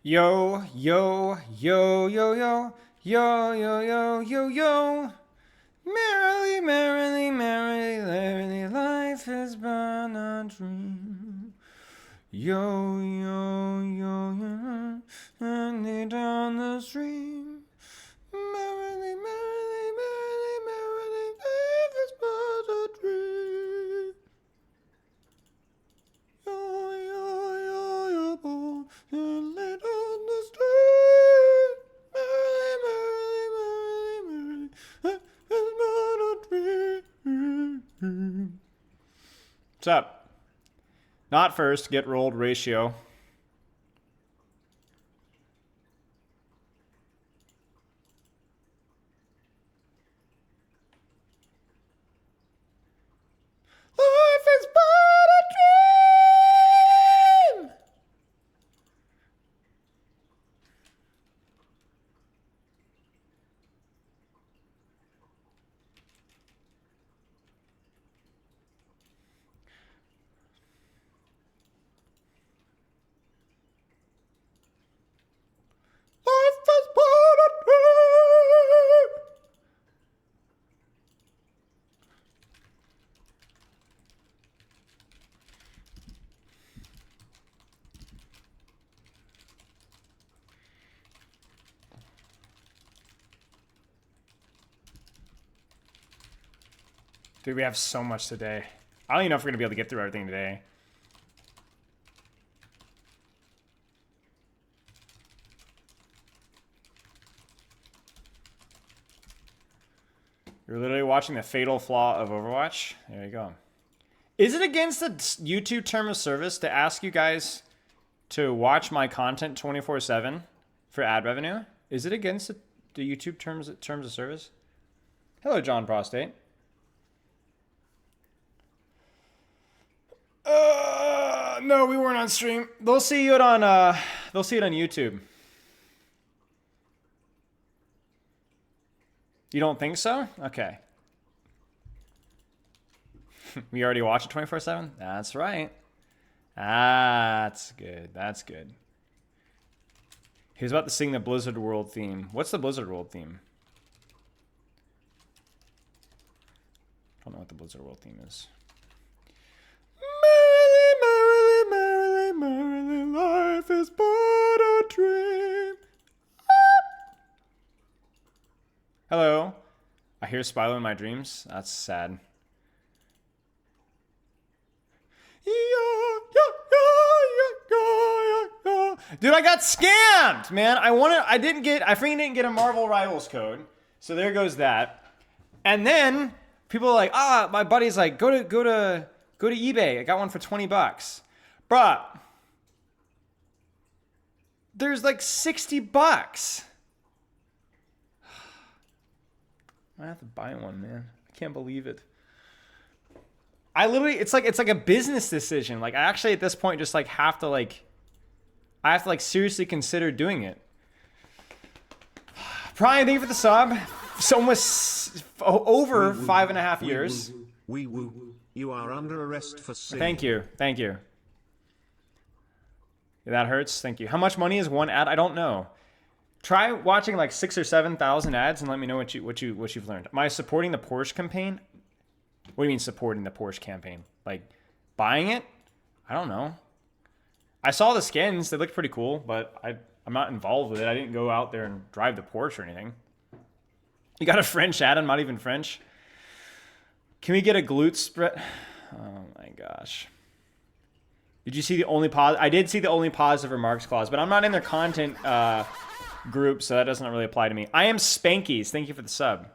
Yo, yo, yo, yo, yo, yo, yo, yo, yo, yo. Merrily, merrily, merrily, merrily, life is but a dream. Yo, yo, yo, yo, and down the stream. Merrily, merrily, merrily, merrily, life is but a dream. Yo, yo, yo, yo, boy, and lay down the stream. Merrily, merrily, merrily, merrily, life is but a dream. What's up? Not first, get rolled ratio. Life is but a dream. Life is but a dream. Dude, we have so much today. I don't even know if we're going to be able to get through everything today. You're literally watching the fatal flaw of Overwatch. There you go. Is it against the YouTube term of service to ask you guys to watch my content 24/7 for ad revenue? Is it against the YouTube terms of service? Hello, John Prostate. No, we weren't on stream. They'll see it on YouTube. You don't think so? Okay. We already watch it 24/7? That's right. That's good. That's good. He was about to sing the Blizzard World theme. What's the Blizzard World theme? I don't know what the Blizzard World theme is. Merrily, merrily, merrily, merrily, life is but a dream. Hello. I hear Spylo in my dreams. That's sad. Dude, I got scammed, man. I freaking didn't get a Marvel Rivals code. So there goes that. And then people are like, my buddy's like, go to eBay. I got one for $20. Bruh. There's like $60. I have to buy one, man. I can't believe it. It's like a business decision. Like I actually at this point just like have to seriously consider doing it. Brian, thank you for the sub. It's almost over 5.5 years. You are under arrest for sin. Thank you. Yeah, that hurts. Thank you. How much money is one ad? I don't know. Try watching like 6,000 or 7,000 ads and let me know what you've learned. Am I supporting the Porsche campaign? What do you mean supporting the Porsche campaign? Like buying it? I don't know. I saw the skins. They looked pretty cool, but I'm not involved with it. I didn't go out there and drive the Porsche or anything. You got a French ad? I'm not even French. Can we get a glute spread? Oh my gosh. Did you see the only positive? I did see the only positive remarks clause, but I'm not in their content group, so that doesn't really apply to me. I am Spankies. Thank you for the sub.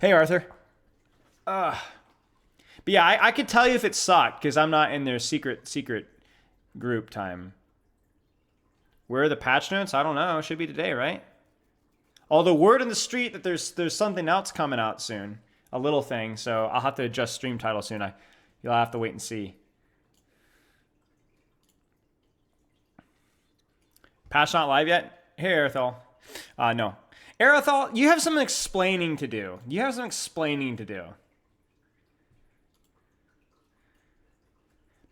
Hey, Arthur. But yeah, I could tell you if it sucked because I'm not in their secret group time. Where are the patch notes? I don't know. It should be today, right? Although word in the street that there's something else coming out soon. A little thing. So I'll have to adjust stream title soon. You'll have to wait and see. Patch not live yet? Hey, Aerithal. No. Aerithal, you have some explaining to do.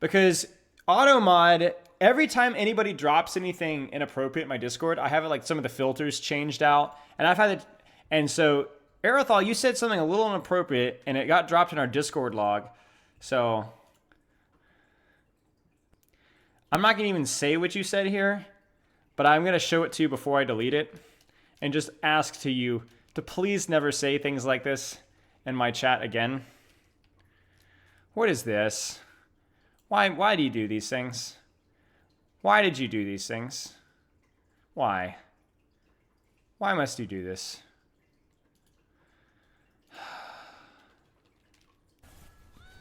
Because Auto mod. Every time anybody drops anything inappropriate in my Discord, I have like some of the filters changed out, and I've had it. And so, Aerothal, you said something a little inappropriate, and it got dropped in our Discord log. So, I'm not gonna even say what you said here, but I'm gonna show it to you before I delete it, and just ask to you to please never say things like this in my chat again. What is this? Why do you do these things? Why did you do these things? Why? Why must you do this?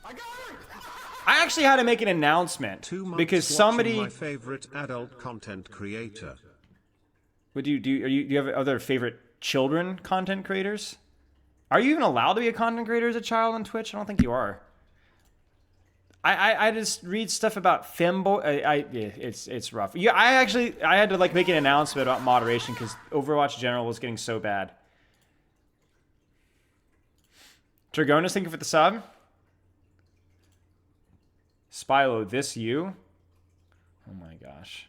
I actually had to make an announcement because somebody. My favorite adult content creator. What do you have other favorite children content creators? Are you even allowed to be a content creator as a child on Twitch? I don't think you are. I just read stuff about femboy. It's rough. Yeah, I had to like make an announcement about moderation because Overwatch General was getting so bad. Dragonis, thank you for the sub. Spylo, this you? Oh my gosh.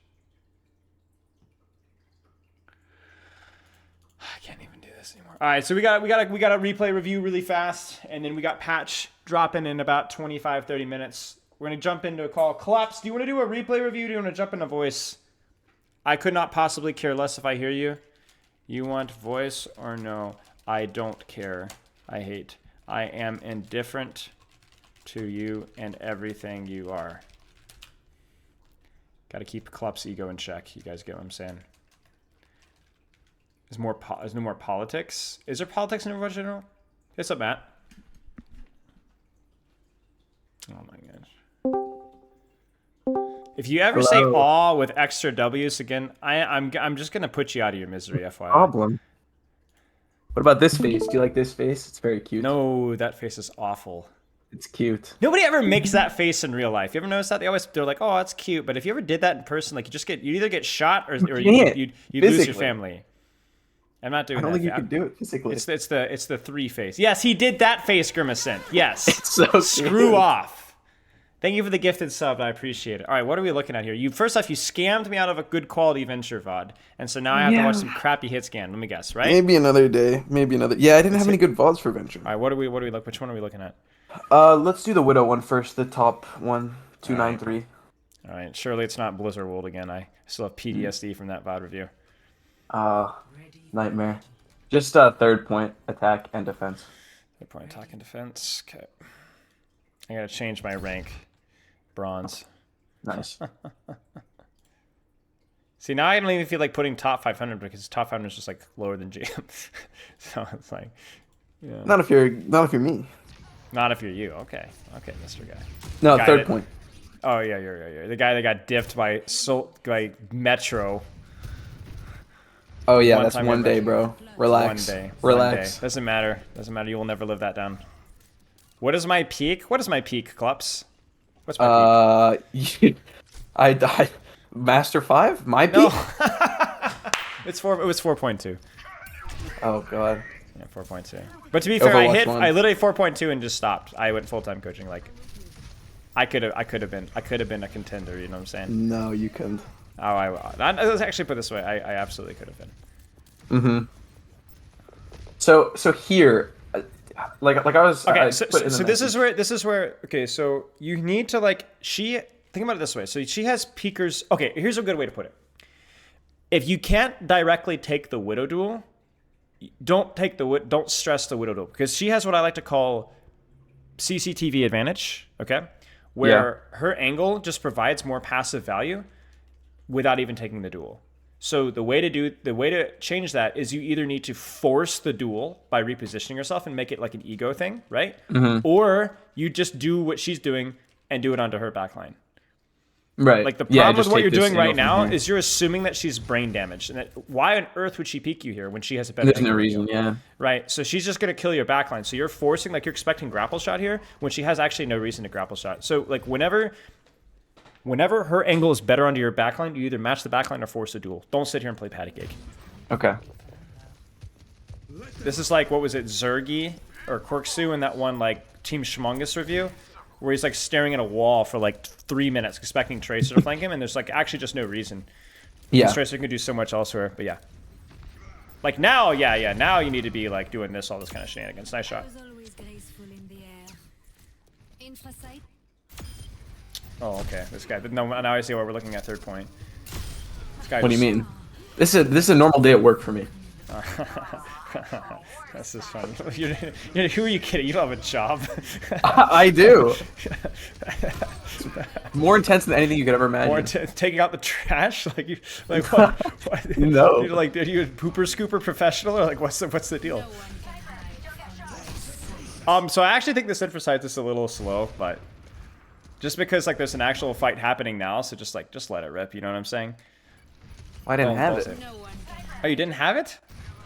I can't even do this anymore. All right, so we got a replay review really fast, and then we got patch dropping in about 25-30 minutes. We're gonna jump into a call. Collapse, do you want to do a replay review? Do you want to jump into voice? I could not possibly care less if I hear you. You want voice or no? I don't care. I hate. I am indifferent to you and everything you are. Got to keep Collapse ego in check. You guys get what I'm saying? There's no more politics. Is there politics in Overwatch General? What's up, Matt? Oh my gosh. If you ever say "aw" with extra W's again, I'm just gonna put you out of your misery, FYI. Problem. What about this face? Do you like this face? It's very cute. No, that face is awful. It's cute. Nobody ever makes that face in real life. You ever notice that? They're like, "Oh, that's cute," but if you ever did that in person, like you either get shot or you lose your family. I'm not doing that. I don't think you could do it physically. It's the 3 face. Yes, he did that face, Grimacent. Yes. It's so Screw cute. off. Thank you for the gifted sub. I appreciate it. All right, what are we looking at here? First off, you scammed me out of a good quality Venture VOD, and so now I have to watch some crappy hit scan. Let me guess, right? Maybe another day. Maybe another. Yeah, I didn't have any good VODs for Venture. All right, what do we look? Which one are we looking at? Let's do the Widow one first. The top one, 293. All right, surely it's not Blizzard World again. I still have PTSD from that VOD review. Nightmare. Just third point, attack and defense. Third point, attack and defense. Okay. I gotta change my rank. Bronze. Nice. See, now I don't even feel like putting top 500 because top 500 is just like lower than GM. So it's like, yeah. Not if you're me. Not if you're you. Okay, Mr. Guy. No, Guy third point. Oh yeah, you're the guy that got diffed by Metro. Oh yeah, that's one day, bro. Relax. One day. Relax. Doesn't matter. You will never live that down. What is my peak? What is my peak, Clups? What's my peak? I died. Master 5? My peak? No. It was 4.2. Oh god. Yeah, 4.2. But to be fair, Overwatch I literally 4.2 and just stopped. I went full-time coaching. Like, I could have been a contender. You know what I'm saying? No, you couldn't. Oh, let's actually put it this way. I absolutely could have been. Mm-hmm. So here, like I was. Okay, so this is where. Okay, so you need to think about it this way. So she has peakers. Okay, here's a good way to put it. If you can't directly take the Widow duel, don't stress the Widow duel because she has what I like to call CCTV advantage. Okay, where her angle just provides more passive value without even taking the duel. So the way to change that is you either need to force the duel by repositioning yourself and make it like an ego thing, right? Mm-hmm. Or you just do what she's doing and do it onto her backline. Right. Like the problem with what you're doing right now is you're assuming that she's brain damaged, and that why on earth would she peek you here when she has a better? There's no reason, yeah. Right. So she's just gonna kill your backline. So you're forcing, like you're expecting grapple shot here when she has actually no reason to grapple shot. So like whenever her angle is better onto your backline, you either match the backline or force a duel. Don't sit here and play patty cake. Okay. This is like, what was it, Zergy or Corksu in that one like Team Schmongus review, where he's like staring at a wall for like 3 minutes, expecting Tracer to flank him, and there's like actually just no reason. Yeah. Tracer can do so much elsewhere, but yeah. Like now, yeah, now you need to be like doing all this kind of shenanigans. Nice shot. Oh, okay. This guy. No, now I see why we're looking at third point. This guy What do you mean? This is a normal day at work for me. This is fun. Who are you kidding? You don't have a job. I do. More intense than anything you could ever imagine. Or taking out the trash, like what? No. Are you a pooper scooper professional, or like what's the deal? So I actually think this infrasight is a little slow, but just because like there's an actual fight happening now, so just let it rip. You know what I'm saying? I didn't have it. Oh, you didn't have it?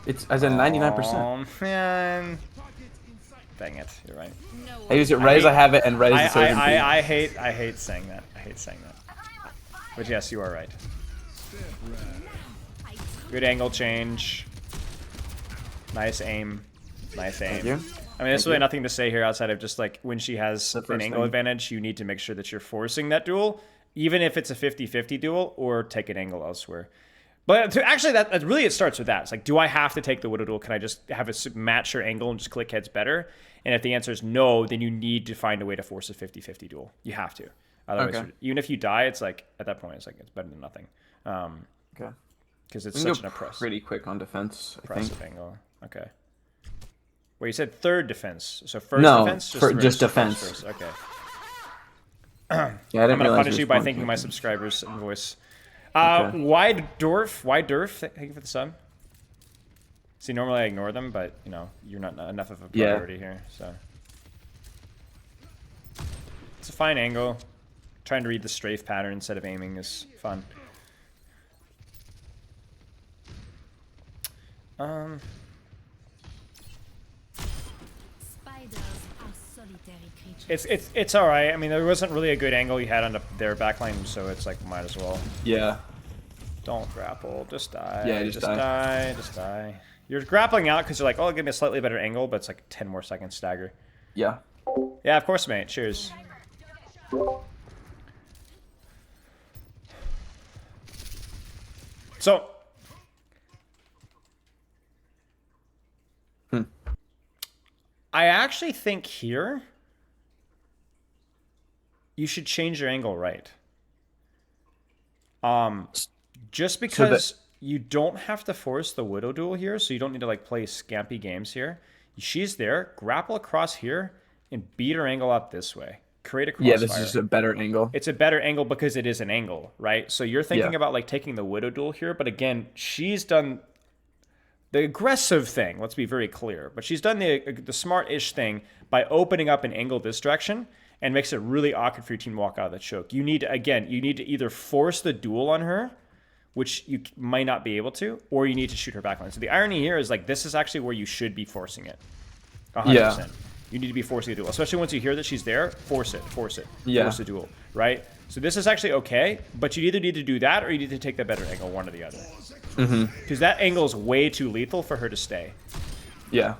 It's as a 99%. Oh man. Dang it, you're right. I use it right as I have it, and right as it's I hate saying that. I hate saying that. But yes, you are right. Good angle change. Nice aim. Nice aim. Thank you. I mean, there's really nothing to say here outside of just like when she has an angle advantage, you need to make sure that you're forcing that duel, even if it's a 50-50 duel, or take an angle elsewhere. But actually, that really it starts with that. It's like, do I have to take the Widow duel? Can I just have it match your angle and just click heads better? And if the answer is no, then you need to find a way to force a 50-50 duel. You have to. Otherwise, even if you die, it's like at that point, it's like it's better than nothing. Okay. Because it's such an pretty quick on defense. Oppressive angle. Okay. Well, you said third defense. So first defense? Just defense. First. Okay. Yeah, I'm gonna punish you by thanking my subscribers in voice. Wide Durf, thank you for the sub. See, normally I ignore them, but you know, you're not enough of a priority here, so. It's a fine angle. Trying to read the strafe pattern instead of aiming is fun. It's all right. I mean, there wasn't really a good angle you had on their backline, so it's like might as well. Yeah. Don't grapple. Just die. Yeah, just die. Just die. You're grappling out because you're like, oh, give me a slightly better angle, but it's like 10 more seconds stagger. Yeah. Yeah, of course, mate. Cheers. So. I actually think here you should change your angle right. Just because you don't have to force the Widow duel here, so you don't need to like play scampy games here. She's there, grapple across here, and beat her angle up this way. Create a crossfire. Yeah, this is a better angle. It's a better angle because it is an angle, right? So you're thinking about like taking the Widow duel here, but again, she's done the aggressive thing. Let's be very clear, but she's done the smart-ish thing by opening up an angle this direction, and makes it really awkward for your team to walk out of the choke. You need to either force the duel on her, which you might not be able to, or you need to shoot her backline. So the irony here is like this is actually where you should be forcing it. 100%. Yeah. You need to be forcing the duel, especially once you hear that she's there. Force it. Yeah. Force the duel, right? So this is actually okay, but you either need to do that or you need to take the better angle, one or the other. Because that angle is way too lethal for her to stay. Yeah.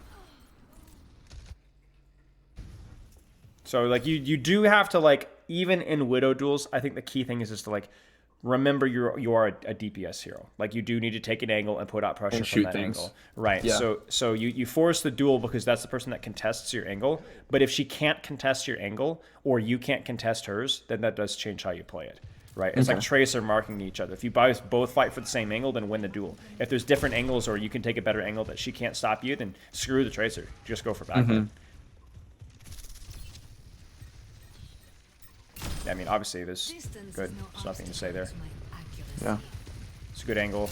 So like you do have to like, even in Widow duels, I think the key thing is just to like remember you are a DPS hero. Like you do need to take an angle and put out pressure from that angle. Right. Yeah. So you force the duel because that's the person that contests your angle. But if she can't contest your angle or you can't contest hers, then that does change how you play it. Right. It's like Tracer marking each other. If you both fight for the same angle, then win the duel. If there's different angles or you can take a better angle that she can't stop you, then screw the Tracer. Just go for backline. I mean, obviously, this good. There's nothing to say there. Yeah. It's a good angle.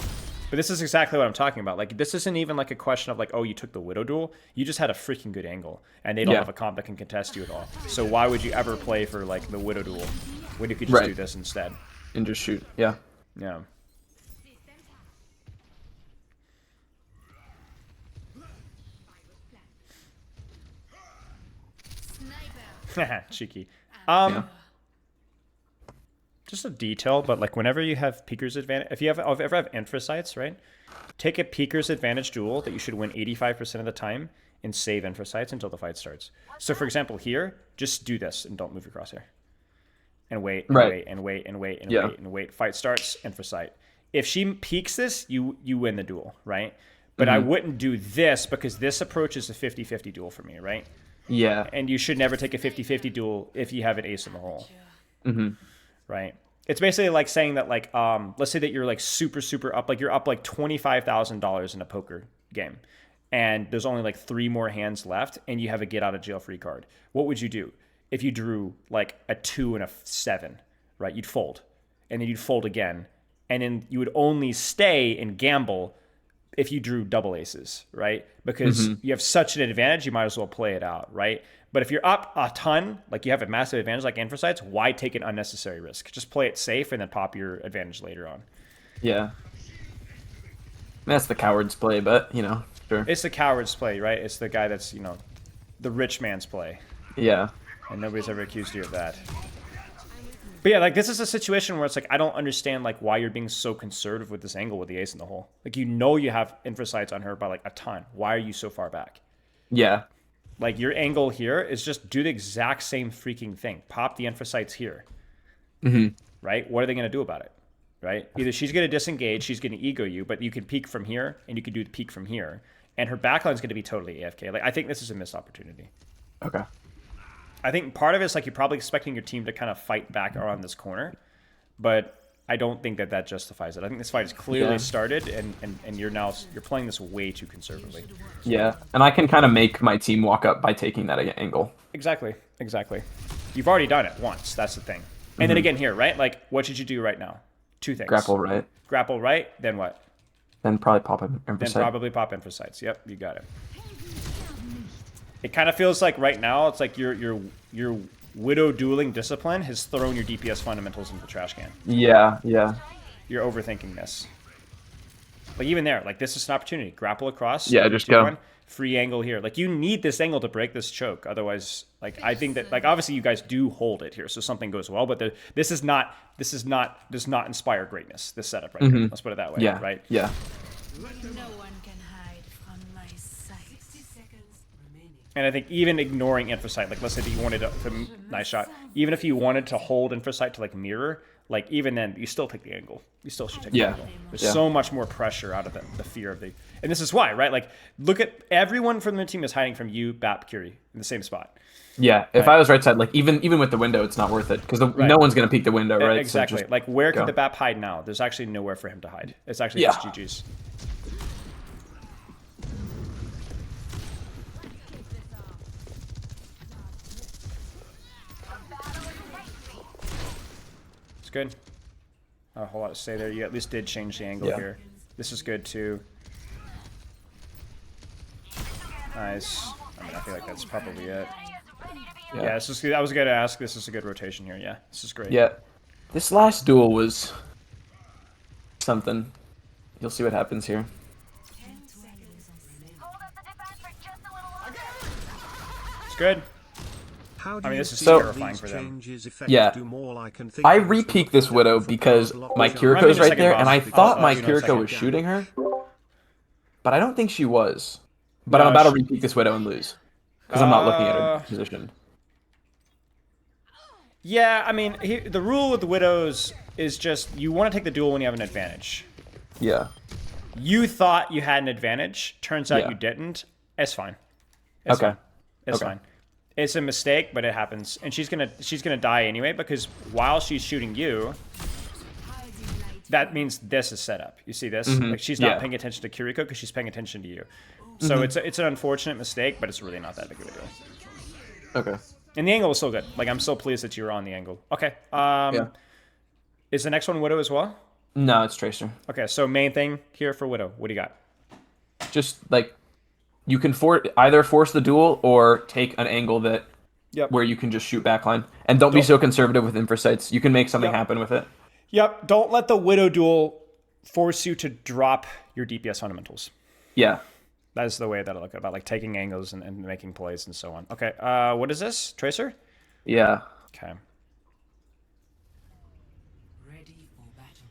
But this is exactly what I'm talking about. Like, this isn't even like a question of like, oh, you took the Widow duel. You just had a freaking good angle. And they don't have a comp that can contest you at all. So why would you ever play for like the Widow duel when you could just do this instead? And just shoot. Yeah. Yeah. Cheeky. Just a detail, but like whenever you have Peeker's advantage, if you ever have Anthrasites, right? Take a Peeker's advantage duel that you should win 85% of the time and save info sites until the fight starts. So for example, here, just do this and don't move your crosshair. And wait, and wait, and wait, and wait, and wait, and wait. Fight starts, info site. If she peeks this, you win the duel, right? But I wouldn't do this because this approach is a 50-50 duel for me, right? Yeah. And you should never take a 50-50 duel if you have an ace in the hole. Mm-hmm. Right? It's basically like saying that, like, let's say that you're like super up, like you're up like $25,000 in a poker game, and there's only like 3 more hands left, and you have a get out of jail free card. What would you do if you drew like a 2 and a 7? Right? You'd fold, and then you'd fold again, and then you would only stay and gamble if you drew double aces, right? Because you have such an advantage, you might as well play it out, right? But if you're up a ton, like you have a massive advantage like info sites, why take an unnecessary risk? Just play it safe and then pop your advantage later on. Yeah. That's the coward's play, but, you know, sure. It's the coward's play, right? It's the guy that's, you know, the rich man's play. Yeah. And nobody's ever accused you of that. But yeah, like this is a situation where it's like, I don't understand like why you're being so conservative with this angle with the ace in the hole. Like, you know, you have info sites on her by like a ton. Why are you so far back? Yeah. Like, your angle here is just do the exact same freaking thing. Pop the info sites here. Right? What are they going to do about it? Right? Either she's going to disengage, she's going to ego you, but you can peek from here, and you can do the peek from here. And her backline's going to be totally AFK. Like, I think this is a missed opportunity. Okay. I think part of it is like you're probably expecting your team to kind of fight back around this corner, but I don't think that that justifies it. I think this fight is clearly started, and you're playing this way too conservatively. Yeah, and I can kind of make my team walk up by taking that angle. Exactly. You've already done it once. That's the thing. And then again here, right? Like, what should you do right now? 2 things. Grapple right. Grapple right. Then what? Then probably pop info Then site. probably pop info sites. Yep, you got it. It kind of feels like right now it's like your Widow dueling discipline has thrown your DPS fundamentals into the trash can. Yeah. You're overthinking this. Like, even there, like, this is an opportunity. Grapple across. Yeah, just go. One, free angle here. Like, you need this angle to break this choke. Otherwise, like, I think that, like, obviously you guys do hold it here, so something goes well. But this does not inspire greatness. This setup right here. Let's put it that way. Yeah. Right. Yeah. No one can hide from my sight. 60 seconds remaining. And I think even ignoring infosight, like, let's say that you wanted to nice shot. Even if you wanted to hold infosight to like mirror, like, even then, you still take the angle. You still should take the angle. There's so much more pressure out of the fear of the... And this is why, right? Like, look at everyone from the team is hiding from you, Bap, Curie, in the same spot. Yeah, if I was right side, like, even with the window, it's not worth it. Because no one's going to peek the window, right? Exactly. So like, where could the Bap hide now? There's actually nowhere for him to hide. It's actually just GG's. It's good. A whole lot to say there. You at least did change the angle here. This is good too. Nice. I mean, I feel like that's probably it. Yeah, this is good. I was going to ask. This is a good rotation here. Yeah, this is great. Yeah. This last duel was something. You'll see what happens here. It's good. How do I mean, you this is see terrifying these for them. changes affect Yeah. Dumall? I can think I of re-peeked the this Widow for because block my shot. Kiriko's right second there, boss. and I thought my you know, second. Kiriko was shooting her. But I don't think she was. But I'm about to re-peek this Widow and lose. Because I'm not looking at her position. Yeah, I mean, the rule with the Widows is just you want to take the duel when you have an advantage. Yeah. You thought you had an advantage. Turns out you didn't. It's fine. It's fine. It's fine. It's a mistake, but it happens. And she's gonna die anyway because while she's shooting you, that means this is set up. You see this? Like, she's not paying attention to Kiriko because she's paying attention to you. So it's an unfortunate mistake, but it's really not that big of a deal. Okay. And the angle was still good. Like, I'm so pleased that you were on the angle. Okay. Is the next one Widow as well? No, it's Tracer. Okay, so main thing here for Widow. What do you got? Just, like, you can either force the duel or take an angle that where you can just shoot backline. And don't be so conservative with info sites. You can make something happen with it. Yep, don't let the Widow duel force you to drop your DPS fundamentals. Yeah. That is the way that I look at it, about like taking angles and making plays and so on. Okay, what is this? Tracer? Yeah. Okay. Ready for battle.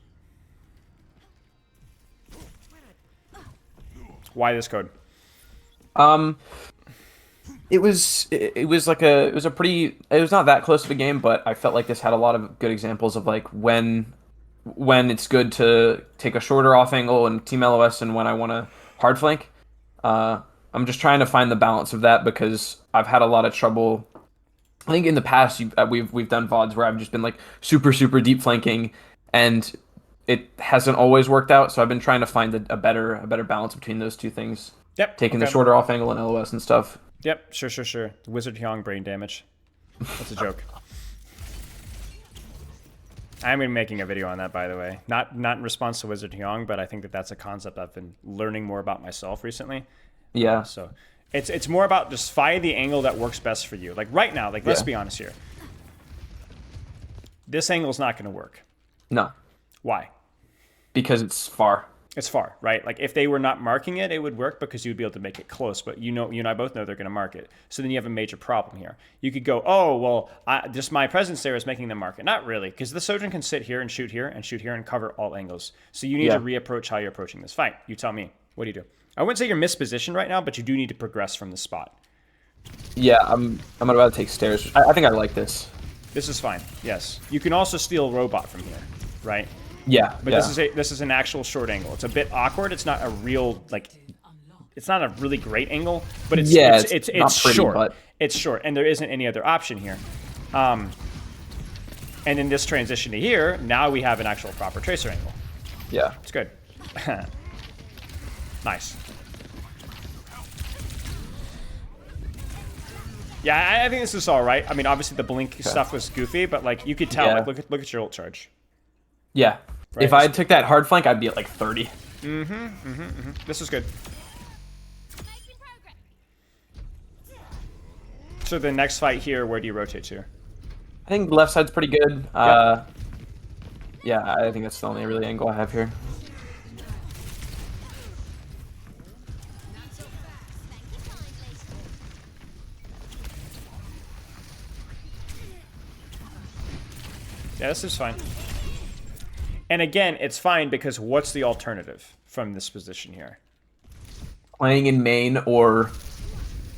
Why this code? It was a pretty, it was not that close of a game, but I felt like this had a lot of good examples of like when it's good to take a shorter off angle and team LOS and when I want to hard flank. I'm just trying to find the balance of that because I've had a lot of trouble. I think in the past we've done VODs where I've just been like super deep flanking and it hasn't always worked out. So I've been trying to find a better balance between those two things. Yep. Taking the shorter off angle and LOS and stuff. Yep. Sure. Wizard Hyung brain damage. That's a joke. I'm gonna be making a video on that, by the way. Not in response to Wizard Hyung, but I think that's a concept I've been learning more about myself recently. Yeah. So it's more about just find the angle that works best for you. Like right now, like let's be honest here. This angle's not gonna work. No. Why? Because it's far. It's far, right? Like if they were not marking it, it would work because you'd be able to make it close. But you and I both know they're going to mark it. So then you have a major problem here. You could go, oh, well, just my presence there is making them mark it. Not really, because the Sojourn can sit here and shoot here and cover all angles. So you need to reapproach how you're approaching this fight. You tell me. What do you do? I wouldn't say you're mispositioned right now, but you do need to progress from the spot. Yeah, I'm about to take stairs. I think I like this. This is fine. Yes. You can also steal robot from here, right? Yeah, but this is an actual short angle. It's a bit awkward. It's not a real it's not a really great angle, but it's pretty, short. But... It's short, and there isn't any other option here. And in this transition to here, now we have an actual proper tracer angle. Yeah, it's good. Nice. Yeah, I think this is all right. I mean, obviously the blink stuff was goofy, but like you could tell. Yeah. Like look at your ult charge. Yeah. Right. If I took that hard flank, I'd be at like 30. This is good. So the next fight here, where do you rotate to? I think the left side's pretty good. Yeah, I think that's the only really angle I have here. Yeah, this is fine. And again, it's fine because what's the alternative from this position here? Playing in main or...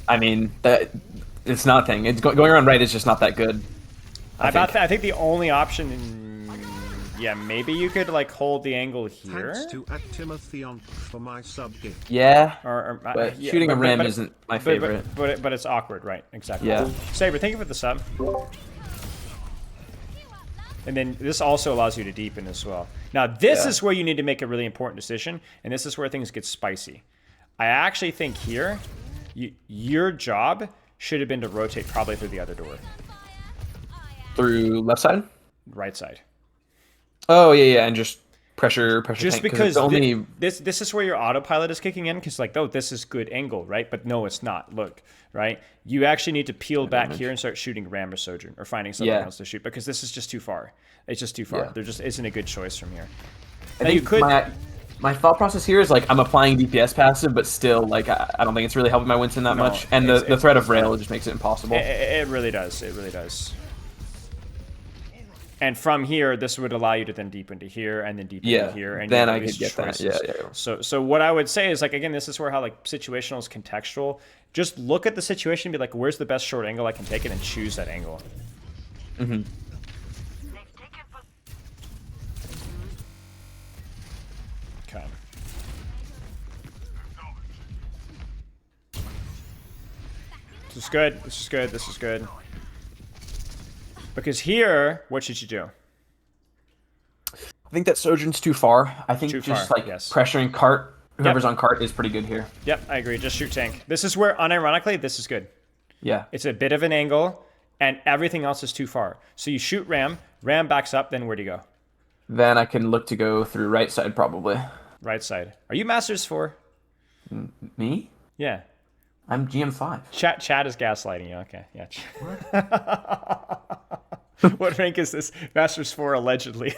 I mean, it's nothing. It's going around right is just not that good. I think the only option... Yeah, maybe you could like hold the angle here. Thanks to @Timothy for my sub gift. Yeah, but shooting a rim isn't my favorite. But it's awkward, right? Exactly. Yeah. Saber, thank you for the sub. And then this also allows you to deepen as well. Now, this is where you need to make a really important decision, and this is where things get spicy. I actually think here, your job should have been to rotate probably through the other door. Through left side? Right side. Oh, yeah, and just pressure just tank, because this is where your autopilot is kicking in, because like, oh, this is good angle, right? But no, it's not. Look, right? You actually need to peel back here and start shooting Ram or Sojourn or finding something else to shoot, because this is just too far. It's just too far. There just isn't a good choice from here. I think you could. My thought process here is like I'm applying DPS passive, but still like I don't think it's really helping my Winston that much, and the threat of rail just makes it impossible. It really does. It really does. And from here, this would allow you to then deepen to here and then deepen to here. And then I could get choices. that. So what I would say is, like, again, this is where how like situational is contextual. Just look at the situation and be like, where's the best short angle I can take it, and choose that angle. Okay. This is good. This is good. This is good. Because here, what should you do? I think that Sojourn's too far. I think pressuring cart, whoever's on cart, is pretty good here. Yep, I agree. Just shoot tank. This is where, unironically, this is good. Yeah. It's a bit of an angle, and everything else is too far. So you shoot Ram, Ram backs up, then where do you go? Then I can look to go through right side, probably. Right side. Are you Masters 4? Me? Yeah. I'm GM5. Chat is gaslighting you. Okay, yeah. What rank is this? Masters 4, allegedly.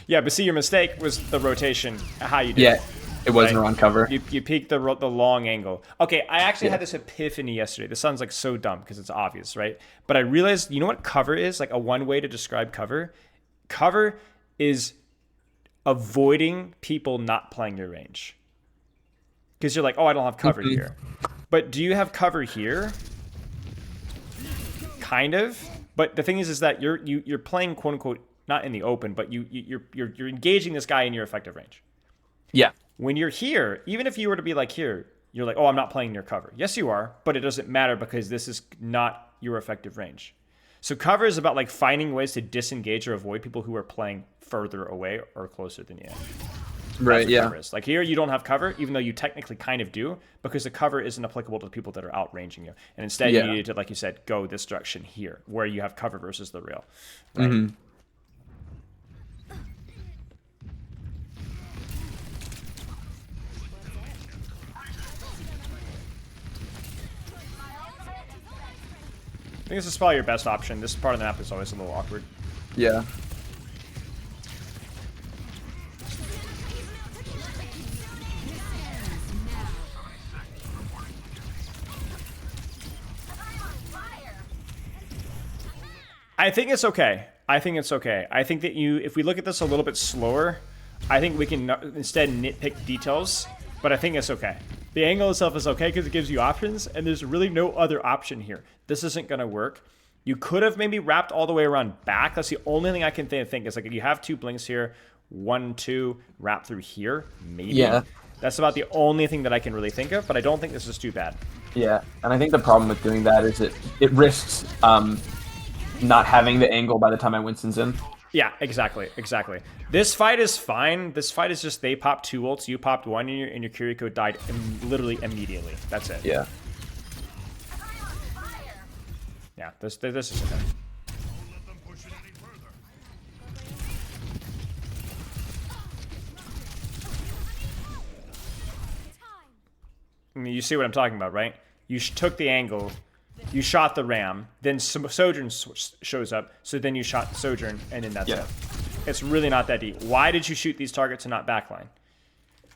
Yeah, but see, your mistake was the rotation, how you did it. It wasn't on cover. You peeked the long angle. Okay, I actually had this epiphany yesterday. This sounds like so dumb because it's obvious, right? But I realized, you know what cover is? Like one way to describe cover? Cover is avoiding people not playing your range. because you're like, oh, I don't have cover here. But do you have cover here? Kind of. But the thing is that you're playing quote unquote not in the open, but you're engaging this guy in your effective range. Yeah. When you're here, even if you were to be like here, you're like, oh, I'm not playing near cover. Yes, you are, but it doesn't matter because this is not your effective range. So cover is about like finding ways to disengage or avoid people who are playing further away or closer than you. Right, yeah. Cover is. Like here, you don't have cover, even though you technically kind of do, because the cover isn't applicable to the people that are outranging you. And instead, you needed to, like you said, go this direction here, where you have cover versus the rail. Right? Mm-hmm. I think this is probably your best option. This part of the map is always a little awkward. Yeah. I think it's okay. I think it's okay. I think that if we look at this a little bit slower, I think we can instead nitpick details, but I think it's okay. The angle itself is okay because it gives you options, and there's really no other option here. This isn't going to work. You could have maybe wrapped all the way around back. That's the only thing I can think is like if you have 2 blinks here, 1, 2, wrap through here, maybe. Yeah. That's about the only thing that I can really think of, but I don't think this is too bad. Yeah, and I think the problem with doing that is it risks not having the angle by the time my Winston's in. Yeah, exactly. This fight is fine. This fight is just they popped 2 ults, you popped 1, and your Kiriko died literally immediately. That's it. Yeah. Yeah, this is okay. I mean, you see what I'm talking about, right? You took the angle, you shot the ram, then Sojourn shows up, so then you shot Sojourn, and then that's it. It's really not that deep. Why did you shoot these targets and not backline?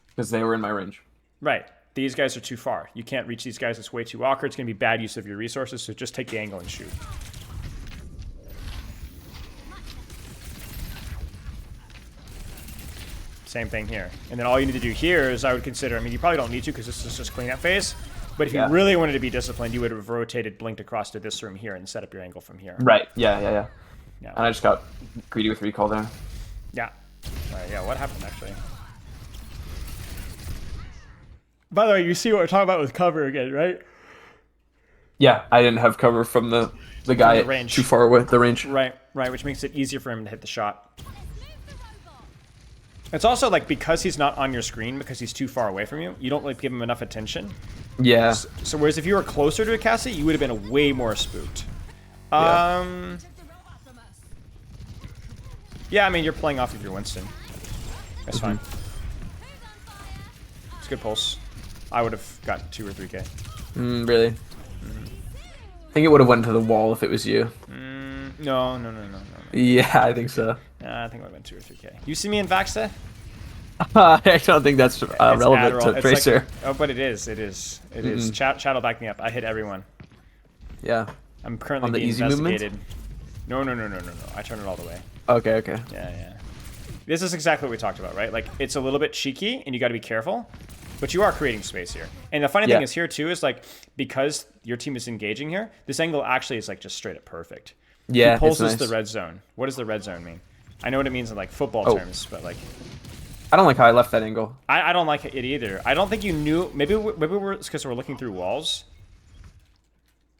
Because they were in my range. Right. These guys are too far. You can't reach these guys. It's way too awkward. It's going to be bad use of your resources, so just take the angle and shoot. Same thing here. And then all you need to do here is I would consider, I mean, you probably don't need to because this is just cleanup phase, but if you really wanted to be disciplined, you would have rotated, blinked across to this room here and set up your angle from here. Right. Yeah. And I just got greedy with recall there. Yeah. Yeah, what happened actually? By the way, you see what we're talking about with cover again, right? Yeah, I didn't have cover from the guy range. Too far away, the range. Right, which makes it easier for him to hit the shot. It's also like because he's not on your screen, because he's too far away from you, you don't like give him enough attention. Yeah. So whereas if you were closer to a Cassie, you would have been way more spooked. Yeah, I mean, you're playing off of your Winston. That's fine. It's a good pulse. I would have got 2 or 3k. Really? I think it would have went to the wall if it was you. No. Yeah, I think so. I think it would have been 2 or 3k. You see me in Vaxta? I don't think that's relevant Adderall. to Tracer. Like, oh, but it is. It is. Chat will back me up. I hit everyone. Yeah. I'm currently on the being easy investigated. movement? No. I turn it all the way. Okay. Yeah. This is exactly what we talked about, right? Like, it's a little bit cheeky, and you got to be careful. But you are creating space here. And the funny thing is here, too, is like, because your team is engaging here, this angle actually is like just straight up perfect. Yeah, he pulses nice. the red zone. What does the red zone mean? I know what it means in like football terms, but like... I don't like how I left that angle. I don't like it either. I don't think you knew... Maybe it's because we're looking through walls.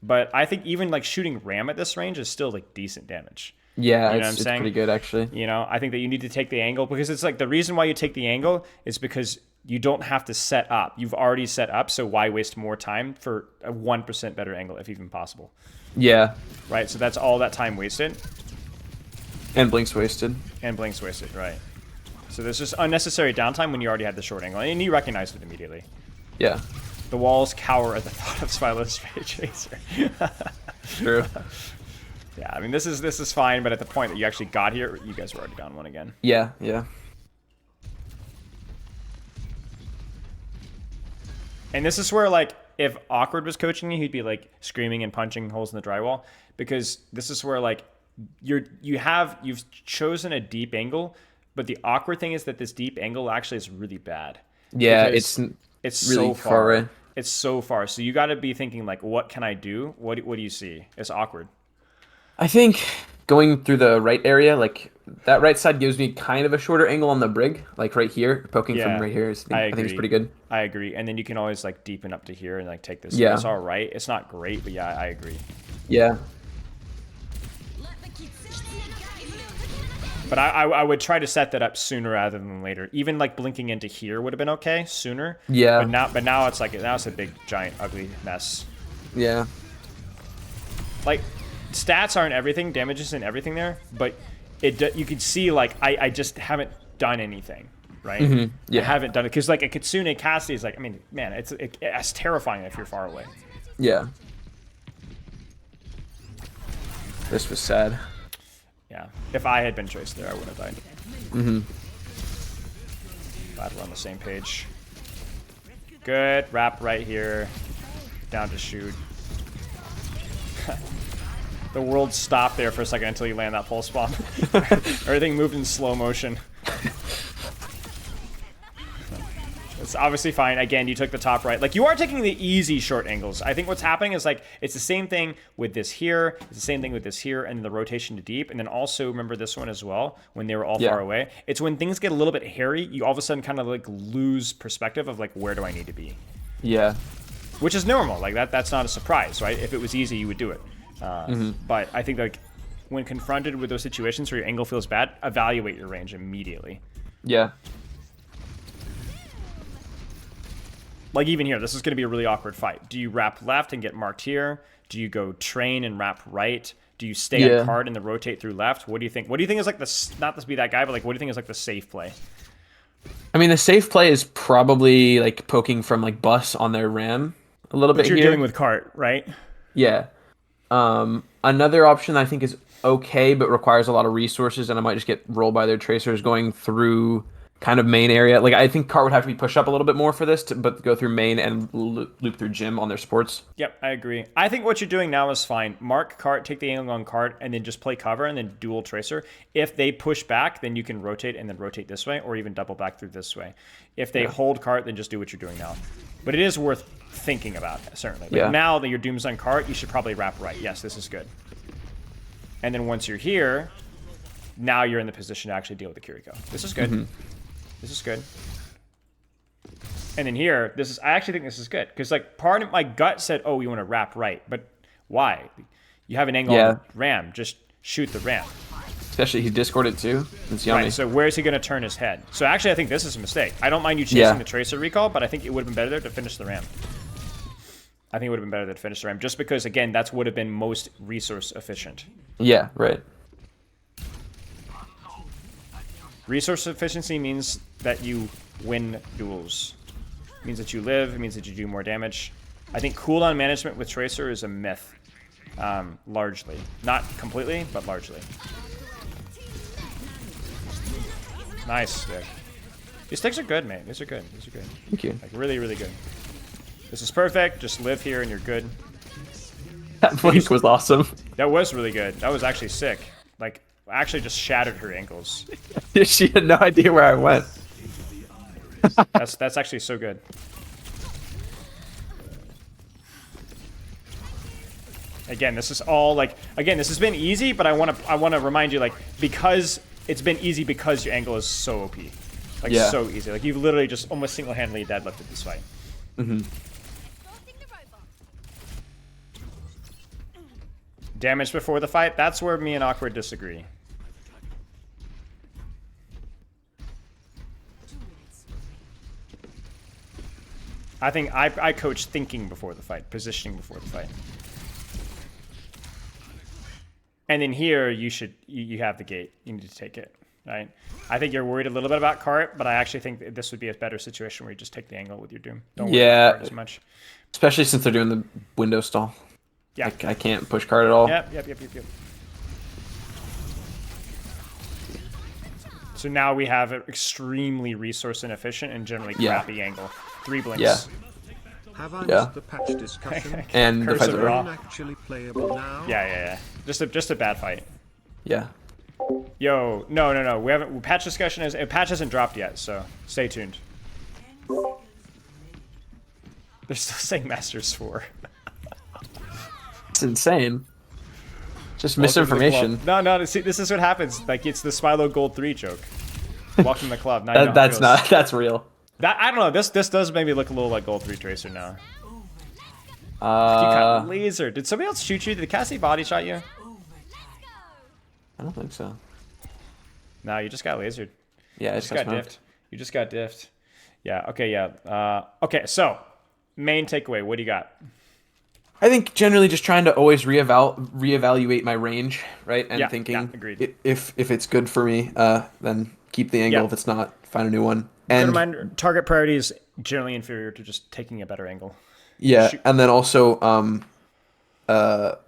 But I think even like shooting ram at this range is still like decent damage. Yeah, you know it's pretty good actually. You know, I think that you need to take the angle because it's like the reason why you take the angle is because you don't have to set up. You've already set up, so why waste more time for a 1% better angle if even possible? Yeah. Right, so that's all that time wasted. And blinks wasted. Right. So there's just unnecessary downtime when you already had the short angle, and you recognized it immediately. Yeah. The walls cower at the thought of Spyless Tracer. True. Yeah, I mean, this is fine, but at the point that you actually got here, you guys were already down 1 again. Yeah. And this is where, like, if Awkward was coaching you, he'd be, like, screaming and punching holes in the drywall. Because this is where, like, you've chosen a deep angle, but the awkward thing is that this deep angle actually is really bad. Yeah, because It's really so far away. It's so far. So you got to be thinking like, what can I do? What do you see? It's awkward. I think going through the right area, like that right side gives me kind of a shorter angle on the brig, like right here, poking from Yeah, right here. I I think it's agree. pretty good. I agree. And then you can always like deepen up to here and like take this. Yeah. It's all right. It's not great, but yeah, I agree. Yeah. But I would try to set that up sooner rather than later. Even like blinking into here would have been okay sooner. Yeah. But now it's like now it's a big giant ugly mess. Yeah. Like stats aren't everything, damage isn't everything there, but you can see like I just haven't done anything, right? Yeah. I haven't done it because like a Kitsune Cassidy is like, I mean, man, it's terrifying if you're far away. Yeah. This was sad. Yeah, if I had been choiced there, I would have died. Glad we're on the same page. Good, wrap right here. Down to shoot. The world stopped there for a second until you land that pulse bomb. Everything moved in slow motion. It's obviously fine. Again, you took the top right. Like, you are taking the easy short angles. I think what's happening is, like, it's the same thing with this here. It's the same thing with this here, and then the rotation to deep. And then also, remember this one as well, when they were all far away. It's when things get a little bit hairy, you all of a sudden kind of, like, lose perspective of, like, where do I need to be? Yeah. Which is normal. Like, that's not a surprise, right? If it was easy, you would do it. But I think, like, when confronted with those situations where your angle feels bad, evaluate your range immediately. Yeah. Like, even here, this is going to be a really awkward fight. Do you wrap left and get marked here? Do you go train and wrap right? Do you stay on card and then rotate through left? What do you think? What do you think is, like, the... Not to be that guy, but, like, what do you think is, like, the safe play? I mean, the safe play is probably, like, poking from, like, bus on their ram a little bit What you're here. dealing with cart, right? Yeah. Another option I think is okay, but requires a lot of resources, and I might just get rolled by their tracers going through kind of main area. Like, I think cart would have to be pushed up a little bit more for this, but go through main and loop through gym on their supports. Yep, I agree. I think what you're doing now is fine. Mark cart, take the angle on cart, and then just play cover and then dual tracer. If they push back, then you can rotate and then rotate this way, or even double back through this way. If they hold cart, then just do what you're doing now. But it is worth thinking about, certainly. But now that your doom's on cart, you should probably wrap right. Yes, this is good. And then once you're here, now you're in the position to actually deal with the Kiriko. This is good. This is good. And then here, I actually think this is good. Because, like, part of my gut said, oh, you want to wrap right. But why? You have an angle on the ram. Just shoot the ram. Especially he discorded too. It's yummy. Right, so where's he going to turn his head? So actually, I think this is a mistake. I don't mind you chasing the tracer recall, but I think it would have been better there to finish the ram. I think it would have been better there to finish the ram. Just because, again, that's would have been most resource efficient. Yeah, right. Resource efficiency means that you win duels. It means that you live. It means that you do more damage. I think cooldown management with Tracer is a myth, largely. Not completely, but largely. Nice stick. These sticks are good, mate. These are good. These are good. Thank you. Like, really, really good. This is perfect. Just live here and you're good. That blink was awesome. That was really good. That was actually sick. Like, actually just shattered her ankles. She had no idea where I went. That's actually so good. Again, this is all like, again, this has been easy, but I want to remind you, like, because it's been easy because your angle is so OP. Like, so easy. Like, you've literally just almost single-handedly deadlifted this fight. Damage before the fight, that's where me and Awkward disagree. I think I coach thinking before the fight, positioning before the fight. And then here, you have the gate. You need to take it, right? I think you're worried a little bit about cart, but I actually think that this would be a better situation where you just take the angle with your doom. Don't worry about cart as much. Especially since they're doing the window stall. Yeah. I can't push cart at all. Yep. So now we have an extremely resource inefficient and generally crappy angle. 3 blinks. Yeah. Have I missed the patch discussion? And the Curse fights of are Ra. raw. Actually playable now? Yeah. Just a bad fight. Yeah. Yo, no. We haven't. Patch discussion patch hasn't dropped yet, so stay tuned. They're still saying Masters 4. It's insane. Just Welcome to the misinformation. club. No, see, this is what happens. Like, it's the Spilo Gold 3 joke. Welcome to the club. Now you know how it That's feels. not. That's real. I don't know. This does maybe look a little like Gold 3 Tracer now. You got laser. Did somebody else shoot you? Did Cassie body shot you? I don't think so. No, you just got lasered. Yeah, You just got diffed. You just got diffed. Yeah. Okay. Yeah. Okay. So, main takeaway. What do you got? I think generally just trying to always reevaluate my range, right? And thinking agreed. if it's good for me, then keep the angle. Yeah. If it's not, find a new one. Good And reminder, target priority is generally inferior to just taking a better angle. yeah, and then also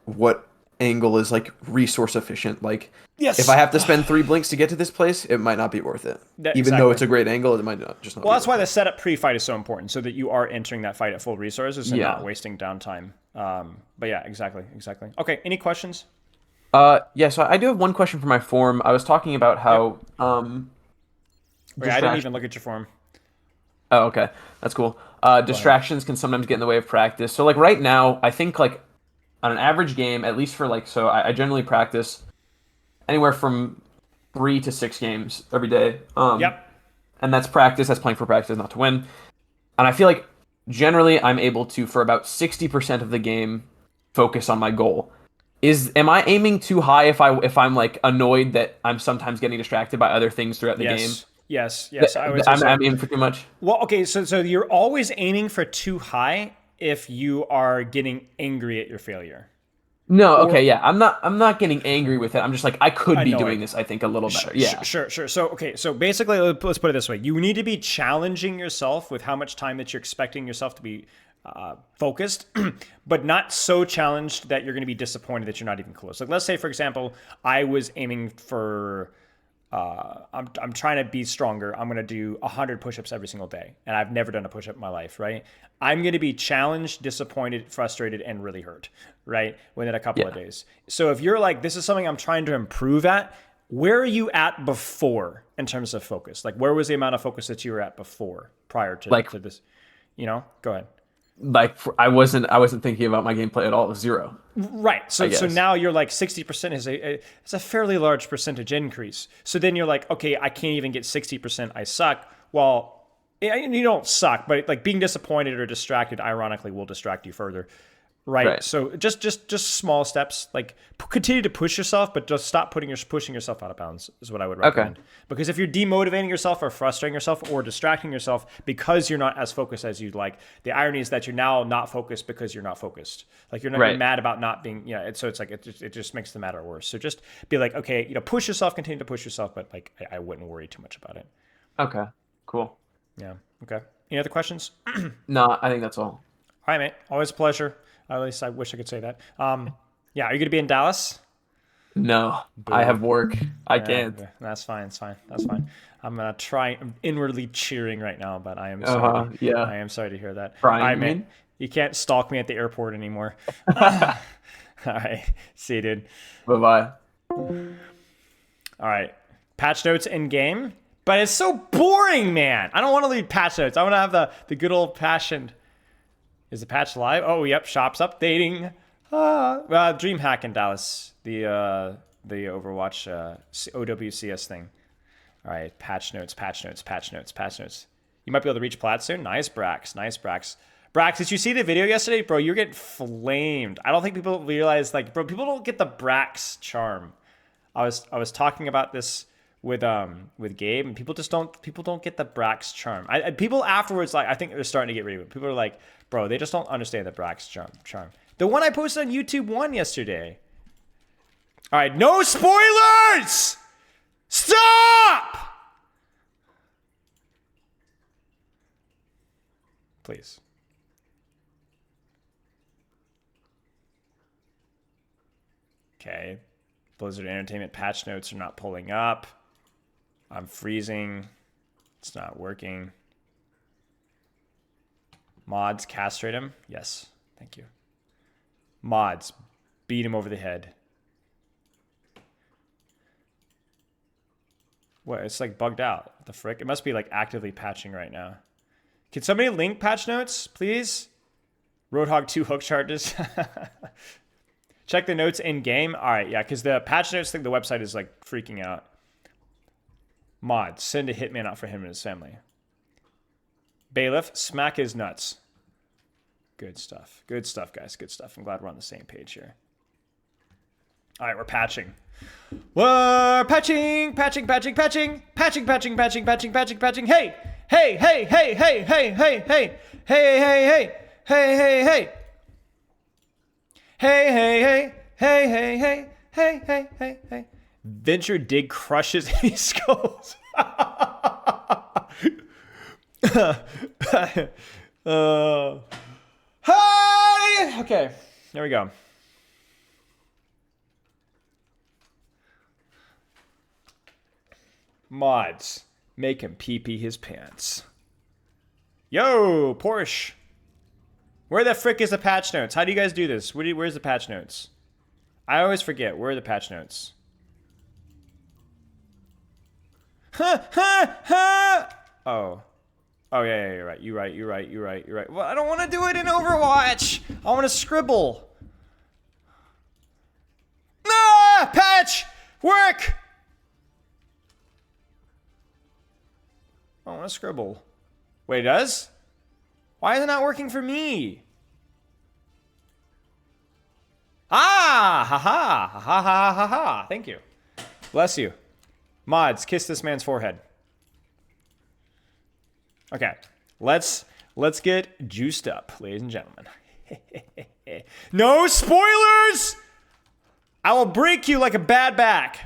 what angle is like resource efficient? Like Yes. if I have to spend 3 blinks to get to this place, it might not be worth it. Even though it's a great angle, it might not just not. Well, be that's why worth the setup pre-fight is so important, so that you are entering that fight at full resources and Yeah. not wasting downtime. But yeah, exactly. Okay, any questions? Yeah, so I do have one question for my form. I was talking about how Wait, I didn't even look at your form. Oh, okay. That's cool. Distractions can sometimes get in the way of practice. So, like, right now, I think, like, on an average game, at least for, like, so I generally practice anywhere from 3 to 6 games every day. Yep. And that's practice. That's playing for practice, not to win. And I feel like, generally, I'm able to, for about 60% of the game, focus on my goal. Am I aiming too high if I'm, like, annoyed that I'm sometimes getting distracted by other things throughout the game? Yes. I'm aiming for too much. Well, okay, so you're always aiming for too high if you are getting angry at your failure. No, okay, yeah. I'm not getting angry with it. I'm just like I could be Annoyed. doing this, I think, a little better. Yeah. Sure. So basically, let's put it this way: you need to be challenging yourself with how much time that you're expecting yourself to be focused, but not so challenged that you're going to be disappointed that you're not even close. Like, let's say, for example, I was aiming for. I'm trying to be stronger. I'm going to do 100 push-ups every single day. And I've never done a push-up in my life, right? I'm going to be challenged, disappointed, frustrated, and really hurt, right? Within a couple of days. So if you're like, this is something I'm trying to improve at, where are you at before in terms of focus? Like, where was the amount of focus that you were at before, prior to this? Go ahead. Like I wasn't thinking about my gameplay at all. It was 0. Right. So now you're like 60% is it's a fairly large percentage increase. So then you're like, okay, I can't even get 60%. I suck. Well, you don't suck, but like being disappointed or distracted, ironically, will distract you further. Right. So just small steps, like continue to push yourself, but just stop pushing yourself out of bounds is what I would recommend. Okay. Because if you're demotivating yourself or frustrating yourself or distracting yourself because you're not as focused as you'd like, the irony is that you're now not focused because you're not focused. Like you're not you're mad about not being, so it's like it just makes the matter worse. So just be like, okay, push yourself, continue to push yourself, but like I wouldn't worry too much about it. Okay. Cool. Yeah. Okay. Any other questions? No, I think that's all. All right, mate. Always a pleasure. At least I wish I could say that. Yeah, are you going to be in Dallas? No, I have work. I can't. That's fine. It's fine. That's fine. I'm going to try. I'm inwardly cheering right now, but I am sorry. I am sorry to hear that. Brian, you mean? You can't stalk me at the airport anymore. All right. See you, dude. Bye-bye. All right. Patch notes in game. But it's so boring, man. I don't want to read patch notes. I want to have the good old passion. Is the patch live? Oh, yep. Shop's updating. DreamHack in Dallas. The Overwatch OWCS thing. All right. Patch notes. You might be able to reach plat soon. Nice, Brax. Brax, did you see the video yesterday? Bro, you're getting flamed. I don't think people realize, like, bro, people don't get the Brax charm. I was talking about this with Gabe, and people don't get the Brax charm. People afterwards, like, I think they're starting to get rid of it. People are like, bro, they just don't understand the Brax charm. The one I posted on YouTube won yesterday. All right, no spoilers! Stop! Please. Okay. Blizzard Entertainment patch notes are not pulling up. I'm freezing. It's not working. Mods, castrate him. Yes. Thank you. Mods, beat him over the head. What? It's like bugged out. What the frick? It must be like actively patching right now. Can somebody link patch notes, please? Roadhog 2 hook charges. Check the notes in game. All right, yeah, because the patch notes think the website is like freaking out. Mod, send a hitman out for him and his family. Bailiff, smack his nuts. Good stuff. Good stuff, guys. Good stuff. I'm glad we're on the same page here. All right, we're patching. We're patching, patching, patching, patching, patching, patching, patching, patching, patching, patching. Hey, hey, hey, hey, hey, hey, hey, hey, hey, hey, hey, hey, hey, hey. Hey, hey, hey, hey, hey, hey, hey, hey, hey, hey. Venture Dig crushes any skulls. Hi! Okay, there we go. Mods, make him pee-pee his pants. Yo, Porsche. Where the frick is the patch notes? How do you guys do this? Where's the patch notes? I always forget. Where are the patch notes? Ha, ha, ha! Oh. Oh, yeah, you're right. You're right, you're right, you're right, you're right. Well, I don't want to do it in Overwatch. I want to scribble. Ah! Patch! Work! I want to scribble. Wait, it does? Why is it not working for me? Ah! Ha ha! Ha ha ha ha ha! Thank you. Bless you. Mods, kiss this man's forehead. Okay. Let's get juiced up, ladies and gentlemen. No spoilers! I will break you like a bad back.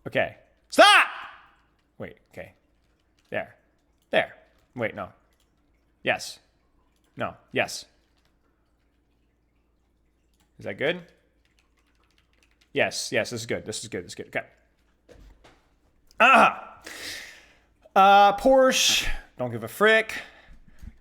Okay. Stop! Wait, okay. There. There. Wait, no. Yes. No. Yes. Is that good? Yes. Yes, this is good. This is good. This is good. Okay. Porsche. Don't give a frick.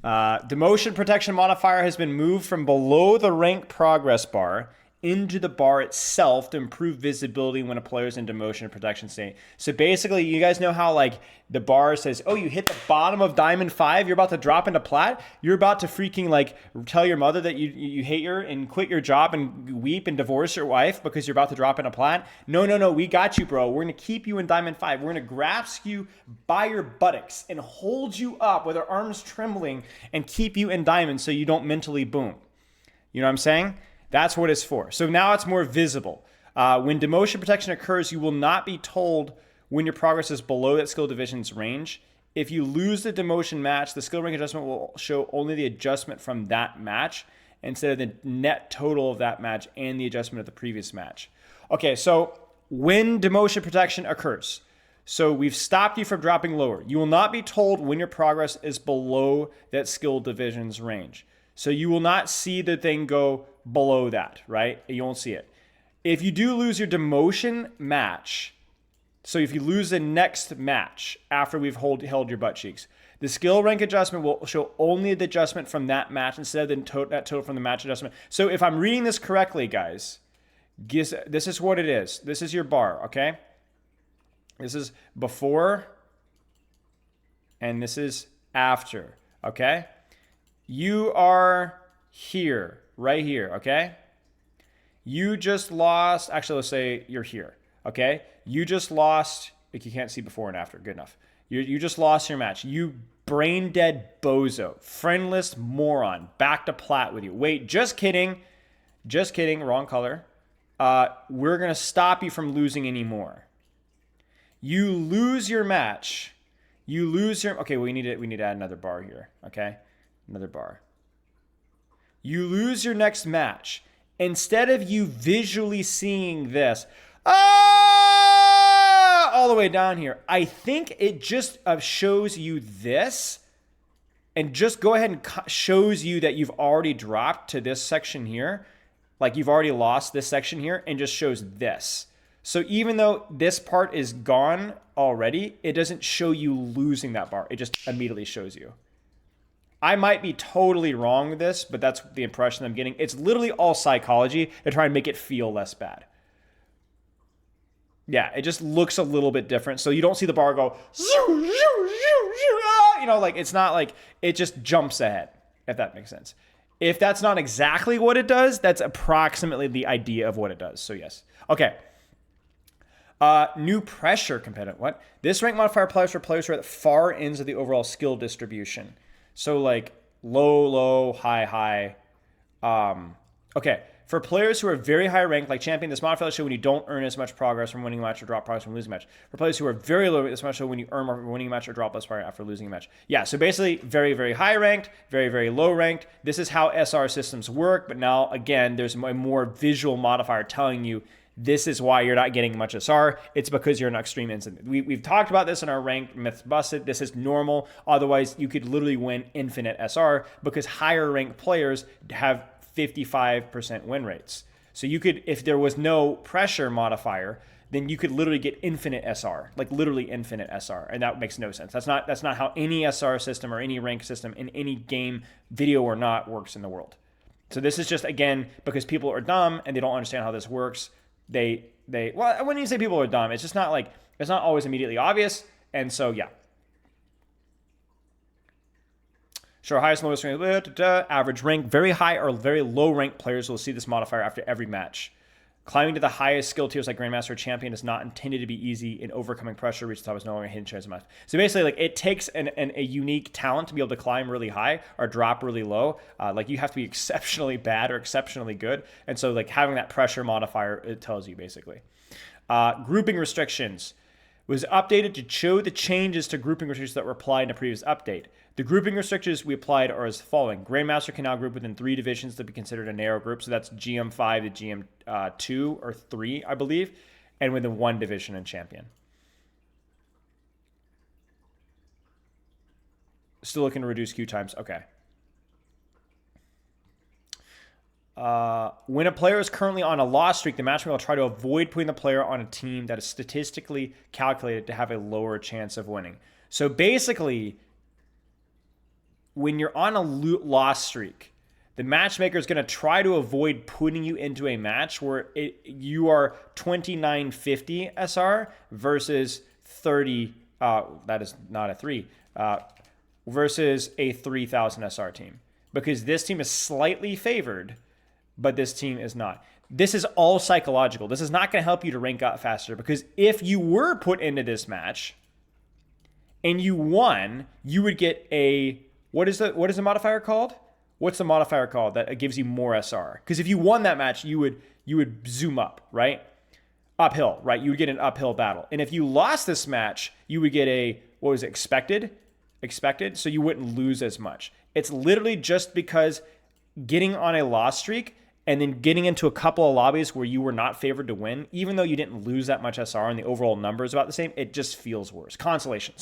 Demotion protection modifier has been moved from below the rank progress bar into the bar itself to improve visibility when a player's in demotion protection state. So basically, you guys know how like the bar says, oh, you hit the bottom of Diamond 5, you're about to drop into Plat, you're about to freaking like tell your mother that you hate her and quit your job and weep and divorce your wife because you're about to drop into Plat. No, we got you, bro. We're gonna keep you in Diamond 5. We're gonna grasp you by your buttocks and hold you up with our arms trembling and keep you in Diamond so you don't mentally boom. You know what I'm saying? That's what it's for. So now it's more visible. When demotion protection occurs, you will not be told when your progress is below that skill division's range. If you lose the demotion match, the skill rank adjustment will show only the adjustment from that match instead of the net total of that match and the adjustment of the previous match. Okay, so when demotion protection occurs, so we've stopped you from dropping lower. You will not be told when your progress is below that skill division's range. So you will not see the thing go below that, right? You won't see it. If you do lose your demotion match, so if you lose the next match after we've held your butt cheeks, the skill rank adjustment will show only the adjustment from that match instead of that total from the match adjustment. So if I'm reading this correctly, guys, this is what it is. This is your bar, okay? This is before, and this is after, okay? You are here, right here, okay? You just lost, actually, let's say you're here, okay? You just lost, like you can't see before and after, good enough. You just lost your match. You brain dead bozo, friendless moron, back to Plat with you. Wait, just kidding, wrong color. We're gonna stop you from losing anymore. You lose your match. Okay, we need to add another bar here, okay? Another bar. You lose your next match. Instead of you visually seeing this, all the way down here, I think it just shows you this and just go ahead and shows you that you've already dropped to this section here. Like you've already lost this section here and just shows this. So even though this part is gone already, it doesn't show you losing that bar. It just immediately shows you. I might be totally wrong with this, but that's the impression I'm getting. It's literally all psychology to try and make it feel less bad. Yeah, it just looks a little bit different. So you don't see the bar go, like it's not like it just jumps ahead, if that makes sense. If that's not exactly what it does, that's approximately the idea of what it does. So yes. Okay. New pressure competitive. What? This rank modifier applies for players who are at the far ends of the overall skill distribution. So like low, low, high, high. Okay. For players who are very high ranked, like champion, this modifier show when you don't earn as much progress from winning a match or drop progress from losing a match. For players who are very low, this modifier show when you earn more from winning a match or drop less progress after losing a match. Yeah, so basically very, very high ranked, very, very low ranked. This is how SR systems work, but now, again, there's a more visual modifier telling you this is why you're not getting much SR. It's because you're an extreme incident. We've talked about this in our ranked Myths Busted. This is normal. Otherwise, you could literally win infinite SR because higher ranked players have 55% win rates. So you could, if there was no pressure modifier, then you could literally get infinite SR, like literally infinite SR, and that makes no sense. That's not how any SR system or any rank system in any game, video or not, works in the world. So this is just, again, because people are dumb and they don't understand how this works. Well, when you say people are dumb, it's just not like, it's not always immediately obvious. And so, yeah. Sure, highest, lowest rank, average rank. Very high or very low rank players will see this modifier after every match. Climbing to the highest skill tiers like Grandmaster or Champion is not intended to be easy in overcoming pressure. Reach the top is no longer a hidden chance of match. So basically, like, it takes a unique talent to be able to climb really high or drop really low. Like, you have to be exceptionally bad or exceptionally good. And so, like, having that pressure modifier, it tells you, basically. Grouping restrictions was updated to show the changes to grouping restrictions that were applied in a previous update. The grouping restrictions we applied are as following. Grandmaster can now group within 3 divisions to be considered a narrow group. So that's GM5 to GM2 or 3, I believe, and within 1 division in Champion. Still looking to reduce queue times. Okay. When a player is currently on a loss streak, the matchmaker will try to avoid putting the player on a team that is statistically calculated to have a lower chance of winning. So basically, when you're on a loss streak, the matchmaker is going to try to avoid putting you into a match where you are 2950 SR versus 30. That is not a 3. Versus a 3000 SR team, because this team is slightly favored, but this team is not. This is all psychological. This is not going to help you to rank up faster, because if you were put into this match and you won, you would get a, what is the modifier called? What's the modifier called that gives you more SR? Because if you won that match, you would zoom up, right? Uphill, right? You would get an uphill battle. And if you lost this match, you would get a, what was it, expected, so you wouldn't lose as much. It's literally just because getting on a loss streak and then getting into a couple of lobbies where you were not favored to win, even though you didn't lose that much SR and the overall number is about the same, it just feels worse. Consolation,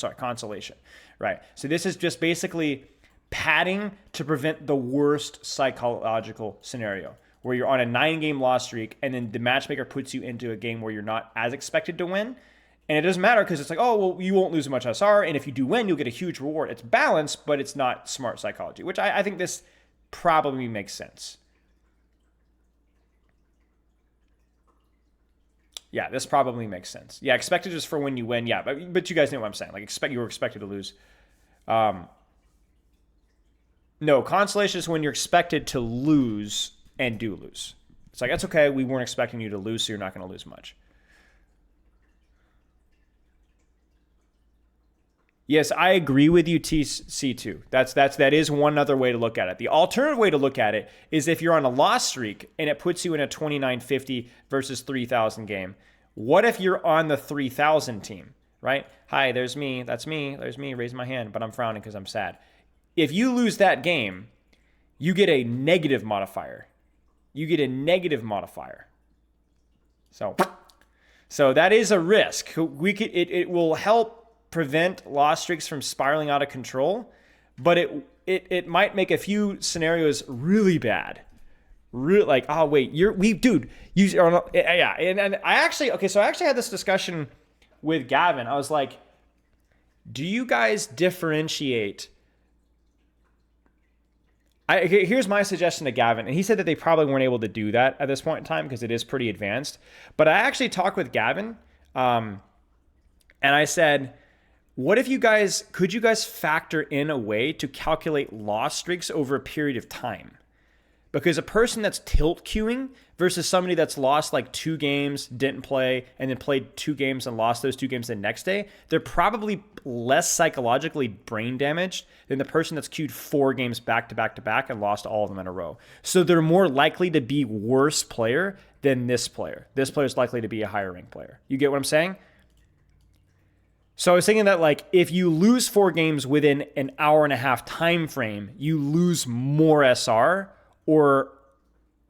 right? So this is just basically padding to prevent the worst psychological scenario, where you're on a 9-game loss streak and then the matchmaker puts you into a game where you're not as expected to win. And it doesn't matter because it's like, oh, well, you won't lose much SR. And if you do win, you'll get a huge reward. It's balanced, but it's not smart psychology, which I think this probably makes sense. Yeah, this probably makes sense. Yeah, expected just for when you win. Yeah, but you guys know what I'm saying. Like, you were expected to lose. No, consolation is when you're expected to lose and do lose. It's like, that's okay. We weren't expecting you to lose, so you're not going to lose much. Yes, I agree with you, TC2. That is one other way to look at it. The alternative way to look at it is if you're on a loss streak and it puts you in a 2950 versus 3000 game. What if you're on the 3000 team, right? Hi, there's me. That's me. There's me. Raise my hand, but I'm frowning because I'm sad. If you lose that game, you get a negative modifier. So that is a risk. It will help prevent loss streaks from spiraling out of control, but it might make a few scenarios really bad. Like, oh wait, and I actually had this discussion with Gavin. I was like, do you guys differentiate? Here's my suggestion to Gavin, and he said that they probably weren't able to do that at this point in time because it is pretty advanced. But I actually talked with Gavin, and I said, could you guys factor in a way to calculate loss streaks over a period of time? Because a person that's tilt queuing versus somebody that's lost like 2 games, didn't play, and then played 2 games and lost those 2 games the next day, they're probably less psychologically brain damaged than the person that's queued 4 games back to back to back and lost all of them in a row. So they're more likely to be worse player than this player. This player is likely to be a higher ranked player. You get what I'm saying? So I was thinking that like if you lose 4 games within an hour and a half time frame, you lose more SR or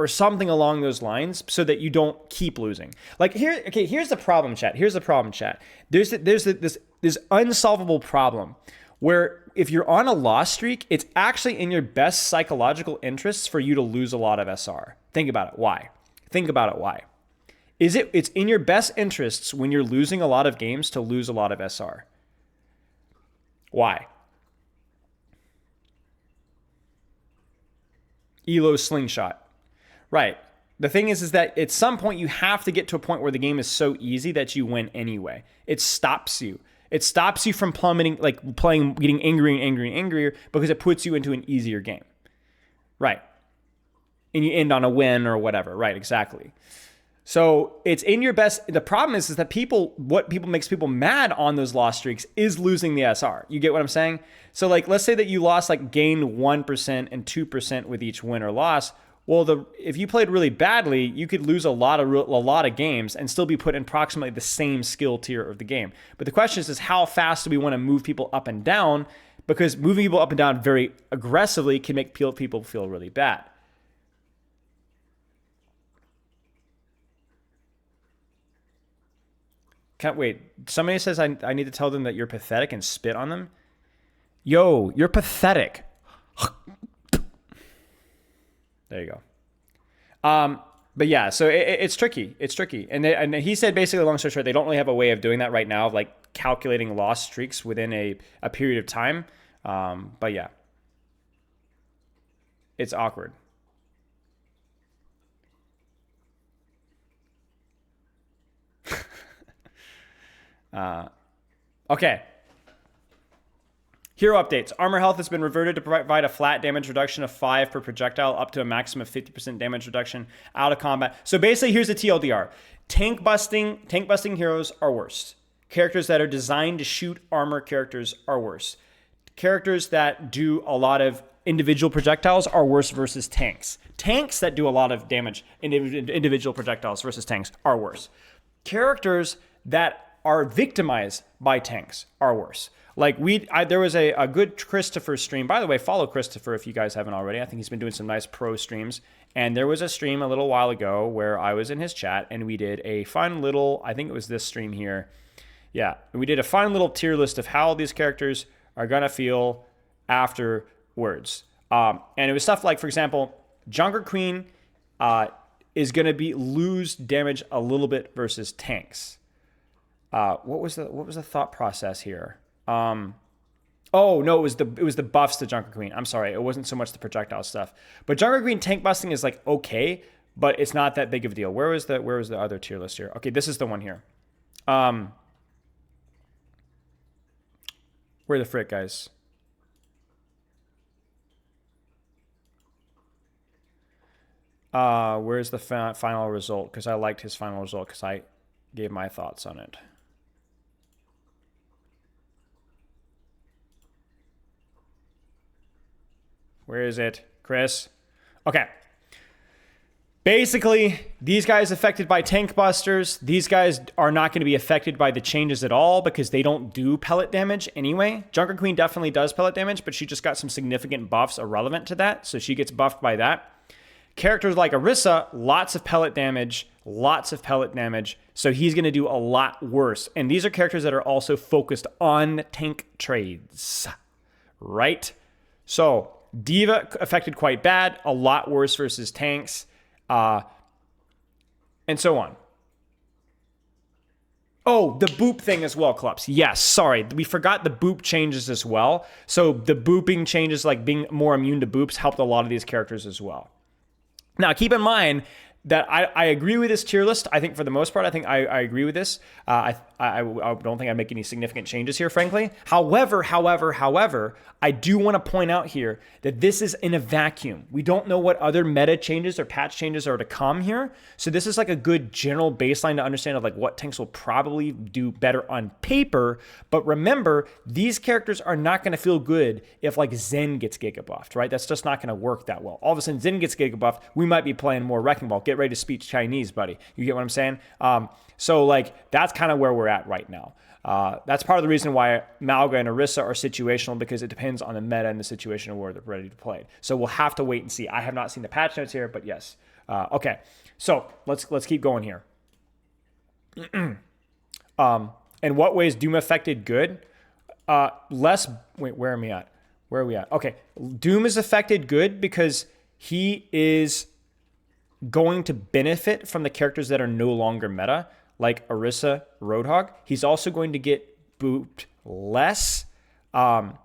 something along those lines so that you don't keep losing. Like here's the problem, chat. Here's the problem, chat. There's this unsolvable problem where if you're on a loss streak, it's actually in your best psychological interests for you to lose a lot of SR. Think about it. Why? Think about it. Why? It's in your best interests when you're losing a lot of games to lose a lot of SR. Why? Elo slingshot. Right. The thing is that at some point you have to get to a point where the game is so easy that you win anyway. It stops you. It stops you from plummeting, like playing, getting angrier and angrier and angrier because it puts you into an easier game. Right. And you end on a win or whatever. Right, exactly. So it's in your best. The problem is that what makes people mad on those loss streaks is losing the SR. You get what I'm saying? So like, let's say that you lost like gained 1% and 2% with each win or loss. Well, if you played really badly, you could lose a lot of games and still be put in approximately the same skill tier of the game. But the question is how fast do we want to move people up and down? Because moving people up and down very aggressively can make people feel really bad. Can't wait. Somebody says I need to tell them that you're pathetic and spit on them. Yo, you're pathetic. There you go. But yeah, so it's tricky. It's tricky. And he said basically, long story short, they don't really have a way of doing that right now, of like calculating loss streaks within a period of time. But yeah, it's awkward. Okay. Hero updates. Armor health has been reverted to provide a flat damage reduction of 5 per projectile, up to a maximum of 50% damage reduction out of combat. So basically, here's the TLDR. Tank busting heroes are worse. Characters that are designed to shoot armor characters are worse. Characters that do a lot of individual projectiles are worse versus tanks. Tanks that do a lot of damage, individual projectiles versus tanks, are worse. Characters that are victimized by tanks are worse. Like there was a good Christopher stream. By the way, follow Christopher if you guys haven't already. I think he's been doing some nice pro streams. And there was a stream a little while ago where I was in his chat and we did a fun little, I think it was this stream here. Yeah, we did a fun little tier list of how these characters are going to feel afterwards. And it was stuff like, for example, Junker Queen is going to lose damage a little bit versus tanks. What was the thought process here? Oh no, it was the buffs to Junker Queen. I'm sorry, it wasn't so much the projectile stuff. But Junker Queen tank busting is like okay, but it's not that big of a deal. Where was the other tier list here? Okay, this is the one here. Where the frick, guys? Where's the final result? Because I liked his final result because I gave my thoughts on it. Where is it, Chris? Okay. Basically, these guys affected by tank busters, these guys are not going to be affected by the changes at all because they don't do pellet damage anyway. Junker Queen definitely does pellet damage, but she just got some significant buffs irrelevant to that, so she gets buffed by that. Characters like Orisa, lots of pellet damage, so he's going to do a lot worse. And these are characters that are also focused on tank trades, right? So Diva affected quite bad, a lot worse versus tanks, and so on. Oh, the boop thing as well, Clups. Yes, sorry. We forgot the boop changes as well. So the booping changes, like being more immune to boops, helped a lot of these characters as well. Now, keep in mind that I agree with this tier list. I think for the most part, I think I agree with this. I don't think I'd make any significant changes here, frankly. However, I do want to point out here that this is in a vacuum. We don't know what other meta changes or patch changes are to come here. So this is like a good general baseline to understand of like what tanks will probably do better on paper. But remember, these characters are not going to feel good if like Zen gets Giga buffed, right? That's just not going to work that well. All of a sudden, Zen gets Giga buffed, we might be playing more Wrecking Ball. Get ready to speak Chinese, buddy. You get what I'm saying? So like that's kind of where we're at right now. That's part of the reason why Malga and Orisa are situational, because it depends on the meta and the situation where they're ready to play. So we'll have to wait and see. I have not seen the patch notes here, but yes. Okay, so let's keep going here. In what ways Doom affected good? Wait, where am I at? Where are we at? Okay, Doom is affected good because he is going to benefit from the characters that are no longer meta, like Orisa, Roadhog. He's also going to get booped less.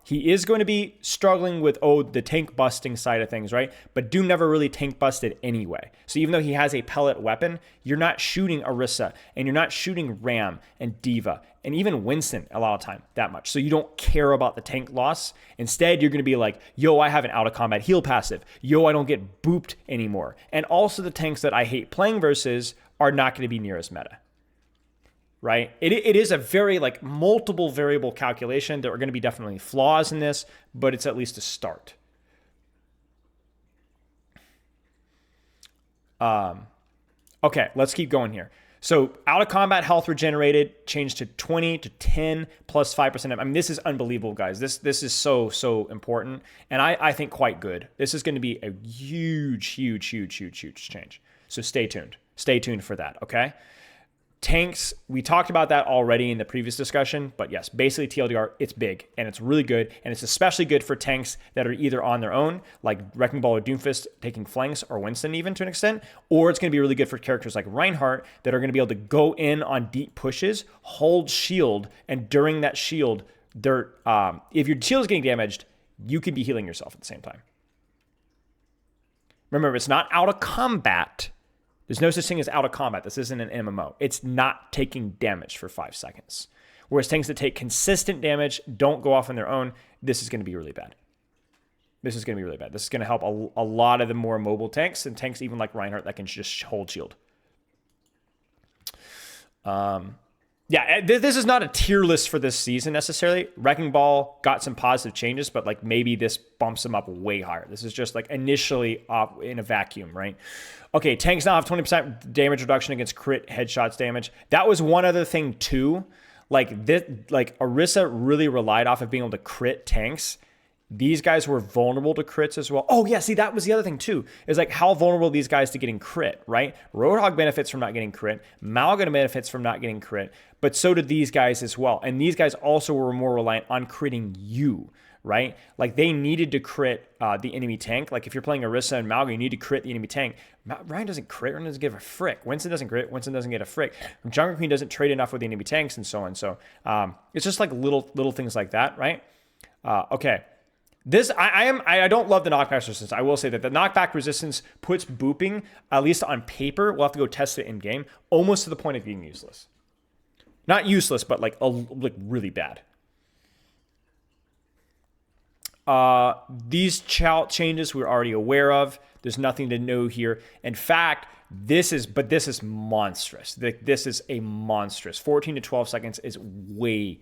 He is going to be struggling with, the tank busting side of things, right? But Doom never really tank busted anyway. So even though he has a pellet weapon, you're not shooting Orisa, and you're not shooting Ram and Diva, and even Winston a lot of time that much. So you don't care about the tank loss. Instead, you're going to be like, yo, I have an out of combat heal passive. Yo, I don't get booped anymore. And also the tanks that I hate playing versus are not going to be near as meta. Right? It is a very like multiple variable calculation. There are going to be definitely flaws in this, but it's at least a start. Okay, let's keep going here. So out of combat health regenerated changed to 20 to 10 plus 5%. I mean, this is unbelievable, guys. This is so important, and I think quite good. This is going to be a huge change. So stay tuned. Stay tuned for that. Okay. Tanks, we talked about that already in the previous discussion, but yes, basically TLDR, it's big and it's really good, and it's especially good for tanks that are either on their own, like Wrecking Ball or Doomfist taking flanks, or Winston even to an extent, or it's going to be really good for characters like Reinhardt that are going to be able to go in on deep pushes, hold shield, and during that shield, if your shield is getting damaged, you could be healing yourself at the same time. Remember, it's not out of combat. There's no such thing as out of combat. This isn't an MMO. It's not taking damage for 5 seconds. Whereas tanks that take consistent damage, don't go off on their own, this is going to be really bad. This is going to help a lot of the more mobile tanks, and tanks even like Reinhardt that can just hold shield. Yeah, this is not a tier list for this season necessarily. Wrecking Ball got some positive changes, but like maybe this bumps them up way higher. This is just like initially in a vacuum, right? Okay, tanks now have 20% damage reduction against crit headshots damage. That was one other thing too. Like Orisa really relied off of being able to crit tanks. These guys were vulnerable to crits as well. Oh yeah, see, that was the other thing too, is like how vulnerable are these guys to getting crit, right? Roadhog benefits from not getting crit. Malga benefits from not getting crit, but so did these guys as well. And these guys also were more reliant on critting you, right? Like they needed to crit the enemy tank. Like if you're playing Orisa and Malga, you need to crit the enemy tank. Ryan doesn't crit, Ryan doesn't give a frick. Winston doesn't crit, Winston doesn't get a frick. Jungle Queen doesn't trade enough with the enemy tanks and so on. So it's just like little things like that, right? Okay. This I don't love the knockback resistance. I will say that the knockback resistance puts booping, at least on paper, we'll have to go test it in game, almost to the point of being useless. Not useless, but like really bad. These changes we're already aware of. There's nothing to know here. In fact, this is monstrous. This is a monstrous. 14 to 12 seconds is way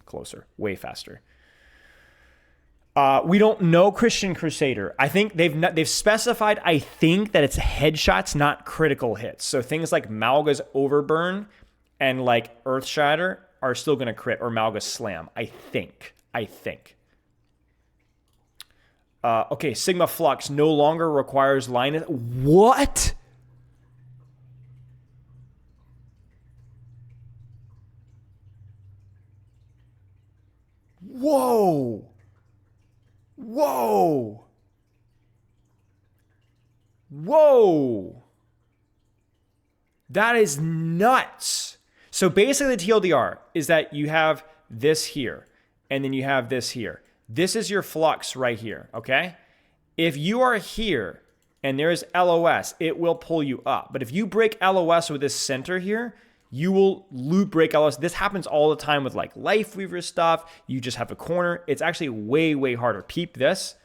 closer, way faster. We don't know Christian Crusader. I think they've specified, I think, that it's headshots, not critical hits. So things like Malga's Overburn and like Earthshatter are still going to crit, or Malga's Slam, I think. Okay, Sigma Flux no longer requires line. What? Whoa. That is nuts. So basically the TLDR is that you have this here, and then you have this here. This is your flux right here, okay? If you are here and there's LOS, it will pull you up. But if you break LOS with this center here, you will loop break LOS. This happens all the time with like Life Weaver stuff. You just have a corner. It's actually way, way harder. Peep this.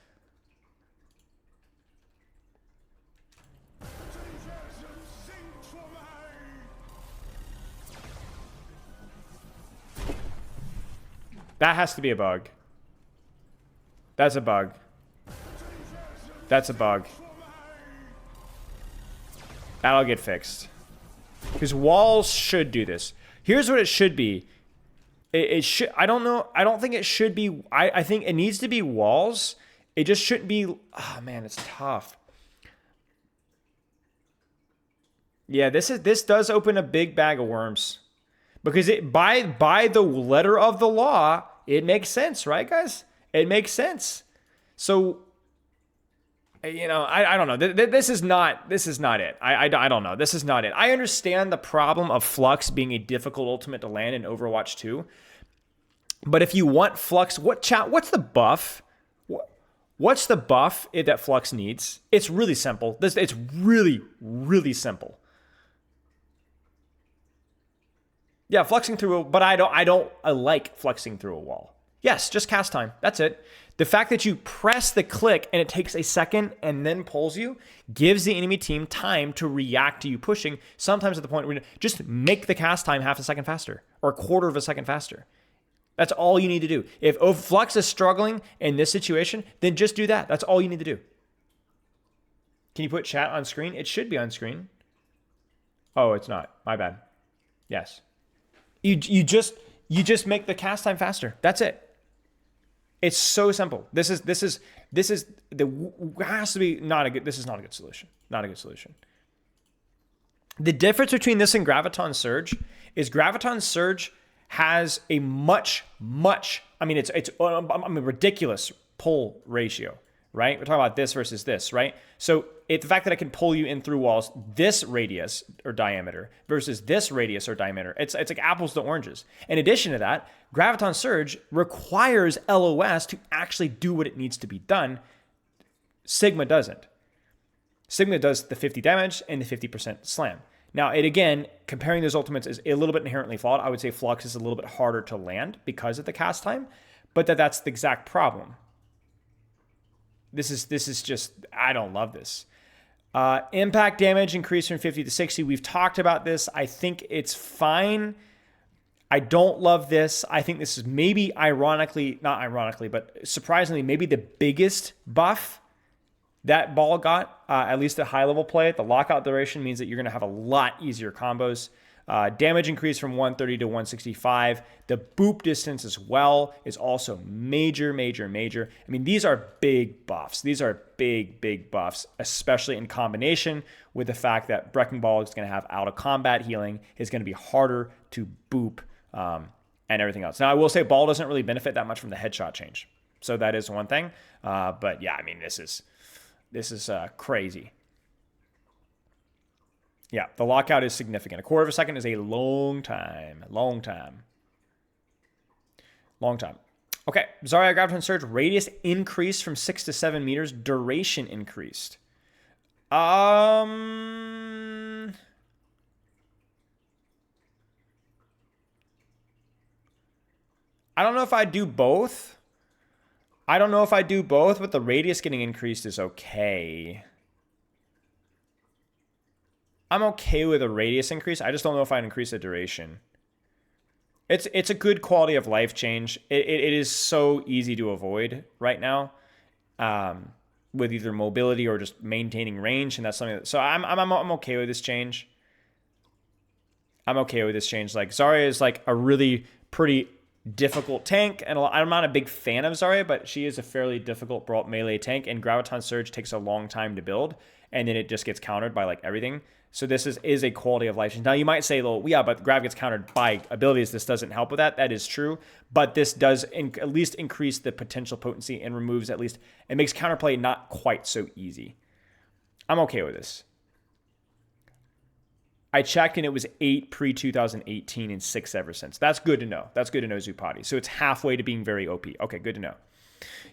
That has to be a bug. That's a bug. That's a bug. That'll get fixed. Because walls should do this. Here's what it should be. It should. I don't know. I don't think it should be. I think it needs to be walls. It just shouldn't be. Oh man, it's tough. Yeah, this does open a big bag of worms. Because it by the letter of the law, it makes sense, right, guys? It makes sense. So, you know, I don't know. This is not it. I don't know. This is not it. I understand the problem of Flux being a difficult ultimate to land in Overwatch 2. But if you want Flux, what's the buff? What's the buff that Flux needs? It's really simple. It's really, really simple. Yeah, fluxing through, but I like fluxing through a wall. Yes, just cast time. That's it. The fact that you press the click and it takes a second and then pulls you gives the enemy team time to react to you pushing, sometimes at the point where just make the cast time half a second faster or a quarter of a second faster. That's all you need to do. If Flux is struggling in this situation, then just do that. That's all you need to do. Can you put chat on screen? It should be on screen. Oh, it's not. My bad. Yes. You just make the cast time faster. That's it. It's so simple. This is has to be not a good. This is not a good solution. Not a good solution. The difference between this and Graviton Surge is Graviton Surge has a much it's a ridiculous pull ratio, right? We're talking about this versus this, right? So it's the fact that I can pull you in through walls this radius or diameter versus this radius or diameter. It's like apples to oranges. In addition to that, Graviton Surge requires LOS to actually do what it needs to be done. Sigma doesn't. Sigma does the 50 damage and the 50% slam. Now, again, comparing those ultimates is a little bit inherently flawed. I would say Flux is a little bit harder to land because of the cast time, but that's the exact problem. This is just, I don't love this. Impact damage increased from 50 to 60. We've talked about this. I think it's fine. I don't love this. I think this is maybe not ironically, but surprisingly, maybe the biggest buff that ball got, at least at high level play. The lockout duration means that you're going to have a lot easier combos. Damage increase from 130 to 165. The boop distance as well is also major. I mean, these are big buffs. These are big buffs, especially in combination with the fact that Wrecking Ball is going to have out of combat healing. Is going to be harder to boop and everything else. Now, I will say Ball doesn't really benefit that much from the headshot change. So that is one thing. But yeah, I mean, this is crazy. Yeah, the lockout is significant. A quarter of a second is a long time. Okay, Zarya Graviton Surge. Radius increased from 6 to 7 meters. Duration increased. I don't know if I do both. But the radius getting increased is okay. I'm okay with a radius increase. I just don't know if I'd increase the duration. It's a good quality of life change. It is so easy to avoid right now, with either mobility or just maintaining range, and that's something. So I'm okay with this change. Like Zarya is like a really pretty difficult tank, and I'm not a big fan of Zarya, but she is a fairly difficult melee tank, and Graviton Surge takes a long time to build, and then it just gets countered by like everything. So this is a quality of life change. Now you might say, well, yeah, but Grav gets countered by abilities. This doesn't help with that. That is true, but this does at least increase the potential potency and removes it makes counterplay not quite so easy. I'm okay with this. I checked and it was 8 pre-2018 and 6 ever since. That's good to know. Zupati. So it's halfway to being very OP. Okay, good to know.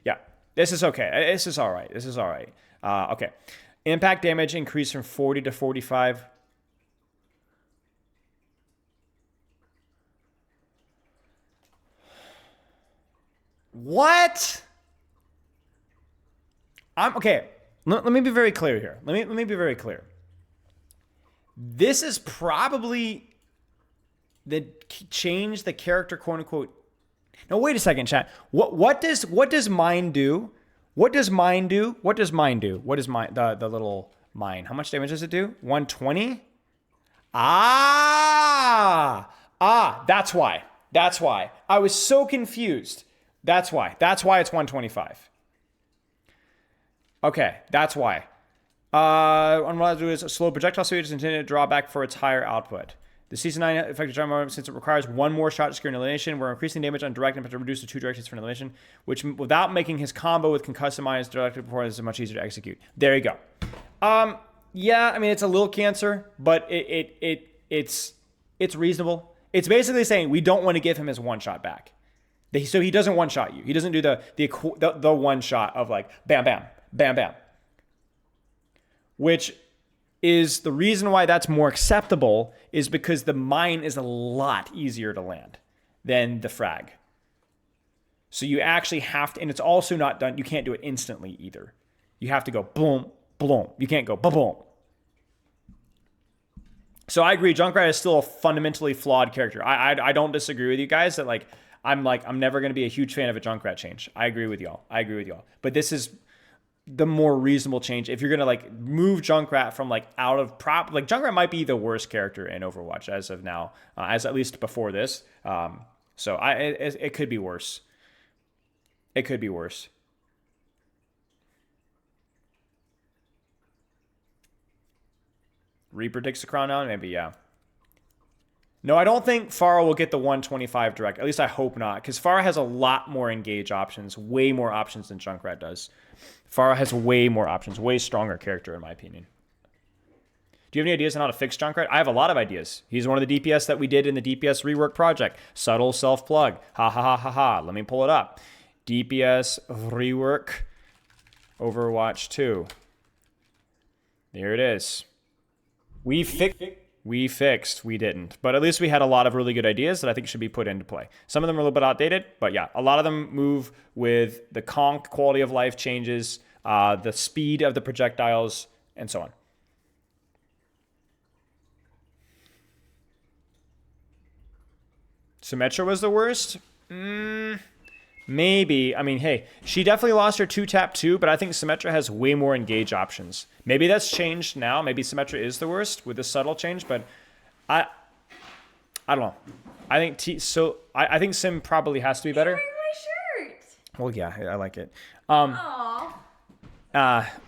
Yeah, this is okay. This is all right. Okay. Impact damage increased from 40 to 45. What? Okay. Let me be very clear here. Let me be very clear. This is probably the change the character, quote unquote. No, wait a second, chat. What does mine do? What does mine do? What does mine do? What is mine, the little mine? How much damage does it do? 120? That's why. That's why. I was so confused. That's why. That's why it's 125. Okay, that's why. Unreliable do is a slow projectile speed is intended to draw back for its higher output. The Season 9 effective jump, since it requires one more shot to secure annihilation, we're increasing damage on direct and to reduce to 2 directions for annihilation, which without making his combo with customized directed performance is much easier to execute. There you go. Yeah, I mean it's a little cancer, but it's reasonable. It's basically saying we don't want to give him his one shot back. So he doesn't one shot you. He doesn't do the one shot of like bam bam bam bam. Which is the reason why that's more acceptable is because the mine is a lot easier to land than the frag. So you actually have to, and it's also not done, you can't do it instantly either. You have to go boom, boom. You can't go boom, boom. So I agree, Junkrat is still a fundamentally flawed character. I don't disagree with you guys that I'm never going to be a huge fan of a Junkrat change. I agree with y'all. But this is the more reasonable change. If you're going to move Junkrat from out of prop, Junkrat might be the worst character in Overwatch as of now, as at least before this. So it could be worse. It could be worse. Reaper takes the crown now? Maybe, yeah. No, I don't think Pharah will get the 125 direct. At least I hope not, because Pharah has a lot more engage options, way more options than Junkrat does. Pharah has way more options, way stronger character in my opinion. Do you have any ideas on how to fix Junkrat? I have a lot of ideas. He's one of the DPS that we did in the DPS rework project. Subtle self-plug. Ha ha ha ha ha. Let me pull it up. DPS rework Overwatch 2. There it is. We fixed. We didn't. But at least we had a lot of really good ideas that I think should be put into play. Some of them are a little bit outdated, but yeah, a lot of them move with the conch quality of life changes, the speed of the projectiles, and so on. Symmetra was the worst? Maybe. I mean, hey, she definitely lost her 2-tap too, but I think Symmetra has way more engage options. Maybe that's changed now. Maybe Symmetra is the worst with the subtle change, but I don't know. I think I think Sim probably has to be better. You're wearing my shirt. Well, yeah, I like it. Aww.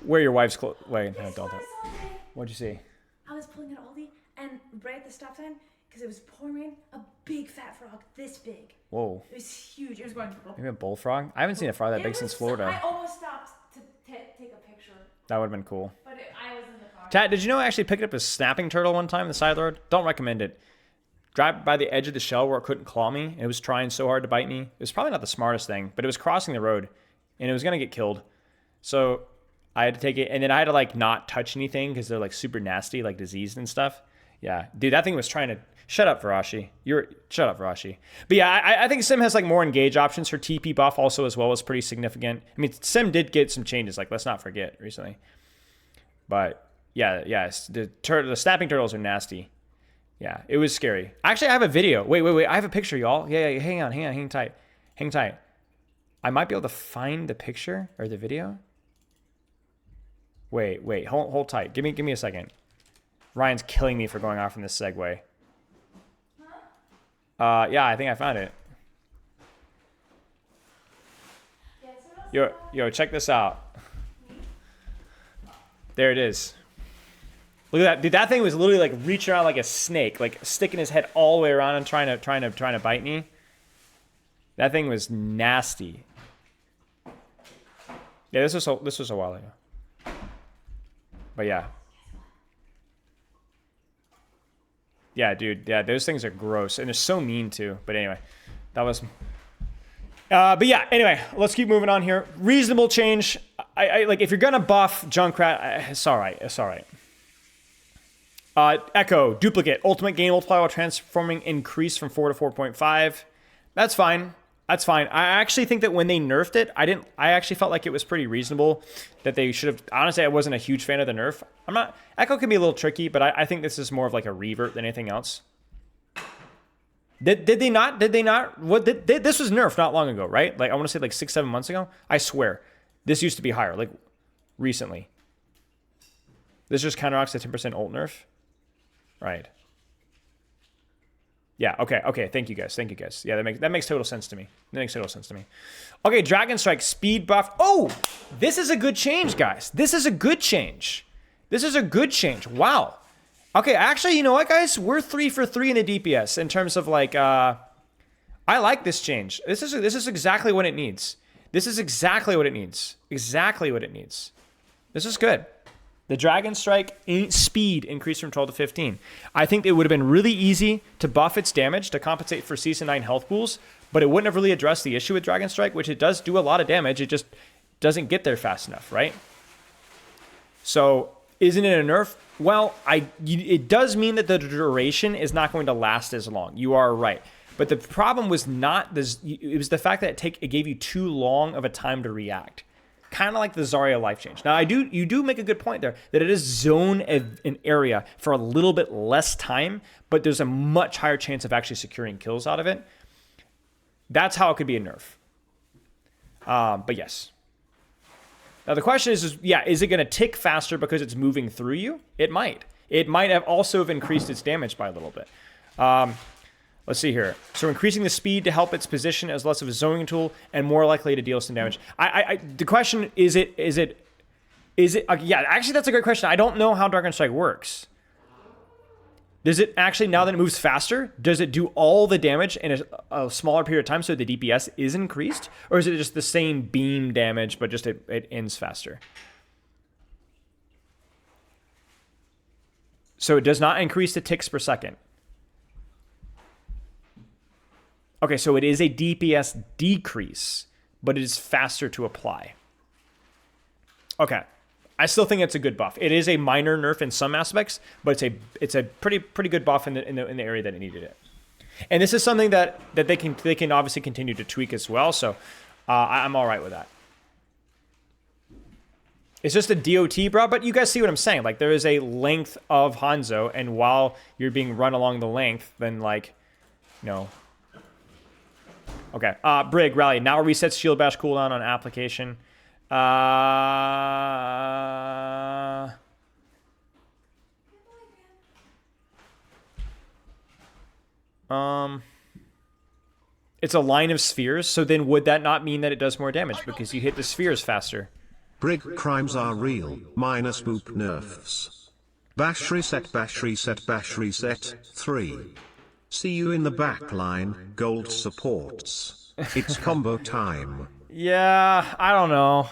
Wear your wife's clothes. Wait, no, This don't. was all day. What'd you see? I was pulling an Aldi, and right at the stop sign, because it was pouring rain, a big fat frog, this big. Whoa. It was huge. It was going. Maybe a bullfrog? I haven't seen a frog that big since Florida. I almost stopped to take a picture, That would have been cool. but I was in the car. Tat, did you know I actually picked up a snapping turtle one time in the side road? Don't recommend it. Drive by the edge of the shell where it couldn't claw me. It was trying so hard to bite me. It was probably not the smartest thing, but it was crossing the road, and it was going to get killed. So I had to take it, and then I had to not touch anything because they're super nasty, diseased and stuff. Yeah, dude, that thing was trying to... Shut up, Varashi. Shut up, Varashi. But yeah, I think Sim has more engage options. Her TP buff also as well was pretty significant. I mean, Sim did get some changes, let's not forget, recently. But yeah, the snapping turtles are nasty. Yeah, it was scary. Actually, I have a video. Wait. I have a picture, y'all. Yeah. Hang on. Hang tight. I might be able to find the picture or the video. Wait. Hold tight. Give me a second. Ryan's killing me for going off from this segue. Yeah, I think I found it. Yo, check this out. There it is. Look at that, dude. That thing was literally reaching around like a snake, sticking his head all the way around and trying to bite me. That thing was nasty. Yeah, this was a while ago. But yeah. Yeah, dude. Yeah, those things are gross. And they're so mean, too. But anyway, that was... but yeah, anyway, let's keep moving on here. Reasonable change. I like if you're gonna buff Junkrat, it's all right. It's all right. Echo, duplicate, ultimate gain multiplier while transforming increase from 4 to 4.5. That's fine. That's fine. I actually think that when they nerfed it, I actually felt like it was pretty reasonable that they should have. Honestly, I wasn't a huge fan of the nerf. Echo can be a little tricky, but I think this is more of like a revert than anything else. Did they not? Did they not? This was nerfed not long ago, right? Like I want to say like 6-7 months ago. I swear, this used to be higher. Like recently. This just counteracts the 10% ult nerf. Right. Yeah, okay. Thank you guys. Yeah, that makes total sense to me. Okay, Dragon Strike speed buff. Oh, this is a good change, guys. This is a good change. Wow. Okay, actually, you know what, guys? We're 3 for 3 in the DPS in terms of like I like this change. This is exactly what it needs. This is good. The Dragon Strike speed increased from 12 to 15. I think it would have been really easy to buff its damage to compensate for Season 9 health pools, but it wouldn't have really addressed the issue with Dragon Strike, which it does do a lot of damage. It just doesn't get there fast enough, right? So, isn't it a nerf? Well, it does mean that the duration is not going to last as long. You are right. But the problem was not this. It was the fact that it gave you too long of a time to react. Kind of like the Zarya life change. Now, you do make a good point there that it is zone an area for a little bit less time, but there's a much higher chance of actually securing kills out of it. That's how it could be a nerf. But yes. Now the question is it going to tick faster because it's moving through you? It might. It might have also increased its damage by a little bit. Let's see here. So increasing the speed to help its position as less of a zoning tool and more likely to deal some damage. The question is it? Yeah, actually that's a great question. I don't know how Dragon Strike works. Does it actually, now that it moves faster, does it do all the damage in a smaller period of time so the DPS is increased? Or is it just the same beam damage, but just it ends faster? So it does not increase the ticks per second. Okay, so it is a DPS decrease, but it is faster to apply. Okay. I still think it's a good buff. It is a minor nerf in some aspects, but it's a pretty good buff in the area that it needed it. And this is something that they can obviously continue to tweak as well. So I'm all right with that. It's just a DOT, bro. But you guys see what I'm saying? Like there is a length of Hanzo, and while you're being run along the length, then like, no. Okay. Brig rally now resets shield bash cooldown on application. It's a line of spheres, so then would that not mean that it does more damage because you hit the spheres faster? Brig crimes are real, minus boop nerfs. Bash reset, 3. See you in the back line, gold supports. It's combo time. Yeah, I don't know.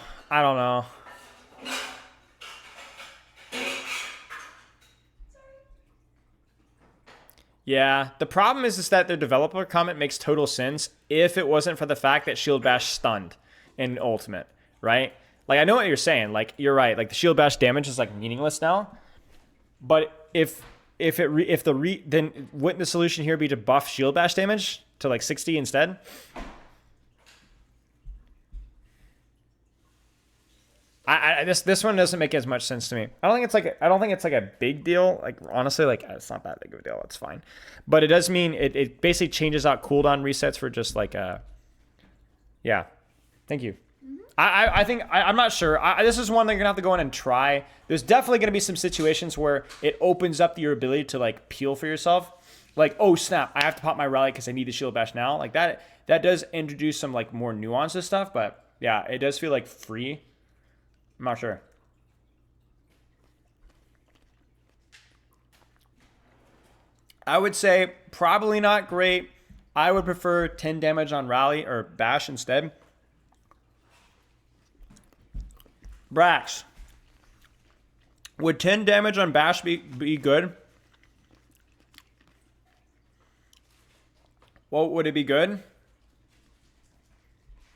Yeah, the problem is that their developer comment makes total sense if it wasn't for the fact that Shield Bash stunned in Ultimate, right? Like, I know what you're saying. Like, you're right. Like, the Shield Bash damage is, like, meaningless now. But then wouldn't the solution here be to buff Shield Bash damage to, like, 60 instead? This one doesn't make as much sense to me. I don't think it's like a big deal. Like honestly, like it's not that big of a deal. It's fine, but it does mean it basically changes out cooldown resets for just like yeah. Thank you. I think I'm not sure. This is one that you're gonna have to go in and try. There's definitely gonna be some situations where it opens up your ability to like peel for yourself. Like, oh snap, I have to pop my rally because I need the shield bash now. Like that does introduce some like more nuance to stuff. But yeah, it does feel like free. I'm not sure. I would say probably not great. I would prefer 10 damage on rally or bash instead. Brax, would 10 damage on bash be good? Well, would it be good?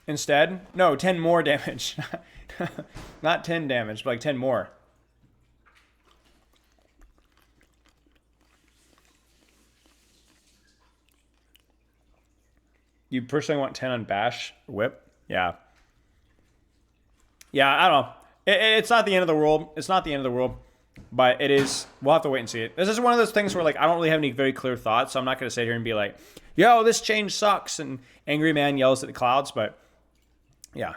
instead. No, 10 more damage. Not 10 damage, but like 10 more. You personally want 10 on Bash Whip? Yeah. Yeah, I don't know. It's not the end of the world. It's not the end of the world. But it is. We'll have to wait and see it. This is one of those things where like I don't really have any very clear thoughts, so I'm not going to sit here and be like, yo, this change sucks, and Angry Man yells at the clouds, but yeah.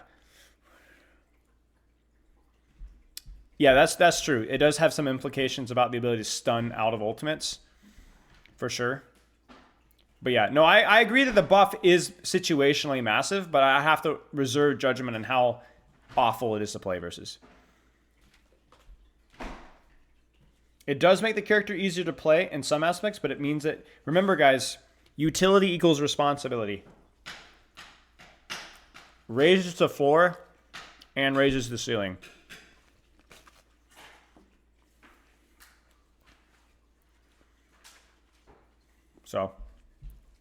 Yeah, that's true. It does have some implications about the ability to stun out of ultimates, for sure. But yeah, no, I agree that the buff is situationally massive, but I have to reserve judgment on how awful it is to play versus. It does make the character easier to play in some aspects, but it means that, remember guys, utility equals responsibility. Raises the floor and raises the ceiling. So,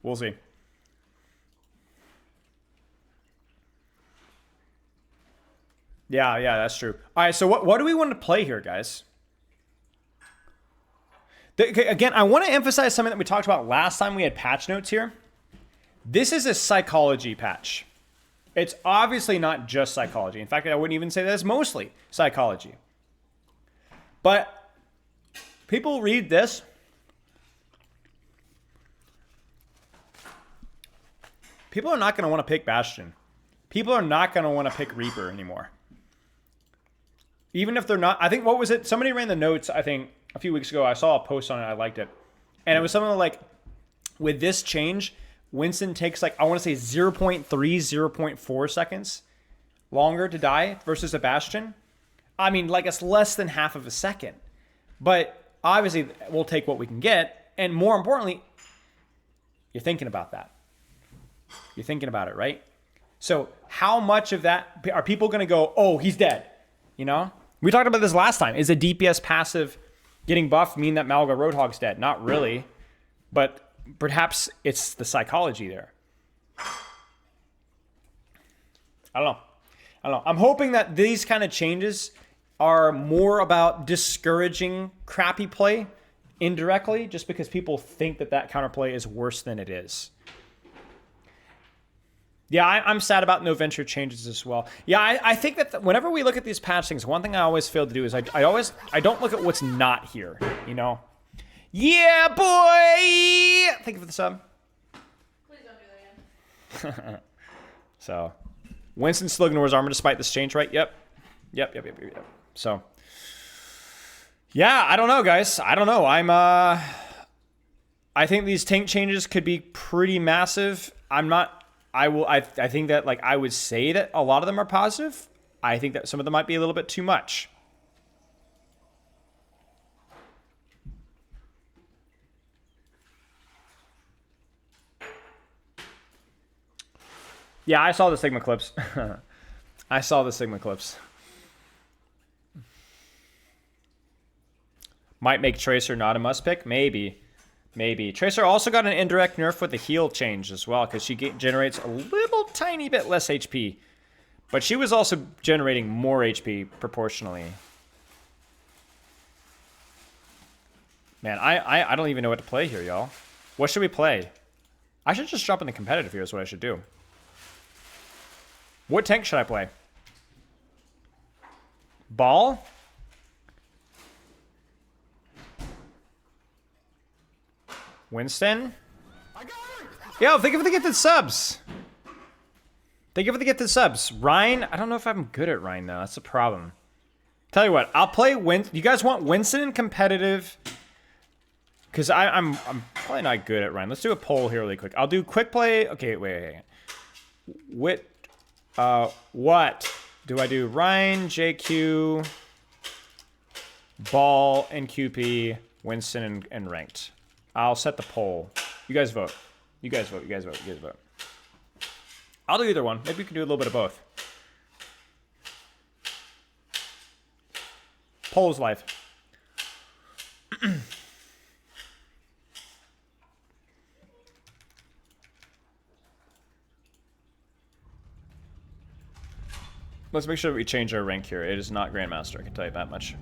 we'll see. Yeah, that's true. All right, so what do we want to play here, guys? Again, I want to emphasize something that we talked about last time we had patch notes here. This is a psychology patch. It's obviously not just psychology. In fact, I wouldn't even say that it's mostly psychology. But people read this. People are not going to want to pick Bastion. People are not going to want to pick Reaper anymore. Even if they're not, I think, what was it? Somebody ran the notes, I think, a few weeks ago. I saw a post on it. I liked it. And it was something like, with this change, Winston takes like, I want to say 0.3, 0.4 seconds longer to die versus a Bastion. I mean, like it's less than half of a second. But obviously, we'll take what we can get. And more importantly, you're thinking about that. You're thinking about it, right? So how much of that are people going to go, oh, he's dead? You know? We talked about this last time. Is a DPS passive getting buffed mean that Malga Roadhog's dead? Not really. But perhaps it's the psychology there. I don't know. I'm hoping that these kind of changes are more about discouraging crappy play indirectly, just because people think that counterplay is worse than it is. Yeah, I'm sad about no venture changes as well. Yeah, I think that whenever we look at these patch things, one thing I always fail to do is I don't look at what's not here, you know? Yeah, boy! Thank you for the sub. Please don't do that again. So, Winston still ignores armor despite this change, right? Yep. So, yeah, I don't know, guys. I don't know. I think these tank changes could be pretty massive. I think that, like, I would say that a lot of them are positive. I think that some of them might be a little bit too much. Yeah, I saw the Sigma clips. I saw the Sigma clips. Might make Tracer not a must pick? Maybe. Tracer also got an indirect nerf with the heal change as well, because she generates a little tiny bit less HP. But she was also generating more HP proportionally. Man, I don't even know what to play here, y'all. What should we play? I should just jump in the competitive here is what I should do. What tank should I play? Ball? Winston? Yo, thank you for the gifted subs. Thank you for the gifted subs. Ryan? I don't know if I'm good at Ryan, though. That's the problem. Tell you what, I'll play Winston. You guys want Winston in competitive? Because I'm probably not good at Ryan. Let's do a poll here really quick. I'll do quick play. Okay, wait. What do I do? Ryan, JQ, Ball, and QP, Winston, and ranked. I'll set the poll. You guys vote. You guys vote. I'll do either one. Maybe we can do a little bit of both. Poll's live. Let's make sure that we change our rank here. It is not Grandmaster, I can tell you that much.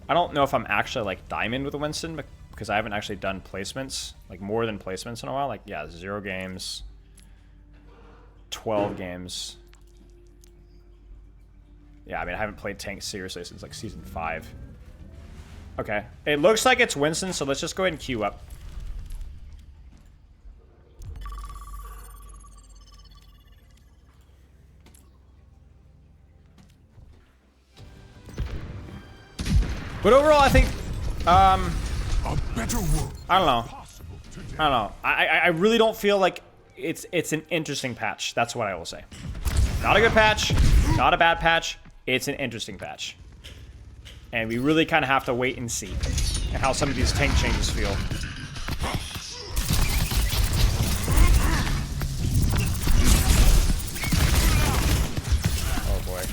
I don't know if I'm actually like Diamond with Winston because I haven't actually done placements, like more than placements in a while. Like, yeah, 0 games, 12 games. Yeah, I mean, I haven't played tank seriously since like season 5. Okay, it looks like it's Winston, so let's just go ahead and queue up. But overall, I think, I don't know. I really don't feel like it's an interesting patch. That's what I will say. Not a good patch, not a bad patch. It's an interesting patch. And we really kind of have to wait and see how some of these tank changes feel. Oh boy.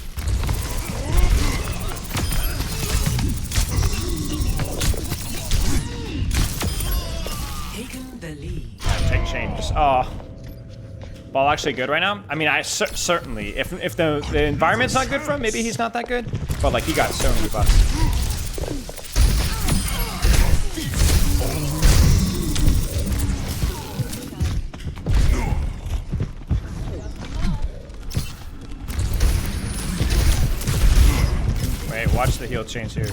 Taken the lead. Tank changes. Oh. Ball actually good right now? I mean, certainly. If the environment's not good for him, maybe he's not that good. But like, he got so many buffs. Wait, watch the heal change here.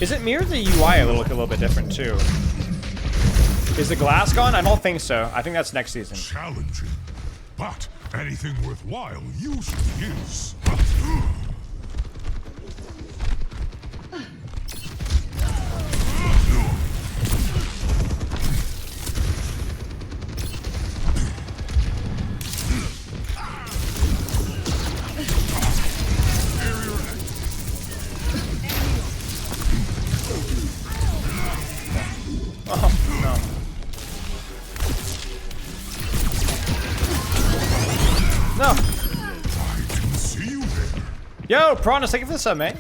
Is it me or the UI look a little bit different too? Is the glass gone? I don't think so. I think that's next season. Challenging, but anything worthwhile usually is. No. Yo, Prawnus, thank you for the sub, mate.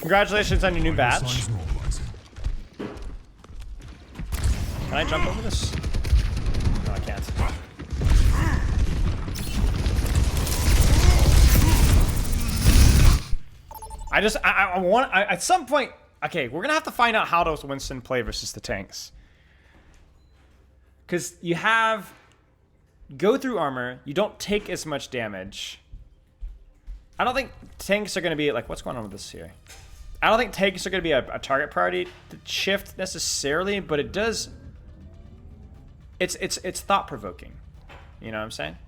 Congratulations on your new badge. Can I jump over this? No, I can't. I want, at some point, okay, we're gonna have to find out how does Winston play versus the tanks. Because you have go through armor, you don't take as much damage. I don't think tanks are going to be like, what's going on with this here? I don't think tanks are going to be a target priority shift necessarily, but it does. It's thought provoking. You know what I'm saying?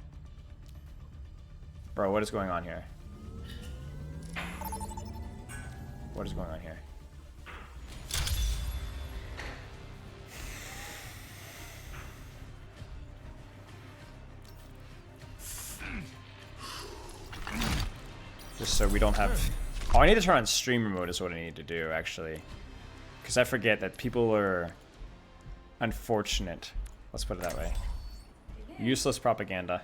Bro, what is going on here? What is going on here? Just so we don't have... Oh, I need to turn on streamer mode is what I need to do, actually. Because I forget that people are unfortunate. Let's put it that way. Useless propaganda.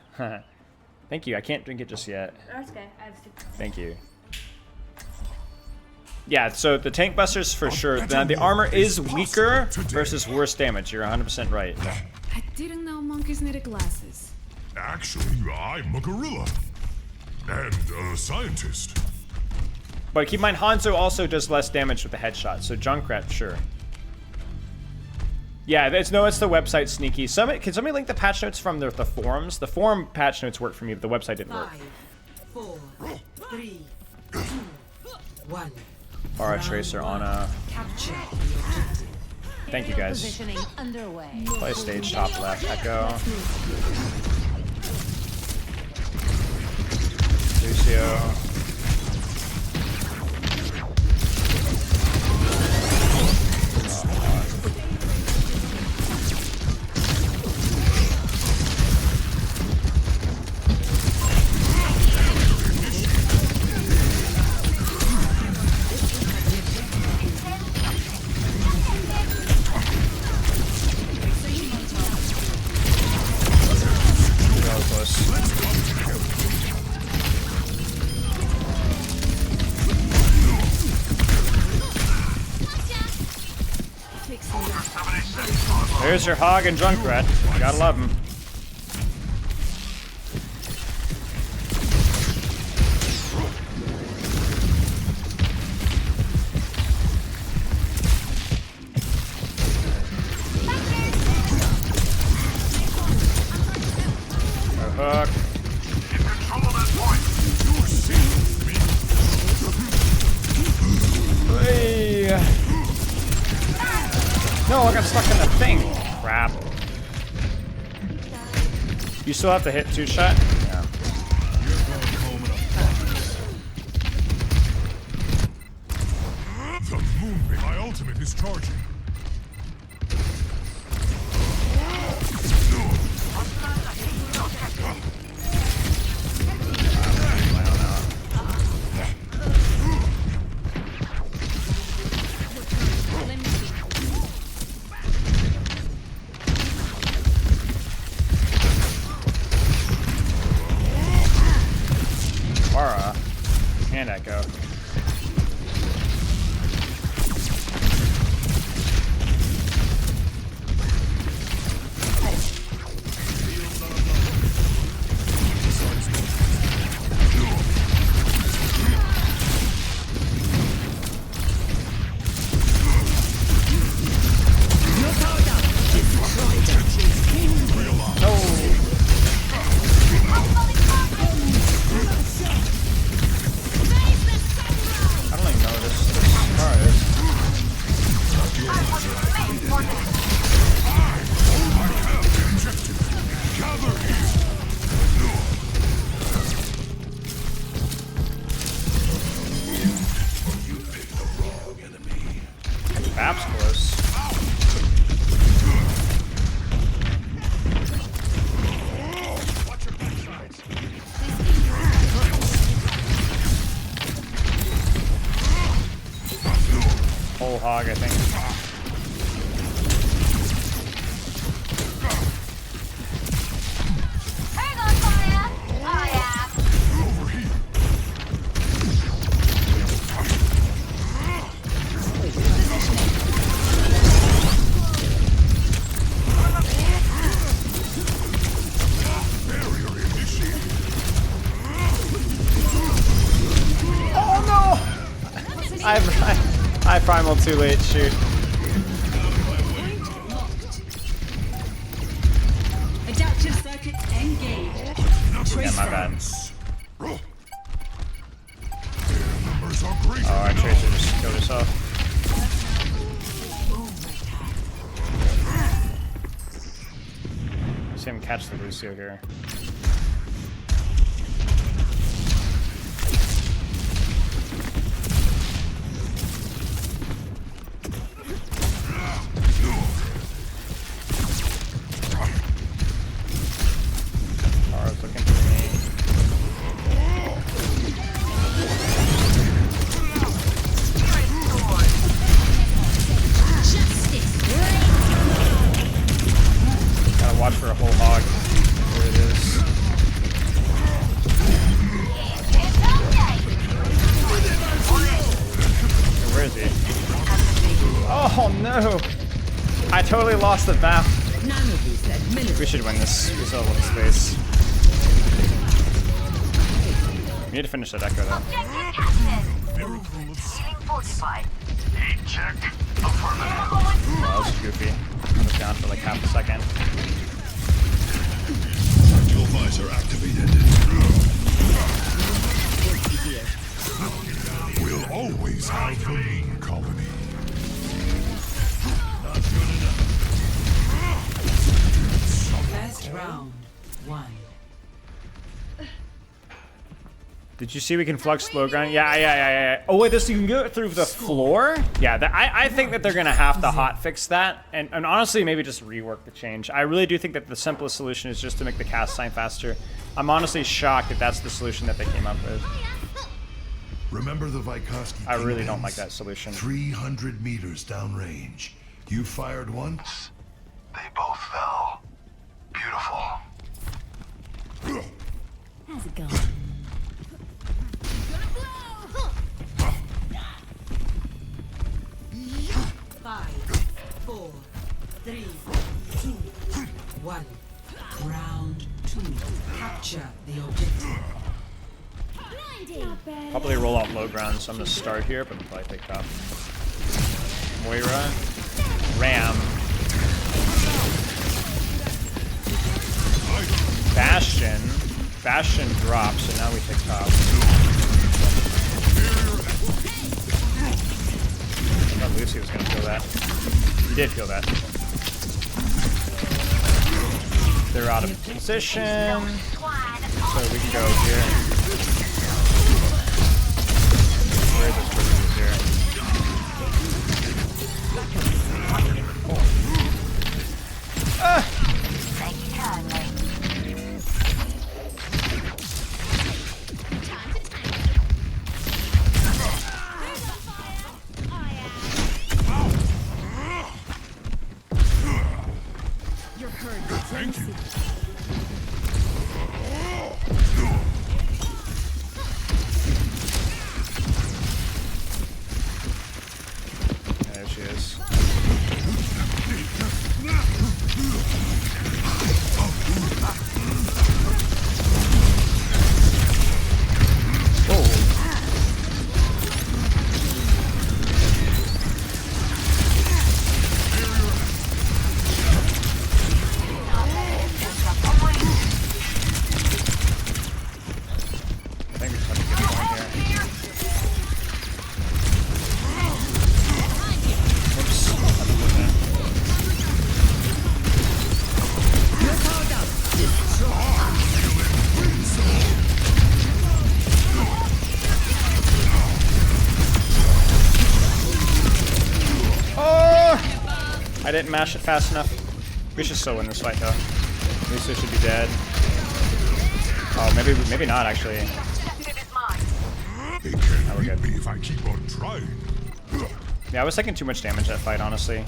Thank you. I can't drink it just yet. That's okay. I have Thank you. Yeah, so the tank busters for sure. Now, the armor is weaker versus worse damage. You're 100% right. I didn't know monkeys needed glasses. Actually, I'm a gorilla. And a scientist. But keep in mind, Hanzo also does less damage with the headshot, so Junkrat, sure. Yeah, it's the website sneaky. Can somebody link the patch notes from the forums? The forum patch notes worked for me, but the website didn't work. 5, 4, 3, 2, 1. Aura Tracer, Ana. Capture the objective. Thank you guys. Positioning underway. Play stage, top left, Echo. Lucio. There's your Hog and Junkrat. You gotta love him. Hook. Hey. No, I got stuck in the thing. Crap. You still have to hit 2-shot? Yeah. The moonbeam. My ultimate is charging. Aura and Echo. I don't even know what this car is. Map's close. Whole hog, I think. Oh no! I primal too late, shoot. Adaptive circuits engaged. Yeah, my bad. Numbers are great. Oh, our Tracer just killed herself. See him catch the Lucio here. Tara's looking for me. Gotta watch for a whole hog. There it is. Where is he? Oh no! I totally lost the map. We should win this. We still have a little space. We need to finish that echo though. Oh, that was goofy. I was down for like half a second. Dual visor activated. We'll always have the moon colony. First round, 1. Did you see we can flux low ground? Yeah. Oh wait, this you can go through the floor? Yeah, I think that they're gonna have to hotfix that, and honestly maybe just rework the change. I really do think that the simplest solution is just to make the cast time faster. I'm honestly shocked that that's the solution that they came up with. Remember the Vykovsky I really don't Kingpins? like that solution. 300 meters downrange. You fired once, they both fell. Beautiful. How's it going? 5, 4, 3, 2, 1. Round 2. Capture the objective. Probably roll out low ground, so I'm gonna start here, but I'm probably take top. Moira, Ram. Bastion. Bastion drops, so now we take top. I thought Lucy was gonna feel that. You did feel that. They're out of position, so we can go here. Where are those prisoners here? Ah! Thank you. There she is. I didn't mash it fast enough. We should still win this fight though. Lisa should be dead. Oh, maybe not actually. They can't beat me if I keep on trying. Yeah, I was taking too much damage that fight, honestly.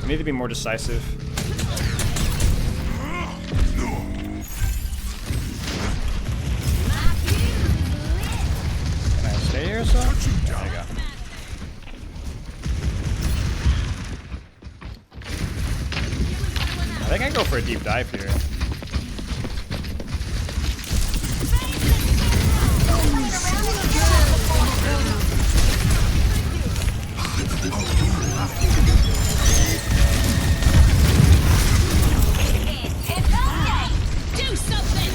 I need to be more decisive. Can I stay here or so? There you go. I think I go for a deep dive here. Do something!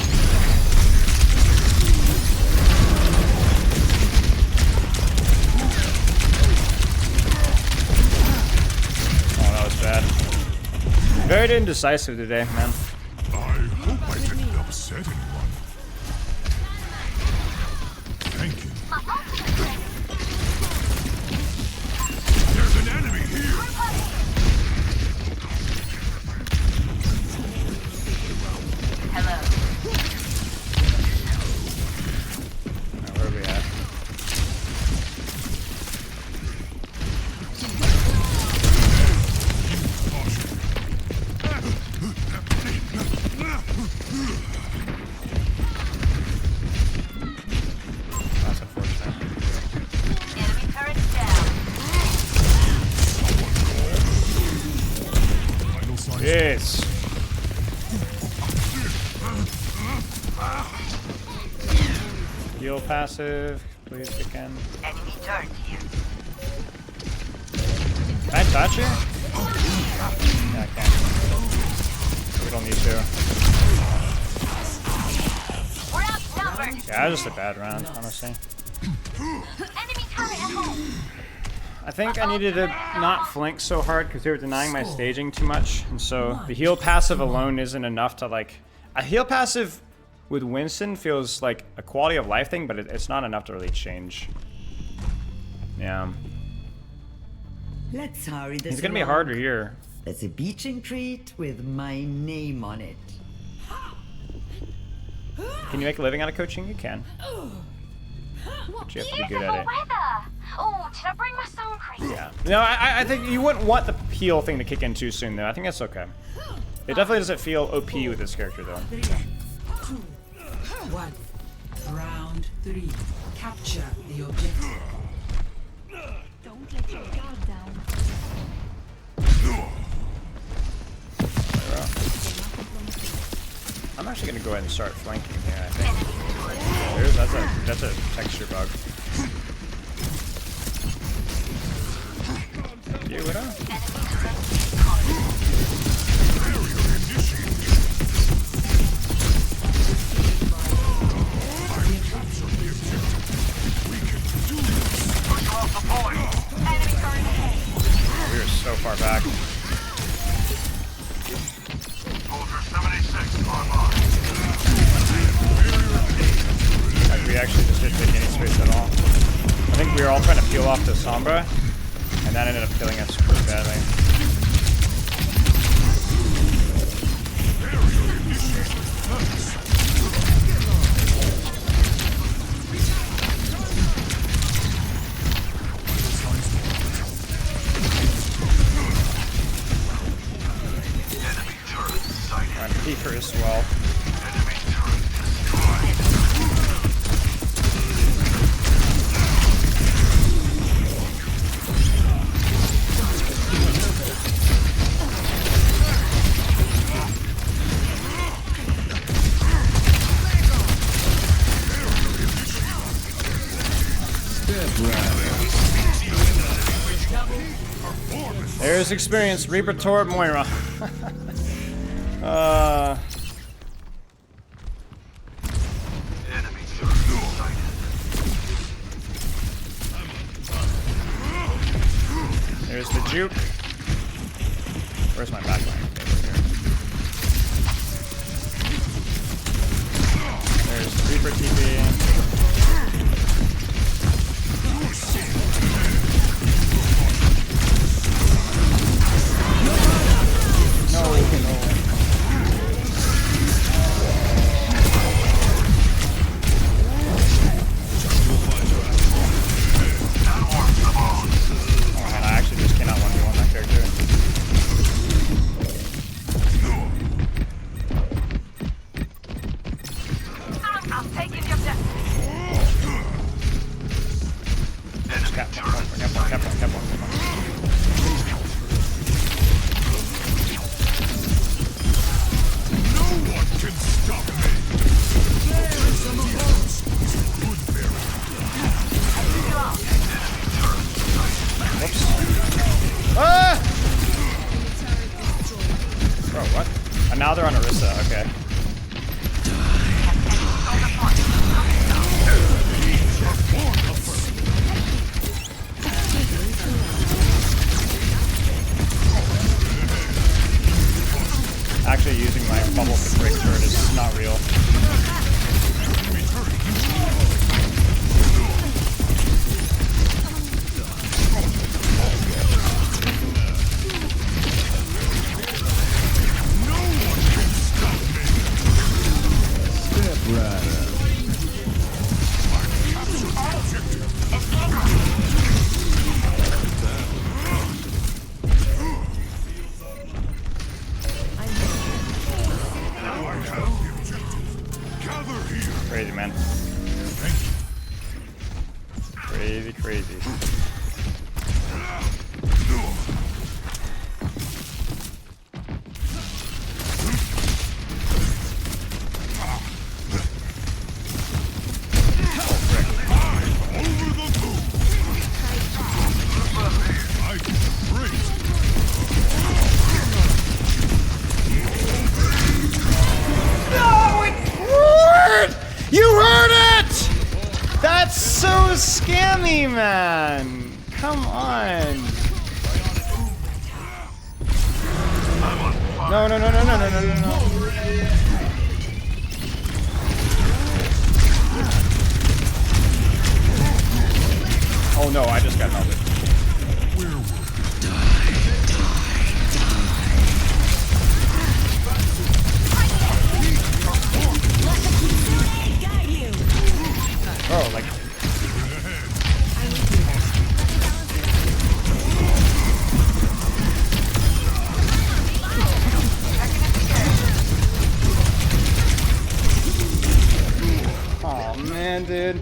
Oh, that was bad. Very indecisive today, man. I hope I didn't upset anyone. Thank you. There's an enemy here. Where are we at? That's unfortunate. Enemy turret down. Vital signs. Yes. Heal passive, please if you can. Enemy turret here. Can I touch here? Yeah, I can. We don't need to. We're outnumbered. Yeah, it was just a bad round, honestly. Enemy turret at home. I think I needed to not flank so hard because they were denying my staging too much. And so the heal passive alone isn't enough to like... A heal passive with Winston feels like a quality of life thing, but it's not enough to really change. Yeah. Let's hurry this It's gonna be along. harder here. There's a beaching treat with my name on it. Can you make a living out of coaching? You can. But you have to be good at it. Weather. Oh, did I bring my sun cream? Yeah. No, I think you wouldn't want the heal thing to kick in too soon, though. I think that's okay. It definitely doesn't feel OP with this character, though. 2, 1. Round 3. Capture the objective. Don't let your guard down. I'm actually gonna go ahead and start flanking here, I think. That's a texture bug. You Widow? we were all trying to peel off the Sombra, and that ended up killing us pretty badly. And Peeper as well. There's experience. Reaper Torb Moira. There's the juke. Where's my backline? There's the Reaper TP. Now they're on Orisa, okay. Actually using my bubble for break turret is not real. Crazy, man. Crazy, crazy. You heard it! That's so scammy, man. Come on. No, no, no, no, no, no, no, no, no. Oh no, I just got melted. Oh, like. Oh man, dude.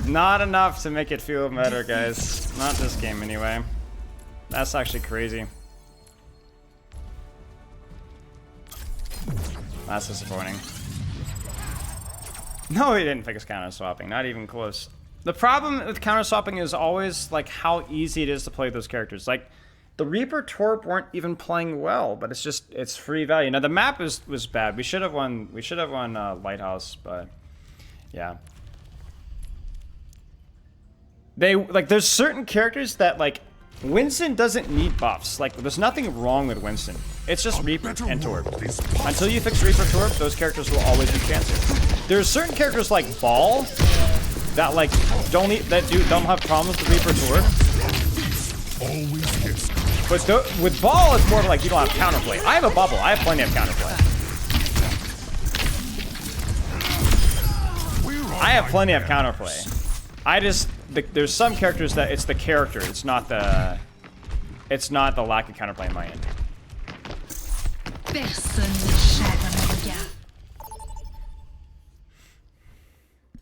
Not enough to make it feel better, guys. Not this game, anyway. That's actually crazy. That's disappointing. No, he didn't fix counter swapping. Not even close. The problem with counter swapping is always like how easy it is to play those characters. Like the Reaper Torp weren't even playing well, but it's free value. Now the map was bad. We should have won. We should have won Lighthouse, but yeah. They like there's certain characters that like Winston doesn't need buffs. Like there's nothing wrong with Winston. It's just Reaper and Torb. Until you fix Reaper Torb, those characters will always be chances. There's certain characters like Ball that like don't have problems with Reaper Torb. But with Ball, it's more like you don't have counterplay. I have a bubble. I have plenty of counterplay. I have plenty of counterplay. There's some characters that it's the character. It's not the lack of counterplay in my end.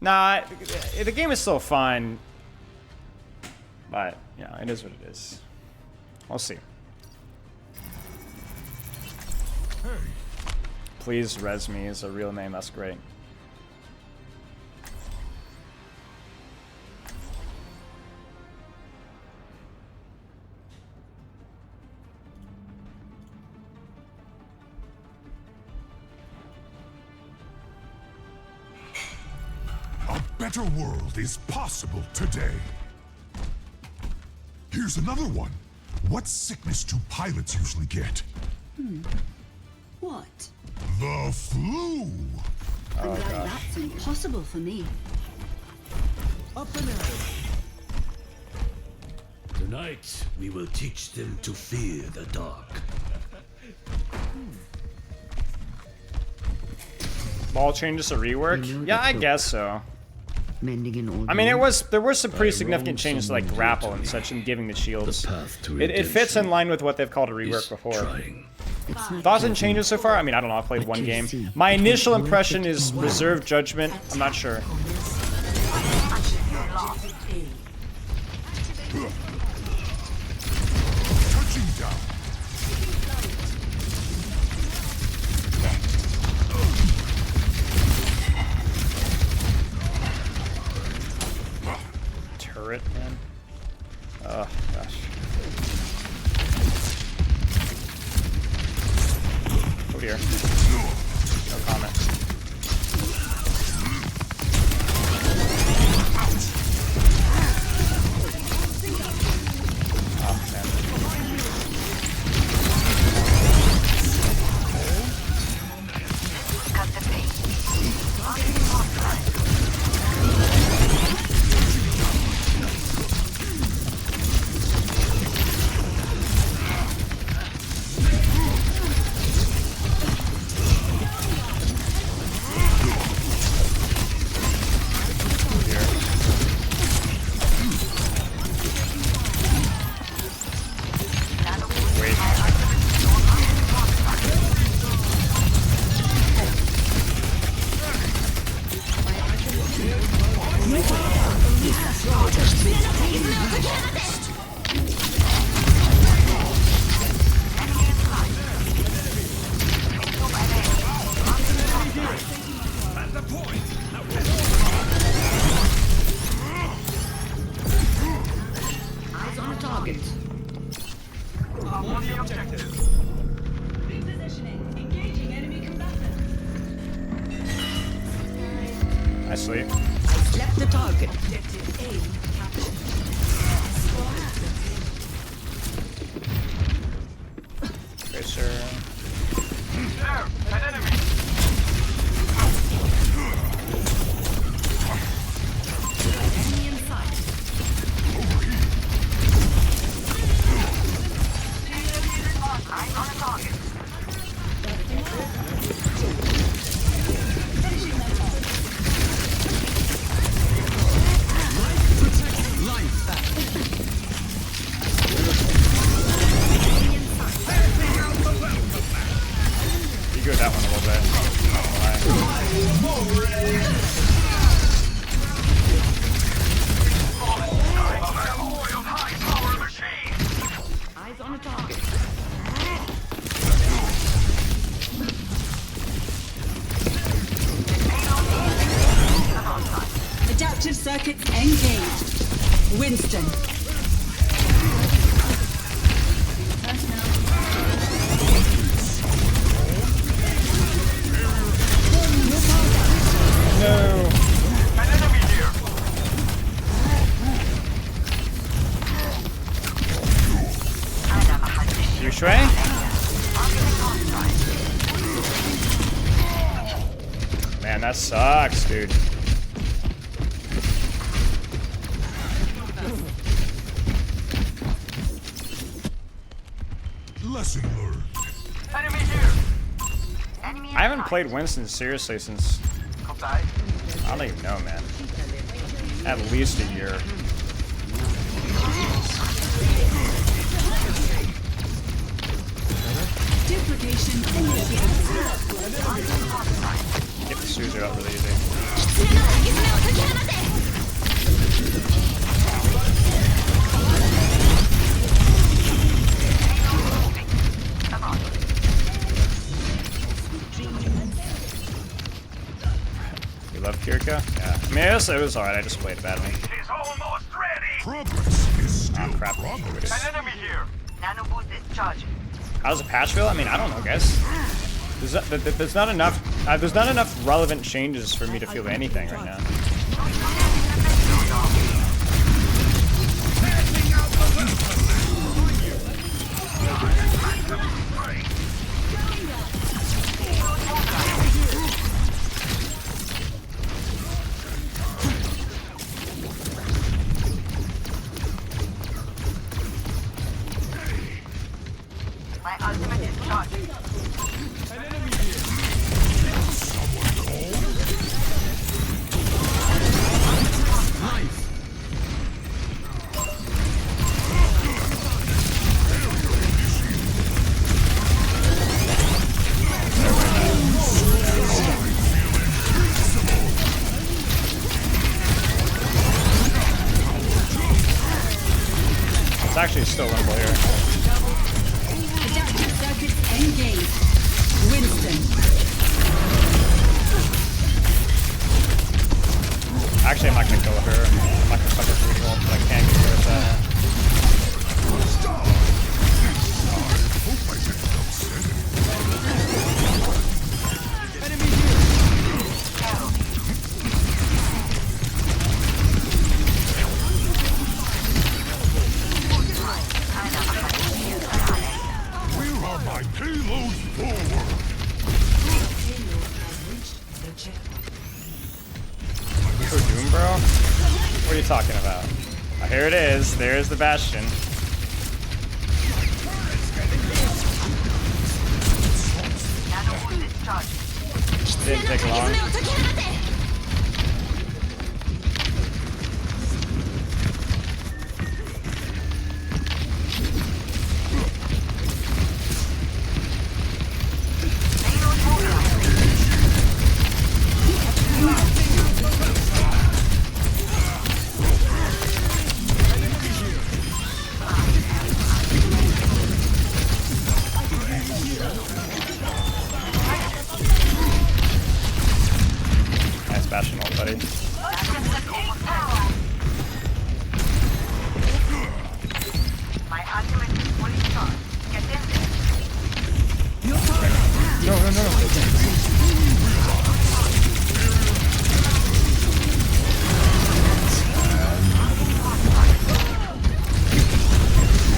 Nah, the game is still fun. But, yeah, it is what it is. We'll see. Please res me is a real name, that's great. A better world is possible today. Here's another one. What sickness do pilots usually get? What? The flu. I'm glad that's impossible for me. Up and at it. Tonight, we will teach them to fear the dark. Ball changes a rework? Yeah, I guess so. Mending an old I mean, there were some pretty significant changes to like grapple and such and giving the shields. It fits in line with what they've called a rework before. Thoughts and changes so far? I mean, I don't know. I've played one game. My initial impression is reserved judgment. I'm not sure. Turret, man. Oh, gosh. Oh dear. No comment. Oh, man. Eyes on a target. Repositioning. Engaging enemy combatant. I sleep. I left the target. Objective A captured. Okay, sir. An enemy. Enemy in sight. Eyes on a target. You go that one a little Eyes on a target. Adaptive circuits engaged. Winston. No. An enemy here. You shui? man, that sucks, dude. Lesson learned. Enemy here. Enemy I haven't played Winston seriously since, outside. I don't even know, man. At least a year. Duplication initiated. Get the Suzu up really easy. You love Kiriko? Yeah. I mean, it was alright. I just played badly. It's almost ready. Progress is still Oh, crap. progress. An enemy here. Nano boost is charging. How's the patch feel? I mean, I don't know, guys. There's not enough. There's not enough relevant changes for me to feel anything right now. My ultimate is charging. It's actually still winnable here. Adaptive circuits engaged. Winston. Actually, I'm not gonna kill her. I'm not gonna fuck her brutal, but I can get rid of that. Where are my payloads forward? For Doom, bro? What are you talking about? Oh, here it is. There's the Bastion. Nano boost is charging. Didn't take long. Nice Bastion ult, buddy. My ultimate is fully charged. Get in there.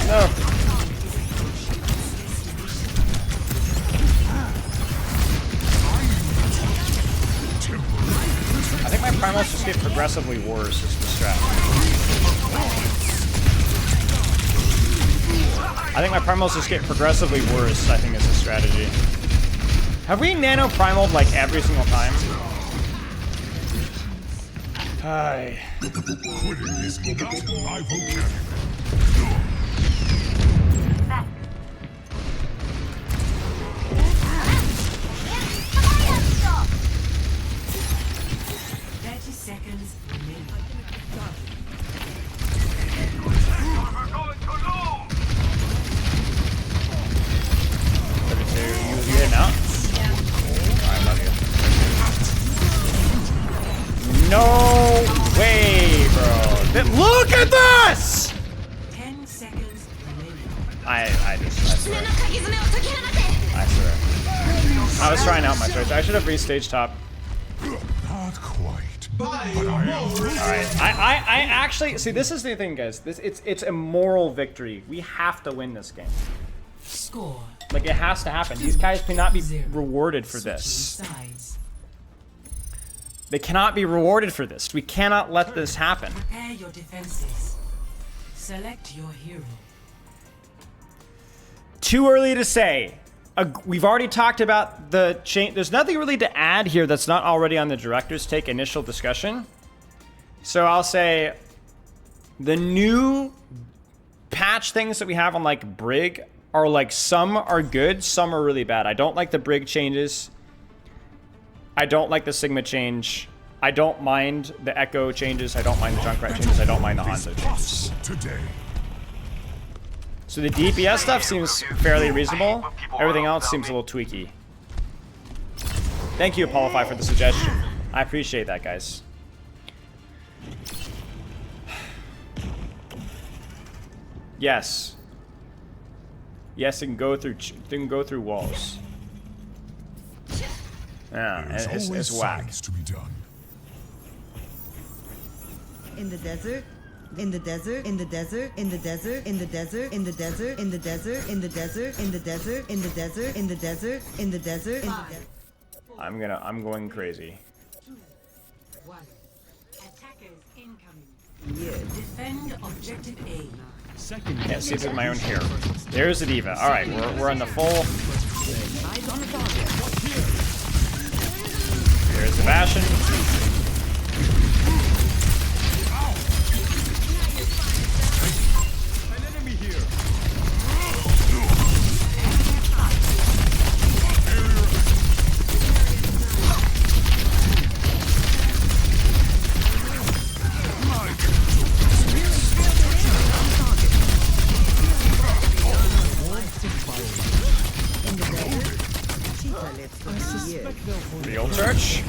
No. I think my primals just get progressively worse is the strat. I think my primals just get progressively worse, I think is the strategy. Have we nano primaled like every single time? Hi. Quitting is not my vocabulary. Seconds remaining. We're going to lose. 32. You hitting out? I love you. No way, bro. Look at this! 10 seconds remaining. I swear. I swear. I was trying out my choice. I should have restaged top. Not quite. But I am. Alright. I actually see this is the thing, guys. It's a moral victory. We have to win this game. Score. Like it has to happen. These guys cannot be rewarded for Switching this. sides. They cannot be rewarded for this. We cannot let this happen. Prepare your defenses. Select your hero. Too early to say. We've already talked about the change. There's nothing really to add here that's not already on the director's take initial discussion. So I'll say the new patch things that we have on like Brig are like, some are good, some are really bad. I don't like the Brig changes. I don't like the Sigma change. I don't mind the Echo changes. I don't mind the Junkrat changes. I don't mind the Hanzo changes. So the DPS stuff seems fairly reasonable. Everything else seems a little tweaky. Thank you, Apollify, for the suggestion. I appreciate that, guys. Yes. Yes, it can go through walls. Yeah, it's whack. To be done. In the desert. In the desert, in the desert, in the desert, in the desert, in the desert, in the desert, in the desert, in the desert, in the desert, in the desert, in the desert, in the desert. I'm going crazy. 2, 1. Attackers incoming. Defend objective A. Can't see through my own hair. There's the diva. All right, we're on the full. There's the Bastion. The old church.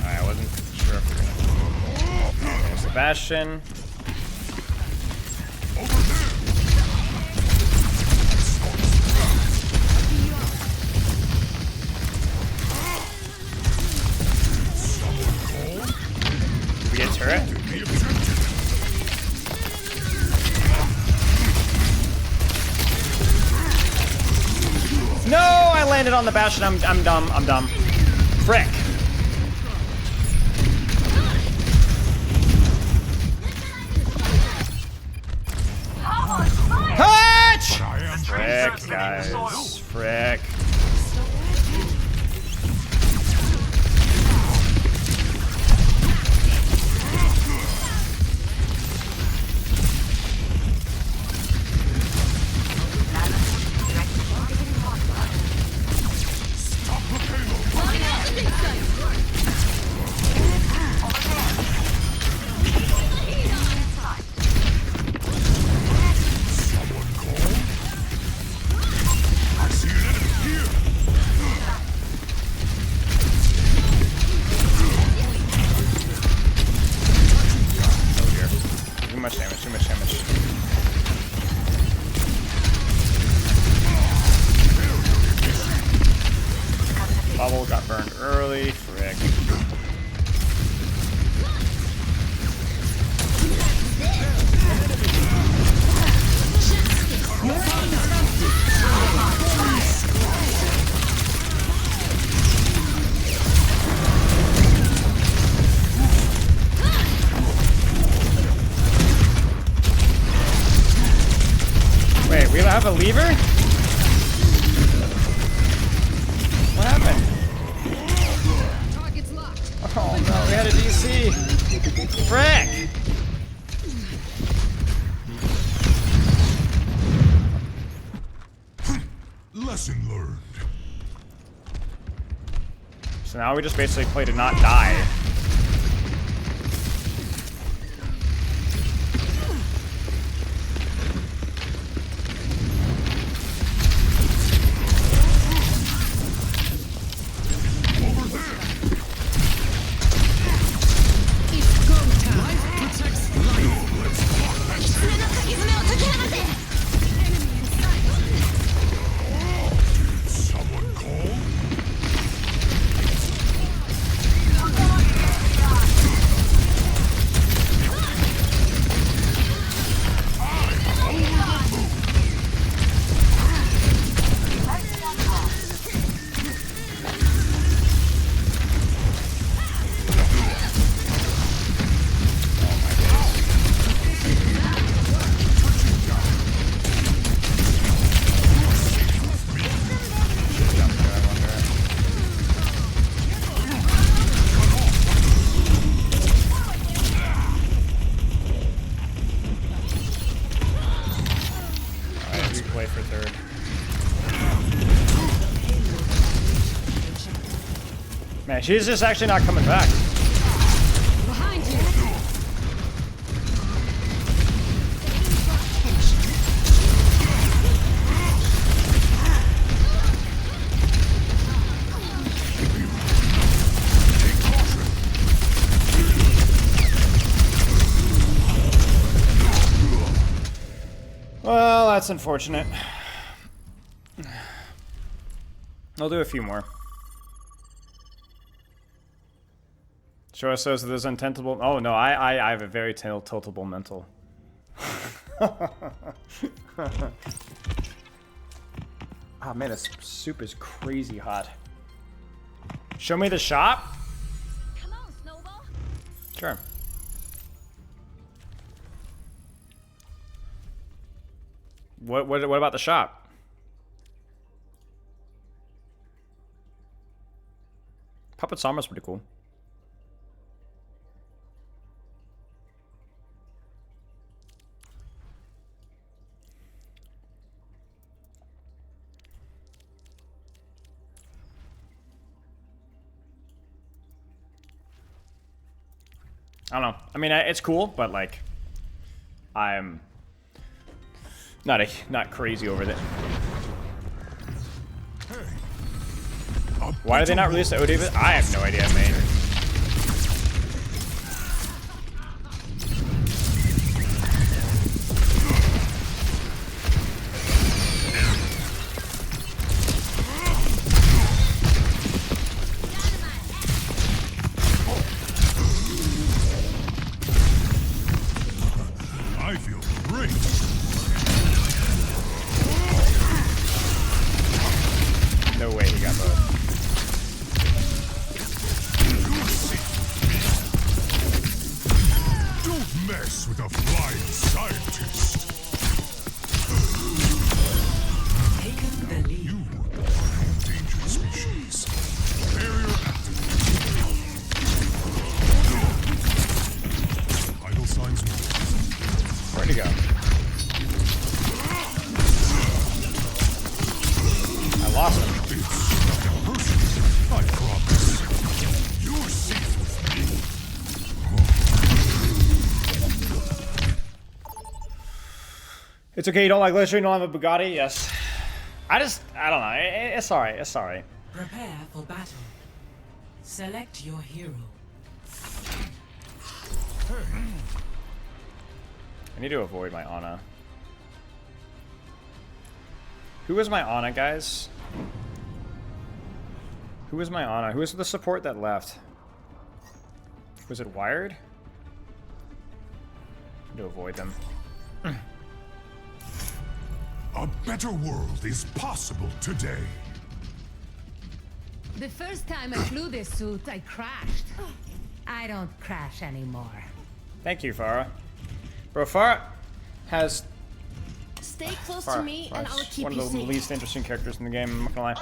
I wasn't sure if we're gonna. There's Sebastian. We get turret. No, I landed on the Bastion. I'm dumb. I'm dumb. Frick. Touch! Frick, guys. Frick. Too much damage. Bubble got burned early. Frick. Wait, we have a lever? What happened? Oh no, we had a DC. Frick! Lesson learned. So now we just basically play to not die. Man, she's just actually not coming back. Behind you. Well, that's unfortunate. I'll do a few more. Show us those untentable. Oh no, I have a very tiltable mental. Oh man, this soup is crazy hot. Show me the shop. Come on, Snowball. Sure. What about the shop? Puppet Summer's pretty cool. I don't know. I mean, it's cool, but like, I'm not crazy over it. Why did they not release the OD? I have no idea, man. I feel great. No way he got both. Don't mess with a flying scientist. Taken the lead. You are an endangered species. Barrier activated. Vital signs moving. Where'd he go? I lost him. It's not a person, I promise. You're safe with me. It's okay, you don't like glitter, you don't have a Bugatti? Yes. I don't know. It's alright, it's alright. Prepare for battle. Select your hero. I need to avoid my Ana. Who was my Ana, guys? Who was my Ana? Who was the support that left? Was it Wired? I need to avoid them. A better world is possible today. The first time I flew this suit, I crashed. I don't crash anymore. Thank you, Farah. Bro, Farah has... Stay close Farah, to me, and I'll keep one you of the safe. least interesting characters in the game, I'm not gonna lie.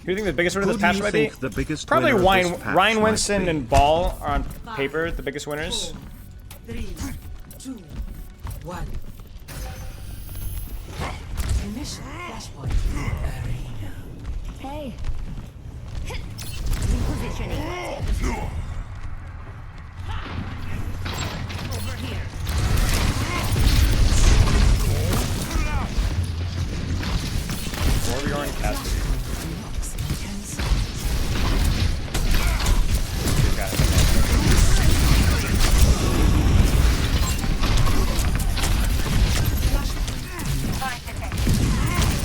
Who do you think the biggest winner of Who this do patch you might be? think the biggest Probably winner of this patch Ryan might Winston be? and Ball are on paper the biggest winners. 3, 2, 1. Initial flashpoint. Hey. Repositioning. Over here. Warrior and Cassidy. Got it.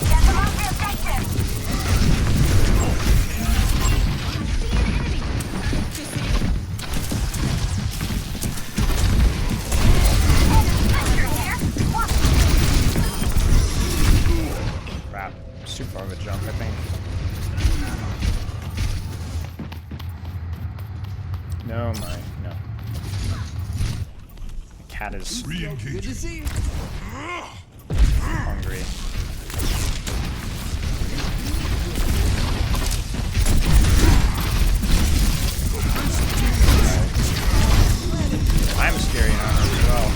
Get them off the objective! Crap. It's too far of a jump, I think. No, no. The cat is hungry. I'm scary now as well.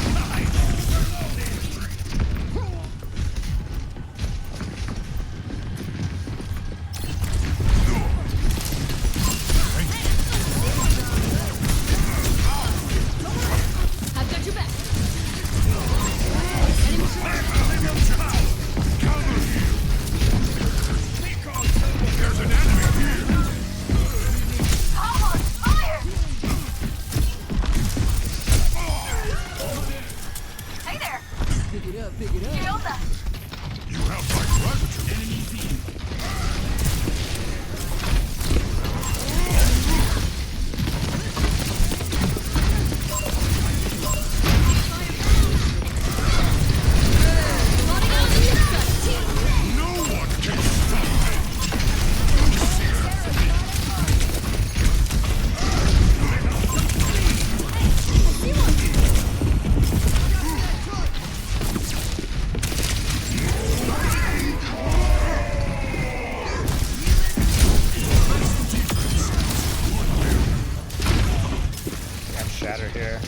right here.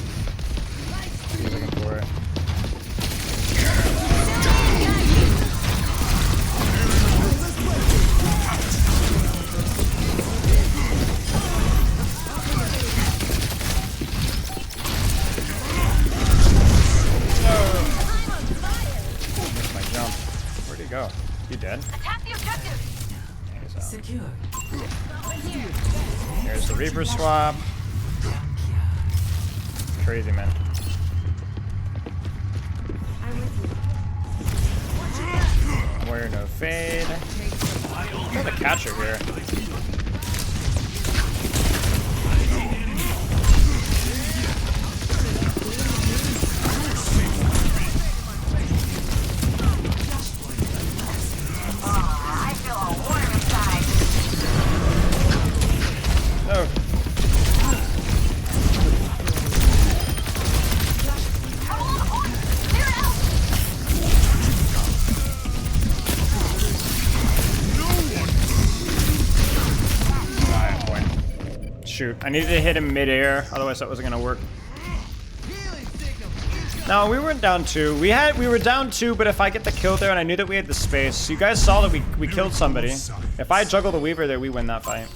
He's looking for it. Missed my jump. Where'd he go? You dead? Attack the objective. He's out. Secure. There's the Reaper swap. Crazy, man. Warrior no fade. Got the catcher here. I feel a warm inside. No. Alright, boy. Shoot, I needed to hit him mid-air, otherwise that wasn't gonna work. No, we weren't down 2. We were down 2, but if I get the kill there, and I knew that we had the space, you guys saw that we killed somebody. If I juggle the Weaver there, we win that fight.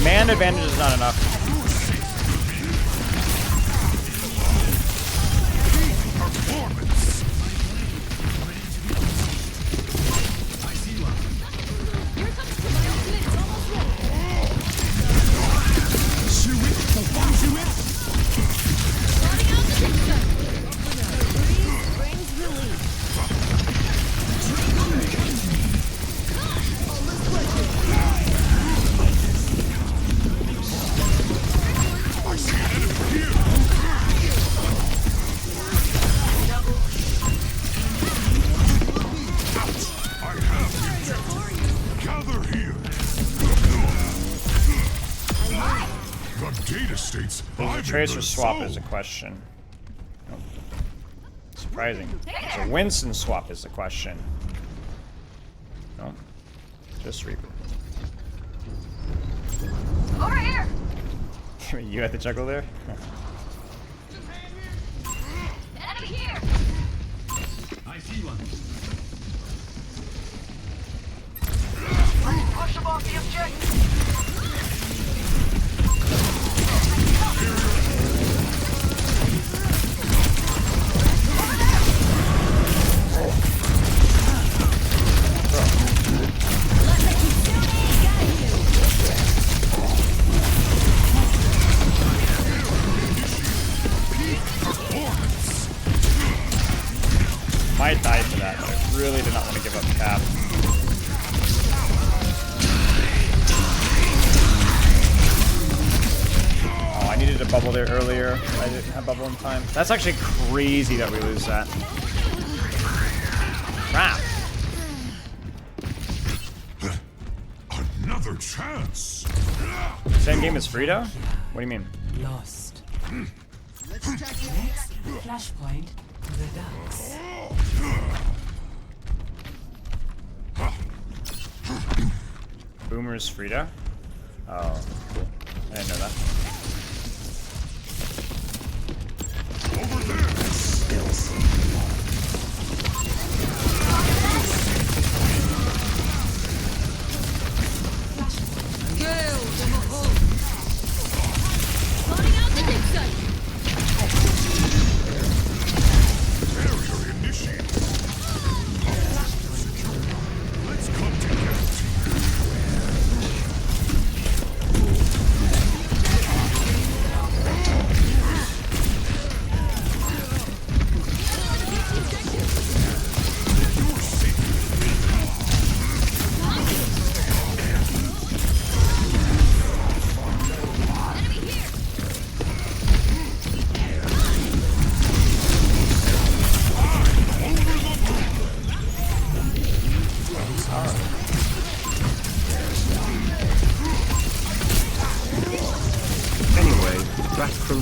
Man advantage is not enough. Tracer swap is a question. Oh. Surprising. So Winston swap is the question. No. Just Reaper. Over here. You had the juggle there? Enemy here. I see one. Let's push them off the objective. Might die for that, but I really did not want to give up cap. Oh, I needed a bubble there earlier. I didn't have bubble in time. That's actually crazy that we lose that. Crap. Another chance. Same game as Frito? What do you mean? Lost. Next, flashpoint, the ducks. Boomer's Frito? Oh, cool. I didn't know that. Over there.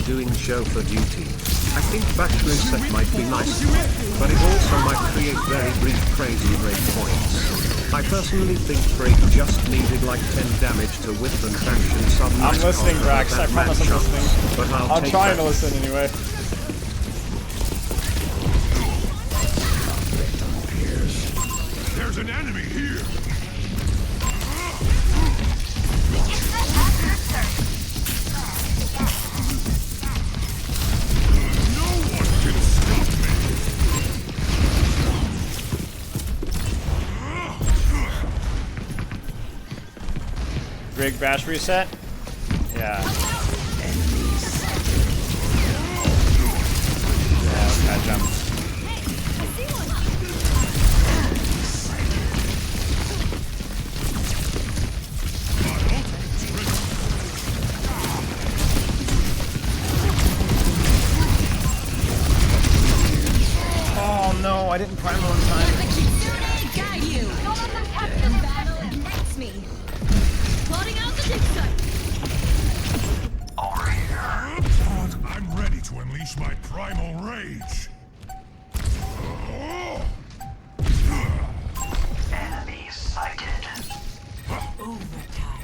Doing chauffeur duty. I think batch reset might be nice, but it also might create very brief crazy breakpoints. I personally think Brig just needed like 10 damage to whip and action some. I'm listening, Brax. I promise I'm listening. But I'm trying to listen anyway. There's an enemy here. Brig bash reset? Yeah. Yeah, okay, jump. Oh no, I didn't prime on time. Guide you. The battle ignites me. Plotting out the dig site. Over here. I'm ready to unleash my primal rage. Enemy sighted. Overtime.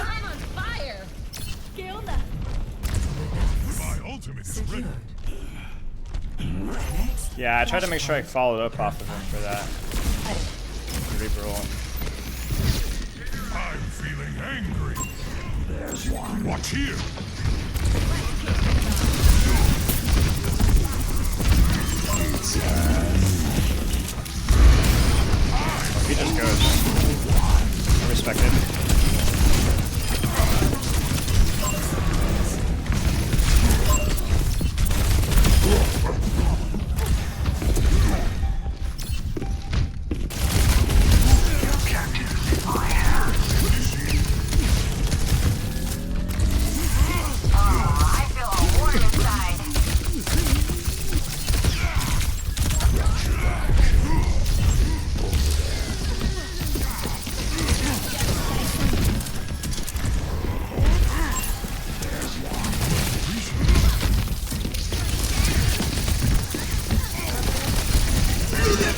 I'm on fire. My ultimate is ready. Yeah, I tried to make sure I followed up off of him for that. Reaper roll. I'm feeling angry. There's one. Watch here. He just goes. I respect it.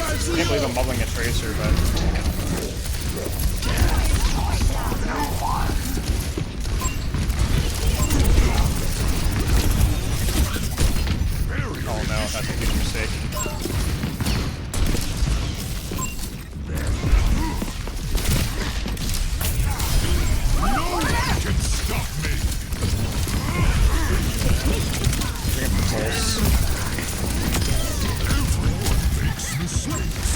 I can't believe I'm bubbling a tracer, but oh no, that's a huge mistake. No one can stop me. Bring up the pulse. Everyone makes mistakes.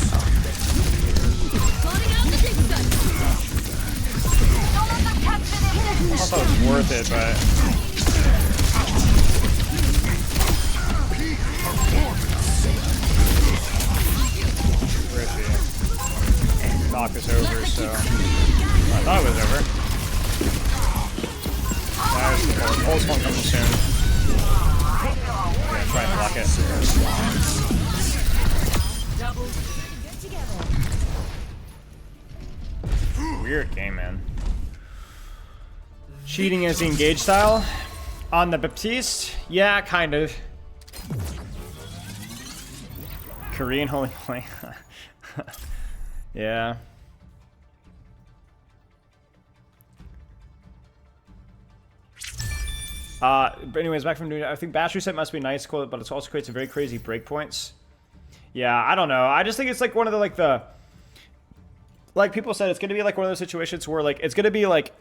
Plotting out the dig site. I thought it was worth it, but where is he? Knock is over, so I thought it was over. There's the pulse. Pulse won't come soon. Yeah, try and block it. Weird game, man. Cheating is the engage style. On the Baptiste? Yeah, kind of. Korean holy flame. Yeah. But anyways, back from doing it. I think battery set must be nice, cool, but it also creates a very crazy breakpoints. Yeah, I don't know. I just think it's like one of the like people said, it's gonna be like one of those situations where like it's gonna be like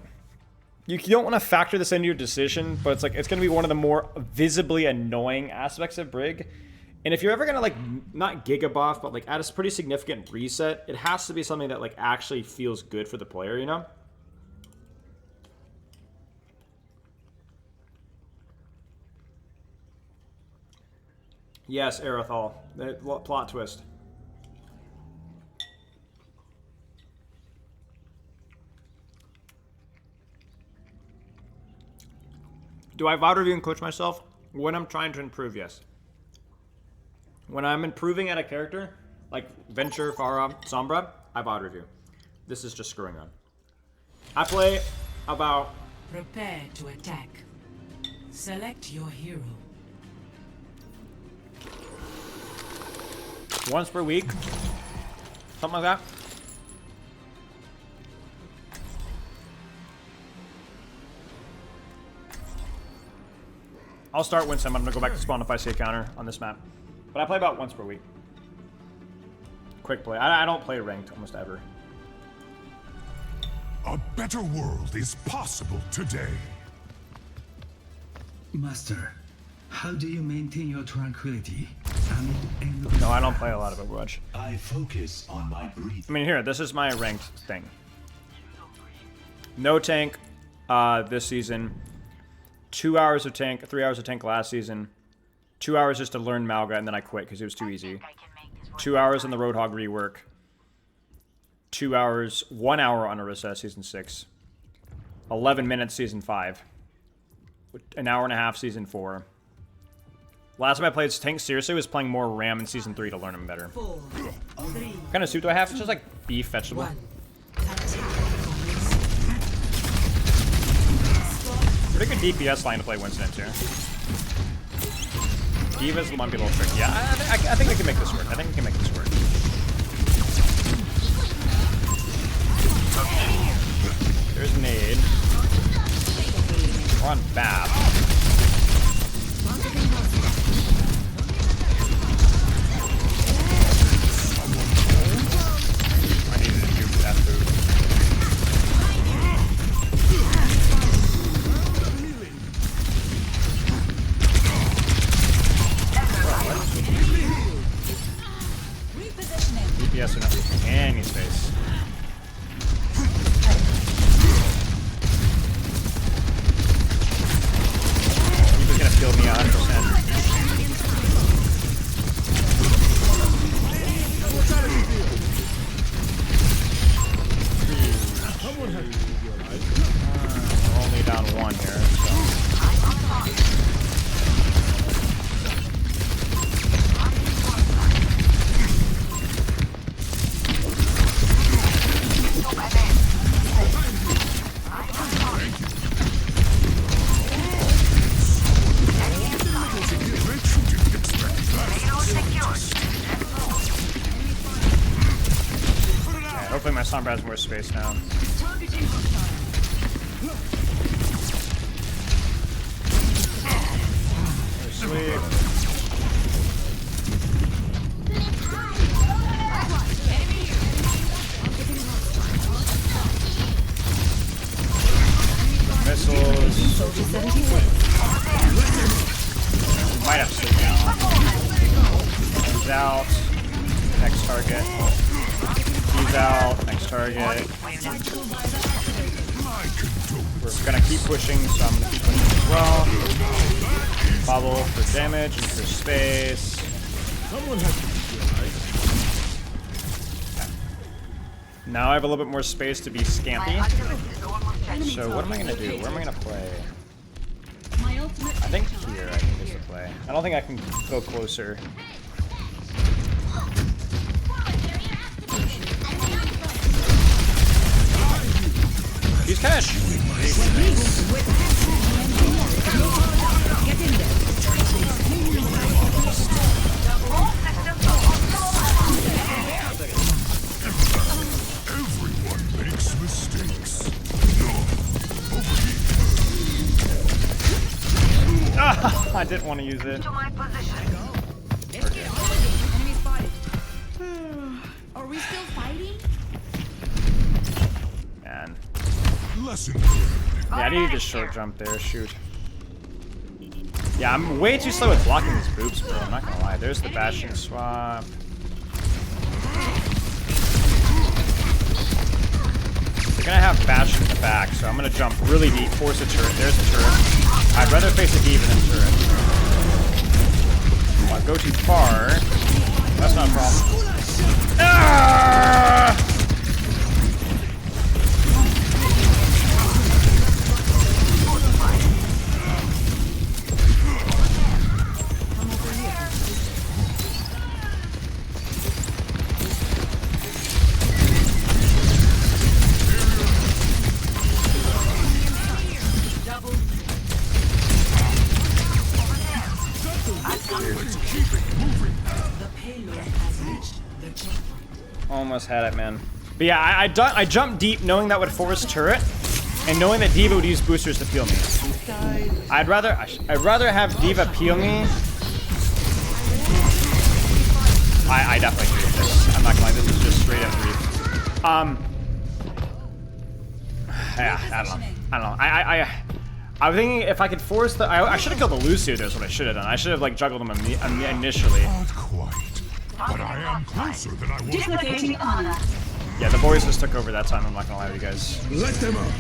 you don't want to factor this into your decision, but it's like it's gonna be one of the more visibly annoying aspects of Brig. And if you're ever gonna like not gigabuff, but like add a pretty significant reset, it has to be something that like actually feels good for the player, you know? Yes, Aerithal. Plot twist. Do I VOD review and coach myself? When I'm trying to improve, yes. When I'm improving at a character, like Venture, Farah, Sombra, I VOD review. This is just screwing on. I play about... Prepare to attack. Select your hero. once per week. Something like that. I'll start Winston. I'm gonna go back to spawn if I see a counter on this map. But I play about once per week. Quick play. I don't play ranked almost ever. A better world is possible today. Master, how do you maintain your tranquility amid endless... No, I don't play a lot of Overwatch. I focus on my breathing. I mean, here, this is my ranked thing. No tank this season. 2 hours of tank, 3 hours of tank last season. 2 hours just to learn Malga, and then I quit because it was too easy. 2 hours on the Roadhog rework. 2 hours, 1 hour on Orisa season 6. 11 minutes season 5. An hour and a half season 4. Last time I played tank seriously was playing more Ram in season 3 to learn him better. 4, 3, What kind of soup do I have? It's just like beef vegetable. 1. Pretty good DPS line to play Winston too. Diva's might be a little tricky. Yeah, I think we can make this work. I think we can make this work. There's nade. We're on BAP. I needed to do that food. DPS enough any space. He's gonna kill me 100%. We're only down one here, so. Hopefully my Sombra has more space now. Sweet. Missiles. Might have to sleep now. He's out. Next target. He's out. Next target. We're gonna keep pushing, so I'm gonna keep pushing as well. Bobble for damage and for space. Someone has to. Now I have a little bit more space to be scampy. So what am I gonna do? Where am I gonna play? I think here I can just play. I don't think I can go closer. He's kind of Everyone makes mistakes. I didn't want to use it. Enemy spotted. Are we still fighting? Man. Lesson. Yeah, I needed to short jump there. Shoot. Yeah, I'm way too slow at blocking these boobs, bro. I'm not gonna lie. There's the Bastion swap. They're gonna have Bastion in the back, so I'm gonna jump really deep, force a turret. There's the turret. I'd rather face a D.Va than a turret. If I go too far, that's not a problem. Ah! Let's keep it moving. The payload has reached the checkpoint. Almost had it, man. But yeah, I jumped deep knowing that would force turret, and knowing that D.Va would use boosters to peel me. I'd rather have D.Va peel me. I definitely agree with this. I'm not gonna lie, this is just straight up grief. Yeah, I don't know. I was thinking if I could force the... I should have killed the Lucio, that's what I should have done. I should have, like, juggled him initially. Not quite. But I am closer than I was. Dislocating honor. Yeah, the boys just took over that time, I'm not gonna lie to you guys. Let them up.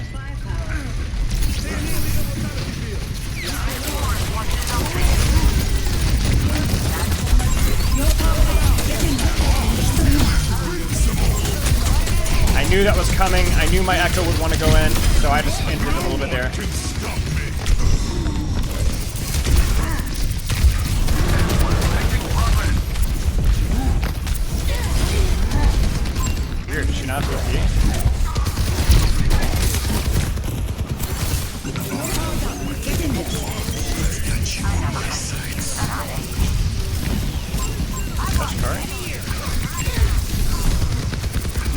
I knew that was coming. I knew my Echo would want to go in, so I just entered a little bit there. Weird, did she not have to touch card?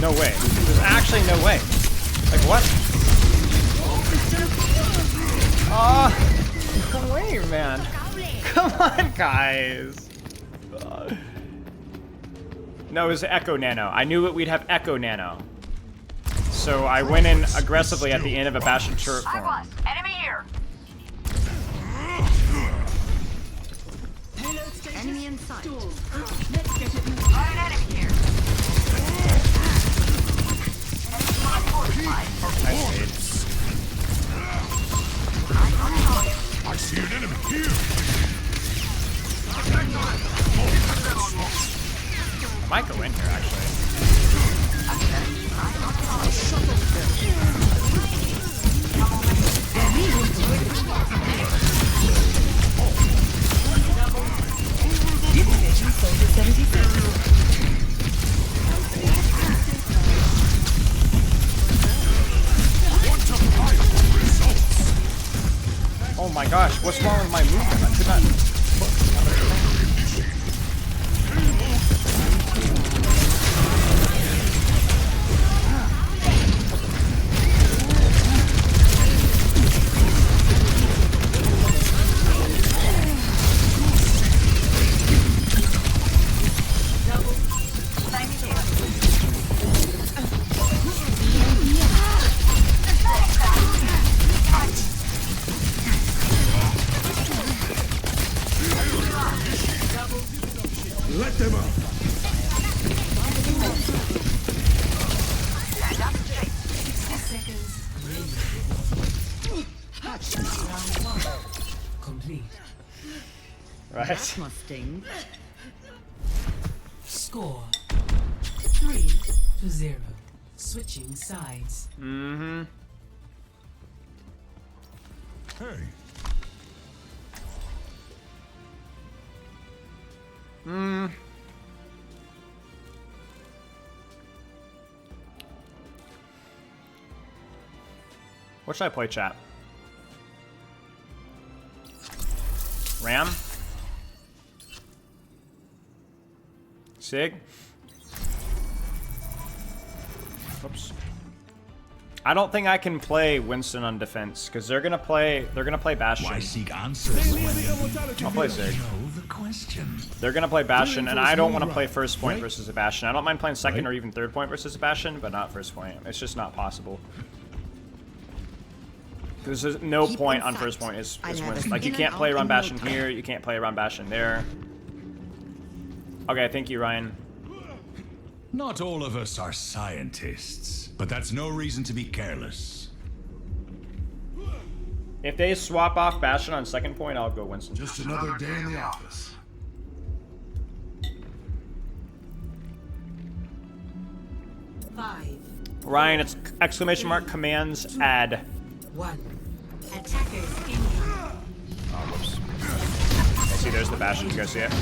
No way. There's actually no way. Like, what? Oh, wait, man. Come on, guys. No, it was Echo Nano. I knew that we'd have Echo Nano. So I went in aggressively at the end of a Bastion turret form. Enemy here. Enemy in sight. Let's get it moving. An enemy here. I see an enemy here. I might go in here, actually. Oh my gosh, what's wrong with my movement? I could not... Let them up. Complete. Right. That must sting. Score 3-0. Switching sides. Mm-hmm. Hey. What should I play, chat? Ram? Sig? Oops. I don't think I can play Winston on defense because they're gonna play Bastion. Why seek answers when I'll play Sig. know the question? They're gonna play Bastion, and I don't want to play first point versus a Bastion. I don't mind playing second or even third point versus a Bastion, but not first point. It's just not possible. There's no point on first point is Winston. Like, you can't play around Bastion here, you can't play around Bastion there. Okay, thank you, Ryan. Not all of us are scientists, but that's no reason to be careless. If they swap off Bastion on second point, I'll go Winston. Just another day in the office. Ryan, it's exclamation mark commands add. 1. Attackers incoming. Oh, whoops. Okay, see, there's the Bastion. You guys see it?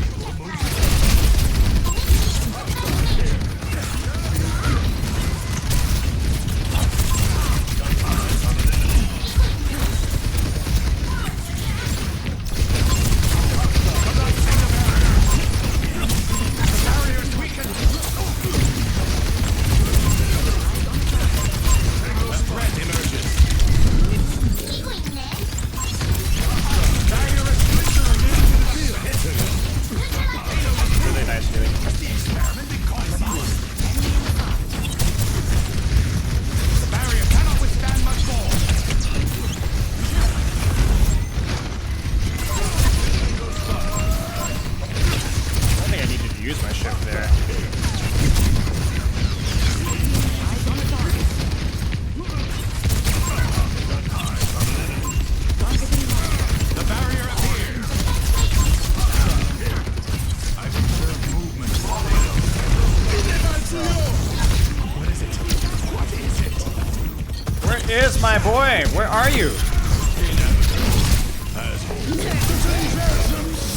my boy. Where are you?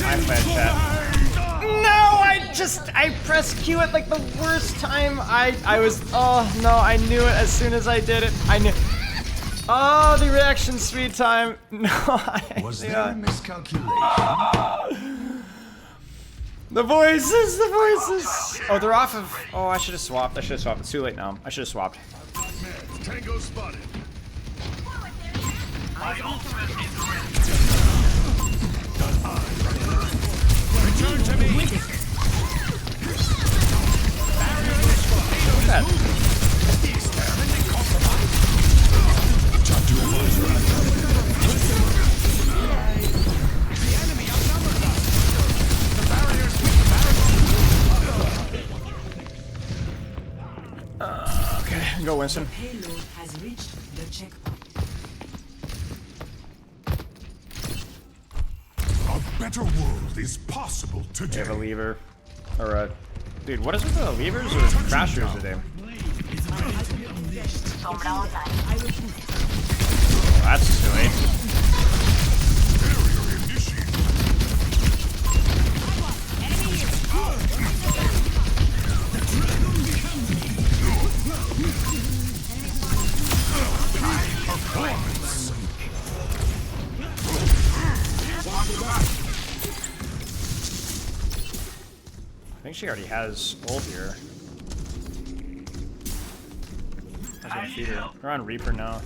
I fed chat. No, I pressed Q at like the worst time. I was, oh no, I knew it as soon as I did it. I knew. Oh, the reaction speed time. No, Was there a miscalculation? The voices, the voices. Oh, they're off of, oh, I should have swapped. It's too late now. I should have swapped. Tango spotted. Return to me. What's that? Okay, go Winston. Payload has reached the checkpoint. A better world is possible They today. have a lever. Or a... Dude, what is with the levers or crashers today? Oh, that's silly. I think she already has ult here. I was gonna feed her. We're on Reaper now.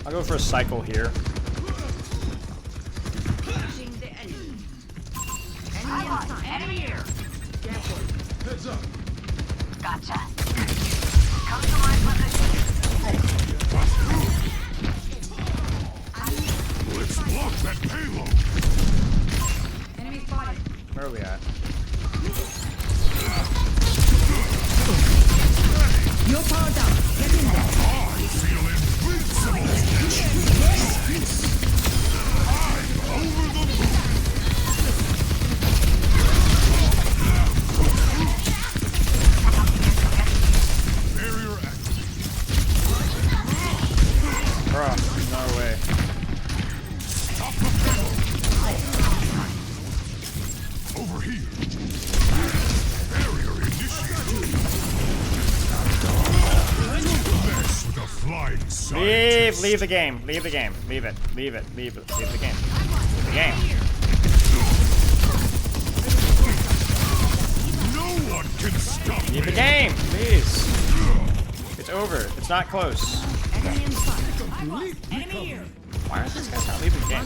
I'll go for a cycle here. Enemy here. Heads up. Gotcha. Come to my position. Let's block that payload. Enemy spotted. Where are we at? You're powered down. Get in there. I feel invincible. I'm over the moon. Barrier active. Bruh, no way. Stop the payload. Over here. Barrier initiated. Mess with a flying scientist. Leave the game. Leave the game. Leave it. Leave it. Leave it. Leave the game. Leave the game. No one can stop Leave the me. game, please. It's over. It's not close. Enemy inside. Enemy here. Why are these guys not leaving the game?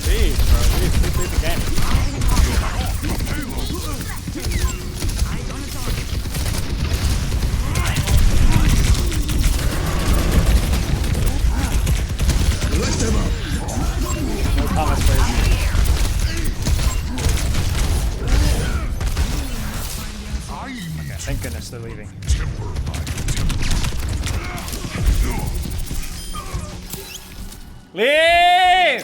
Jeez, bro. Leave the game. Let them up. No comments, please. Okay, thank goodness they're leaving. Leave!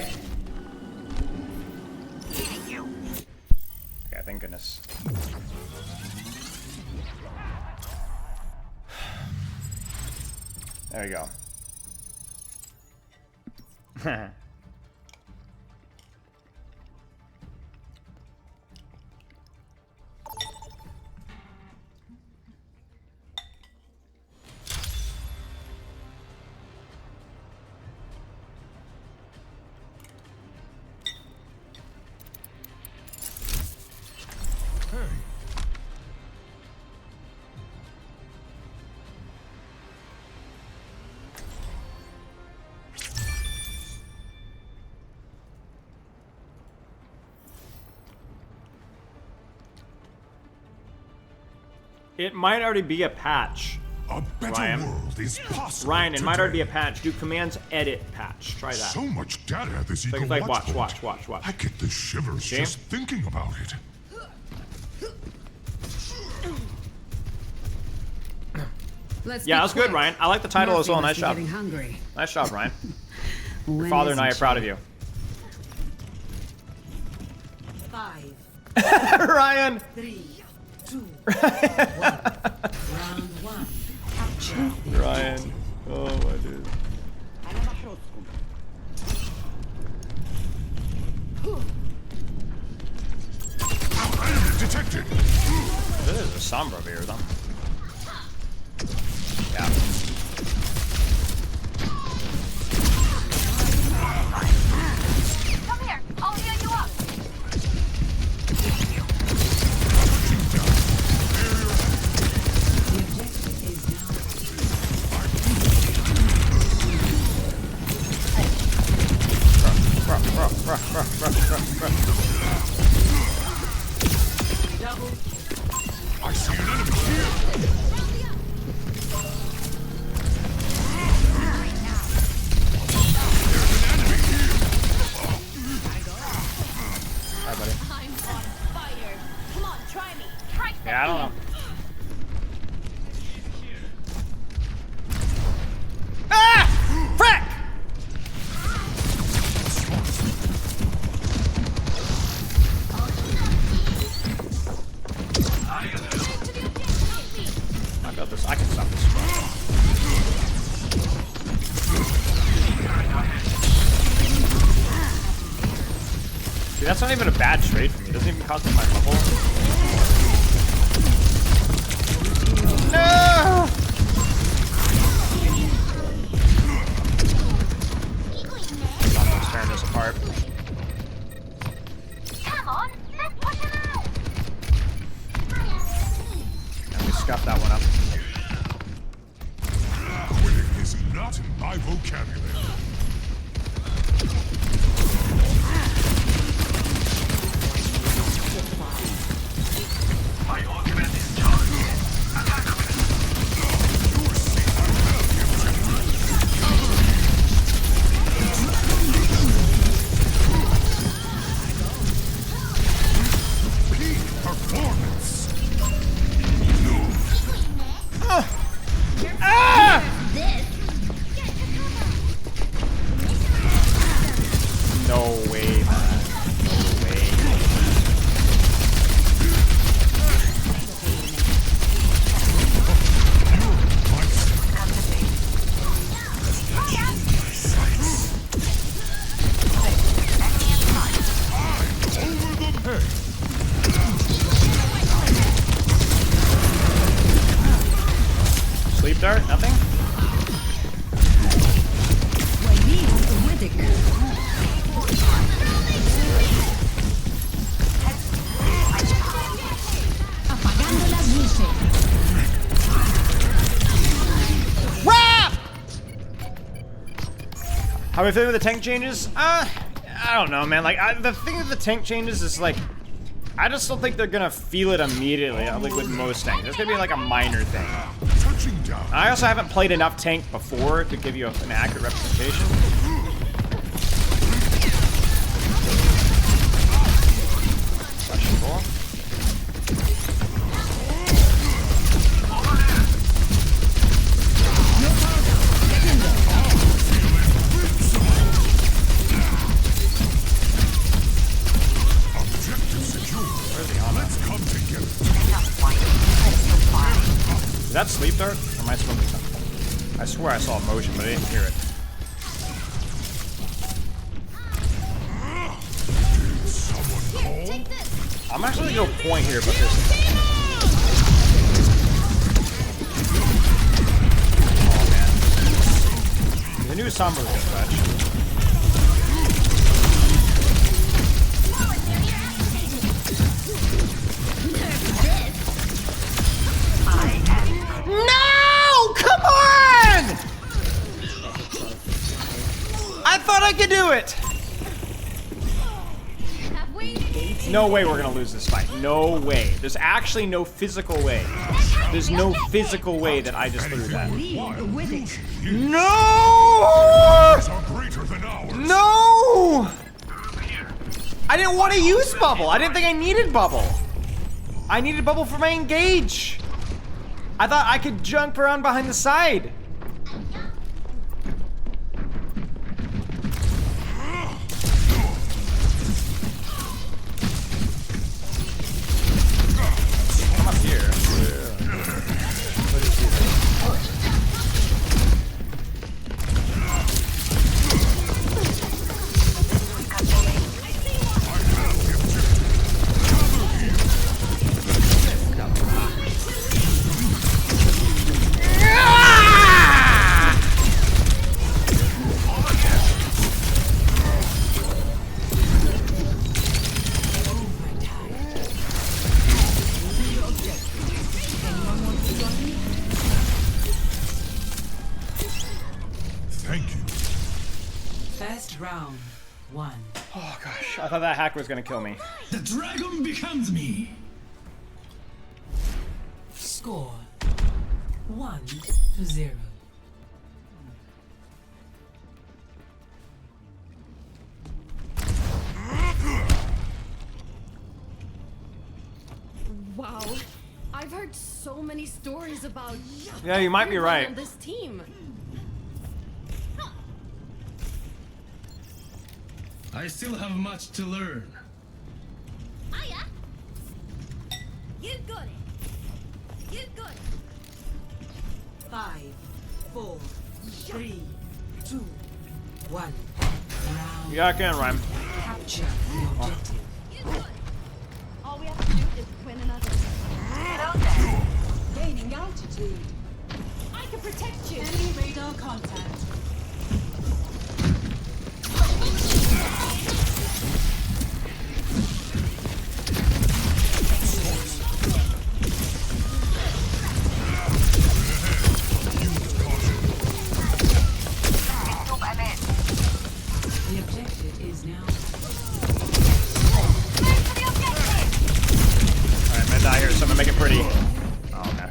Okay, thank goodness. There we go. It might already be a patch. A better Ryan. world is possible. Ryan, it might today. already be a patch. Do commands edit patch. Try that. So much data this eco Like, watch watch. point. I get the shivers See? just thinking about it. Yeah, that was good, Ryan. I like the title as well. Nice job. Hungry. Nice job, Ryan. Your When father and I are isn't proud of you. 5, Ryan! 3, 2, 1. Round 1. Capture the Ryan. Oh, my dude. Enemy detected. This is a Sombra over here, though. Yeah. Come here. I'll heal you up. The objective is now. Double. I see an enemy here. Hi, buddy. I'm on fire. Come on, try me. Try Yeah, I don't know. Ah! Frick! I got this. I can stop this. Dude, that's not even a bad trade for me. It doesn't even cost me my bubble. No! I'm tearing this apart. Come on, let's push him out. And we scuffed that one up. Quitting is not in my vocabulary. My ultimate is charged. Attack with Peak performance. Ah! No way, man. No way. Sleep dart? Nothing? How are we feeling with the tank changes? I don't know, man. Like, the thing with the tank changes is like, I just don't think they're gonna feel it immediately. Like with most tanks, it's gonna be like a minor thing. Touching down. I also haven't played enough tank before to give you an accurate representation. Questionable. Objective secure. Where's the armor? Let's come together. Is that sleep dart? Or am I smoking something? I swear I saw a motion, but I didn't hear it. Did someone call? I'm actually gonna go point here, but this. Oh man. The new Sombra was just fetch. No! Come on! I thought I could do it! No way we're gonna lose this fight. No way. There's actually no physical way. There's no physical way that I just threw that. No! No! I didn't want to use bubble. I didn't think I needed bubble. I needed bubble for my engage. I thought I could jump around behind the side. I'm up here. Round 1. Oh gosh, I thought that hack was gonna kill me. The dragon becomes me. Score 1-0. Wow, I've heard so many stories about. Yeah, you might be right. On this team. I still have much to learn. Hiya. You got it. You got it. 5, 4, 3, 2, 1. Round. Yeah, I can rhyme. Capture the objective. You got it. All we have to do is win another. Hello there. Gaining altitude. I can protect you. Enemy radar contact. The objective is now. Alright, I'm gonna die here, so I'm gonna make it pretty. Oh, okay.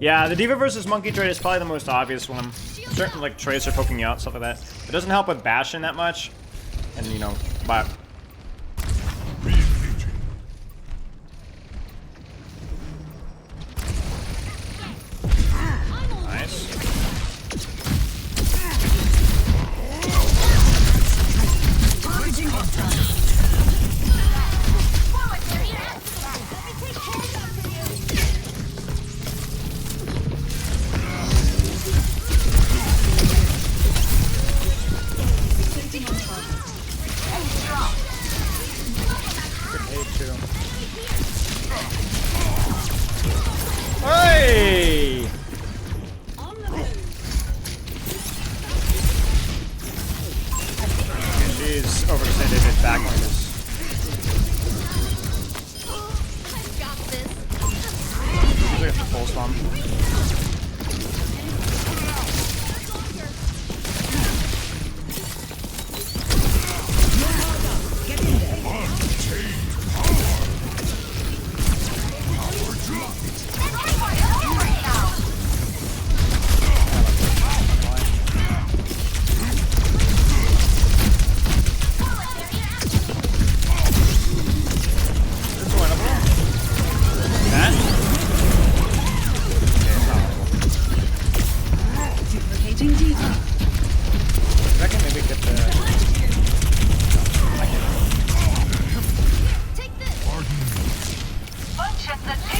Yeah, the Diva versus Monkey trade is probably the most obvious one. Certain like trades are poking you out, stuff like that. It doesn't help with Bastion that much. And you know, but nice. Hey! She's overextended his back on this. She's like a full spawn.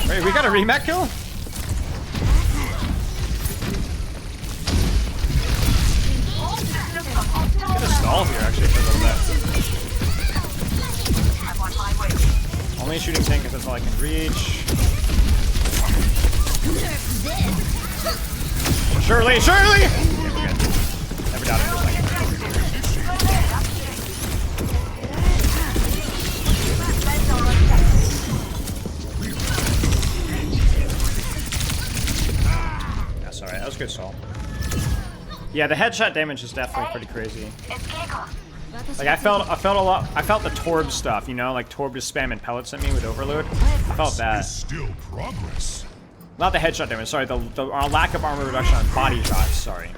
Wait, we got a remat kill? Get a stall here actually for a little bit. Only shooting tank because that's all I can reach. Shirley! Shirley! Okay, we're good. Never doubted for a second. That's alright, that was a good stall. Yeah, the headshot damage is definitely pretty crazy. That's Like I felt a lot. I felt the Torb stuff, you know, like Torb just spamming pellets at me with overload. I felt that. Still progress. Not the headshot damage. Sorry, the lack of armor reduction on body shots. Sorry.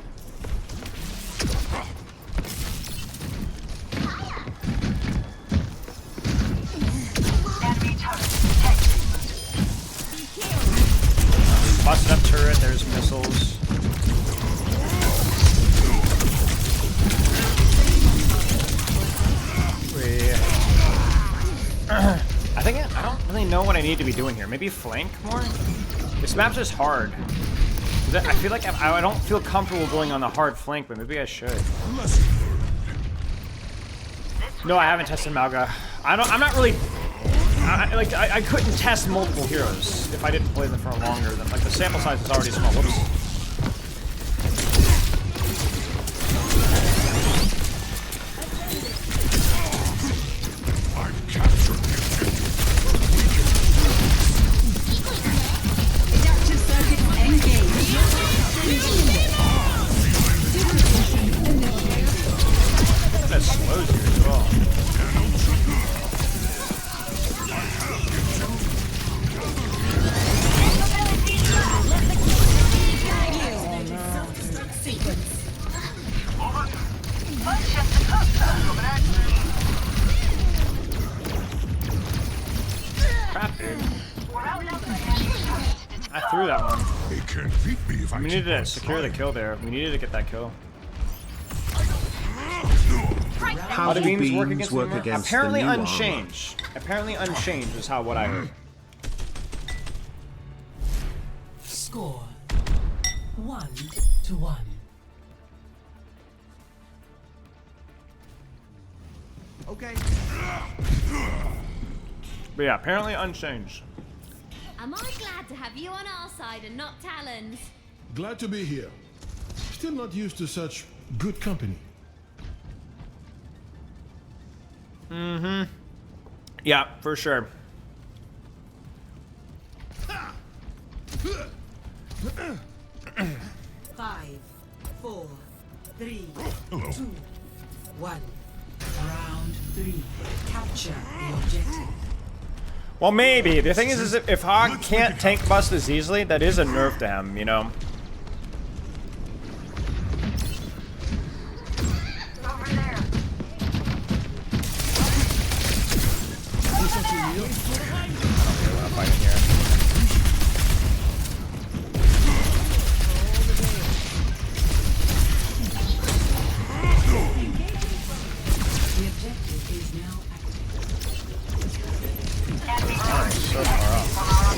Busted up turret. There's missiles. I think I don't really know what I need to be doing here. Maybe flank more? This map's just hard. I feel like I don't feel comfortable going on the hard flank, but maybe I should. No, I haven't tested Malga. I'm not really... I couldn't test multiple heroes if I didn't play them for longer than... Like, the sample size is already small. Whoops. That slows you as well. Crap, dude. I threw that one. They can't beat me if I We needed to secure the kill there. We needed to get that kill. How do beams work against Apparently the new unchanged. Apparently unchanged is what I heard. Score 1-1. Okay. But yeah, apparently unchanged. Am I glad to have you on our side and not Talon's? Glad to be here. Still not used to such good company. Mm-hmm. Yeah, for sure. 5, 4, 3, 2, 1. Round 3. Capture the objective. Well, maybe. The thing is if Hog can't tank bust as easily, that is a nerf to him, you know? So far up.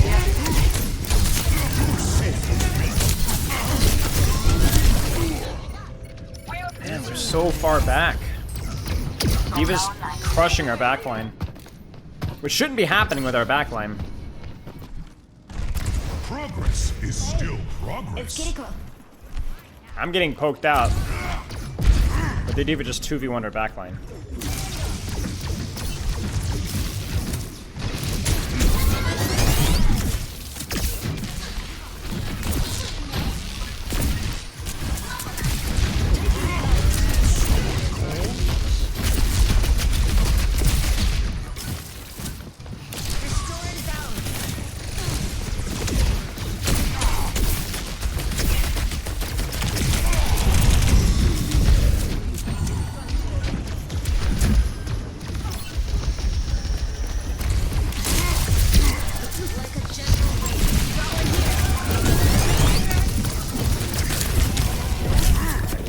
Man, we're so far back. Diva's crushing our backline. Which shouldn't be happening with our backline. Progress is still progress. I'm getting poked out. But the Diva just 2v1 our backline.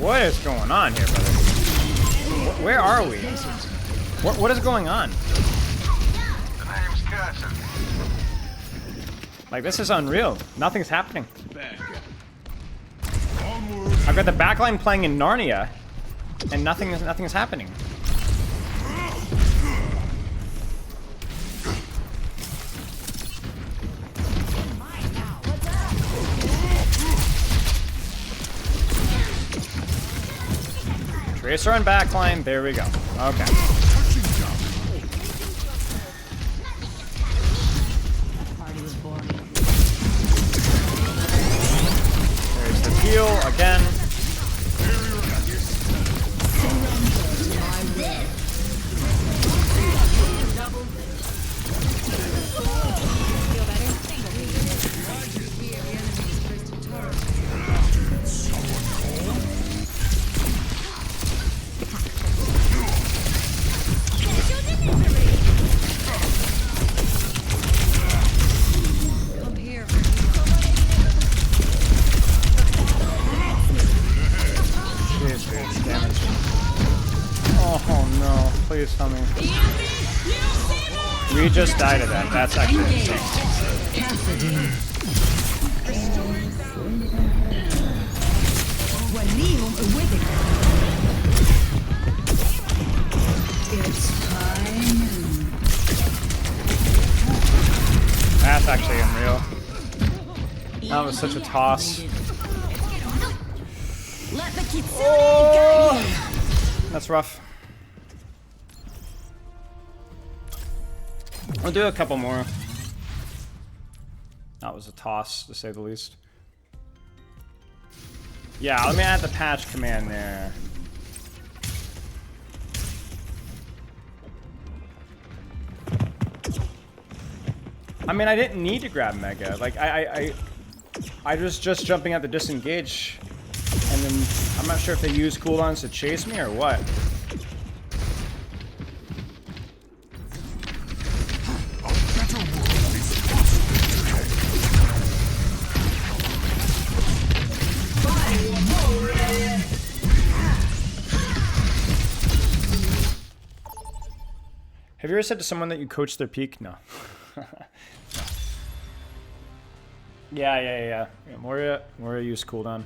What is going on here, brother? Where are we? What is going on? Like, this is unreal. Nothing's happening. I've got the backline playing in Narnia, and nothing is happening. Tracer on backline, there we go. Okay. There's the heal again. Please tell me. We just died of that. That's actually insane. That's actually unreal. That was such a toss. Oh, that's rough. We'll do a couple more. That was a toss, to say the least. Yeah, let me add the patch command there. I mean, I didn't need to grab Mega. Like, I was just jumping at the disengage, and then I'm not sure if they use cooldowns to chase me or what. Have you ever said to someone that you coach their peak? No. Yeah. Moria use cooldown.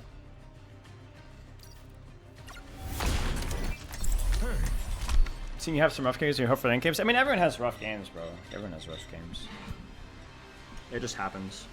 Seeing you have some rough games, you hope for end games. I mean, everyone has rough games, bro. Everyone has rough games. It just happens.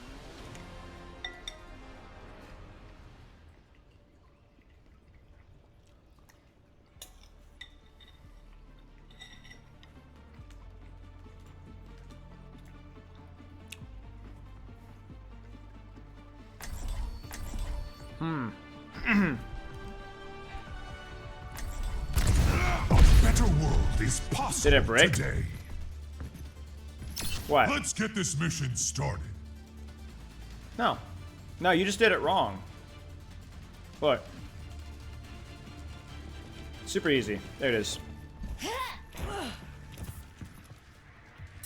A better world is possible. Did it break? Today. What? Let's get this mission started. No. No, you just did it wrong. Look. Super easy. There it is.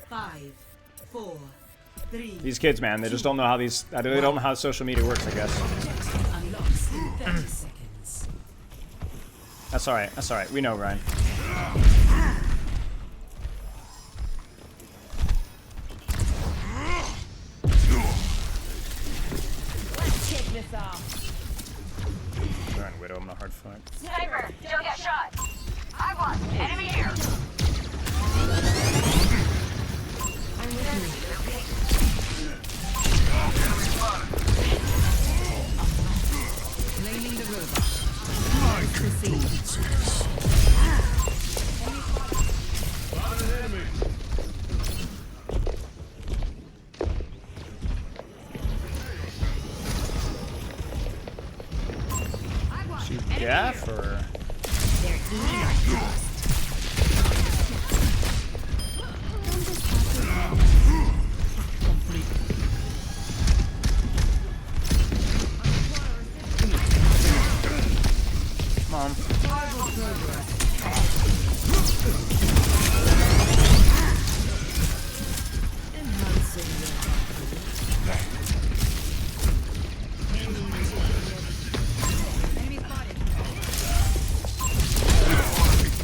5, 4, 3. These kids, man, they just don't know how these. They don't know how social media works, I guess. Unlocks in 30 seconds. That's alright. That's alright. We know, Ryan. Let's kick this off. Ryan Widow, I'm not hard fight. Sniper, don't get shot. I want enemy here. Blaming the robot. My condolences. Shoot Gaff or? Mom.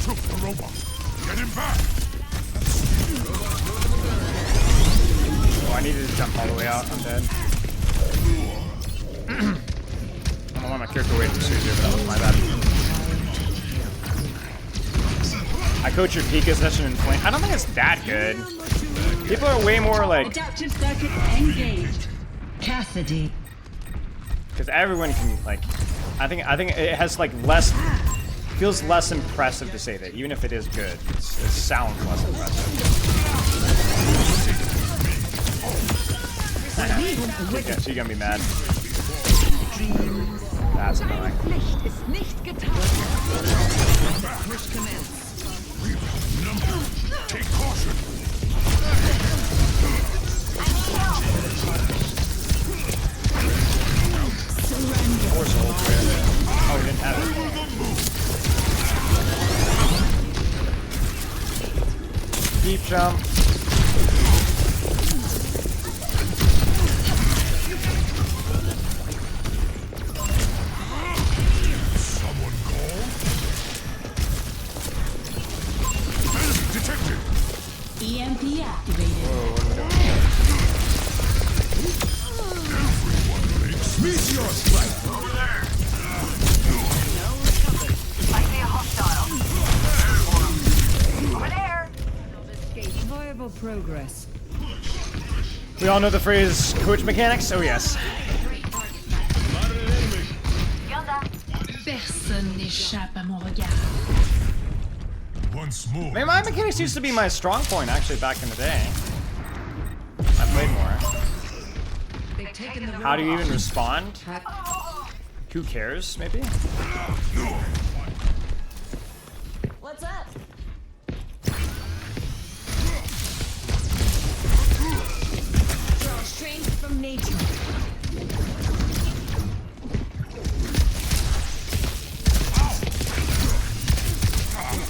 Took the robot. Get him back. Oh, I needed to jump all the way out. I'm dead. I don't want my character away from Suzu, but that was my bad. I coach your Pika session in Flame. I don't think it's that good. People are way more like. Adaptive circuit engaged. Cassidy. Because everyone can like. I think it has like less. Feels less impressive to say that, even if it is good. It sounds less impressive. Yeah, so you're gonna be mad. That's annoying. Take caution. Force hold there. Oh, we didn't have it. Deep jump. Someone call. EMP activated. Meteor strike! I see a hostile. Over there. Viable progress. We all know the phrase coach mechanics? Oh, yes. Personne n'échappe à mon regard. Once more. Maybe my mechanics used to be my strong point, actually, back in the day. I played more. How do you even respond? Who cares, maybe? What's up? Draw strength from nature.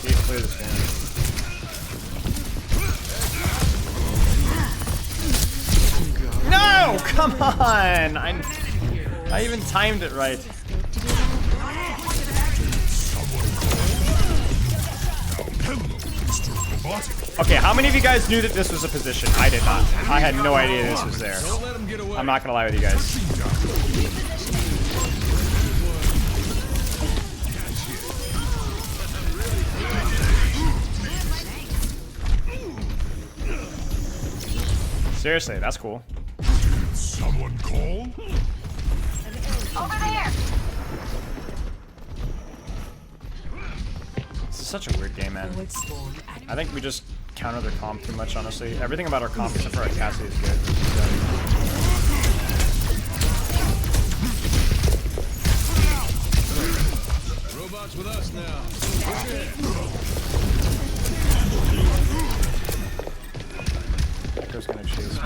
Please clear this game. No! Come on! I even timed it right. Okay, how many of you guys knew that this was a position? I did not. I had no idea this was there. I'm not gonna lie with you guys. Seriously, that's cool. Someone call? Over there. This is such a weird game, man. I think we just counter their comp too much, honestly. Everything about our comp except for our Cassie is good. Robots with us now. Echo's gonna chase me.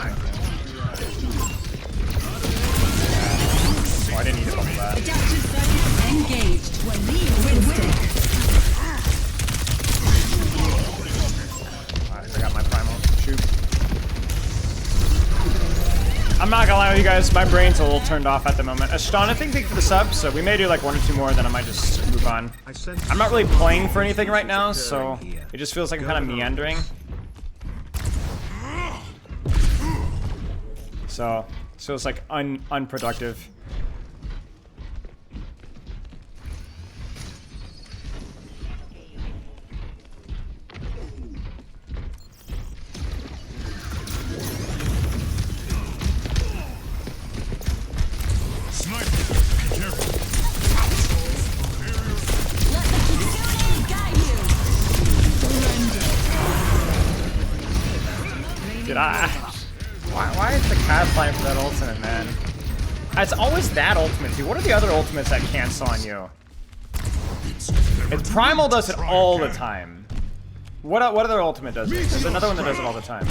Oh, I didn't need to bubble that. Engaged. Winston. I forgot my primal. Shoot. I'm not gonna lie with you guys, my brain's a little turned off at the moment. Ashton, thank you for the sub, so we may do like 1 or 2 more, then I might just move on. I'm not really playing for anything right now, so it just feels like I'm kind of meandering. So, it feels like unproductive. Did I? Why is the cat flying for that ultimate, man? It's always that ultimate, too. What are the other ultimates that cancel on you? Primal does it all the time. What other ultimate does it? There's another one that does it all the time.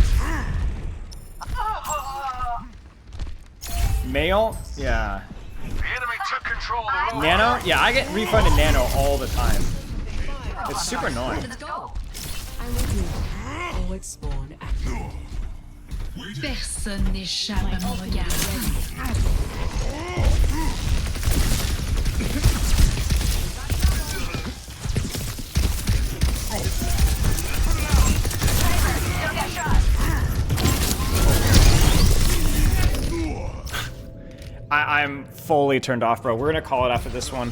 Male? Yeah. The enemy took control of the Nano? Yeah, I get refunded Nano all the time. It's super annoying. Forward spawn active. Personne n'échappe à mon regard. I'm fully turned off, bro. We're gonna call it after this one.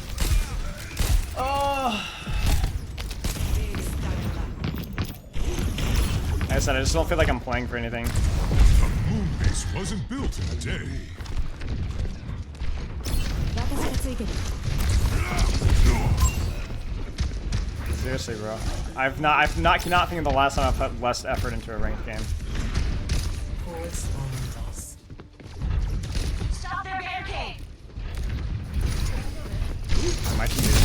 Oh. Like I said, I just don't feel like I'm playing for anything. The moon base wasn't built in a day. Seriously, bro. I cannot think of the last time I put less effort into a ranked game. Forward spawn loss. Stop their barricade. I might just do this.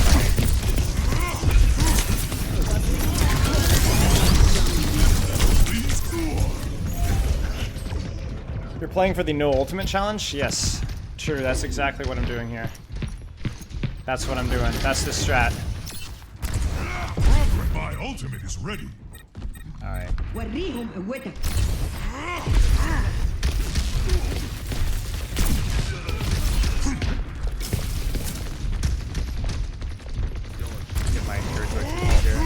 You're playing for the no ultimate challenge? Yes. True, that's exactly what I'm doing here. That's what I'm doing. That's the strat. My ultimate is ready. Alright. Get my encouragement here.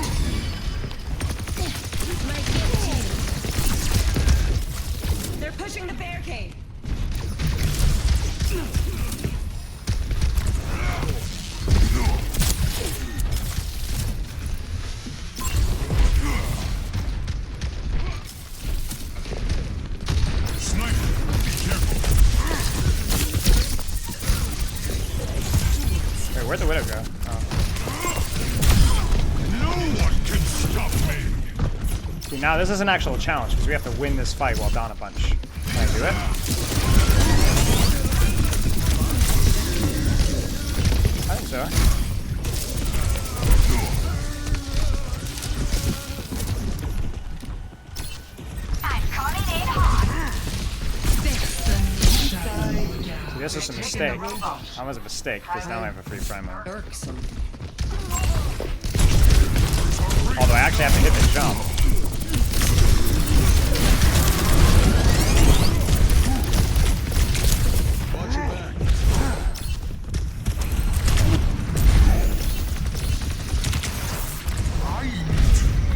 Where'd the Widow go? Oh. No one can stop me. See, now this is an actual challenge because we have to win this fight while down a bunch. Can I do it? I think so. See, this is a mistake. That was a mistake because now I have a free primo. Although I actually have to hit the jump.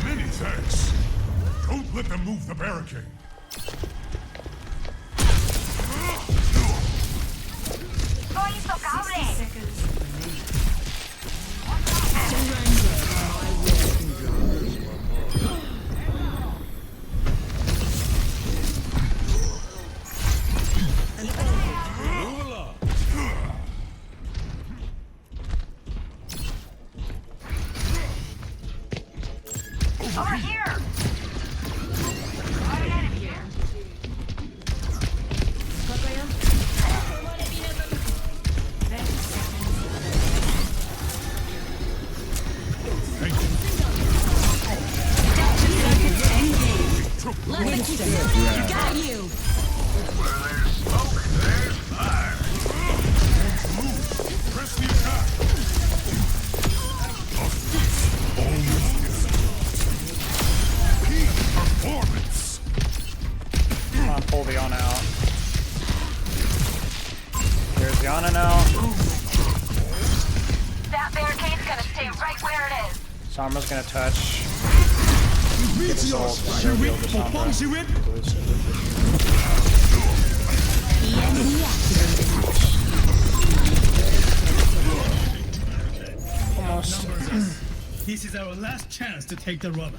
Many thanks. Don't let them move the barricade. Over here! Winston, got you! Where there's smoke, there's fire. Move. Press the attack. A feast always gives. Peak performance. Come on, pull the Ana out. There's the Ana now. That barricade's gonna stay right where it is. Sombre's gonna touch. Get his ult. Reveal the Sombra. Almost. This is our last chance to take the robot.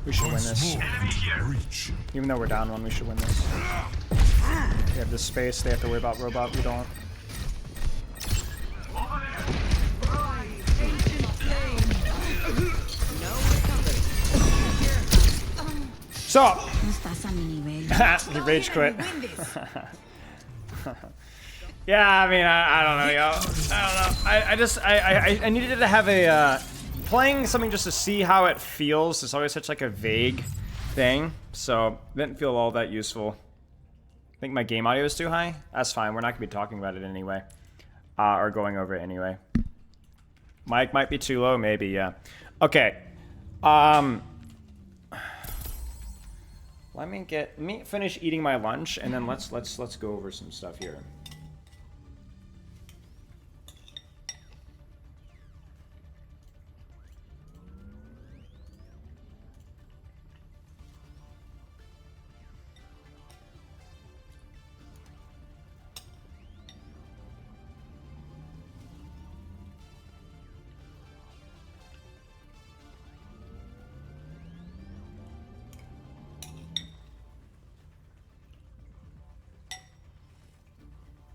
We should win this. Even though we're down one, we should win this. We have this space, they have to worry about robot, we don't. So! He rage quit. Yeah, I mean, I don't know, yo. I don't know. I needed to have a, playing something just to see how it feels is always such like a vague thing, so it didn't feel all that useful. I think my game audio is too high. That's fine, we're not gonna be talking about it anyway. Or going over it anyway. Mic might be too low, maybe, yeah. Okay. Let me finish eating my lunch and then let's go over some stuff here.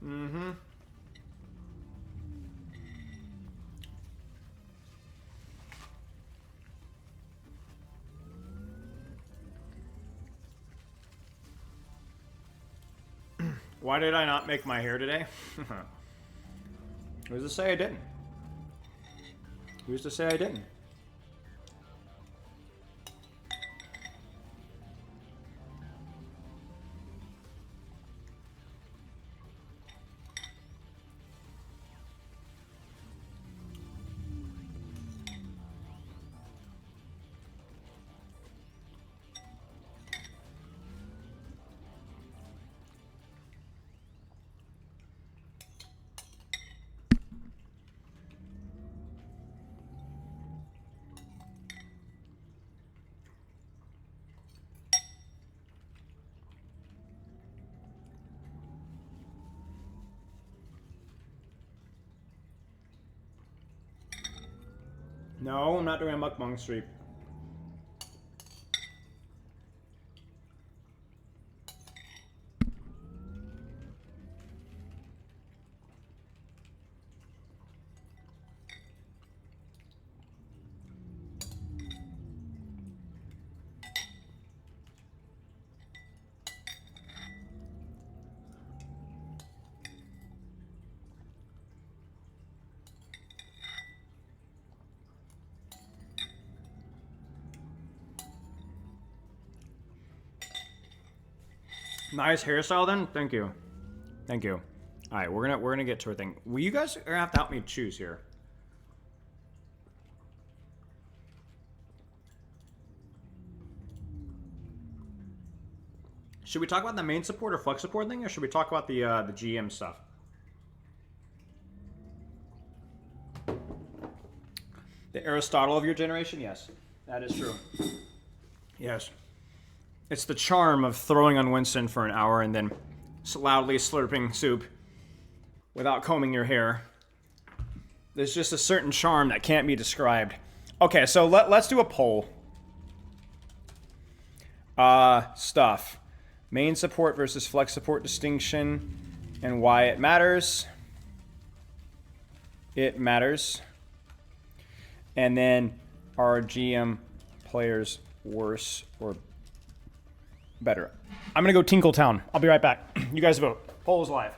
Mm-hmm. Why did I not make my hair today? Who's to say I didn't? Who's to say I didn't? No, I'm not doing a mukbang stream. Nice hairstyle then. Thank you. Thank you. All right, we're gonna get to our thing. Well, you guys are gonna have to help me choose here. Should we talk about the main support or flex support thing, or should we talk about the GM stuff? The Aristotle of your generation? Yes, that is true. Yes. It's the charm of throwing on Winston for an hour and then loudly slurping soup without combing your hair. There's just a certain charm that can't be described. Okay, so let's do a poll. Stuff. Main support versus flex support distinction and why it matters. It matters. And then, are GM players worse or better? I'm gonna go Tinkletown. I'll be right back. You guys vote. Poll is live.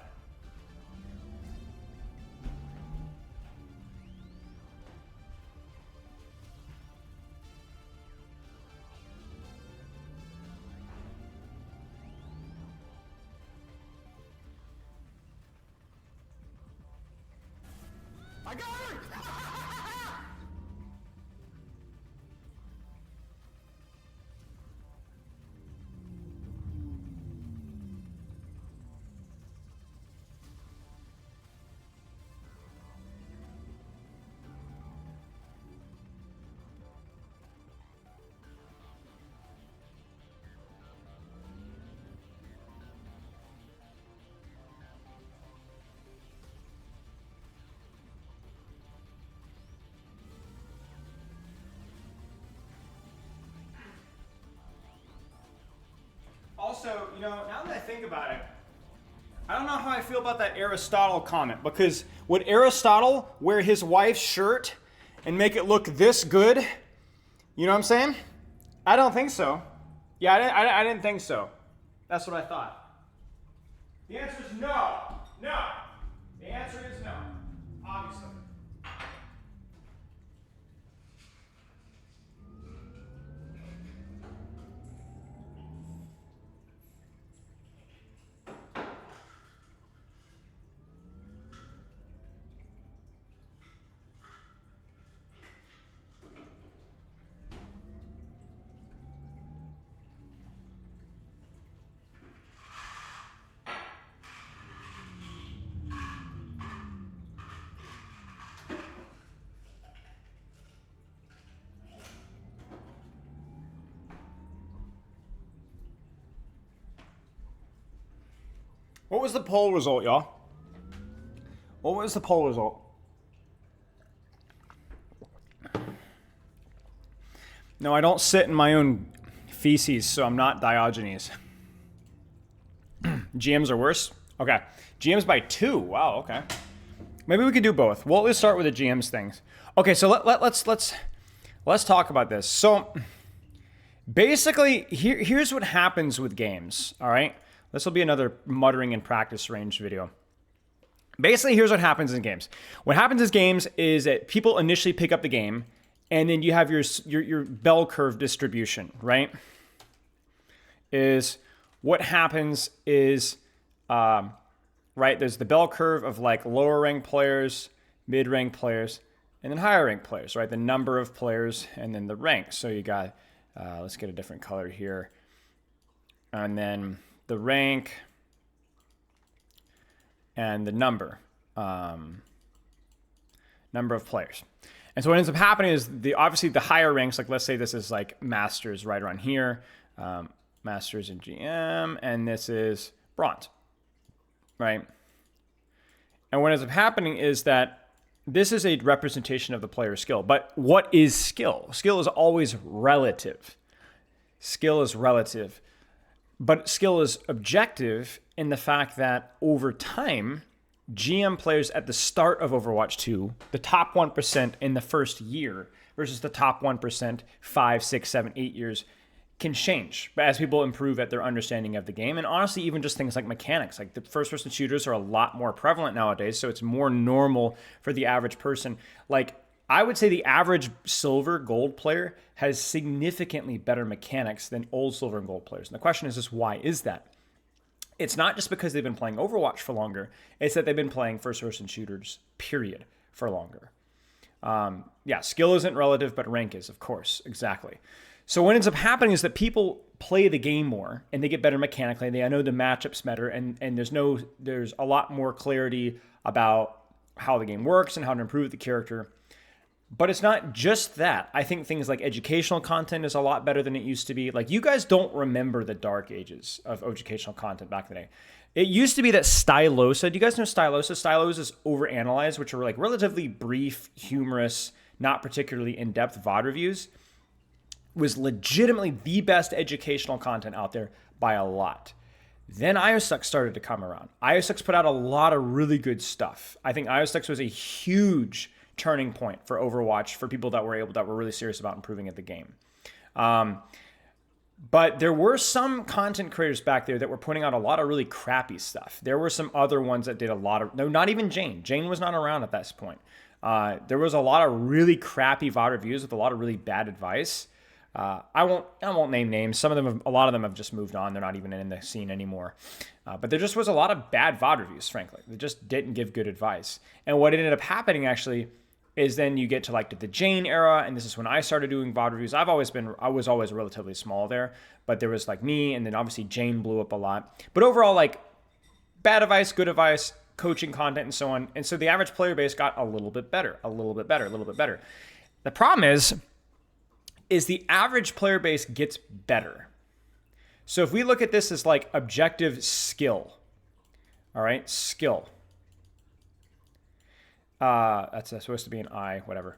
I got it! Also, you know, now that I think about it, I don't know how I feel about that Aristotle comment, because would Aristotle wear his wife's shirt and make it look this good? You know what I'm saying? I don't think so. Yeah, I didn't think so. That's what I thought. The answer is no. No. The answer is no. Obviously. What was the poll result, y'all? What was the poll result? No, I don't sit in my own feces, so I'm not Diogenes. GMs are worse? Okay. GMs by 2. Wow, okay. Maybe we could do both. Well, let's start with the GMs things. Okay, so let's talk about this. So basically, here's what happens with games, all right? This will be another muttering and practice range video. Basically, here's what happens in games. What happens in games is that people initially pick up the game, and then you have your bell curve distribution, right? Is what happens is, right, there's the bell curve of like lower ranked players, mid ranked players, and then higher ranked players, right? The number of players and then the rank. So you got, let's get a different color here. And then the rank and the number of players. And so what ends up happening is obviously the higher ranks, like let's say this is like Masters right around here, Masters in GM, and this is Bronze, right? And what ends up happening is that this is a representation of the player's skill. But what is skill? Skill is always relative. Skill is relative. But skill is objective in the fact that over time, GM players at the start of Overwatch 2, the top 1% in the first year versus the top 1% 5, 6, 7, 8 years can change as people improve at their understanding of the game. And honestly, even just things like mechanics, like the first-person shooters are a lot more prevalent nowadays, so it's more normal for the average person. Like, I would say the average silver gold player has significantly better mechanics than old silver and gold players. And the question is just why is that? It's not just because they've been playing Overwatch for longer. It's that they've been playing first-person shooters, period, for longer. Yeah, skill isn't relative, but rank is, of course. Exactly. So what ends up happening is that people play the game more, and they get better mechanically. They know the matchups better, and there's a lot more clarity about how the game works and how to improve the character. But it's not just that. I think things like educational content is a lot better than it used to be. Like, you guys don't remember the dark ages of educational content back in the day. It used to be that Stylosa, do you guys know Stylosa? Stylosa is overanalyzed, which are like relatively brief, humorous, not particularly in-depth VOD reviews, was legitimately the best educational content out there by a lot. Then IOSUX started to come around. IOSUX put out a lot of really good stuff. I think IOSUX was a huge turning point for Overwatch for people that were really serious about improving at the game. But there were some content creators back there that were putting out a lot of really crappy stuff. There were some other ones that did a lot of, no, not even Jane. Jane was not around at this point. There was a lot of really crappy VOD reviews with a lot of really bad advice. I won't name names. A lot of them have just moved on. They're not even in the scene anymore. But there just was a lot of bad VOD reviews, frankly. They just didn't give good advice. And what ended up happening actually is then you get to like the Jane era, and this is when I started doing VOD reviews. I was always relatively small there, but there was like me, and then obviously Jane blew up a lot. But overall, like, bad advice, good advice, coaching content, and so on. And so the average player base got a little bit better. The problem is the average player base gets better. So if we look at this as like objective skill, all right, skill. That's supposed to be an I, whatever.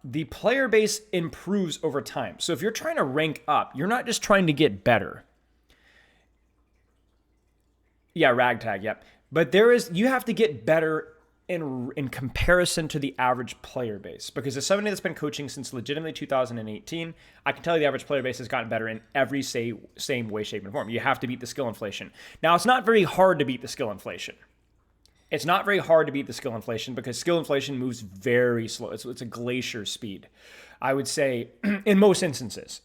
The player base improves over time. So if you're trying to rank up, you're not just trying to get better. Yeah, ragtag, yep. But you have to get better in comparison to the average player base. Because as somebody that's been coaching since legitimately 2018, I can tell you the average player base has gotten better in every same way, shape, and form. You have to beat the skill inflation. Now, it's not very hard to beat the skill inflation. It's not very hard to beat the skill inflation because skill inflation moves very slow. It's a glacier speed. I would say in most instances,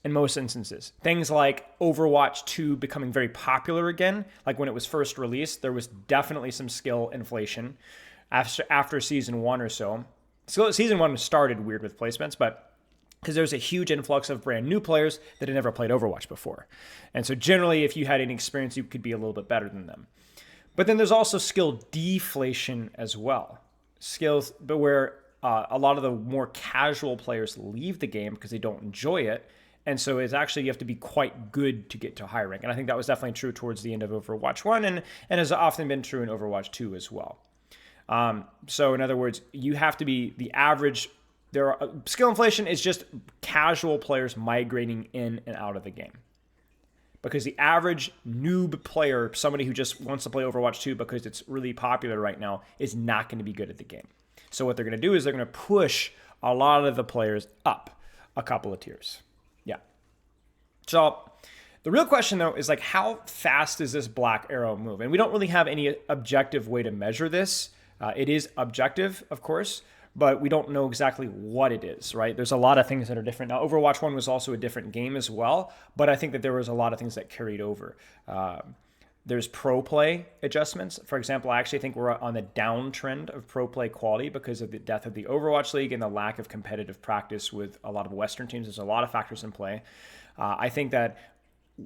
things like Overwatch 2 becoming very popular again, like when it was first released, there was definitely some skill inflation after season 1 or so. So season 1 started weird with placements, but because there's a huge influx of brand new players that had never played Overwatch before. And so generally, if you had any experience, you could be a little bit better than them. But then there's also skill deflation as well. Skills, but where a lot of the more casual players leave the game because they don't enjoy it. And so it's actually, you have to be quite good to get to high rank. And I think that was definitely true towards the end of Overwatch 1 and has often been true in Overwatch 2 as well. So in other words, you have to be the average. Skill inflation is just casual players migrating in and out of the game. Because the average noob player, somebody who just wants to play Overwatch 2 because it's really popular right now, is not going to be good at the game. So what they're going to do is they're going to push a lot of the players up a couple of tiers. Yeah. So the real question, though, is like, how fast does this black arrow move? And we don't really have any objective way to measure this. It is objective, of course, but we don't know exactly what it is, right? There's a lot of things that are different. Now, Overwatch 1 was also a different game as well, but I think that there was a lot of things that carried over. There's pro play adjustments. For example, I actually think we're on the downtrend of pro play quality because of the death of the Overwatch League and the lack of competitive practice with a lot of Western teams. There's a lot of factors in play. I think that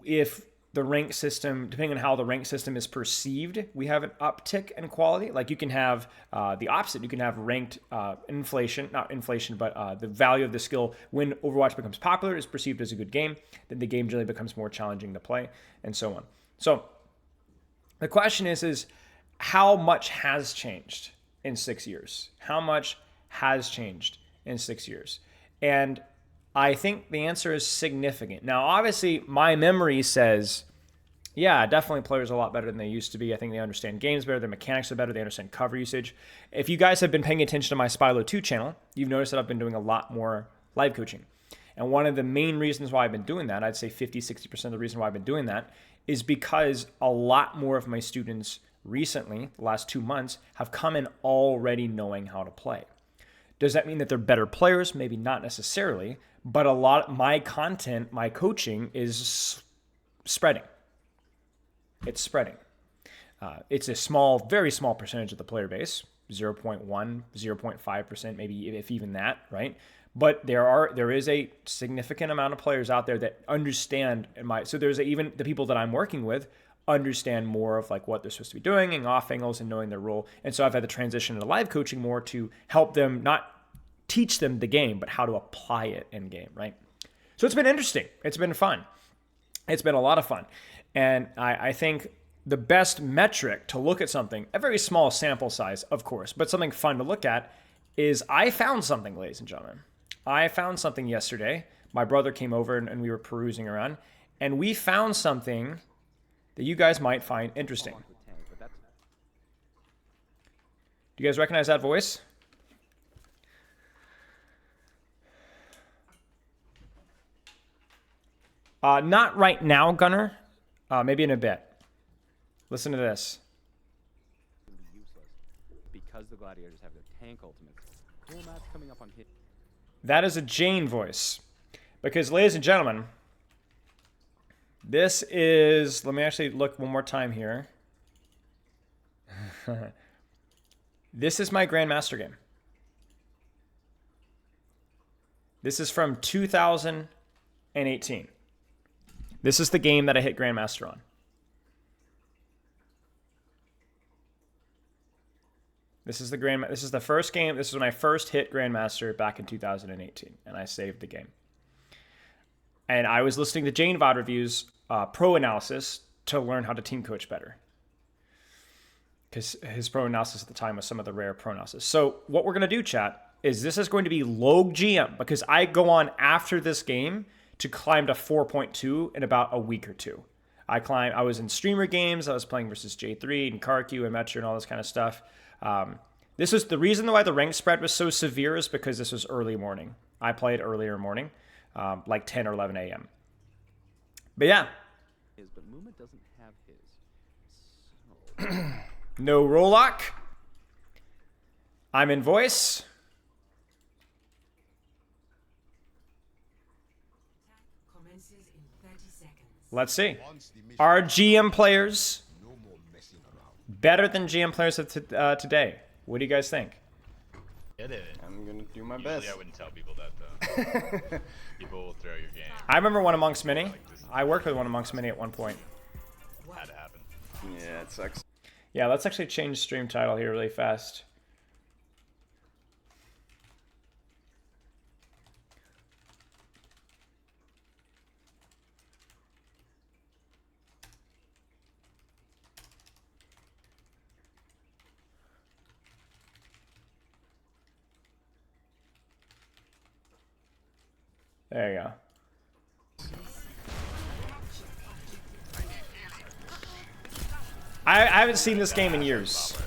if the rank system, depending on how the rank system is perceived, we have an uptick in quality. Like you can have the opposite. You can have ranked inflation, not inflation, but the value of the skill when Overwatch becomes popular is perceived as a good game. Then the game generally becomes more challenging to play and so on. So the question is how much has changed in 6 years? How much has changed in 6 years? And I think the answer is significant. Now, obviously, my memory says, yeah, definitely players are a lot better than they used to be. I think they understand games better. Their mechanics are better. They understand cover usage. If you guys have been paying attention to my Spylo 2 channel, you've noticed that I've been doing a lot more live coaching. And one of the main reasons why I've been doing that, I'd say 50-60% of the reason why I've been doing that, is because a lot more of my students recently, the last 2 months, have come in already knowing how to play. Does that mean that they're better players? Maybe not necessarily, but a lot my content, my coaching is spreading. It's spreading. It's a small, very small percentage of the player base, 0.1, 0.5%, maybe if even that, right? But there is a significant amount of players out there that understand so there's even the people that I'm working with understand more of like what they're supposed to be doing and off angles and knowing their role. And so I've had to transition into live coaching more to help them not teach them the game, but how to apply it in game, right? So it's been interesting. It's been fun. It's been a lot of fun. And I think the best metric to look at something, a very small sample size, of course, but something fun to look at is I found something, ladies and gentlemen. I found something yesterday. My brother came over and we were perusing around, and we found something that you guys might find interesting. Do you guys recognize that voice? Not right now, Gunner. Maybe in a bit. Listen to this. Because the gladiators have their tank ultimates. Cool match coming up on hit. That is a Jane voice. Because, ladies and gentlemen, this is... Let me actually look one more time here. This is my Grandmaster game. This is from 2018. This is the game that I hit Grandmaster on. This is the first game. This was when I first hit Grandmaster back in 2018, and I saved the game. And I was listening to Jane VOD reviews, pro analysis, to learn how to team coach better. Because his pro analysis at the time was some of the rare pro analysis. So what we're going to do, chat, is this is going to be Log GM, because I go on after this game to climb to 4.2 in about a week or two. I was in streamer games. I was playing versus J3 and Karq and Metro and all this kind of stuff. This was the reason why the rank spread was so severe is because this was early morning. I played earlier morning, like 10 or 11 a.m. But yeah. But Muma doesn't have his. So... No Rollock. I'm in voice. Let's see. Are GM players better than GM players of today? What do you guys think? Get it. I'm gonna do my best. I wouldn't tell people that though. People will throw your game. I remember One Amongst Many. I worked with One Amongst Many at one point. Had to happen. Yeah, it sucks. Yeah, let's actually change stream title here really fast. There you go. I haven't seen this game in years.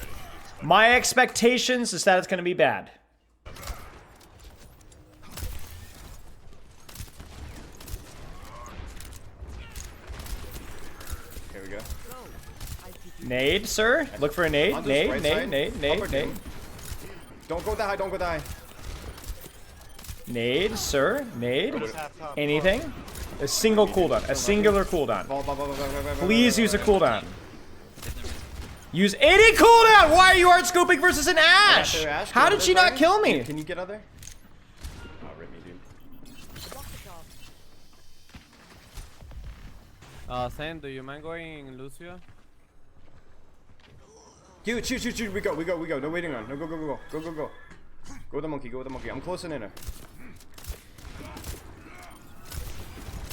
My expectations is that it's going to be bad. Here we go. Nade, sir. Look for a nade. Nade, nade, nade, nade, nade. Don't go die, don't go die. Nade, sir. Nade. Anything? A single cooldown. A singular cooldown. Please use a cooldown. Use any cooldown! Why are you hard scoping versus an Ashe? How did she not kill me? Can you get other? Oh, rip me, dude. Sam, do you mind going Lucio? Dude, shoot. We go. No waiting on. No, go. Go with the monkey, I'm close and in her.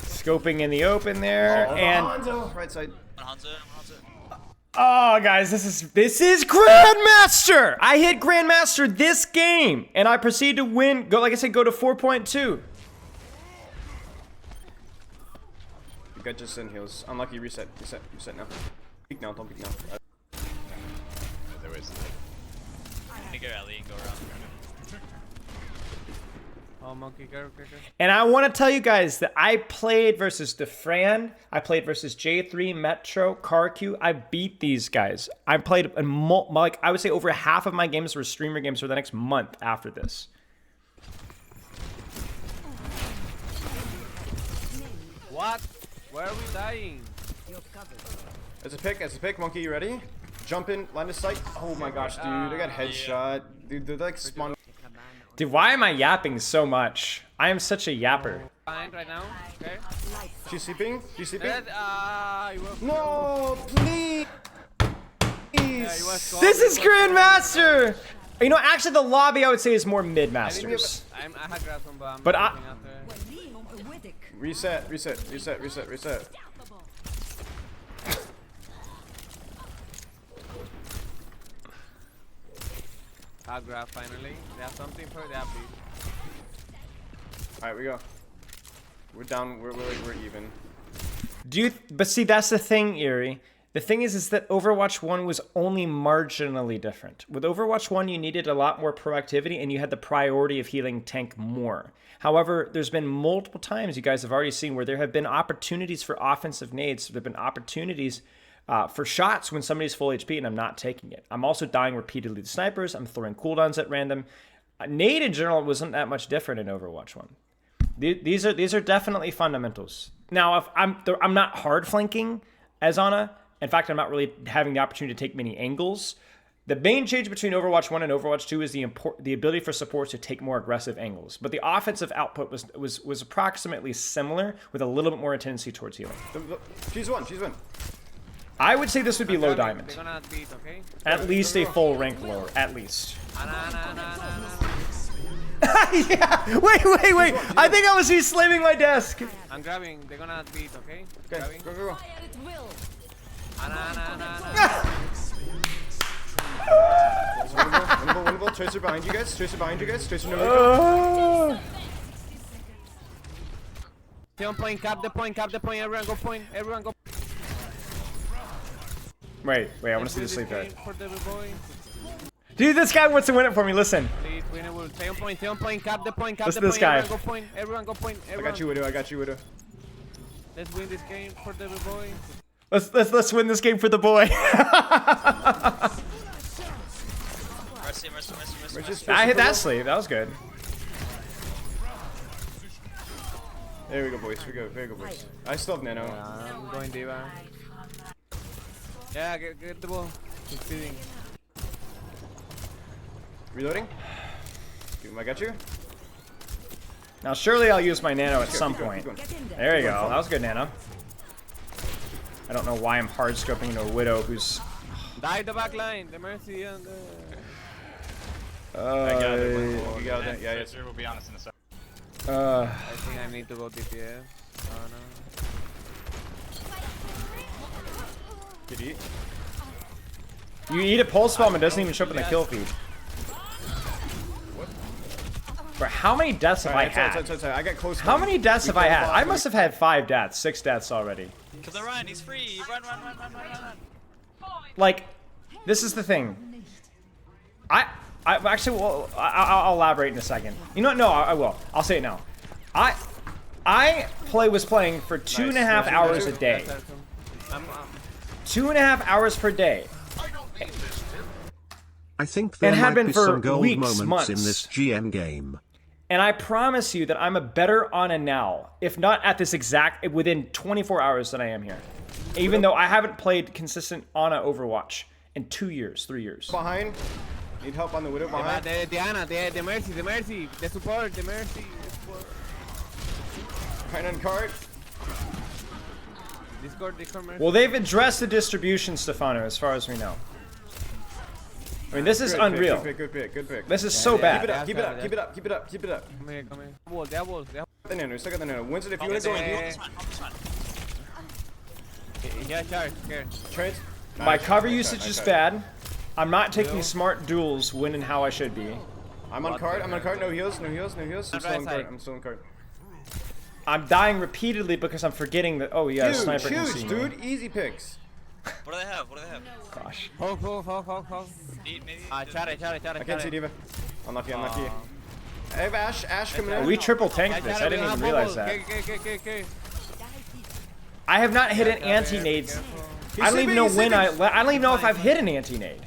Scoping in the open there, and... Hanzo. Right side. Hanzo. Oh, guys, this is Grandmaster! I hit Grandmaster this game, and I proceed to win, like I said, go to 4.2. You got just in heals. Unlucky, reset now. Peek now, don't peek now. There was like... Go Ellie and go around. Oh, monkey, go. And I want to tell you guys that I played versus DeFran, I played versus J3, Metro, Karq. I beat these guys. I played, like, I would say over half of my games were streamer games for the next month after this. What? Where are we dying? It's a pick, monkey, you ready? jump in, line of sight. Oh my gosh, dude, I got headshot. Dude, they're like spawn. Dude, why am I yapping so much? I am such a yapper. Fine right now. Okay. She's sleeping? She's sleeping? You were No, please! This is Grandmaster! You know, actually the lobby I would say is more mid-masters. I had grabbed some, but But I'm out there. Reset, reset, reset, reset, reset. I'll grab finally. They have something for that, please. Alright, we go. We're down, we're even. But see, that's the thing, Eerie. The thing is that Overwatch 1 was only marginally different. With Overwatch 1, you needed a lot more proactivity and you had the priority of healing tank more. However, there's been multiple times you guys have already seen where there have been opportunities for offensive nades. There have been opportunities for shots when somebody's full HP and I'm not taking it. I'm also dying repeatedly to snipers. I'm throwing cooldowns at random. Nade in general wasn't that much different in Overwatch 1. These are definitely fundamentals. Now, if I'm not hard flanking as Ana. In fact, I'm not really having the opportunity to take many angles. The main change between Overwatch 1 and Overwatch 2 is the ability for supports to take more aggressive angles. But the offensive output was approximately similar with a little bit more intensity towards healing. She's one. I would say this would be low diamond. They're gonna beat, okay? At least a full rank lower, at least. Yeah, wait. I think I was slamming my desk. I'm grabbing. They're gonna beat, okay? Okay, go. Winnable. Tracer behind you guys. Tracer no. Stay on point, cap the point. Everyone go point. Wait, I want to see the sleep red. Dude, this guy wants to win it for me, listen. Please, winnable. Stay on point, cap the point. Listen to this guy. Everyone go point. I got you, Widow. Let's win this game for the boy. Let's win this game for the boy. Mercy. I hit that sleeve. That was good. There we go, boys. Very good, boys. I still have nano. I'm going diva. Yeah, get the ball. Keep feeding. Reloading. I got you. Now, surely I'll use my nano at some point. There you go. That was good nano. I don't know why I'm hard scoping into a Widow who's. Die the back line. The Mercy and the. I got it. You got it. Yeah. We'll be honest in a second. I think I need to go DPS. Oh no. Did you eat? You eat a pulse bomb and it doesn't even show up in the kill feed. Bro, how many deaths have I had? Sorry. I got close. How many deaths have I had? I must have had 5 deaths, 6 deaths already. Kill the Ryan, he's free. Run. Like, this is the thing. I actually will. I'll elaborate in a second. You know what? No, I will. I'll say it now. I was playing for 2.5 hours a day. 2.5 hours per day. I think there might be some gold weeks, moments in this GM game. And I promise you that I'm a better Ana now, if not at this within 24 hours than I am here. Even though I haven't played consistent Ana Overwatch in 2 years, 3 years. Behind. Need help on the Widow behind. The Ana, the Mercy, the support, the Mercy. Behind on card. Discord Mercy. Well, they've addressed the distribution, Stefano, as far as we know. I mean, this is unreal. Good pick. This is so bad. Keep it up. Come here. They have walls. The nano, stick on the nano. Winston, if you want to go in. Yeah, charge. Here. Trade. My cover usage is bad. I'm not taking smart duels when and how I should be. I'm on card. No heals. I'm still on card. I'm dying repeatedly because I'm forgetting that. Oh yeah, sniper can see me. Dude, easy picks. What do they have? Gosh. Hold. Eat maybe? Chare. I can't see Diva. Unlucky. I have Ash coming in. We triple tanked this. I didn't even realize that. Okay. I have not hit an anti-nade. I don't even know when I don't even know if I've hit an anti-nade.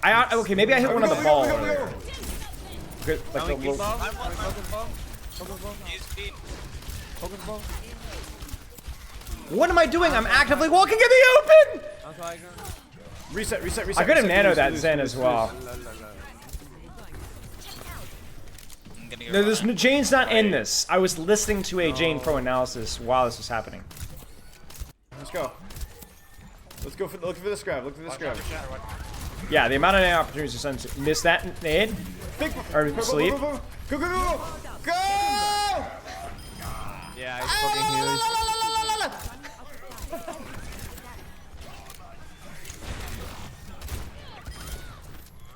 Okay, maybe I hit one on the ball earlier. Good, like the little. What am I doing? I'm actively walking in the open! Reset. I could have reset, nano lose, that lose, Zen lose, as well. Go No, Jane's not in this. I was listening to a Jane Pro analysis while this was happening. Let's go. Let's go look for this grab. Look for this grab. Yeah, the amount of nade opportunities to send. Miss that nade? Or sleep? Go! Yeah, it's fucking huge.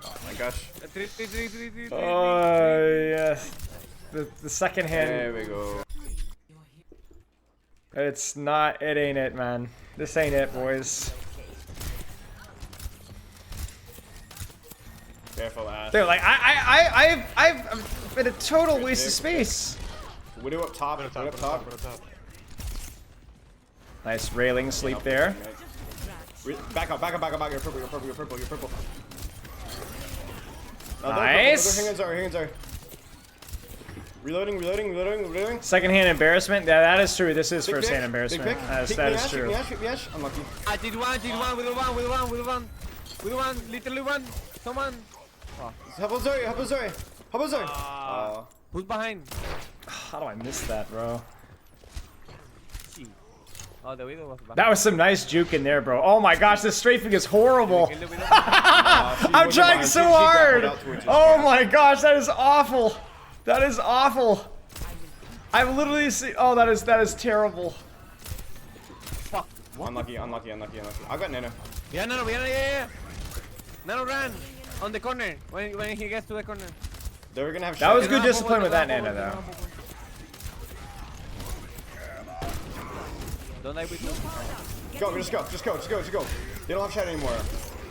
Oh my gosh. Oh, yes. The second hand. There we go. It's not. It ain't it, man. This ain't it, boys. Careful, Ash. Dude, like I've been a total waste of space. Widow up top. Widow up top. Nice railing sleep there. Back up. You're purple. Nice. Hands are. Reloading. Second hand embarrassment. Yeah, that is true. This is Big first hand pick. embarrassment. Big pick. That is true. Pick me, Ash. Unlucky. I did one, with one, literally one. Someone. Help us, Zoe. Who's behind? How do I miss that, bro? Oh, the Widow was behind. That was some nice juke in there, bro. Oh my gosh, this strafing is horrible. I'm trying so hard. Oh my gosh, that is awful. That is awful. I've literally seen. Oh, that is terrible. Fuck. Unlucky. I got nano. Yeah, yeah. Nano ran on the corner when he gets to the corner. They were gonna have. That was good discipline with that nano, though. Don't I with you? Just go. They don't have shot anymore.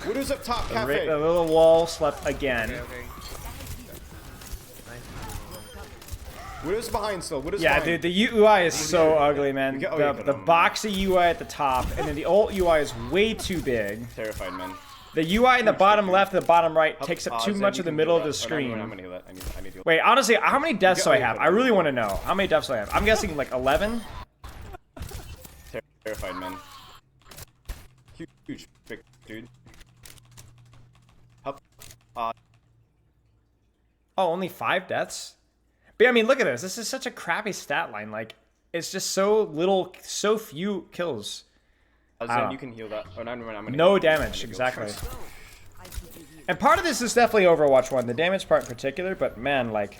Widow's up top, cafe. The little wall slept again. Okay. Widow's behind still. Yeah, dude, the UI is so ugly, man. The boxy UI at the top, and then the alt UI is way too big. Terrified, man. The UI in the bottom left and the bottom right takes up too much of the middle of the screen. Wait, honestly, how many deaths do I have? I really want to know. How many deaths do I have? I'm guessing like 11? Terrified, man. Huge pick, dude. Help. Oh, only 5 deaths? But I mean, look at this. This is such a crappy stat line. Like, it's just so few kills. Zen, you can heal that. Oh, never mind. I'm gonna no damage, exactly. And part of this is definitely Overwatch 1. The damage part in particular, but man, like...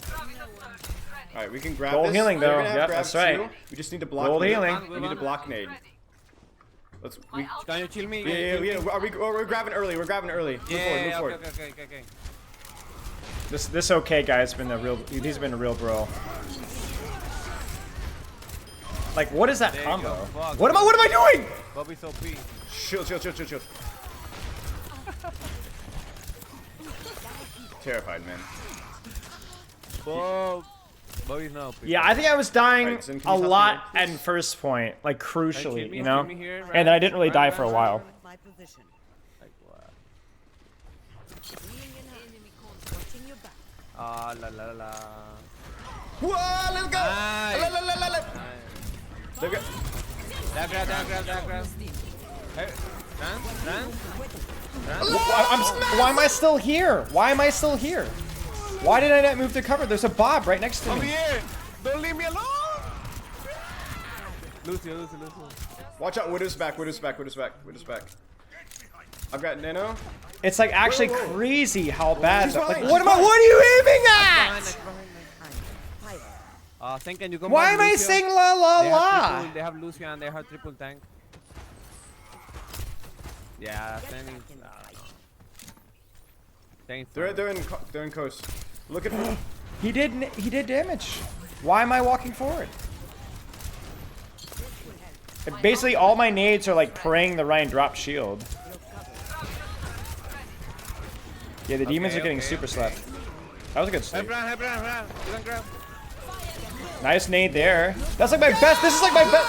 Alright, we can grab gold this. Healing, though. Yep, that's right. Too. We just need to block gold nade. healing. We need to block nade. Can you chill me? Yeah. We're grabbing early. Move forward. Okay. This okay, guys. He's been a real bro. Like, what is that combo? What am I doing? Bobby's OP. Shield. Terrified, man. Bobby's not OP. Yeah, I think I was dying a lot at first point, like crucially, you know? And then I didn't really die for a while. Ah, la. Whoa, let's go! Nice. Look at That grab. Hey, run. Why am I still here? Why did I not move to cover? There's a Bob right next to me. Over here! Don't leave me alone! Lucio. Watch out, Widow's back. I've got nano. It's like actually crazy how bad. Like, what are you aiming at? Can you come Why back, am I Lucio? saying la? They have Lucio and they have triple tank. Yeah, standing. They're in coast. Look at He did damage. Why am I walking forward? Basically, all my nades are like praying the Ryan drop shield. Yeah, the demons are getting super slapped. That was a good sleep. Grab. Nice nade there. That's like my best. This is like my best.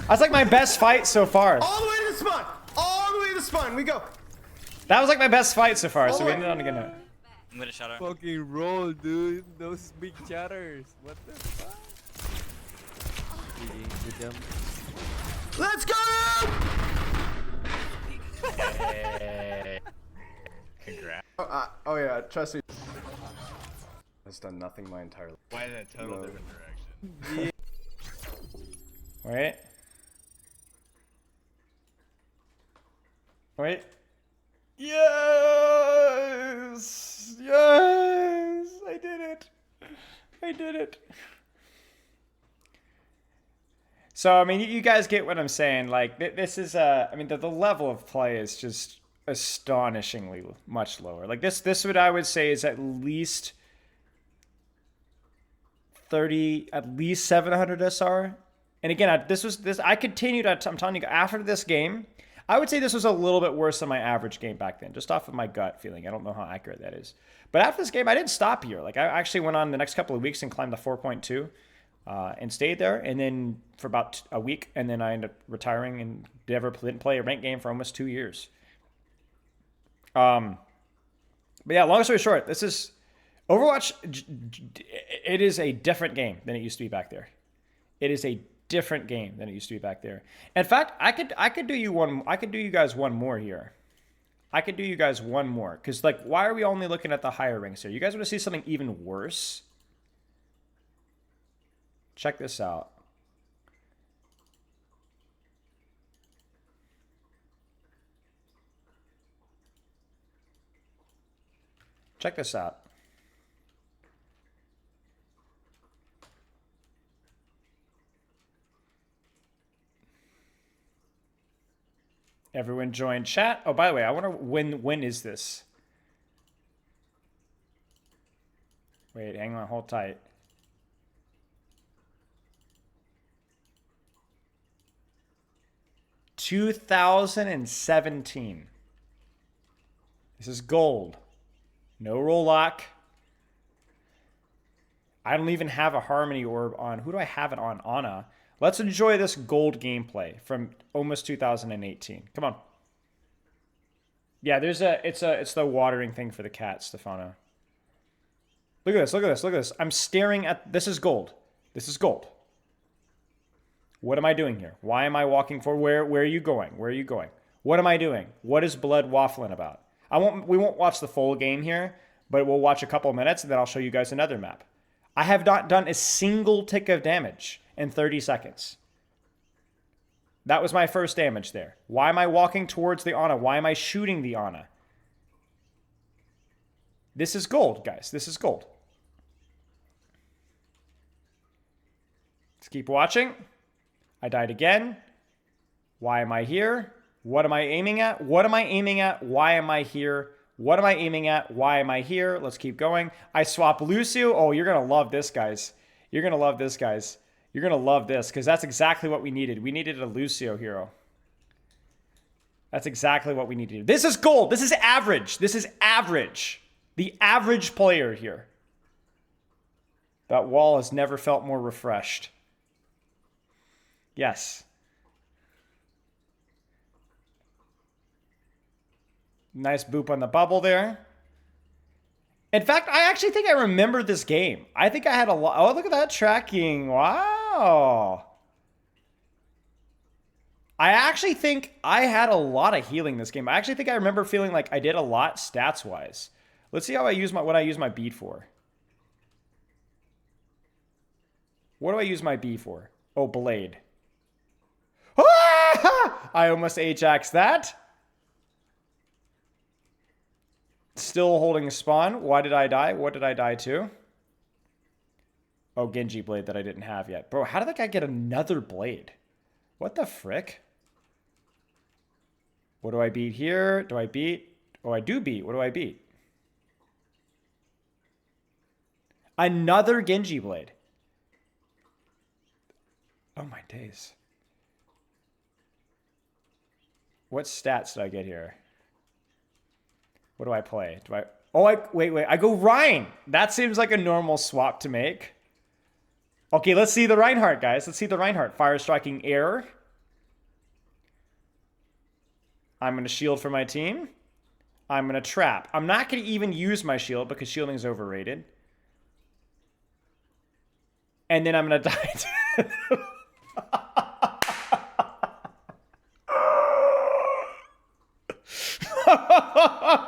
That's like my best fight so far. all the way to the spawn. We go. That was like my best fight so far. So we ended on a good note. I'm gonna shut her. Fucking roll, dude. Those big chatters. What the fuck? Let's go! Hey. Congrats. Oh yeah, trust me. Has done nothing my entire life. Why in a total No. different direction? Wait. Wait. Yes! Yes! I did it. I did it. So, I mean, you guys get what I'm saying. Like, this is, I mean, the level of play is just astonishingly much lower. Like, this what I would say is at least 30, at least 700 SR. And again, I continued, I'm telling you, after this game, I would say this was a little bit worse than my average game back then, just off of my gut feeling. I don't know how accurate that is. But after this game, I didn't stop here. Like, I actually went on the next couple of weeks and climbed to 4.2 and stayed there. And then for about a week, and then I ended up retiring and didn't play a ranked game for almost 2 years. But yeah, long story short, this is Overwatch. It is a different game than it used to be back there. It is a different game than it used to be back there. In fact, I could do you guys one more here. I could do you guys one more, because like, why are we only looking at the higher ranks here? You guys want to see something even worse? Check this out. Check this out. Everyone join chat. Oh, by the way, I wonder when is this? Wait, hang on, hold tight. $2017. This is gold. No roll lock. I don't even have a Harmony Orb on. Who do I have it on? Ana. Let's enjoy this gold gameplay from almost 2018. Come on. Yeah, it's the watering thing for the cat, Stefano. Look at this, look at this, look at this. I'm staring at, this is gold. This is gold. What am I doing here? Why am I walking for, where are you going? Where are you going? What am I doing? What is Blood waffling about? We won't watch the full game here, but we'll watch a couple minutes and then I'll show you guys another map. I have not done a single tick of damage in 30 seconds. That was my first damage there. Why am I walking towards the Ana? Why am I shooting the Ana? This is gold, guys. This is gold. Let's keep watching. I died again. Why am I here? What am I aiming at? What am I aiming at? Why am I here? What am I aiming at? Why am I here? Let's keep going. I swap Lucio. Oh, you're going to love this, guys. You're going to love this, guys. You're going to love this, because that's exactly what we needed. We needed a Lucio hero. That's exactly what we needed. This is gold. This is average. This is average. The average player here. That wall has never felt more refreshed. Yes. Nice boop on the bubble there. In fact, I actually think I remember this game. I think I had a lot. Oh, look at that tracking. Wow. I actually think I had a lot of healing this game. I actually think I remember feeling like I did a lot stats-wise. Let's see how what I use my beat for. What do I use my B for? Oh, blade. Ah! I almost Ajaxed that. Still holding spawn. Why did I die? What did I die to? Oh, Genji blade that I didn't have yet. Bro, how did that guy get another blade? What the frick? What do I beat here? Do I beat? Oh, I do beat. What do I beat? Another Genji blade. Oh my days. What stats did I get here? What do I play? Do I... Oh, wait. I go Ryan. That seems like a normal swap to make. Okay, let's see the Reinhardt, guys. Let's see the Reinhardt. Fire striking air. I'm going to shield for my team. I'm going to trap. I'm not going to even use my shield because shielding is overrated. And then I'm going to die.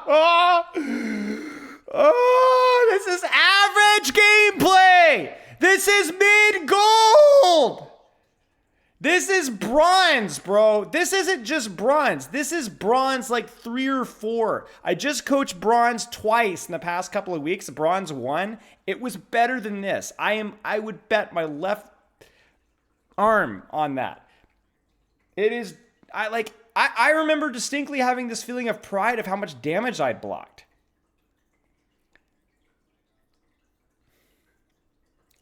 Oh, this is average gameplay. This is mid gold. This is bronze, bro. This isn't just bronze. This is bronze like 3 or 4. I just coached bronze twice in the past couple of weeks. Bronze 1. It was better than this. I would bet my left arm on that. It is, I remember distinctly having this feeling of pride of how much damage I'd blocked.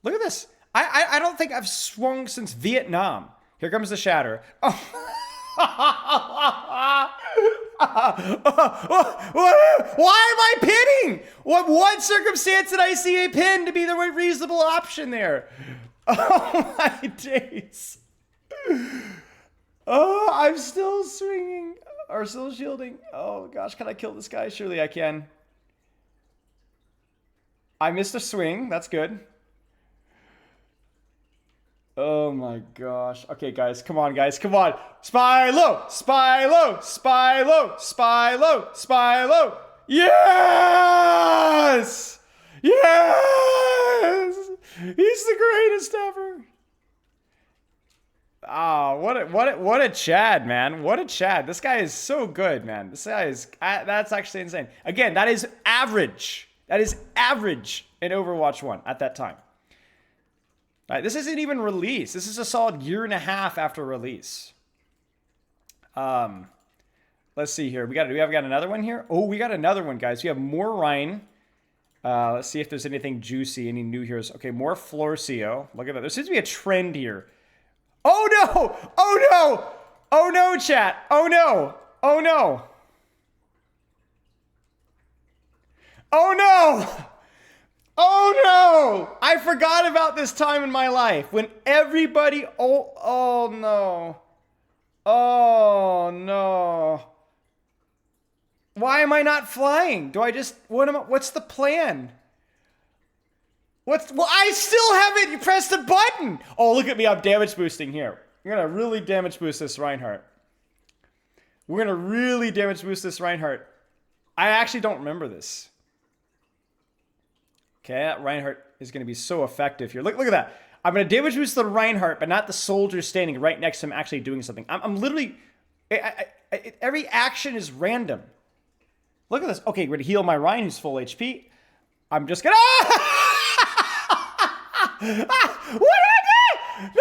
Look at this. I don't think I've swung since Vietnam. Here comes the shatter. Oh. Why am I pinning? What circumstance did I see a pin to be the reasonable option there? Oh my days. Oh, I'm still swinging or still shielding. Oh gosh, can I kill this guy? Surely I can. I missed a swing. That's good. Oh my gosh. Okay, guys. Come on, guys. Come on. Spy low. Spy low. Spy low. Spy low. Spy low. Yes! Yes! He's the greatest ever. Oh, what a Chad, man. What a Chad. This guy is so good, man. This guy is, that's actually insane. Again, that is average. That is average in Overwatch 1 at that time. All right, this isn't even release. This is a solid 1.5 years after release. Let's see here. Do we have got another one here? Oh, we got another one, guys. We have more Rhine. Let's see if there's anything juicy, any new heroes. Okay, more Florcio. Look at that. There seems to be a trend here. Oh no! Oh no! Oh no, chat! Oh no! Oh no! Oh no! Oh no! I forgot about this time in my life when everybody. Oh no! Oh no! Why am I not flying? Do I just what's the plan? Well, I still haven't pressed a button. Oh, look at me! I'm damage boosting here. I'm gonna really damage boost this Reinhardt. We're gonna really damage boost this Reinhardt. I actually don't remember this. Okay, that Reinhardt is going to be so effective here. Look at that. I'm going to damage boost the Reinhardt, but not the soldier standing right next to him actually doing something. I'm literally... every action is random. Look at this. Okay, we're going to heal my Ryan, who's full HP. I'm just going to... What did I do?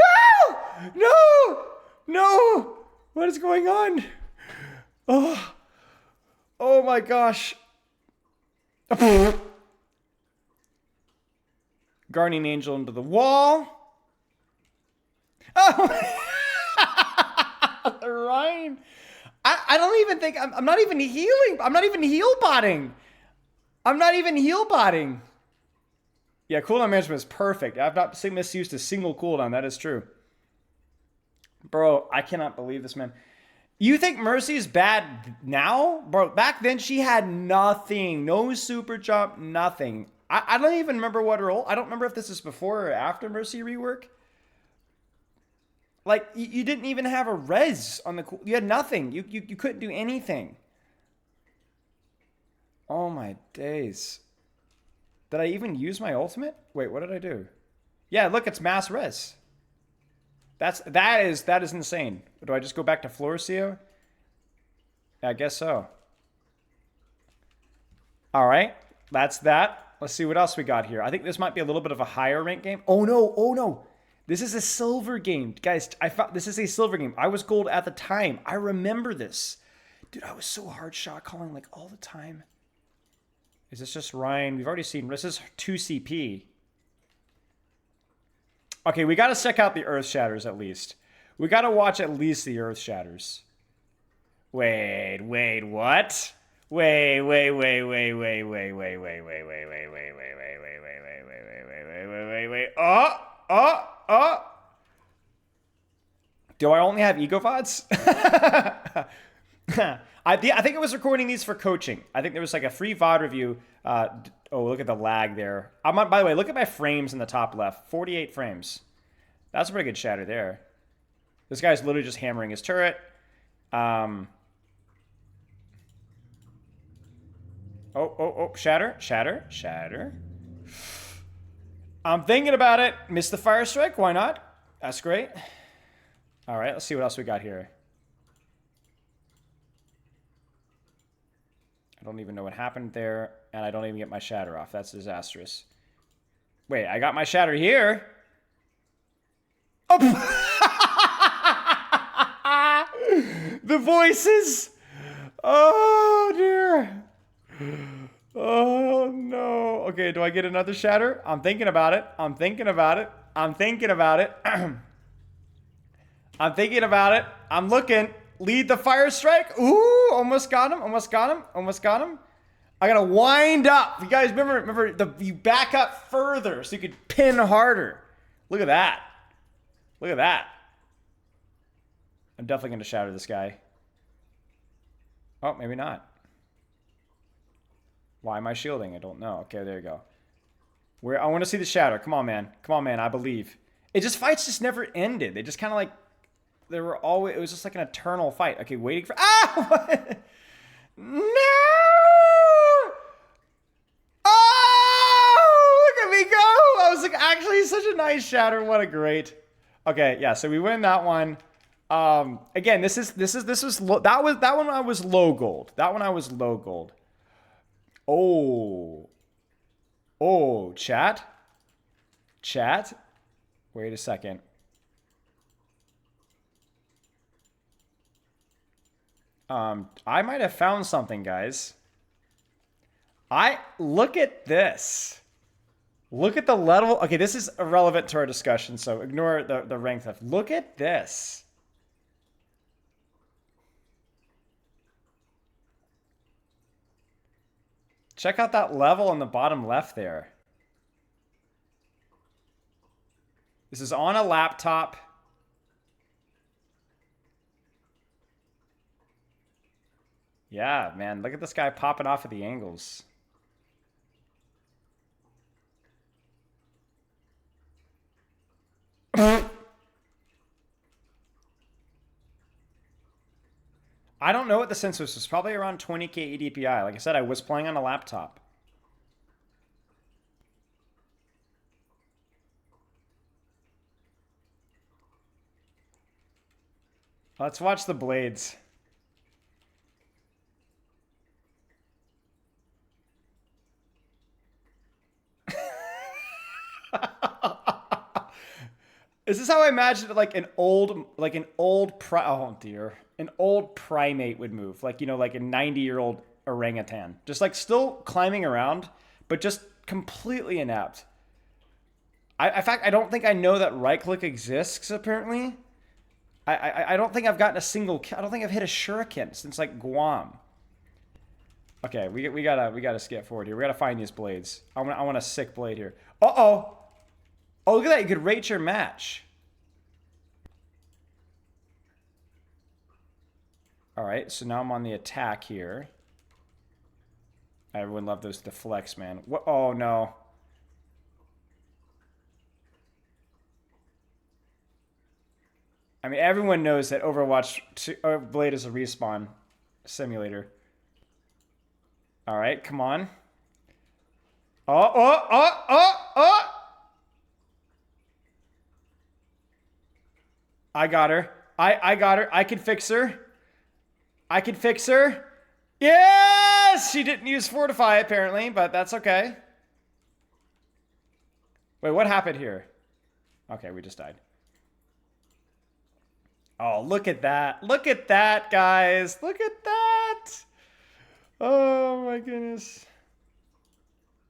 No! No! No! What is going on? Oh. Oh my gosh. Guardian Angel into the wall. Oh, Ryan. I don't even think I'm not even healing. I'm not even heal botting. I'm not even heal botting. Yeah, cooldown management is perfect. I've not misused a single cooldown. That is true. Bro, I cannot believe this, man. You think Mercy is bad now? Bro, back then she had nothing. No super jump, nothing. I don't even remember what her ult. I don't remember if this is before or after Mercy rework. Like, you didn't even have a res on the... You had nothing. You couldn't do anything. Oh my days. Did I even use my ultimate? Wait, what did I do? Yeah, look, it's mass res. That is insane. Do I just go back to Florcio? I guess so. All right, that's that. Let's see what else we got here. I think this might be a little bit of a higher rank game. Oh no, oh no. This is a silver game. Guys, I found this is a silver game. I was gold at the time. I remember this. Dude, I was so hard shot calling like all the time. Is this just Ryan? We've already seen, this is 2 CP. Okay, we got to check out the Earth Shatters at least. We got to watch at least the Earth Shatters. Wait, what? Wait. Oh. Do I only have ego VODs? I think I was recording these for coaching. I think there was like a free VOD review. Oh, look at the lag there. By the way, look at my frames in the top left. 48 frames. That's a pretty good shatter there. This guy's literally just hammering his turret. Oh, shatter, shatter, shatter. I'm thinking about it. Miss the fire strike, why not? That's great. All right, let's see what else we got here. I don't even know what happened there, and I don't even get my shatter off. That's disastrous. Wait, I got my shatter here. Oh! The voices! Oh, dear. Oh, no. Okay, do I get another shatter? I'm thinking about it. I'm thinking about it. I'm thinking about it. I'm thinking about it. I'm looking. Lead the fire strike. Ooh, almost got him. Almost got him. Almost got him. I gotta wind up. You guys remember you back up further so you could pin harder. Look at that. Look at that. I'm definitely gonna shatter this guy. Oh, maybe not. Why am I shielding? I don't know. Okay, there you go. I want to see the shatter. Come on, man. Come on, man. I believe. Fights just never ended. They just kind of like, it was just like an eternal fight. Okay, waiting for, no! Oh, look at me go! I was like, actually, such a nice shatter. What a great. Okay, yeah. So we win that one. Again, that one I was low gold. That one I was low gold. Oh, chat. Wait a second. I might have found something, guys. Look at this. Look at the level. Okay, this is irrelevant to our discussion, so ignore the rank theft. Look at this. Check out that level in the bottom left there. This is on a laptop. Yeah, man, look at this guy popping off at the angles. I don't know what the sense was. It's probably around 20k EDPI. Like I said, I was playing on a laptop. Let's watch the blades. Is this how I imagined it, like an old primate would move, like, you know, like a 90-year-old orangutan, just like still climbing around, but just completely inept. In fact, I don't think I know that right click exists. Apparently, I don't think I've gotten a single. I don't think I've hit a shuriken since like Guam. Okay, we gotta skip forward here. We gotta find these blades. I want a sick blade here. Oh, look at that! You could rate your match. All right, so now I'm on the attack here. Everyone loved those deflects, man. What? Oh no. I mean, everyone knows that Overwatch Blade is a respawn simulator. All right, come on. Oh! I got her. I got her. I can fix her. Yes! She didn't use Fortify, apparently, but that's okay. Wait, what happened here? Okay, we just died. Oh, look at that. Look at that, guys. Look at that. Oh, my goodness.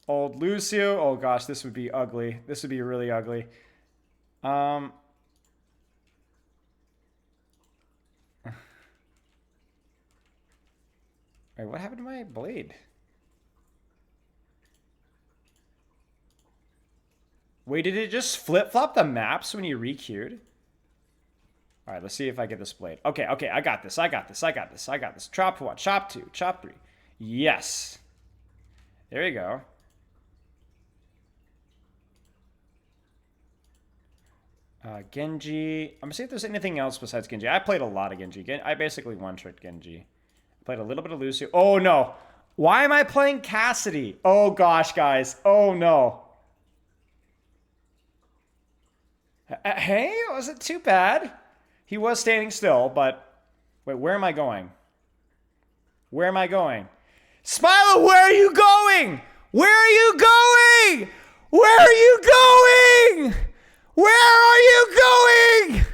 Old Lucio. Oh, gosh, this would be ugly. This would be really ugly. Wait, what happened to my blade? Wait, did it just flip-flop the maps when you re-queued? All right, let's see if I get this blade. Okay, I got this. Chop 1, chop 2, chop 3. Yes. There you go. Genji. I'm gonna see if there's anything else besides Genji. I played a lot of Genji. I basically one-tricked Genji. Played a little bit of Lucio. Oh, no. Why am I playing Cassidy? Oh gosh, guys. Oh no. Hey, wasn't too bad. He was standing still, but wait, where am I going? Where am I going? Smilo, where are you going? Where are you going? Where are you going? Where are you going?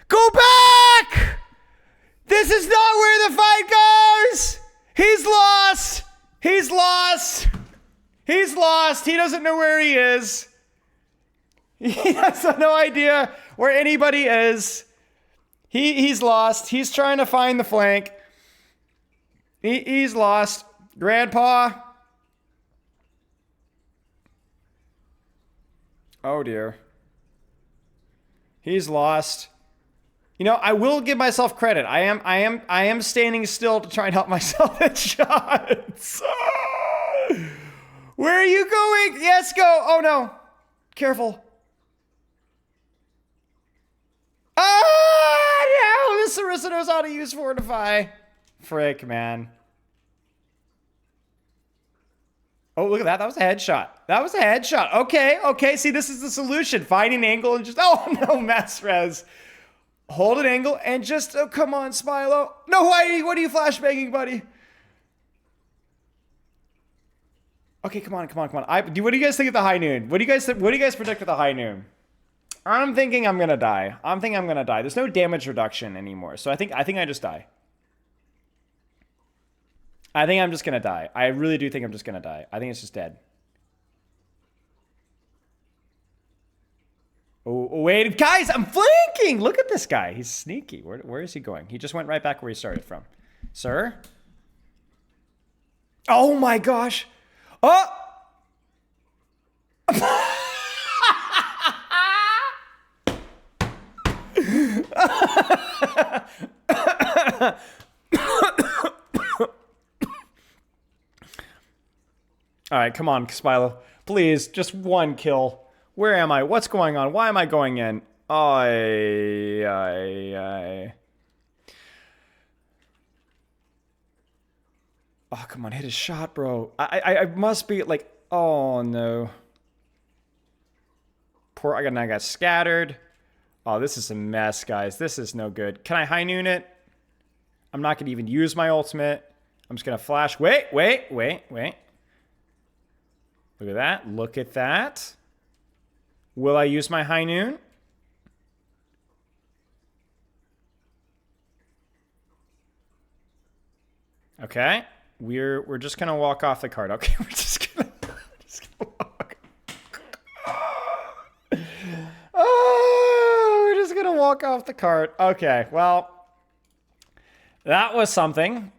Go back! This is not where the fight goes! He's lost! He's lost! He's lost! He doesn't know where he is. He has no idea where anybody is. He's lost. He's trying to find the flank. He's lost. Grandpa. Oh dear. He's lost. You know, I will give myself credit. I am standing still to try and help myself at shots. Where are you going? Yes, go. Oh no. Careful. Ah, no. This Sarissa knows how to use Fortify. Frick, man. Oh, look at that. That was a headshot. That was a headshot. Okay, okay. See, this is the solution. Find an angle and just... Oh, no, mass res. Hold an angle and just... Oh, come on, Smilo. No, why? What are you flashbanging, buddy? Okay, come on, come on, come on. What do you guys think of the high noon? What do you guys predict for the high noon? I'm thinking I'm gonna die. I'm thinking I'm gonna die. There's no damage reduction anymore, so I think I just die. I think I'm just gonna die. I really do think I'm just gonna die. I think it's just dead. Oh wait, guys, I'm flanking! Look at this guy. He's sneaky. Where is he going? He just went right back where he started from. Sir? Oh my gosh! Oh! All right, come on, Spilo. Please, just one kill. Where am I? What's going on? Why am I going in? Oh, come on, hit a shot, bro. I must be like, oh no. I got scattered. Oh, this is a mess, guys. This is no good. Can I high noon it? I'm not gonna even use my ultimate. I'm just gonna flash. Wait. Look at that. Look at that. Will I use my high noon? Okay. We're just gonna walk off the card. Okay, we're just gonna walk. Oh, we're just gonna walk off the cart. Okay, well, that was something.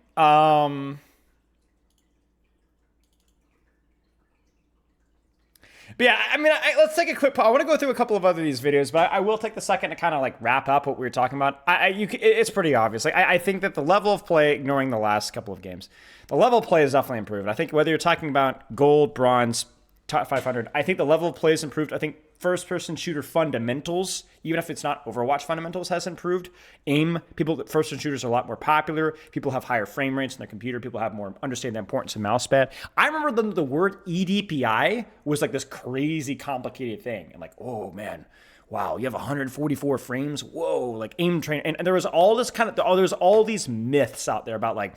But yeah, I mean, let's take a quick pause. I want to go through a couple of other these videos, but I will take the second to kind of like wrap up what we were talking about. It's pretty obvious. Like, I think that the level of play, ignoring the last couple of games, the level of play is definitely improved. I think whether you're talking about gold, bronze, top 500, I think the level of play is improved. I think first-person shooter fundamentals, even if it's not Overwatch fundamentals, has improved. First-person shooters are a lot more popular. People have higher frame rates in their computer. People have more understand the importance of mouse pad. I remember the word EDPI was like this crazy complicated thing. And like, oh man, wow, you have 144 frames. Whoa, like aim train. And there was all this there's all these myths out there about like,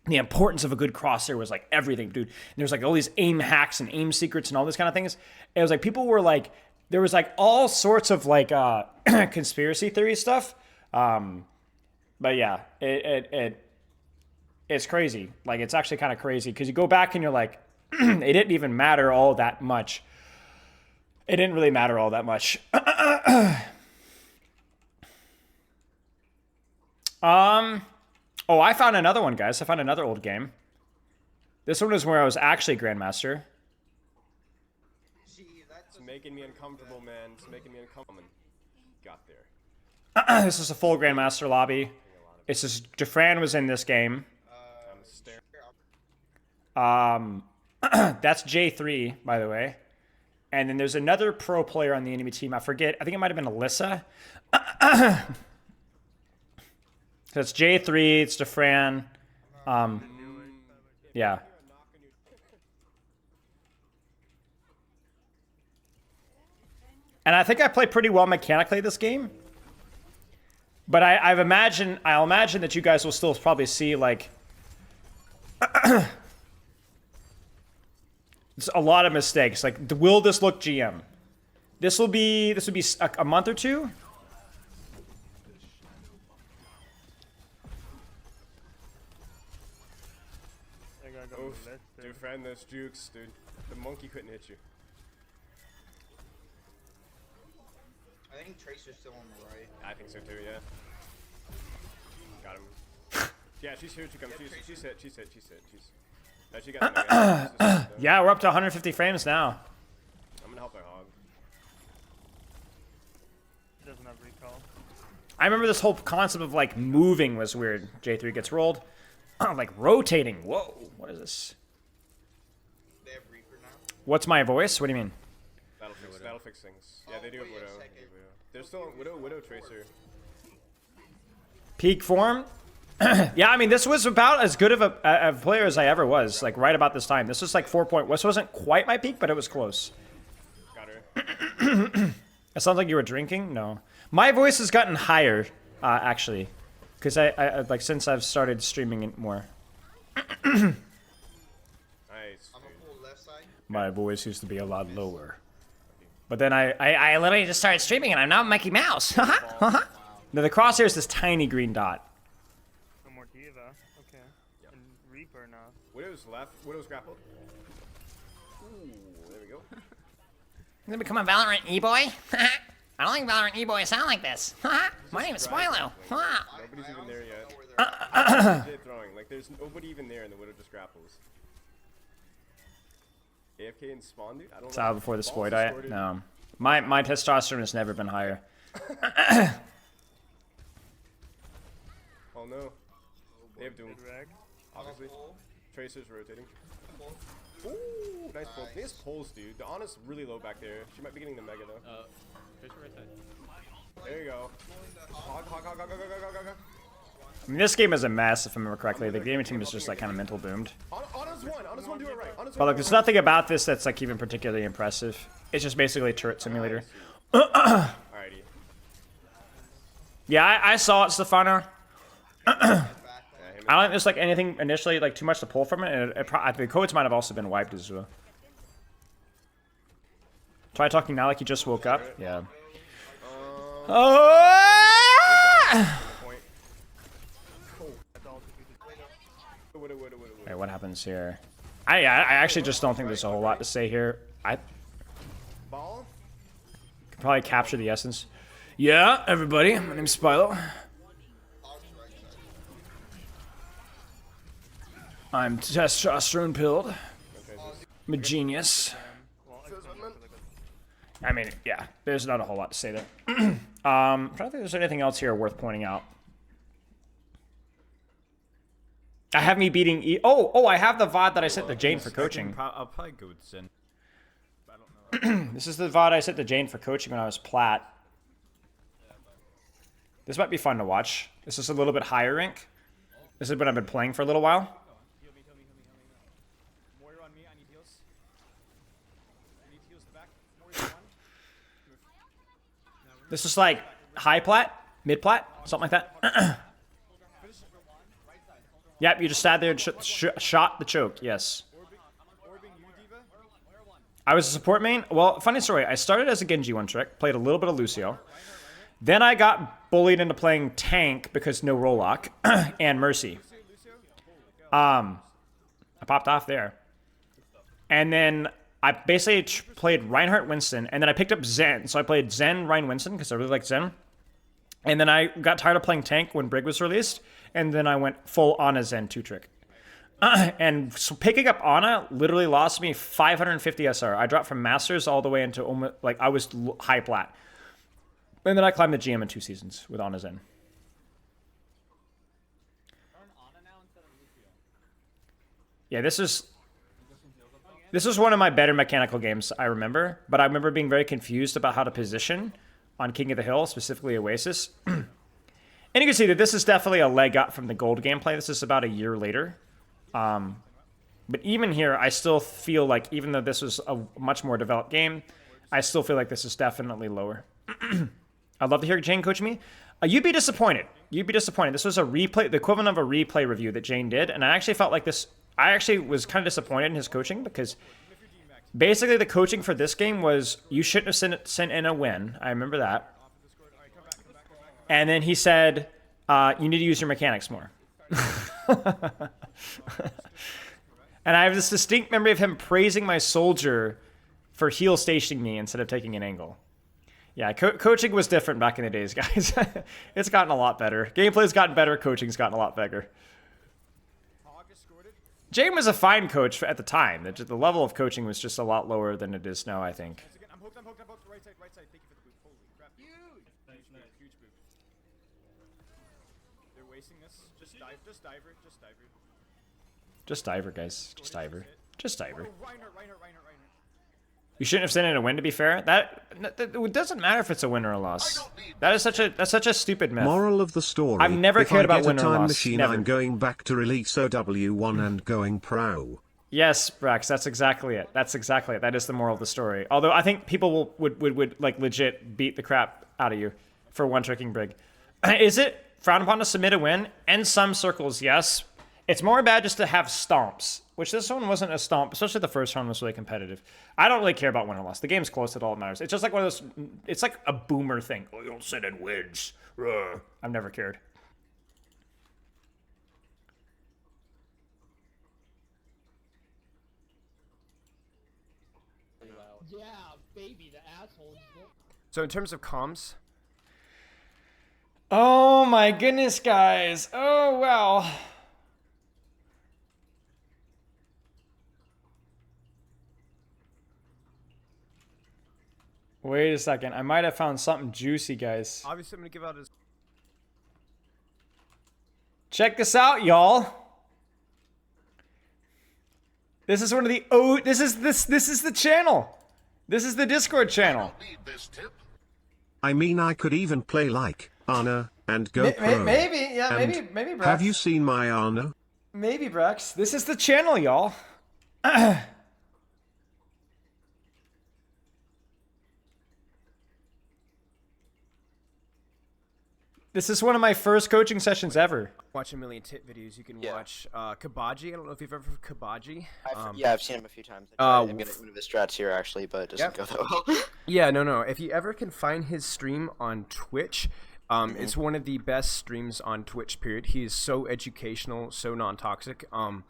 the importance of a good crosshair was like everything, dude. And there's like all these aim hacks and aim secrets and all this kind of things. It was like people were like, there was like all sorts of like conspiracy theory stuff. But yeah, it's crazy. Like it's actually kind of crazy because you go back and you're like, it didn't even matter all that much. It didn't really matter all that much. Oh, I found another one, guys. I found another old game. This one is where I was actually Grandmaster. It's making me uncomfortable, man. It's making me uncomfortable. Got there. This is a full Grandmaster lobby. It's just Defran was in this game. That's J3, by the way. And then there's another pro player on the enemy team. I forget. I think it might have been Alyssa. So it's J3, it's Defran. Yeah. And I think I play pretty well mechanically this game. But I'll imagine that you guys will still probably see like it's a lot of mistakes. Like, will this look GM? This would be a month or two. Oof, dude, friend, those jukes, dude. The monkey couldn't hit you. I think Tracer's still on the right. I think so too, yeah. Got him. Yeah, she's here to come. She's hit. No, she got the Yeah, we're up to 150 frames now. I'm gonna help my hog. Doesn't have recall. I remember this whole concept of like moving was weird. J3 gets rolled. Like rotating. Whoa, what is this? They have Reaper now. What's my voice? What do you mean? That'll fix things. Yeah, they do have Widow. They're still on Widow Tracer. Peak form? Yeah, I mean, this was about as good of a player as I ever was, like, right about this time. This was like 4 point. This wasn't quite my peak, but it was close. Got her. It sounds like you were drinking? No. My voice has gotten higher, actually. Because I like, since I've started streaming it more. Nice. My voice used to be a lot lower. But then I literally just started streaming and I'm now Mickey Mouse. Now the crosshair is this tiny green dot. No more Diva. Okay. Yep. And Reaper now. Widow's left. Widow's grappled. Ooh, there we go. You gonna become a Valorant E-boy? I don't think Valorant E-boys sound like this. My name is Spoilo. Nobody's even there yet. Legit throwing. Like, there's nobody even there and the Widow just grapples. AFK and spawn, dude? I don't know. Before the spoil diet? No. My testosterone has never been higher. Oh no. They have Doom. Obviously. Tracer's rotating. Ooh, nice pull. Nice pulls, dude. The Ana's really low back there. She might be getting the Mega though. Tracer right side. There you go. Hog. I mean, this game is a mess, if I remember correctly. The gaming team is just like kind of mental boomed. Ana's one, do it right. But like, there's nothing about this that's like even particularly impressive. It's just basically a turret simulator. Alrighty. Yeah, I saw it, Stefano. I don't think there's like anything initially like too much to pull from it, and the codes might have also been wiped as well. Try talking now like you just woke up. Yeah. Wait, what happens here? I actually just don't think there's a whole lot to say here. I could probably capture the essence. Yeah, everybody, my name's Spilo. I'm testosterone pilled. I'm a genius. I mean, yeah, there's not a whole lot to say there. I don't think there's anything else here worth pointing out. I have me beating I have the VOD that I sent to Jane for coaching. I'll probably go with Zen. This is the VOD I sent to Jane for coaching when I was plat. This might be fun to watch. This is a little bit higher rank. This is what I've been playing for a little while. This is like high plat, mid plat, something like that. Yep, you just sat there and shot the choke. Yes. I was a support main. Well, funny story. I started as a Genji one trick, played a little bit of Lucio. Then I got bullied into playing tank because no roll lock and Mercy. I popped off there. And then I basically played Reinhardt Winston, and then I picked up Zen. So I played Zen, Rein Winston, because I really like Zen. And then I got tired of playing tank when Brig was released, and then I went full Ana Zen 2-trick. And so picking up Ana literally lost me 550 SR. I dropped from Masters all the way into almost, like, I was high plat. And then I climbed the GM in 2 seasons with Ana Zen. Yeah, this is one of my better mechanical games I remember, but I remember being very confused about how to position on King of the Hill, specifically Oasis. And you can see that this is definitely a leg up from the gold gameplay. This is about a year later. But even here, I still feel like even though this was a much more developed game, I still feel like this is definitely lower. I'd love to hear Jane coach me. You'd be disappointed. You'd be disappointed. This was a replay, the equivalent of a replay review that Jane did, and I actually felt like this. I actually was kind of disappointed in his coaching because basically the coaching for this game was you shouldn't have sent in a win. I remember that. And then he said, you need to use your mechanics more. And I have this distinct memory of him praising my soldier for heel stationing me instead of taking an angle. Yeah, coaching was different back in the days, guys. It's gotten a lot better. Gameplay's gotten better. Coaching's gotten a lot better. Jane was a fine coach at the time. The level of coaching was just a lot lower than it is now, I think. I'm hooked. Right side. Thank you for the boot. Holy crap. Huge boot. They're wasting this. Just diver. Just diver, guys. Just diver. Just diver. You shouldn't have sent in a win, to be fair. It doesn't matter if it's a win or a loss. That's such a stupid myth. Moral of the story. I've never cared about win or time loss. Machine, Never. I'm going back to release OW1 and going pro. Yes, Brax, that's exactly it. That's exactly it. That is the moral of the story. Although I think people would like legit beat the crap out of you for one-tricking Brig. Is it frowned upon to submit a win? In some circles, yes. It's more bad just to have stomps, which this one wasn't a stomp, especially the first round was really competitive. I don't really care about win or loss. The game's close, it all matters. It's just like one of those, it's like a boomer thing. Oh, you don't send in wins. I've never cared. Yeah, baby, the asshole. So in terms of comms, oh my goodness, guys. Oh, wow. Wait a second. I might have found something juicy, guys. obviously I'm gonna give out his. Check this out, y'all. This is one of the this is the channel. This is the Discord channel. I mean, I could even play like Anna and go pro. Maybe, yeah, And maybe, Brax. Have you seen my Anna? Maybe, Brax. This is the channel, y'all. This is one of my first coaching sessions ever. Watch a million tit videos. You can watch Kabaji. I don't know if you've ever heard of Kabaji. Yeah, I've seen him a few times. I'm gonna one of his strats here actually, but it doesn't go that well. Yeah, no. If you ever can find his stream on Twitch, it's one of the best streams on Twitch. Period. He is so educational, so non-toxic. And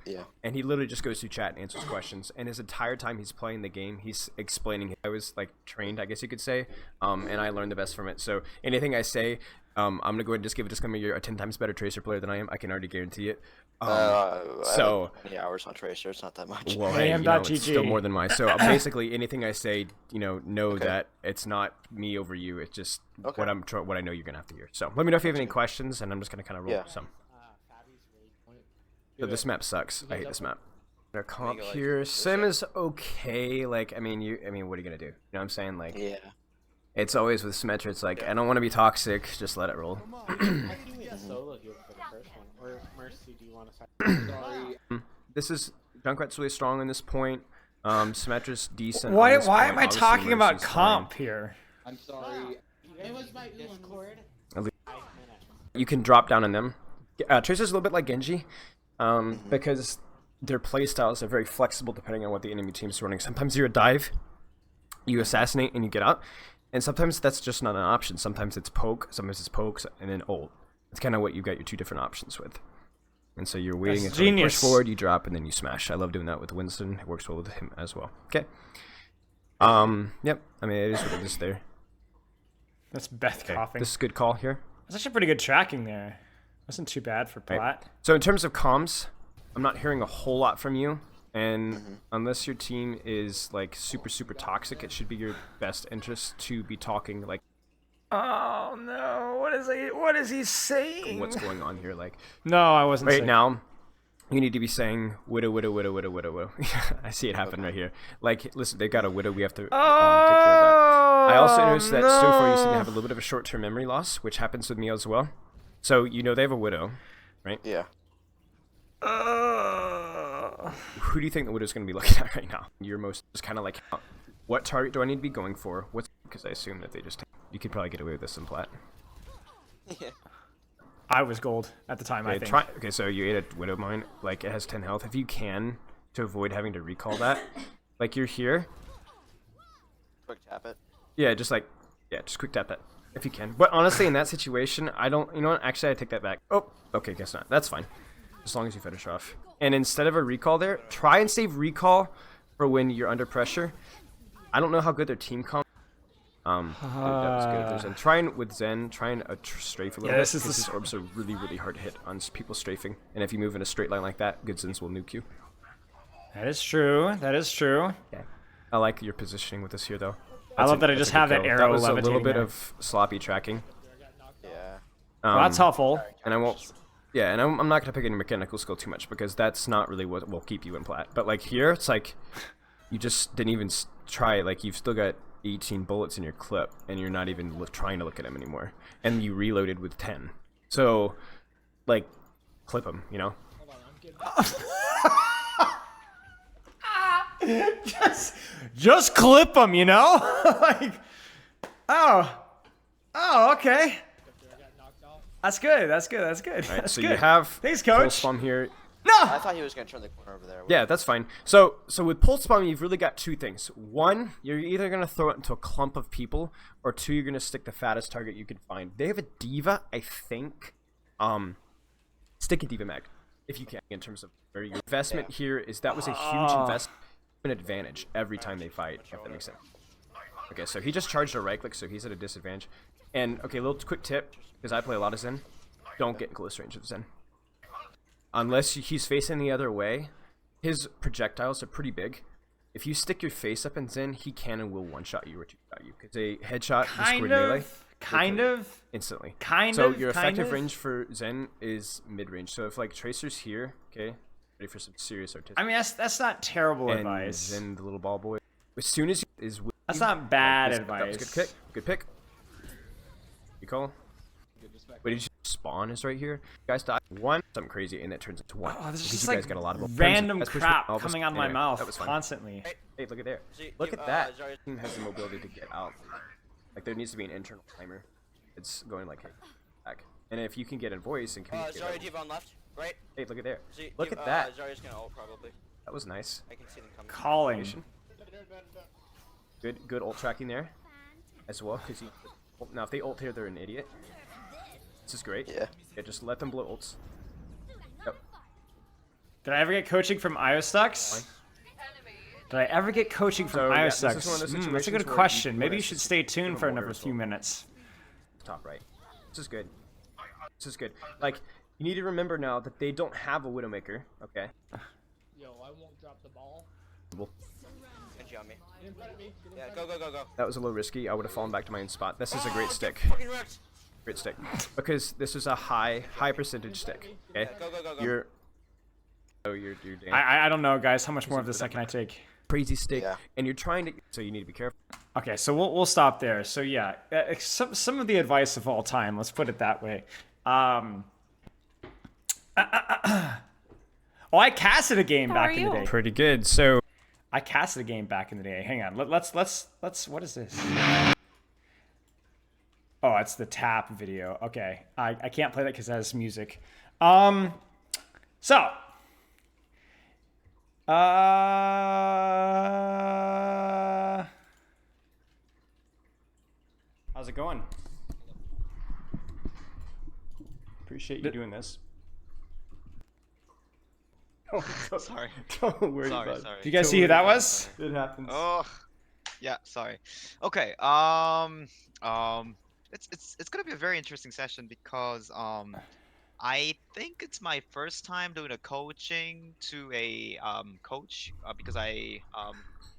he literally just goes through chat and answers questions. And his entire time he's playing the game, he's explaining. I was like trained, I guess you could say, and I learned the best from it. So anything I say. I'm gonna go ahead and just give a disclaimer. You're a 10 times better Tracer player than I am. I can already guarantee it. So many hours on Tracer, it's not that much. Well, hey, it's still more than mine. So basically, anything I say, know that it's not me over you. It's just what I know you're gonna have to hear. So let me know if you have any questions, and I'm just gonna kind of roll some. So this map sucks. I hate this map. Our comp here, Sim is okay. Like, I mean, what are you gonna do? You know what I'm saying? Like, yeah. It's always with Symmetra, it's like, I don't want to be toxic, just let it roll. This is, Junkrat's really strong in this point. Symmetra's decent. Why am I talking about comp here? I'm sorry. It was my Discord. You can drop down on them. Tracer's a little bit like Genji, because their playstyles are very flexible depending on what the enemy team's running. Sometimes you're a dive, you assassinate, and you get out. And sometimes that's just not an option. Sometimes it's poke, sometimes it's pokes, and then ult. It's kind of what you got your two different options with. And so you're waiting until you push forward, you drop, and then you smash. I love doing that with Winston. It works well with him as well. Okay. Yep. I mean, it is what it is there. That's Beth coughing. This is a good call here. That's actually pretty good tracking there. Wasn't too bad for Plat. Right. So in terms of comms, I'm not hearing a whole lot from you. And unless your team is like super toxic, it should be your best interest to be talking like. Oh no! What is he saying? What's going on here? Like. No, I wasn't. Right now, you need to be saying widow. I see it happen right here. Like, listen, they've got a widow. We have to take care of that. I also noticed that so far you seem to have a little bit of a short-term memory loss, which happens with me as well. So they have a widow, right? Yeah. Who do you think the widow's going to be looking at right now? Your most, just kind of like, what target do I need to be going for? What's because I assume that they just you could probably get away with this in plat. I was gold at the time. Okay, I think. Okay, so you ate a widow mine. Like it has 10 health. If you can, to avoid having to recall that, like you're here. Quick tap it. Yeah, just quick tap that if you can. But honestly, in that situation, I don't. You know what? Actually, I take that back. Oh, okay, guess not. That's fine, as long as you finish off. And instead of a recall there, try and save recall for when you're under pressure. I don't know how good their team comp. That was good. There's Zen. Try and with Zen, try and strafe a little bit because his orbs are really, really hard to hit on people strafing. And if you move in a straight line like that, good Zens will nuke you. That is true. That is true. Okay. I like your positioning with this here, though. I love that I just have that arrow. That was a little bit there. of sloppy tracking. Yeah. Well, that's helpful. And I won't. Yeah, and I'm not gonna pick any mechanical skill too much because that's not really what will keep you in plat. But like here, it's like you just didn't even try it. Like you've still got 18 bullets in your clip, and you're not even trying to look at them anymore. And you reloaded with 10. So, like, clip them, you know. just clip them, you know. Like, oh, okay. That's good. That's good. That's good. Right, that's so good. you have thanks, coach. Pulse bomb here. No. I thought he was gonna turn the corner over there. Yeah, that's fine. So with pulse bomb, you've really got two things. One, you're either gonna throw it into a clump of people, or two, you're gonna stick the fattest target you can find. They have a diva, I think. Stick a diva mag if you can. In terms of where your investment here is, that was a huge investment, an advantage every time they fight. If that makes sense. Okay, so he just charged a right click, so he's at a disadvantage. And okay, little quick tip, because I play a lot of Zen, don't get in close range of Zen. Unless he's facing the other way, his projectiles are pretty big. If you stick your face up in Zen, he can and will one-shot you or two-shot you. Because a headshot with squid melee instantly. So your effective range for Zen is mid-range. So if like Tracer's here, okay, ready for some serious artistic. I mean, that's not terrible and advice. Zen, the little ball boy, as soon as he is with that's not bad advice. That was good pick. Good pick. You call? Wait, did you spawn is right here? You guys die one, something crazy, and that turns into one. Oh, this is because just you like guys got a lot of random crap coming out of my mouth that was fun. constantly. Hey, look at there. Look at that. Team has the mobility to get out. Like there needs to be an internal timer. It's going like back. And if you can get a voice and communicate. Zarya diva on left, right. Hey, look at there. Look at that. Zarya's gonna ult probably. That was nice. I can see them coming. Calling. Good ult tracking there, as well. Cause now if they ult here, they're an idiot. This is great. Yeah, just let them blow ults. Yep. Did I ever get coaching from IOStux? Did I ever get coaching from IOStux? That's a good question. Maybe you should stay tuned for another few minutes. Top right. This is good. This is good. Like, you need to remember now that they don't have a Widowmaker, okay? Yo, I won't drop the ball. Genji on me. Yeah, go. That was a little risky. I would have fallen back to my own spot. This is a great stick. Great stick. Because this is a high percentage stick. Okay? Go. You're damn. I don't know, guys. How much more of this can I take? Crazy stick, and you're trying to. So you need to be careful. Okay, so we'll stop there. So yeah, some of the advice of all time. Let's put it that way. Oh, I casted a game back in the day. Pretty good. So I casted a game back in the day. Hang on. Let's. What is this? Oh, it's the tap video. Okay, I can't play that because it has music. So. How's it going? Appreciate you doing this. Sorry. Don't worry sorry, about it. sorry. Do you guys see who that was? It happens. Oh, yeah. Sorry. Okay. It's gonna be a very interesting session because I think it's my first time doing a coaching to a coach because I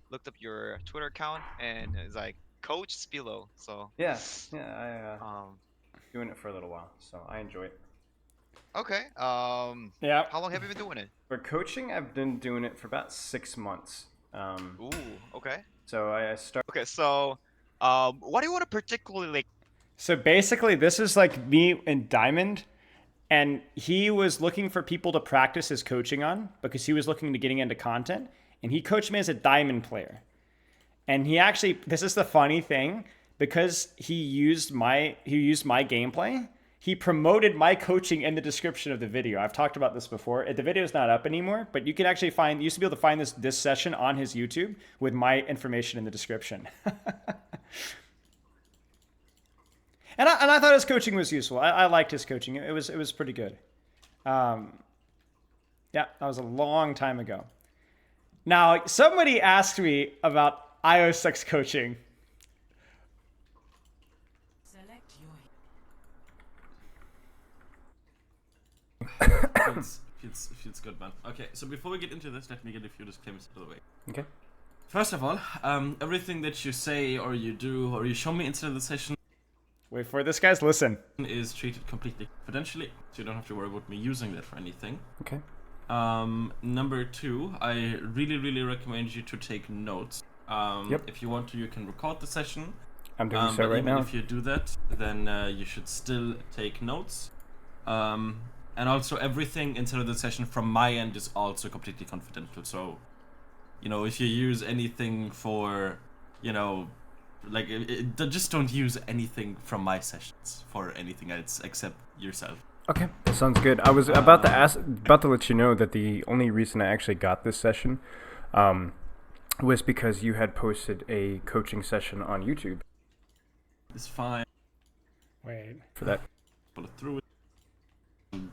looked up your Twitter account and it's like Coach Spilo. So yeah, I doing it for a little while, so I enjoy it. Okay. Yeah. How long have you been doing it? For coaching, I've been doing it for about 6 months. Ooh. Okay. So I started. Okay. So, what do you want to particularly like? So basically, this is like me and Diamond. And he was looking for people to practice his coaching on because he was looking to getting into content. And he coached me as a diamond player. And he actually, this is the funny thing, because he used my gameplay, he promoted my coaching in the description of the video. I've talked about this before. The video is not up anymore, but you could actually find, used to be able to find this session on his YouTube with my information in the description. And I thought his coaching was useful. I liked his coaching. It was pretty good. Yeah, that was a long time ago. Now, somebody asked me about IO6 coaching. Feels good, man. Okay, so before we get into this, let me get a few disclaimers out of the way. Okay. First of all, everything that you say or you do or you show me inside of the session, wait for this, guys. Listen. Is treated completely confidentially, so you don't have to worry about me using that for anything. Okay. Number 2, I really recommend you to take notes. Yep. If you want to, you can record the session. I'm doing so but right even now. If you do that, then you should still take notes. And also everything inside of the session from my end is also completely confidential. So, you know, if you use anything for, you know, like, just don't use anything from my sessions for anything else except yourself. Okay, sounds good. I was about to let you know that the only reason I actually got this session was because you had posted a coaching session on YouTube. It's fine. Wait. For that. Pull it through it.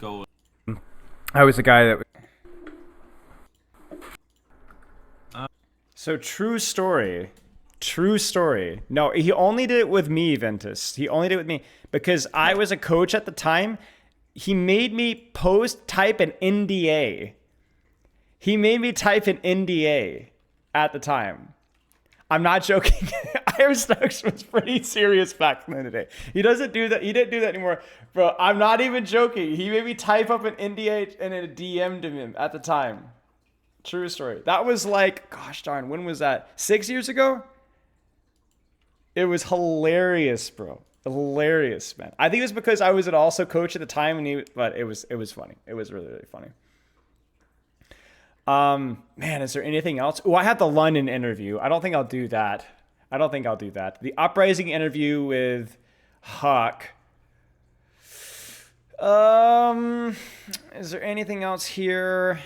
Go. I was the guy that. So true story. True story. No, he only did it with me, Ventus. He only did it with me because I was a coach at the time. He made me type an NDA. He made me type an NDA at the time. I'm not joking. IO6 was pretty serious back in the day. He doesn't do that. He didn't do that anymore. Bro, I'm not even joking. He made me type up an NDA and then DM'd him at the time. True story. That was like, gosh darn, when was that? 6 years ago? It was hilarious, bro. Hilarious, man. I think it was because I was also coach at the time, but it was funny. It was really funny. Man, is there anything else? Oh, I had the London interview. I don't think I'll do that. The Uprising interview with Huck. Is there anything else here?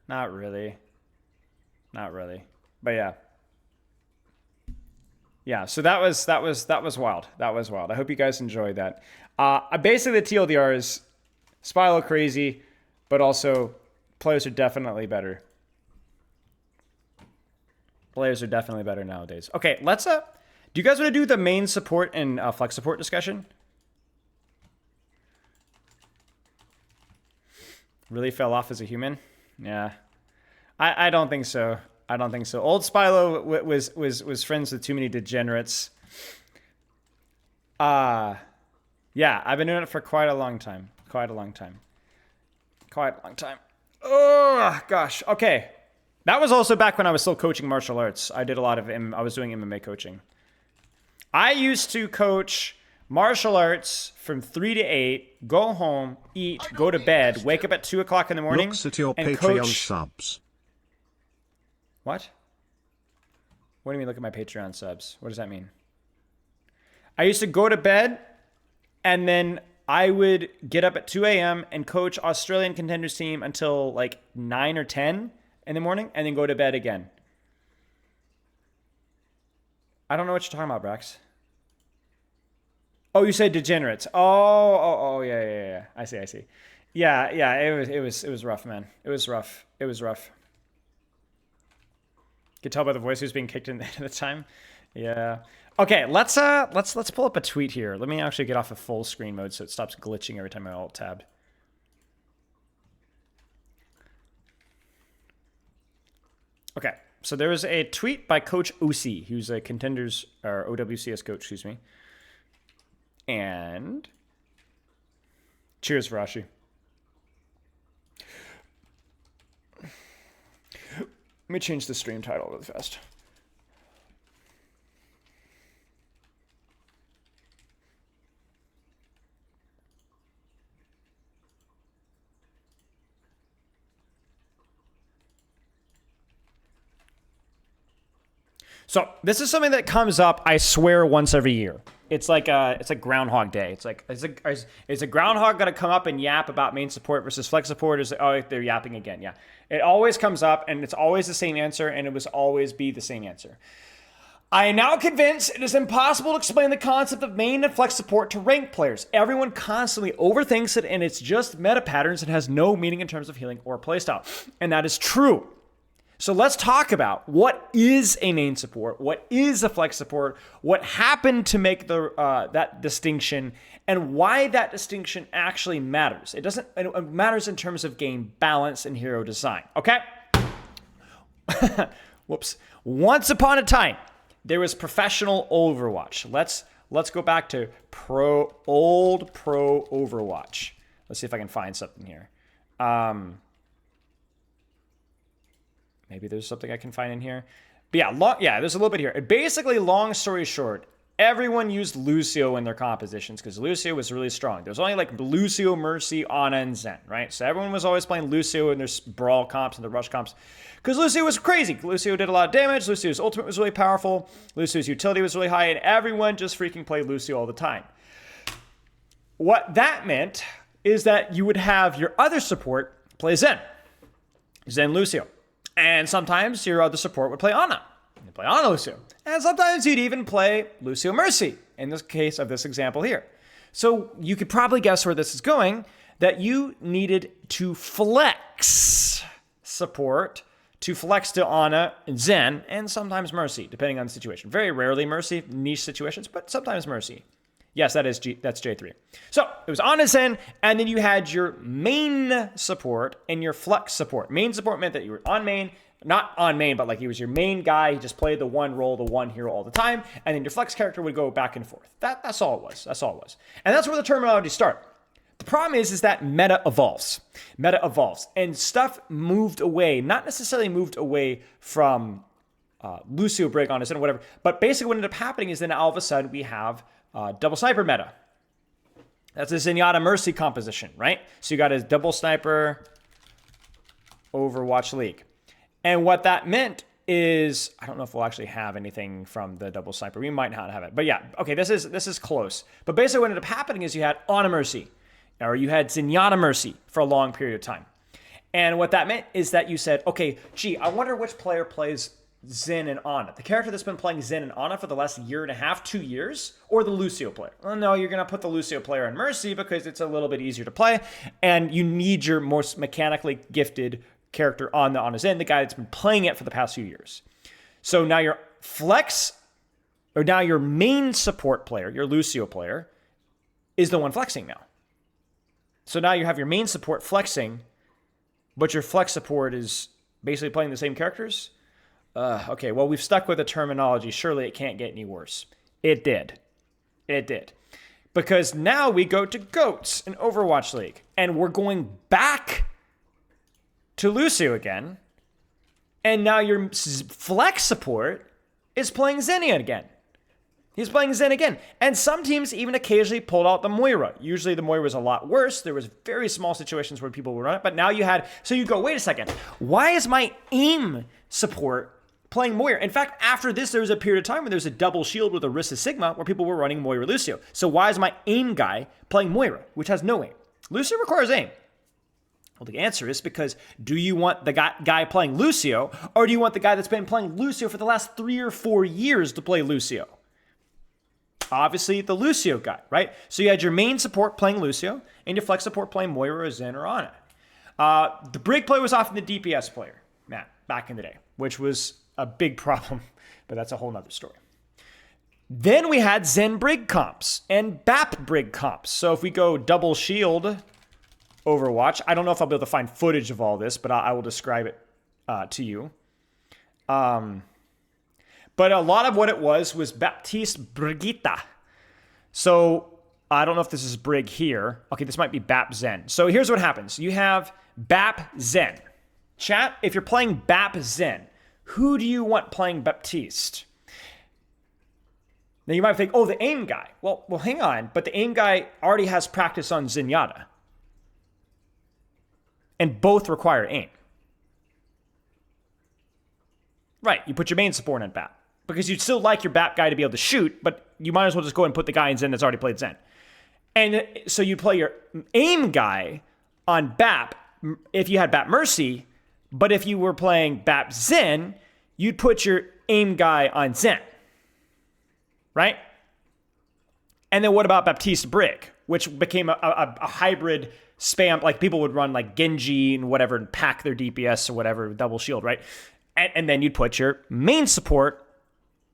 Not really. But yeah. Yeah, so that was wild. That was wild. I hope you guys enjoyed that. Basically the TLDR is Spylo crazy, but also players are definitely better. Players are definitely better nowadays. Okay, let's do you guys want to do the main support and flex support discussion? Really fell off as a human? Yeah. I don't think so. Old Spylo was friends with too many degenerates. Yeah, I've been doing it for quite a long time. Oh, gosh. Okay. That was also back when I was still coaching martial arts. I did a lot of I was doing MMA coaching. I used to coach martial arts from 3 to 8, go home, eat, go to bed, wake up at 2 o'clock in the morning, Looks at your and Patreon coach. subs. What? What do you mean look at my Patreon subs? What does that mean? I used to go to bed, and then I would get up at 2 a.m. and coach Australian contenders team until like 9 or 10 in the morning, and then go to bed again. I don't know what you're talking about, Brax. Oh, you said degenerates. Oh, yeah. I see. Yeah. It was rough, man. It was rough. Could tell by the voice who's being kicked in at the time. Yeah. Okay, let's pull up a tweet here. Let me actually get off of full screen mode so it stops glitching every time I alt tab. Okay, so there was a tweet by Coach Usi, who's a contenders or OWCS coach, excuse me. And cheers, Varashi. Let me change the stream title really fast. So this is something that comes up, I swear, once every year. It's like Groundhog Day. It's like is a groundhog gonna come up and yap about main support versus flex support? Is oh, they're yapping again? Yeah, it always comes up, and it's always the same answer, and it was always be the same answer. I am now convinced it is impossible to explain the concept of main and flex support to ranked players. Everyone constantly overthinks it, and it's just meta patterns and has no meaning in terms of healing or playstyle, and that is true. So let's talk about what is a main support, what is a flex support, what happened to make that distinction, and why that distinction actually matters. It matters in terms of game balance and hero design. Okay? Whoops. Once upon a time, there was professional Overwatch. Let's go back to old pro Overwatch. Let's see if I can find something here. Maybe there's something I can find in here. But yeah, there's a little bit here. Basically, long story short, everyone used Lucio in their compositions because Lucio was really strong. There was only like Lucio, Mercy, Ana, and Zen, right? So everyone was always playing Lucio in their brawl comps and their rush comps because Lucio was crazy. Lucio did a lot of damage. Lucio's ultimate was really powerful. Lucio's utility was really high, and everyone just freaking played Lucio all the time. What that meant is that you would have your other support play Zen Lucio. And sometimes your other support would play Ana. You'd play Ana Lucio. And sometimes you'd even play Lucio Mercy, in this case of this example here. So you could probably guess where this is going, that you needed to flex support, to flex to Ana, Zen, and sometimes Mercy, depending on the situation. Very rarely Mercy, niche situations, but sometimes Mercy. Yes, that's J3. So it was Ana, Zen, and then you had your main support and your flex support. Main support meant that you were on main, not on main, but like he was your main guy. He just played the one role, the one hero all the time, and then your flex character would go back and forth. That's all it was. That's all it was. And that's where the terminology started. The problem is that meta evolves. Meta evolves, and stuff moved away. Not necessarily moved away from Lucio, Brig, Ana, Zen, or whatever. But basically, what ended up happening is then all of a sudden we have double sniper meta. That's a Zenyatta Mercy composition, right? So you got a double sniper Overwatch League. And what that meant is, I don't know if we'll actually have anything from the double sniper. We might not have it. But yeah, okay, this is close. But basically what ended up happening is you had Ana Mercy, or you had Zenyatta Mercy for a long period of time. And what that meant is that you said, okay, gee, I wonder which player plays Zen and Ana. The character that's been playing Zen and Ana for the last year and a half, 2 years, or the Lucio player? Well, no, you're going to put the Lucio player in Mercy because it's a little bit easier to play, and you need your most mechanically gifted character on the Ana Zen, the guy that's been playing it for the past few years. So now your flex, or now your main support player, your Lucio player, is the one flexing now. So now you have your main support flexing, but your flex support is basically playing the same characters. Okay, well, we've stuck with the terminology. Surely it can't get any worse. It did. It did. Because now we go to GOATs in Overwatch League. And we're going back to Lucio again. And now your flex support is playing Xenia again. He's playing Zen again. And some teams even occasionally pulled out the Moira. Usually the Moira was a lot worse. There was very small situations where people would run it. But now you had... So you go, wait a second. Why is my aim support playing Moira? In fact, after this, there was a period of time when there was a double shield with Orisa Sigma where people were running Moira Lucio. So why is my aim guy playing Moira, which has no aim? Lucio requires aim. Well, the answer is because do you want the guy playing Lucio, or do you want the guy that's been playing Lucio for the last 3 or 4 years to play Lucio? Obviously, the Lucio guy, right? So you had your main support playing Lucio, and your flex support playing Moira or Zen or Ana. The Brig player was often the DPS player, Matt, back in the day, which was a big problem, but that's a whole nother story. Then we had Zen Brig comps and BAP Brig comps. So if we go double shield Overwatch, I don't know if I'll be able to find footage of all this, but I will describe it to you. But a lot of what it was Baptiste Brigitte. So I don't know if this is Brig here. Okay, this might be BAP Zen. So here's what happens. You have BAP Zen. Chat, if you're playing BAP Zen, who do you want playing Baptiste? Now you might think, oh, the aim guy. Well, hang on. But the aim guy already has practice on Zenyatta. And both require aim. Right, you put your main support in BAP. because you'd still like your BAP guy to be able to shoot, but you might as well just go and put the guy in Zen that's already played Zen. And so you play your aim guy on BAP if you had BAP Mercy, but if you were playing BAP Zen, you'd put your aim guy on Zen, right? And then what about Baptiste Brig, which became a hybrid spam, like people would run like Genji and whatever and pack their DPS or whatever, double shield, right? And then you'd put your main support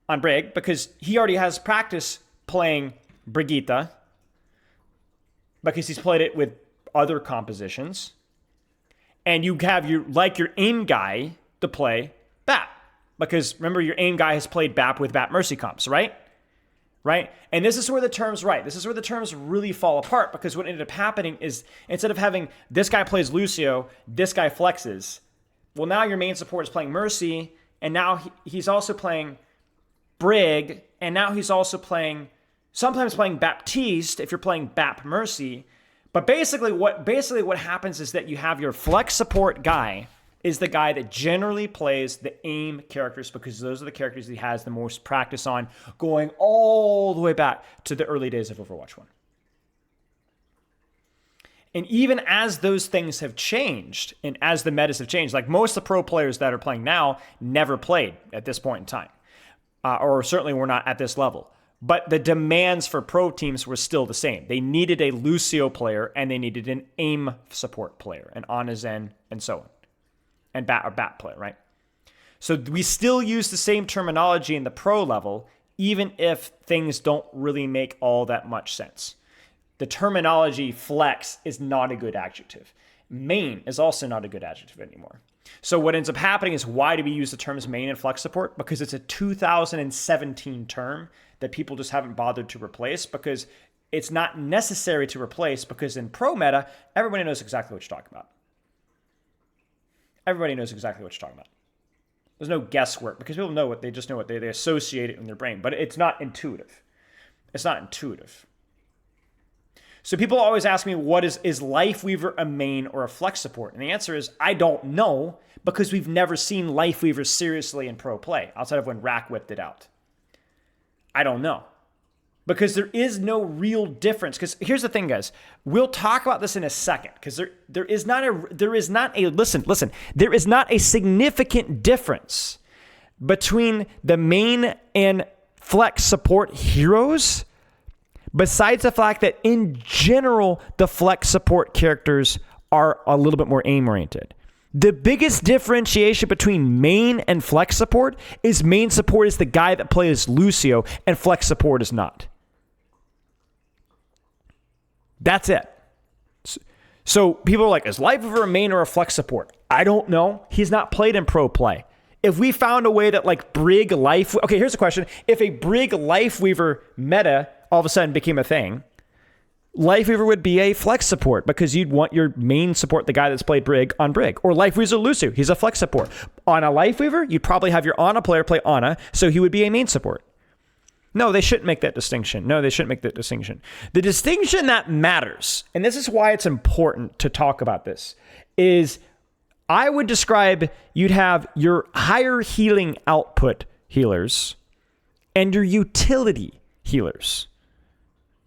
on Brig because he already has practice playing Brigitte because he's played it with other compositions. And you have your aim guy to play BAP because remember your aim guy has played BAP with BAP Mercy comps, right? Right? And this is where the terms really fall apart because what ended up happening is instead of having this guy plays Lucio, this guy flexes, well, now your main support is playing Mercy, and now he's also playing Brig, and now he's also sometimes playing Baptiste if you're playing BAP Mercy. But basically what happens is that you have your flex support guy is the guy that generally plays the aim characters because those are the characters he has the most practice on going all the way back to the early days of Overwatch 1. And even as those things have changed and as the metas have changed, like most of the pro players that are playing now never played at this point in time, or certainly were not at this level. But the demands for pro teams were still the same. They needed a Lucio player and they needed an aim support player, an Ana Zen, and so on. And BAT player, right? So we still use the same terminology in the pro level, even if things don't really make all that much sense. The terminology flex is not a good adjective. Main is also not a good adjective anymore. So what ends up happening is why do we use the terms main and flex support? Because it's a 2017 term that people just haven't bothered to replace because it's not necessary to replace because in pro meta, everybody knows exactly what you're talking about. Everybody knows exactly what you're talking about. There's no guesswork because people know what they just know what they associate it in their brain, but it's not intuitive. It's not intuitive. So people always ask me, what is Lifeweaver a main or a flex support? And the answer is, I don't know because we've never seen Lifeweaver seriously in pro play outside of when Rack whipped it out. I don't know. Because there is no real difference. Because here's the thing, guys. We'll talk about this in a second. Because there is not a significant difference between the main and flex support heroes. Besides the fact that in general, the flex support characters are a little bit more aim oriented. The biggest differentiation between main and flex support is main support is the guy that plays Lucio and flex support is not. That's it. So people are like, is Lifeweaver a main or a flex support? I don't know. He's not played in pro play. If we found a way that like Brig Life... Okay, here's a question. If a Brig Lifeweaver meta all of a sudden became a thing, Lifeweaver would be a flex support because you'd want your main support, the guy that's played Brig, on Brig. Or Lifeweaver's a Lucio. He's a flex support. On a Lifeweaver, you'd probably have your Ana player play Ana, so he would be a main support. No, they shouldn't make that distinction. The distinction that matters, and this is why it's important to talk about this, is I would describe you'd have your higher healing output healers and your utility healers.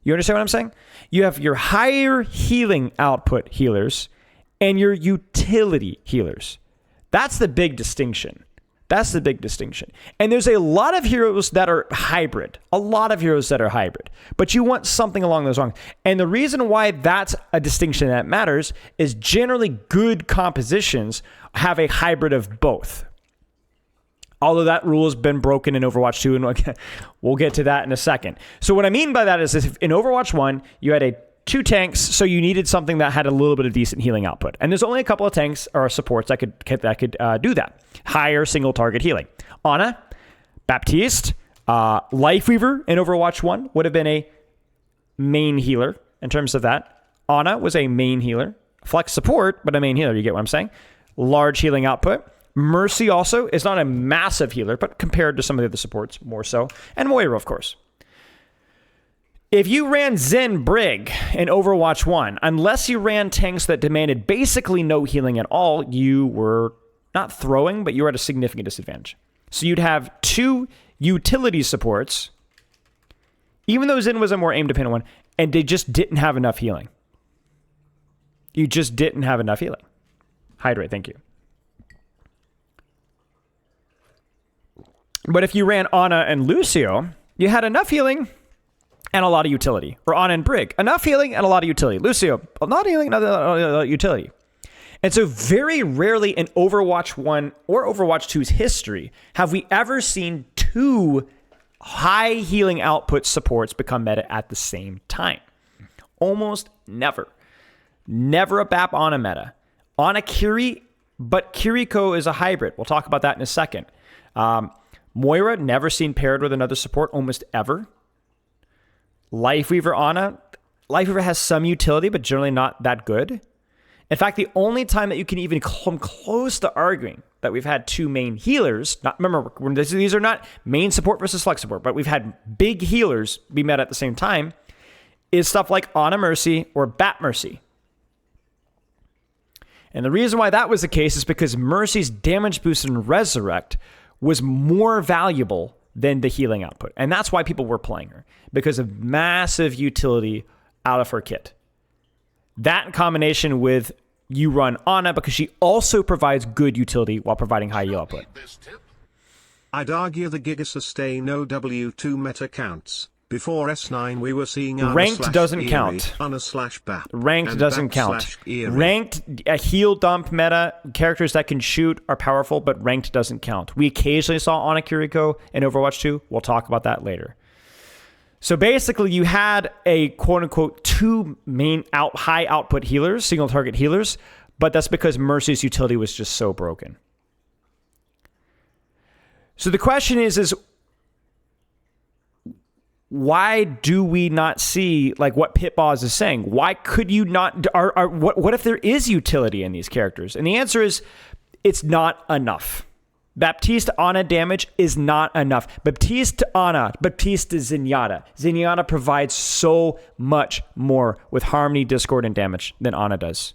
You understand what I'm saying? You have your higher healing output healers and your utility healers. That's the big distinction. And there's a lot of heroes that are hybrid. But you want something along those lines. And the reason why that's a distinction that matters is generally good compositions have a hybrid of both. Although that rule has been broken in Overwatch 2, and we'll get to that in a second. So what I mean by that is if in Overwatch 1, you had 2 tanks, so you needed something that had a little bit of decent healing output. And there's only a couple of tanks or supports that could do that. Higher single target healing. Ana, Baptiste, Lifeweaver in Overwatch 1 would have been a main healer in terms of that. Ana was a main healer. Flex support, but a main healer. You get what I'm saying? Large healing output. Mercy also is not a massive healer, but compared to some of the other supports, more so. And Moira, of course. If you ran Zen Brig in Overwatch 1, unless you ran tanks that demanded basically no healing at all, you were not throwing, but you were at a significant disadvantage. So you'd have 2 utility supports, even though Zen was a more aim-dependent one, and they just didn't have enough healing. You just didn't have enough healing. Hydrate, thank you. But if you ran Ana and Lucio, you had enough healing and a lot of utility. Or Ana and Brig, enough healing and a lot of utility. Lucio, not healing, not a lot of utility. And so very rarely in Overwatch 1 or Overwatch 2's history have we ever seen two high healing output supports become meta at the same time. Almost never. Never a BAP Ana meta. Ana Kiri, but Kiriko is a hybrid. We'll talk about that in a second. Moira, never seen paired with another support almost ever. Lifeweaver Ana. Lifeweaver has some utility, but generally not that good. In fact, the only time that you can even come close to arguing that we've had two main healers, remember, these are not main support versus flex support, but we've had big healers be met at the same time, is stuff like Ana Mercy or Bat Mercy. And the reason why that was the case is because Mercy's damage boost and resurrect was more valuable than the healing output. And that's why people were playing her, because of massive utility out of her kit. That in combination with you run Ana because she also provides good utility while providing high heal output. I'd argue the Giga Sustain OW2 meta counts. Before S9 we were seeing Ranked doesn't count. Ana/BAP. Ranked doesn't count. Ranked, a heal dump meta, characters that can shoot are powerful, but ranked doesn't count. We occasionally saw Ana Kiriko in Overwatch 2. We'll talk about that later. So basically, you had a quote-unquote two main high output healers, single target healers, but that's because Mercy's utility was just so broken. So the question is why do we not see like what Pitboss is saying? Why could you not? What if there is utility in these characters? And the answer is it's not enough. Baptiste Ana damage is not enough. Baptiste Ana, Baptiste Zenyatta. Zenyatta provides so much more with Harmony, Discord, and damage than Ana does.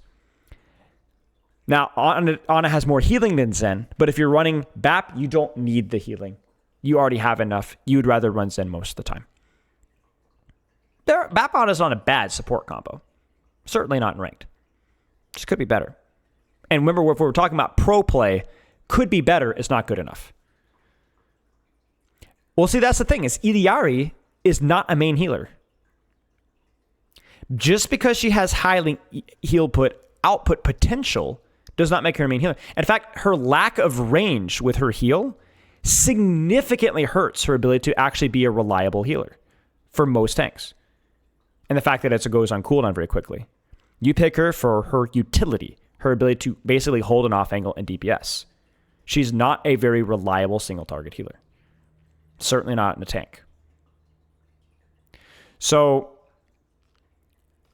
Now, Ana has more healing than Zen, but if you're running BAP, you don't need the healing. You already have enough. You'd rather run Zen most of the time. BAP Ana is not a bad support combo. Certainly not in ranked. Just could be better. And remember, if we're talking about pro play, could be better is not good enough. Well, see, that's the thing, is Iliari is not a main healer. Just because she has high heal output potential does not make her a main healer. In fact, her lack of range with her heal significantly hurts her ability to actually be a reliable healer for most tanks. And the fact that it goes on cooldown very quickly. You pick her for her utility, her ability to basically hold an off angle and DPS. She's not a very reliable single target healer. Certainly not in a tank. So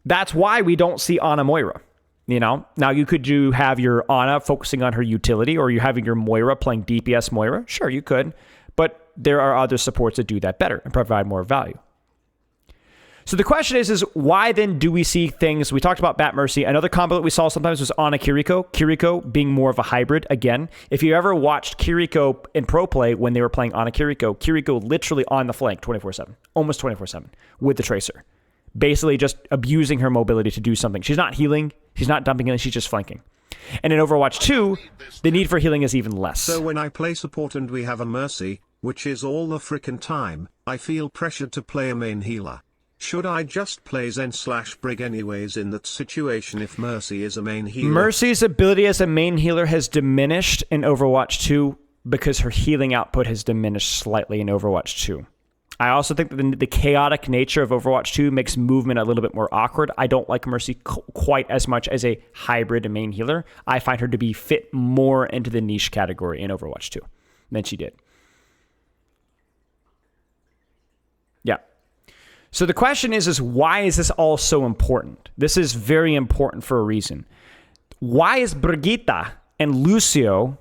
that's why we don't see Ana Moira. You know, now you could have your Ana focusing on her utility, or you having your Moira playing DPS Moira. Sure, you could, but there are other supports that do that better and provide more value. So the question is why then do we see things? We talked about Bat Mercy. Another combo that we saw sometimes was Ana Kiriko. Kiriko being more of a hybrid. Again, if you ever watched Kiriko in pro play when they were playing Ana Kiriko, Kiriko literally on the flank 24/7, almost 24/7 with the Tracer. Basically just abusing her mobility to do something. She's not healing. She's not dumping healing. She's just flanking. And in Overwatch 2, the need for healing is even less. So when I play support and we have a Mercy, which is all the frickin' time, I feel pressured to play a main healer. Should I just play Zen/Brig anyways in that situation if Mercy is a main healer? Mercy's ability as a main healer has diminished in Overwatch 2 because her healing output has diminished slightly in Overwatch 2. I also think that the chaotic nature of Overwatch 2 makes movement a little bit more awkward. I don't like Mercy quite as much as a hybrid main healer. I find her to be fit more into the niche category in Overwatch 2 than she did. Yeah. So the question is why is this all so important? This is very important for a reason. Why is Brigitte and Lucio,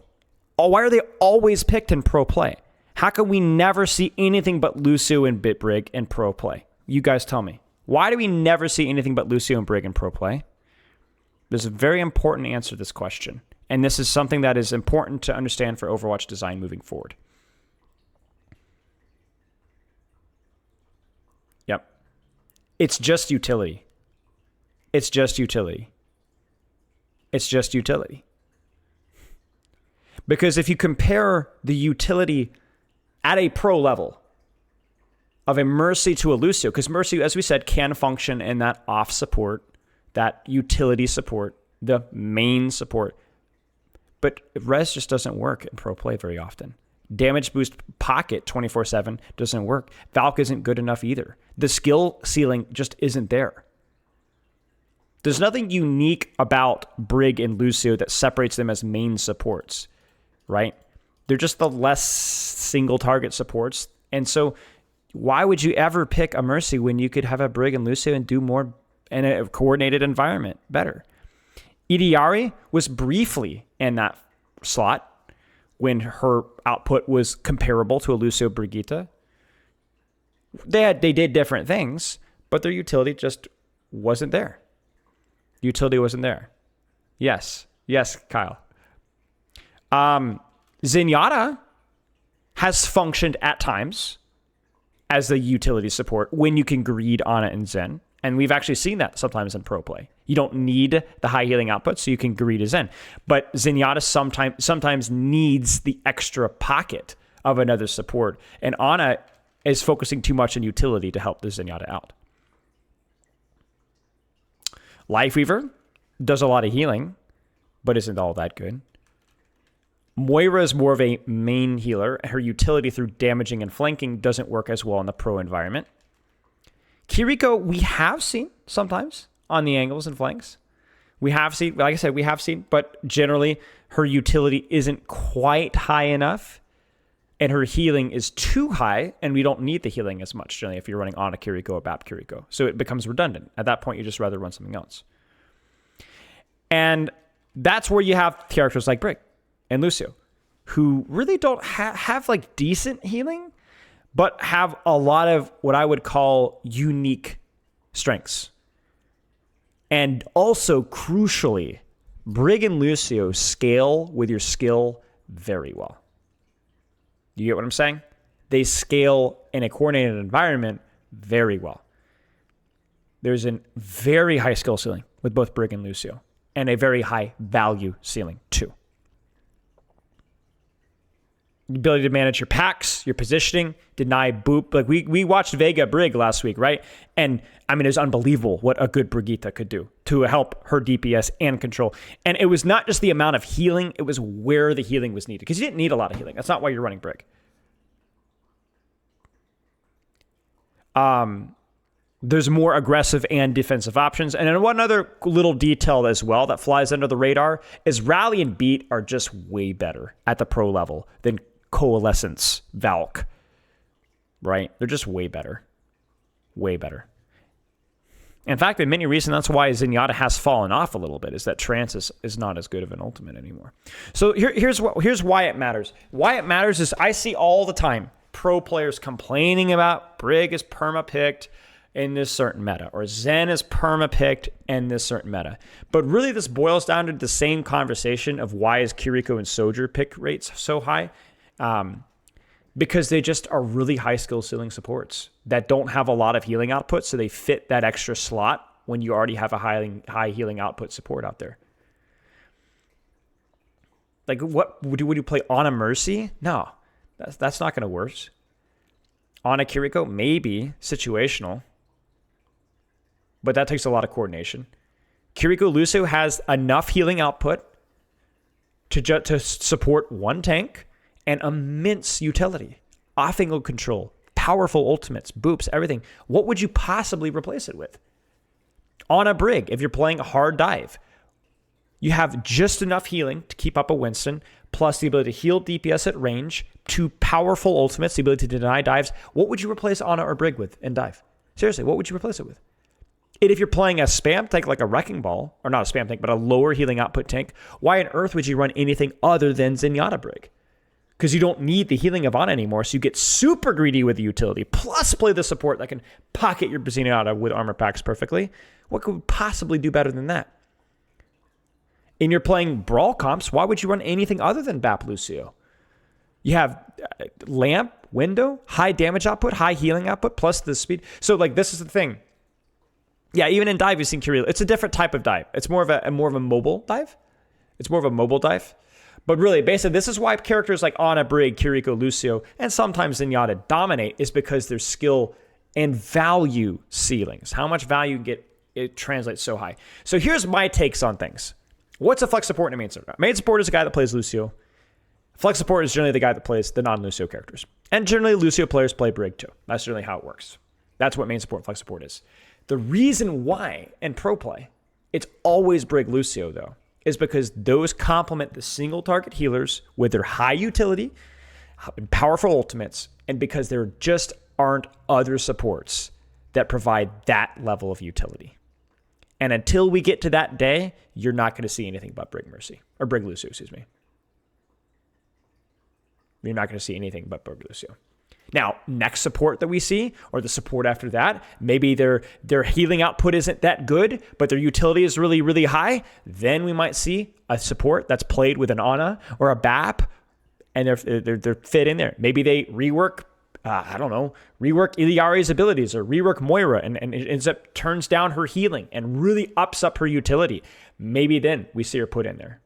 why are they always picked in pro play? How can we never see anything but Lucio and Bitbrig in pro play? You guys tell me. Why do we never see anything but Lucio and Brig in pro play? There's a very important answer to this question. And this is something that is important to understand for Overwatch design moving forward. It's just utility. It's just utility. It's just utility. Because if you compare the utility at a pro level of a Mercy to a Lucio, because Mercy, as we said, can function in that off support, that utility support, the main support. But res just doesn't work in pro play very often. Damage boost pocket 24/7 doesn't work. Valk isn't good enough either. The skill ceiling just isn't there. There's nothing unique about Brig and Lucio that separates them as main supports, right? They're just the less single target supports. And so why would you ever pick a Mercy when you could have a Brig and Lucio and do more in a coordinated environment better? Idiari was briefly in that slot when her output was comparable to a Lucio Brigitte. They did different things, but their utility just wasn't there. Utility wasn't there. Yes, Kyle. Zenyatta has functioned at times as the utility support when you can greed Ana and Zen. And we've actually seen that sometimes in pro play. You don't need the high healing output, so you can greed a Zen. But Zenyatta sometimes needs the extra pocket of another support. And Ana is focusing too much on utility to help the Zenyatta out. Lifeweaver does a lot of healing, but isn't all that good. Moira is more of a main healer. Her utility through damaging and flanking doesn't work as well in the pro environment. Kiriko, we have seen sometimes on the angles and flanks. We have seen, like I said, but generally her utility isn't quite high enough and her healing is too high, and we don't need the healing as much generally if you're running on a Kiriko or BAP Kiriko. So it becomes redundant. At that point, you just rather run something else. And that's where you have characters like Brig and Lucio, who really don't have like decent healing, but have a lot of what I would call unique strengths. And also, crucially, Brig and Lucio scale with your skill very well. You get what I'm saying? They scale in a coordinated environment very well. There's a very high skill ceiling with both Brig and Lucio, and a very high value ceiling too. The ability to manage your packs, your positioning, deny boop. Like we watched Vega Brig last week, right? And I mean, it was unbelievable what a good Brigitte could do to help her DPS and control. And it was not just the amount of healing, it was where the healing was needed. Because you didn't need a lot of healing. That's not why you're running Brig. There's more aggressive and defensive options. And then one other little detail as well that flies under the radar is Rally and Beat are just way better at the pro level than Coalescence, Valk, right? They're just way better. Way better. In fact, in many reasons, that's why Zenyatta has fallen off a little bit, is that Trance is not as good of an ultimate anymore. So here's why it matters. Why it matters is I see all the time pro players complaining about Brig is perma-picked in this certain meta, or Zen is perma-picked in this certain meta. But really this boils down to the same conversation of why is Kiriko and Soldier pick rates so high? Because they just are really high skill ceiling supports that don't have a lot of healing output, so they fit that extra slot when you already have a high healing output support out there. Like, what would you play on a Mercy? No, that's not going to work. On a Kiriko, maybe situational, but that takes a lot of coordination. Kiriko Lucio has enough healing output to support one tank and immense utility, off-angle control, powerful ultimates, boops, everything. What would you possibly replace it with? On a Brig, if you're playing a hard dive, you have just enough healing to keep up a Winston, plus the ability to heal DPS at range, two powerful ultimates, the ability to deny dives. What would you replace Ana or Brig with in dive? Seriously, what would you replace it with? And if you're playing a spam tank like a Wrecking Ball, or not a spam tank, but a lower healing output tank, why on earth would you run anything other than Zenyatta Brig? Because you don't need the healing of Ana anymore, so you get super greedy with the utility, plus play the support that can pocket your Zenyatta with armor packs perfectly. What could possibly do better than that? And you're playing Brawl comps, why would you run anything other than BAP Lucio? You have lamp, window, high damage output, high healing output, plus the speed. So, like, this is the thing. Yeah, even in dive, you've seen Kiryu. It's a different type of dive. It's more of a mobile dive. It's more of a mobile dive. But really, basically, this is why characters like Ana, Brig, Kiriko, Lucio, and sometimes Zenyatta dominate, is because their skill and value ceilings. How much value you get, it translates so high. So here's my takes on things. What's a flex support and a main support? Main support is a guy that plays Lucio. Flex support is generally the guy that plays the non-Lucio characters. And generally, Lucio players play Brig too. That's generally how it works. That's what main support and flex support is. The reason why in pro play, it's always Brig Lucio though, is because those complement the single target healers with their high utility, powerful ultimates, and because there just aren't other supports that provide that level of utility. And until we get to that day, you're not going to see anything but Brig Mercy, or Brig Lucio, excuse me. You're not going to see anything but Brig Lucio. Now, next support that we see, or the support after that, maybe their healing output isn't that good, but their utility is really, really high. Then we might see a support that's played with an Ana or a BAP, and they're fit in there. Maybe they rework, rework Iliari's abilities, or rework Moira, and it ends up turns down her healing and really ups up her utility. Maybe then we see her put in there.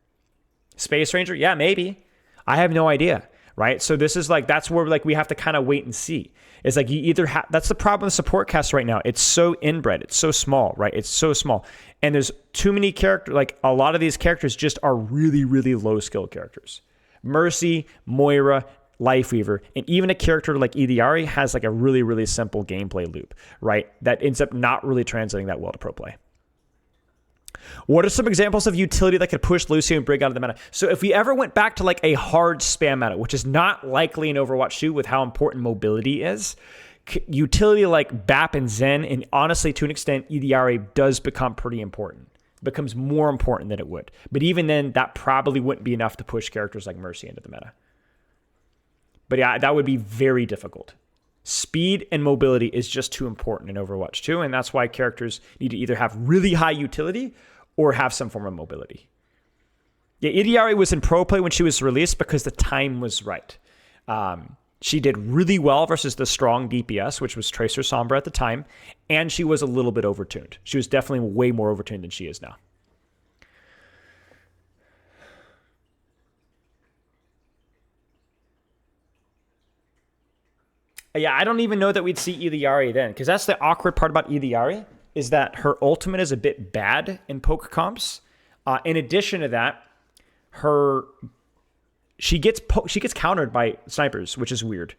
Space Ranger, yeah, maybe. I have no idea. Right? So this is like, that's where like we have to kind of wait and see. It's like you either have, that's the problem with support cast right now. It's so inbred. It's so small, right? It's so small. And there's too many characters, like a lot of these characters just are really, really low skill characters. Mercy, Moira, Lifeweaver, and even a character like Iliari has like a really, really simple gameplay loop, right? That ends up not really translating that well to pro play. What are some examples of utility that could push Lucio and Brig out of the meta? So if we ever went back to like a hard spam meta, which is not likely in Overwatch 2 with how important mobility is, utility like BAP and Zen, and honestly to an extent Iliari, does become pretty important. It becomes more important than it would. But even then, that probably wouldn't be enough to push characters like Mercy into the meta. But yeah, that would be very difficult. Speed and mobility is just too important in Overwatch 2, and that's why characters need to either have really high utility or have some form of mobility. Yeah, Iliari was in pro play when she was released because the time was right. She did really well versus the strong DPS, which was Tracer Sombra at the time, and she was a little bit overtuned. She was definitely way more overtuned than she is now. Yeah, I don't even know that we'd see Iliari then, because that's the awkward part about Iliari, is that her ultimate is a bit bad in poke comps. In addition to that, she gets countered by snipers, which is weird.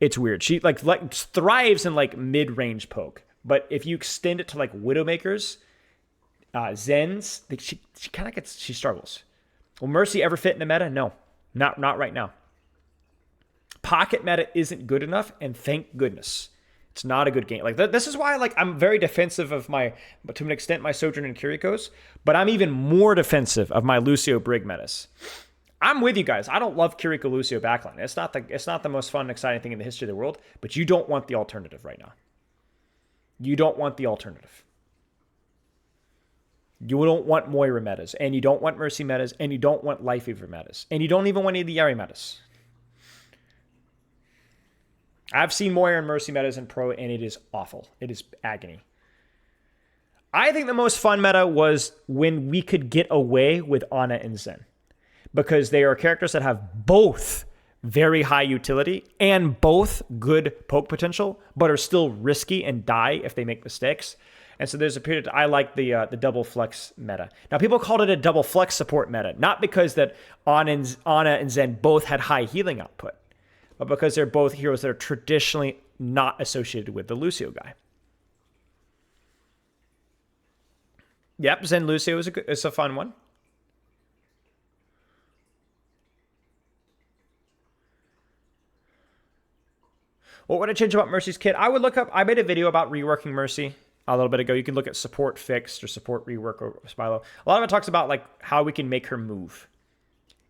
It's weird. She like thrives in like mid-range poke, but if you extend it to like Widowmakers, Zens, she struggles. Will Mercy ever fit in the meta? No, not right now. Pocket meta isn't good enough, and thank goodness. It's not a good game. Like this is why like I'm very defensive of to an extent, my Sojourn and Kirikos, but I'm even more defensive of my Lucio Brig metas. I'm with you guys. I don't love Kiriko Lucio backline. It's not the most fun and exciting thing in the history of the world, but you don't want the alternative right now. You don't want the alternative. You don't want Moira metas, and you don't want Mercy metas, and you don't want Lifeweaver metas, and you don't even want Iliari metas. I've seen Moira and Mercy metas in pro, and it is awful. It is agony. I think the most fun meta was when we could get away with Ana and Zen, because they are characters that have both very high utility and both good poke potential, but are still risky and die if they make mistakes. And so there's a period, I like the double flex meta. Now, people called it a double flex support meta, not because that Ana and Zen both had high healing output, but because they're both heroes that are traditionally not associated with the Lucio guy. Yep, Zen Lucio is a fun one. What would I change about Mercy's kit? I made a video about reworking Mercy a little bit ago. You can look at support fixed or support rework or Spilo. A lot of it talks about like how we can make her move.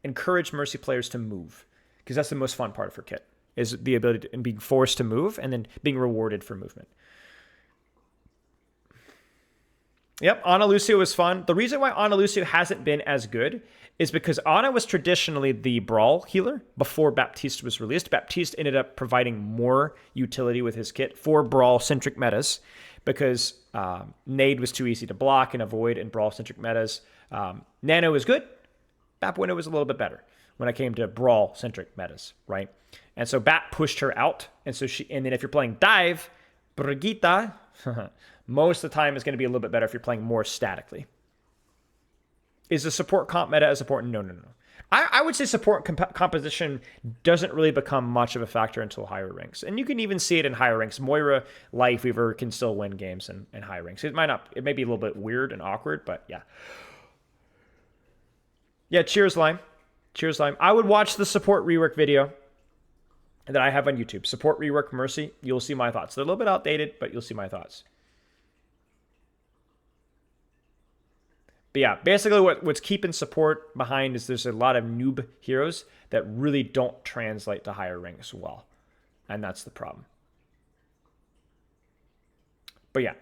Encourage Mercy players to move, because that's the most fun part of her kit, is the ability to, and being forced to move and then being rewarded for movement. Yep, Ana Lucio was fun. The reason why Ana Lucio hasn't been as good is because Ana was traditionally the Brawl healer before Baptiste was released. Baptiste ended up providing more utility with his kit for Brawl-centric metas, because Nade was too easy to block and avoid in brawl-centric metas. Nano was good. BAP window was a little bit better when it came to brawl-centric metas, right? And so BAP pushed her out. And then if you're playing dive, Brigitte, most of the time is going to be a little bit better if you're playing more statically. Is the support comp meta as important? No. I would say support composition doesn't really become much of a factor until higher ranks. And you can even see it in higher ranks. Moira, Lifeweaver can still win games in high ranks. It may be a little bit weird and awkward, but yeah. Yeah, cheers, Lime. Cheers, Lime. I would watch the support rework video that I have on YouTube. Support rework Mercy. You'll see my thoughts. They're a little bit outdated, but you'll see my thoughts. But yeah, basically what's keeping support behind is there's a lot of noob heroes that really don't translate to higher ranks well. And that's the problem. But yeah,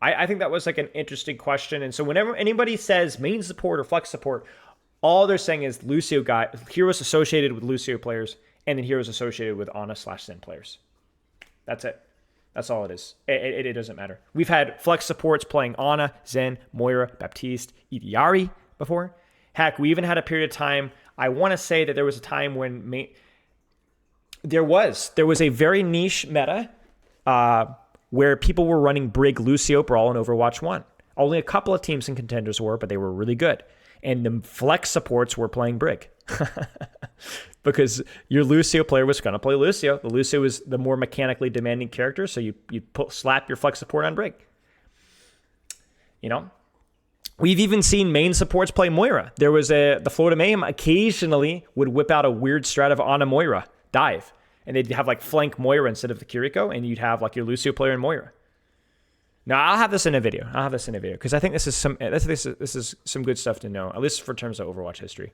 I think that was like an interesting question. And so whenever anybody says main support or flex support, all they're saying is Lucio heroes associated with Lucio players, and then heroes associated with Ana/Zen players. That's it. That's all it is. It doesn't matter. We've had flex supports playing Ana, Zen, Moira, Baptiste, Idiari before. Heck, we even had a period of time, I want to say that there was a time when there was a very niche meta where people were running Brig, Lucio, Brawl, and Overwatch 1. Only a couple of teams and contenders were, but they were really good. And the flex supports were playing Brig. Because your Lucio player was going to play Lucio. The Lucio is the more mechanically demanding character, so you slap your flex support on Brig. You know? We've even seen main supports play Moira. There was the Florida Mayhem occasionally would whip out a weird strat of Ana Moira dive. And they'd have like flank Moira instead of the Kiriko, and you'd have like your Lucio player in Moira. Now, I'll have this in a video. Because I think this is some good stuff to know, at least for terms of Overwatch history.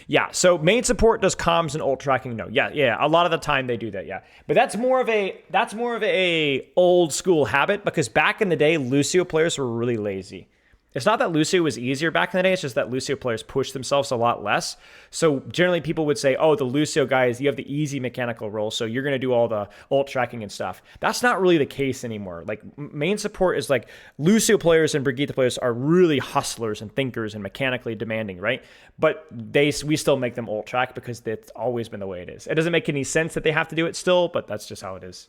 Yeah, so main support does comms and ult tracking. No, yeah, a lot of the time they do that. Yeah, but that's more of a old school habit, because back in the day, Lucio players were really lazy. It's not that Lucio was easier back in the day. It's just that Lucio players pushed themselves a lot less. So generally people would say, oh, the Lucio guys, you have the easy mechanical role, so you're going to do all the ult tracking and stuff. That's not really the case anymore. Like main support is like Lucio players and Brigitte players are really hustlers and thinkers and mechanically demanding, right? But we still make them ult track because that's always been the way it is. It doesn't make any sense that they have to do it still, but that's just how it is.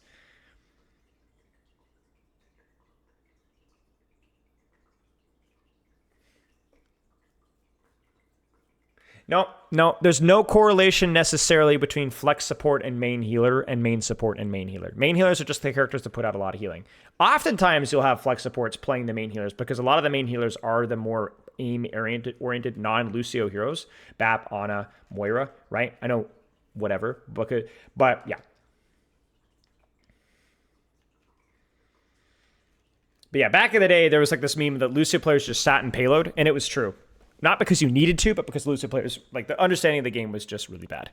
No, there's no correlation necessarily between flex support and main healer and main support and main healer. Main healers are just the characters that put out a lot of healing. Oftentimes you'll have flex supports playing the main healers because a lot of the main healers are the more aim-oriented non-Lucio heroes. BAP, Ana, Moira, right? I know, whatever, but yeah. But yeah, back in the day, there was like this meme that Lucio players just sat in payload, and it was true. Not because you needed to, but because Lucio players, like the understanding of the game was just really bad.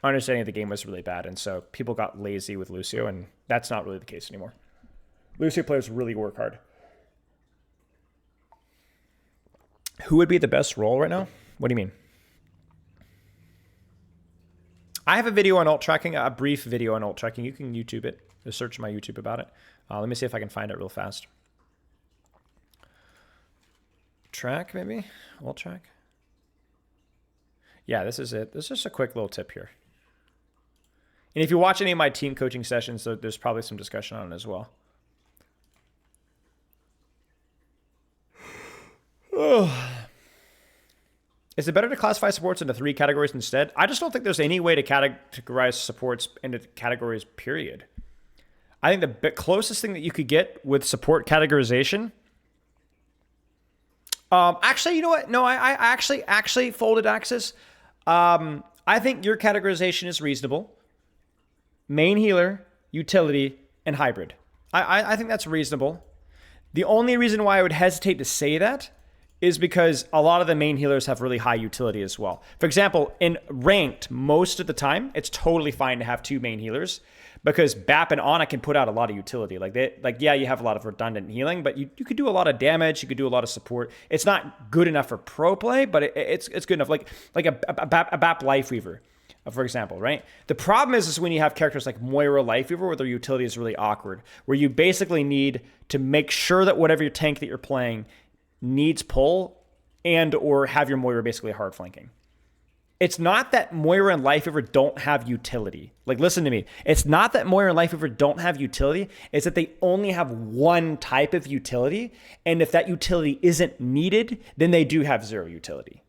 Understanding of the game was really bad, and so people got lazy with Lucio, and that's not really the case anymore. Lucio players really work hard. Who would be the best role right now? What do you mean? I have a video on ult tracking, a brief video on ult tracking. You can YouTube it. Just search my YouTube about it. Let me see if I can find it real fast. Track, maybe? Ult track? Yeah, this is it. This is just a quick little tip here. And if you watch any of my team coaching sessions, there's probably some discussion on it as well. Is it better to classify supports into 3 categories instead? I just don't think there's any way to categorize supports into categories, period. I think the closest thing that you could get with support categorization... actually, you know what? No, I actually folded Axis. I think your categorization is reasonable. Main healer, utility, and hybrid. I think that's reasonable. The only reason why I would hesitate to say that is because a lot of the main healers have really high utility as well. For example, in ranked, most of the time, it's totally fine to have 2 main healers because BAP and Ana can put out a lot of utility. Yeah, you have a lot of redundant healing, but you could do a lot of damage. You could do a lot of support. It's not good enough for pro play, but it's good enough. Like a BAP Lifeweaver. for example, right? The problem is when you have characters like Moira Lifeweaver where their utility is really awkward, where you basically need to make sure that whatever your tank that you're playing needs pull and or have your Moira basically hard flanking. It's not that Moira and Lifeweaver don't have utility. Like, listen to me. It's not that Moira and Lifeweaver don't have utility. It's that they only have one type of utility. And if that utility isn't needed, then they do have zero utility.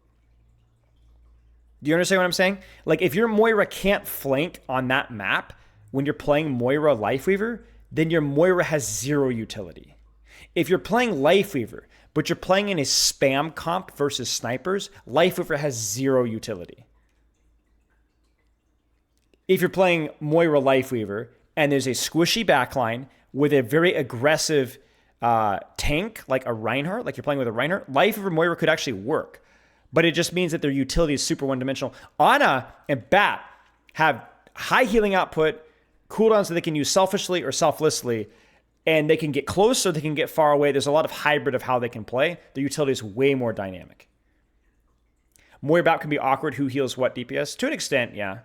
Do you understand what I'm saying? Like, if your Moira can't flank on that map when you're playing Moira Lifeweaver, then your Moira has zero utility. If you're playing Lifeweaver, but you're playing in a spam comp versus snipers, Lifeweaver has zero utility. If you're playing Moira Lifeweaver and there's a squishy backline with a very aggressive tank, like a Reinhardt, like you're playing with a Reinhardt, Lifeweaver Moira could actually work. But it just means that their utility is super one-dimensional. Ana and Bat have high healing output, cooldowns that they can use selfishly or selflessly, and they can get close or they can get far away. There's a lot of hybrid of how they can play. The utility is way more dynamic. Moira Bat can be awkward. Who heals what DPS? To an extent, yeah.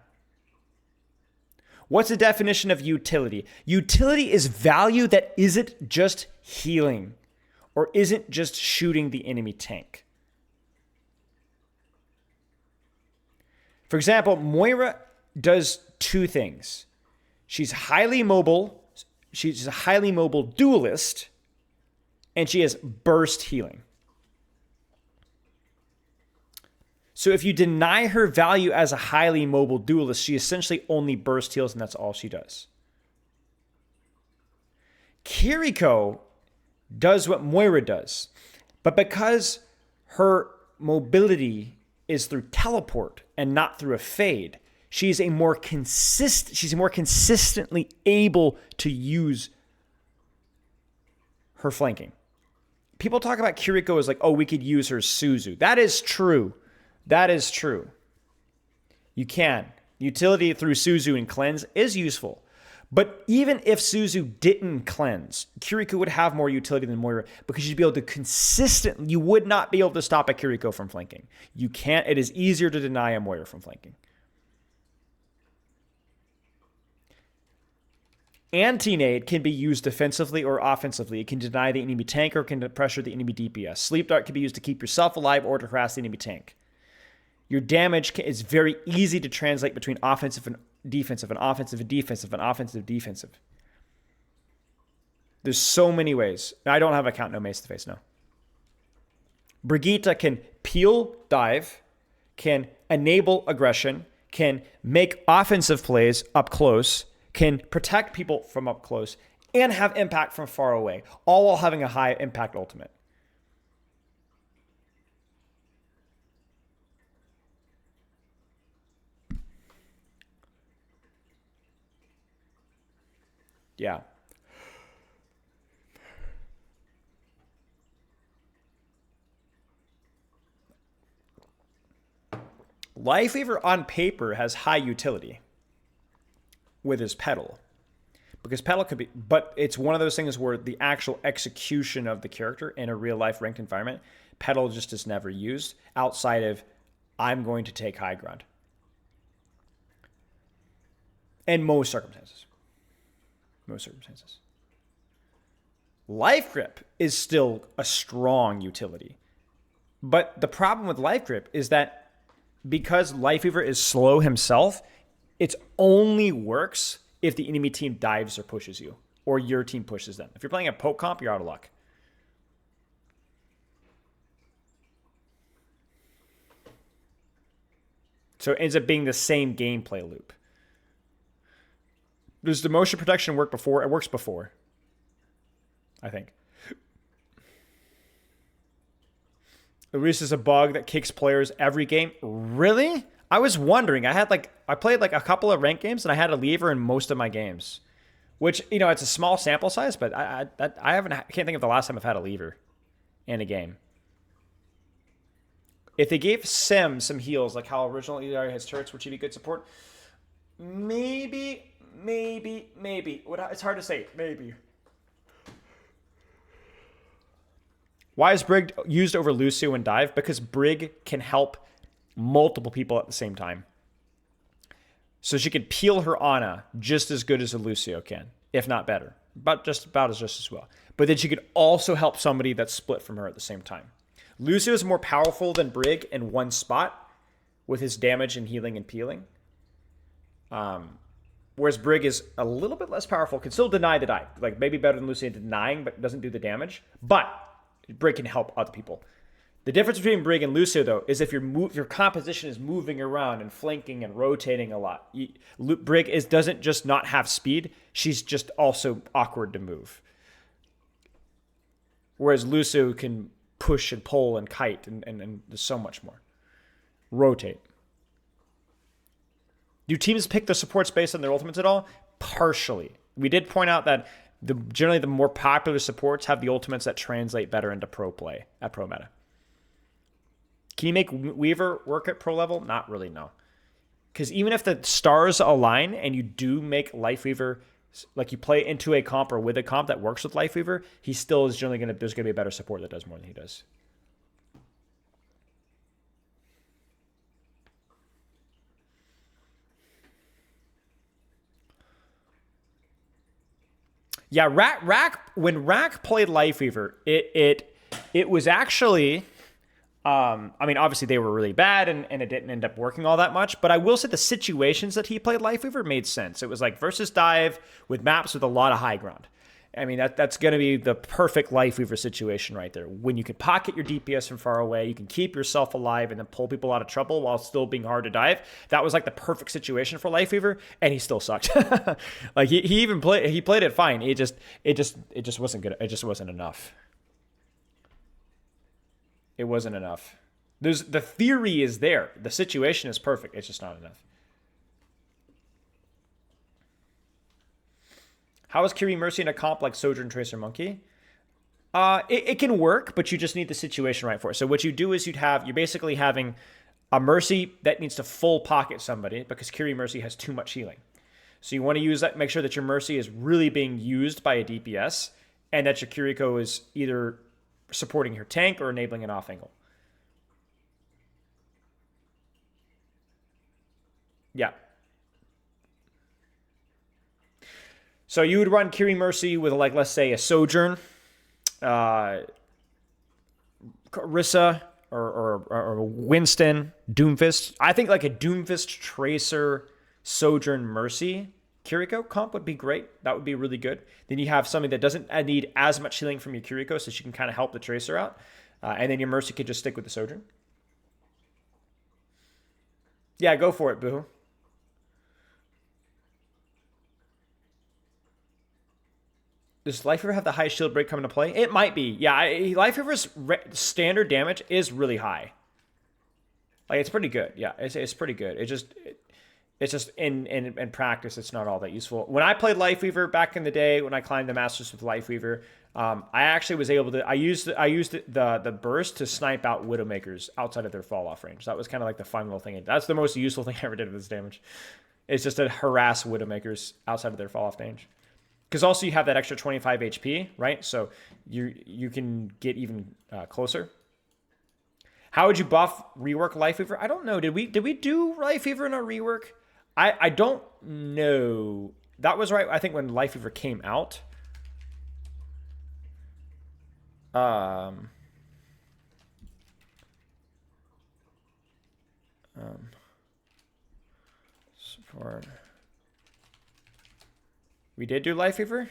What's the definition of utility? Utility is value that isn't just healing or isn't just shooting the enemy tank. For example, Moira does two things. She's highly mobile. She's a highly mobile duelist, and she has burst healing. So if you deny her value as a highly mobile duelist, she essentially only burst heals, and that's all she does. Kiriko does what Moira does, but because her mobility is through teleport and not through a fade, she's more consistently able to use her flanking. People talk about Kiriko as like, oh, we could use her Suzu. That is true. That is true. You can. Utility through Suzu and cleanse is useful. But even if Suzu didn't cleanse, Kiriko would have more utility than Moira because you'd be able to consistently, you would not be able to stop a Kiriko from flanking. You can't. It is easier to deny a Moira from flanking. Anti-nade can be used defensively or offensively. It can deny the enemy tank or can pressure the enemy DPS. Sleep Dart can be used to keep yourself alive or to harass the enemy tank. Your damage is very easy to translate between offensive and defensive and offensive and defensive and offensive defensive. There's so many ways. I don't have a count, no mace to face, no. Brigitte can peel dive, can enable aggression, can make offensive plays up close, can protect people from up close, and have impact from far away, all while having a high impact ultimate. Yeah. Lifeweaver on paper has high utility with his pedal. Because pedal could be, but it's one of those things where the actual execution of the character in a real life ranked environment, pedal just is never used outside of I'm going to take high ground. In most circumstances. Most circumstances. Life grip is still a strong utility. But the problem with life grip is that because Lifeweaver is slow himself, it only works if the enemy team dives or pushes you, or your team pushes them. If you're playing a poke comp, you're out of luck. So it ends up being the same gameplay loop. Does the motion protection work before? It works before, I think. At least it's a bug that kicks players every game. Really? I was wondering. I played like a couple of ranked games and I had a lever in most of my games, which, you know, it's a small sample size, but I can't think of the last time I've had a lever in a game. If they gave Sim some heals, like how original EDR has turrets, would she be good support? Maybe. It's hard to say. Maybe. Why is Brig used over Lucio and Dive? Because Brig can help multiple people at the same time. So she could peel her Ana just as good as a Lucio can, if not better, but just about as well. But then she could also help somebody that's split from her at the same time. Lucio is more powerful than Brig in one spot with his damage and healing and peeling. Whereas Brig is a little bit less powerful, can still deny the dive. Like maybe better than Lucio in denying, but doesn't do the damage. But Brig can help other people. The difference between Brig and Lucio, though, is if your composition is moving around and flanking and rotating a lot. Brig doesn't just not have speed, she's just also awkward to move. Whereas Lucio can push and pull and kite and there's so much more. Rotate. Do teams pick their supports based on their ultimates at all? Partially. We did point out that generally the more popular supports have the ultimates that translate better into pro play at pro meta. Can you make Weaver work at pro level? Not really, no. Because even if the stars align and you do make Lifeweaver, like you play into a comp or with a comp that works with Lifeweaver, he still is generally there's going to be a better support that does more than he does. Yeah, Rack when Rack played Lifeweaver, it was actually, I mean, obviously they were really bad and it didn't end up working all that much, but I will say the situations that he played Lifeweaver made sense. It was like versus dive with maps with a lot of high ground. I mean, that's going to be the perfect Lifeweaver situation right there. When you can pocket your DPS from far away, you can keep yourself alive and then pull people out of trouble while still being hard to dive. That was like the perfect situation for Lifeweaver, and he still sucked. Like he played it fine. It just wasn't good. It just wasn't enough. It wasn't enough. The theory is there. The situation is perfect. It's just not enough. How is Kiri Mercy in a comp like Sojourn, Tracer, Monkey? It can work, but you just need the situation right for it. So what you do is you're basically having a Mercy that needs to full pocket somebody because Kiri Mercy has too much healing. So you want to use that, make sure that your Mercy is really being used by a DPS and that your Kiriko is either supporting her tank or enabling an off angle. Yeah. So you would run Kiri Mercy with, like, let's say a Sojourn, Rissa, or Winston, Doomfist. I think like a Doomfist, Tracer, Sojourn, Mercy, Kiriko comp would be great. That would be really good. Then you have something that doesn't need as much healing from your Kiriko, so she can kind of help the Tracer out. And then your Mercy could just stick with the Sojourn. Yeah, go for it, Boo. Does Lifeweaver have the high shield break come into play? It might be. Yeah, Lifeweaver's standard damage is really high. Like, it's pretty good. Yeah, it's pretty good. It's just in practice, it's not all that useful. When I played Lifeweaver back in the day, when I climbed the Masters with Lifeweaver, I actually was able to. I used the burst to snipe out Widowmakers outside of their fall off range. That was kind of like the fun little thing. That's the most useful thing I ever did with this damage. It's just to harass Widowmakers outside of their fall off range. Because also you have that extra 25 HP, right? So you can get even closer. How would you buff rework Lifeweaver? I don't know. Did we do Lifeweaver in our rework? I don't know. That was right, I think, when Lifeweaver came out. Support. We did do Lifeweaver?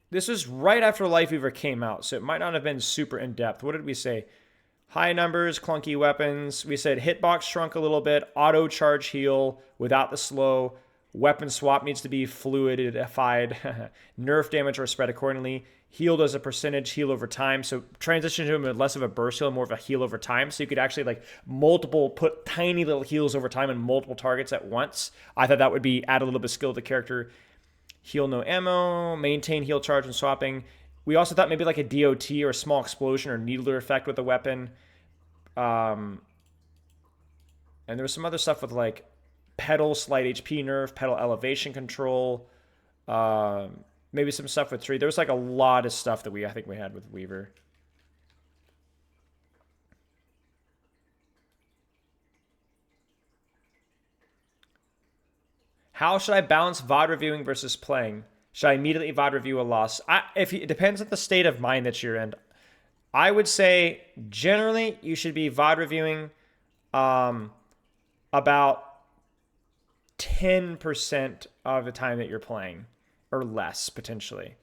This is right after Lifeweaver came out, so it might not have been super in-depth. What did we say? High numbers, clunky weapons. We said hitbox shrunk a little bit, auto charge heal without the slow, weapon swap needs to be fluidified, nerf damage or spread accordingly, healed as a percentage, heal over time. So transition to less of a burst heal, more of a heal over time. So you could actually put tiny little heals over time on multiple targets at once. I thought that would add a little bit of skill to the character. Heal no ammo, maintain heal charge and swapping. We also thought maybe like a DOT or a small explosion or needler effect with the weapon. And there was some other stuff with like pedal, slight HP nerf, pedal elevation control. Maybe some stuff with tree. There was like a lot of stuff that I think we had with Weaver. How should I balance VOD reviewing versus playing? Should I immediately VOD review a loss? It depends on the state of mind that you're in. I would say generally you should be VOD reviewing about 10% of the time that you're playing, or less potentially.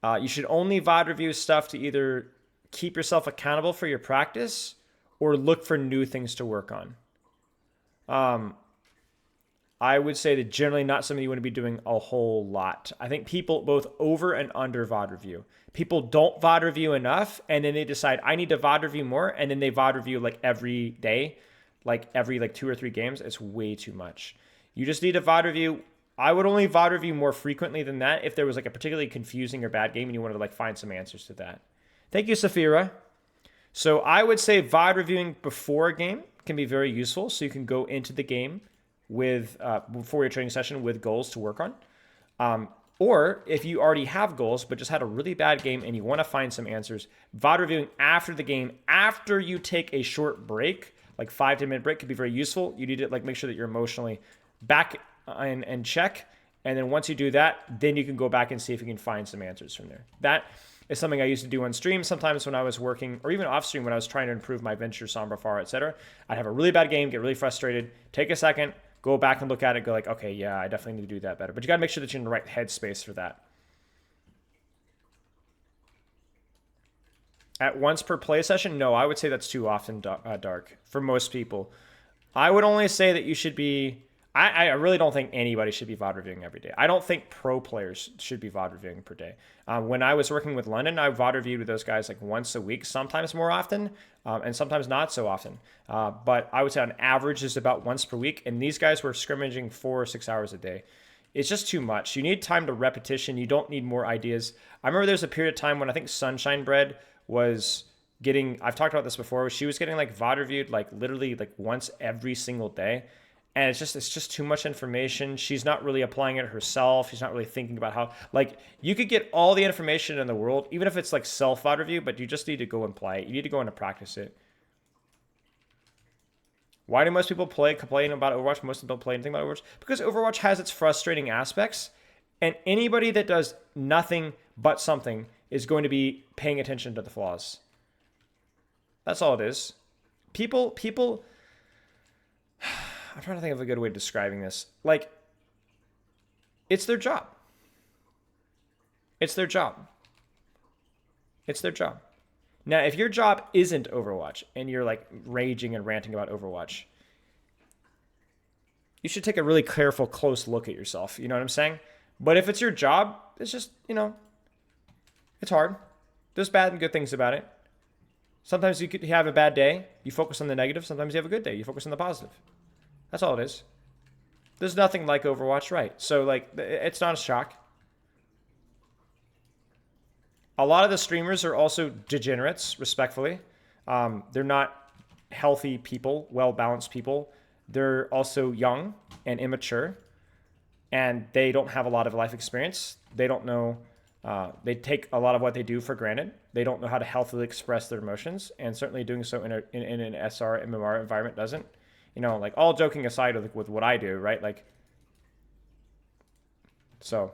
You should only VOD review stuff to either keep yourself accountable for your practice or look for new things to work on. I would say that generally not something you want to be doing a whole lot. I think people both over and under VOD review. People don't VOD review enough, and then they decide, I need to VOD review more, and then they VOD review like every day, like every 2 or 3 games. It's way too much. You just need to VOD review. I would only VOD review more frequently than that if there was like a particularly confusing or bad game and you wanted to like find some answers to that. Thank you, Safira. So I would say VOD reviewing before a game can be very useful. So you can go into the game with before your training session with goals to work on. Or if you already have goals but just had a really bad game and you want to find some answers, VOD reviewing after the game, after you take a short break, like 5 to 10 minute break, could be very useful. You need to like make sure that you're emotionally back and check. And then once you do that, then you can go back and see if you can find some answers from there. That is something I used to do on stream sometimes when I was working, or even off stream when I was trying to improve my Venture, Sombra, Far, etc. I'd have a really bad game, get really frustrated, take a second, go back and look at it, go like, okay, yeah, I definitely need to do that better. But you got to make sure that you're in the right headspace for that. At once per play session? No, I would say that's too often dark for most people. I would only say that you should be... I really don't think anybody should be VOD reviewing every day. I don't think pro players should be VOD reviewing per day. When I was working with London, I VOD reviewed with those guys like once a week, sometimes more often, and sometimes not so often. But I would say on average is about once per week, and these guys were scrimmaging 4 or 6 hours a day. It's just too much. You need time to repetition. You don't need more ideas. I remember there's a period of time when I think Sunshine Bread was getting, I've talked about this before, she was getting like VOD reviewed like literally like once every single day. And it's just too much information. She's not really applying it herself. She's not really thinking about how, like, you could get all the information in the world, even if it's like self VOD review, but you just need to go and play it. You need to go in and practice it. Why do most people complain about Overwatch? Most people play anything about Overwatch? Because Overwatch has its frustrating aspects, and anybody that does nothing but something is going to be paying attention to the flaws. That's all it is. People I'm trying to think of a good way of describing this. Like, it's their job. It's their job. It's their job. Now, if your job isn't Overwatch and you're like raging and ranting about Overwatch, you should take a really careful, close look at yourself. You know what I'm saying? But if it's your job, it's just, you know, it's hard. There's bad and good things about it. Sometimes you could have a bad day. You focus on the negative. Sometimes you have a good day. You focus on the positive. That's all it is. There's nothing like Overwatch, right? So, like, it's not a shock. A lot of the streamers are also degenerates, respectfully. They're not healthy people, well-balanced people. They're also young and immature, and they don't have a lot of life experience. They don't know... they take a lot of what they do for granted. They don't know how to healthily express their emotions, and certainly doing so in an SR, MMR environment doesn't. You know, like, all joking aside with what I do, right? Like, so.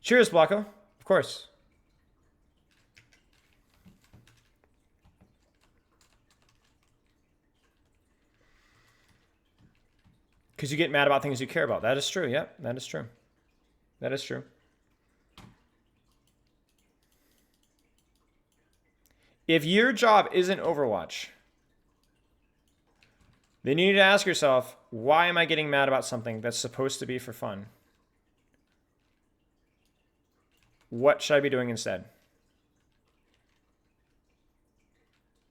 Cheers, Blocko. Of course. Because you get mad about things you care about. That is true. Yep, that is true. That is true. If your job isn't Overwatch, then you need to ask yourself, why am I getting mad about something that's supposed to be for fun? What should I be doing instead?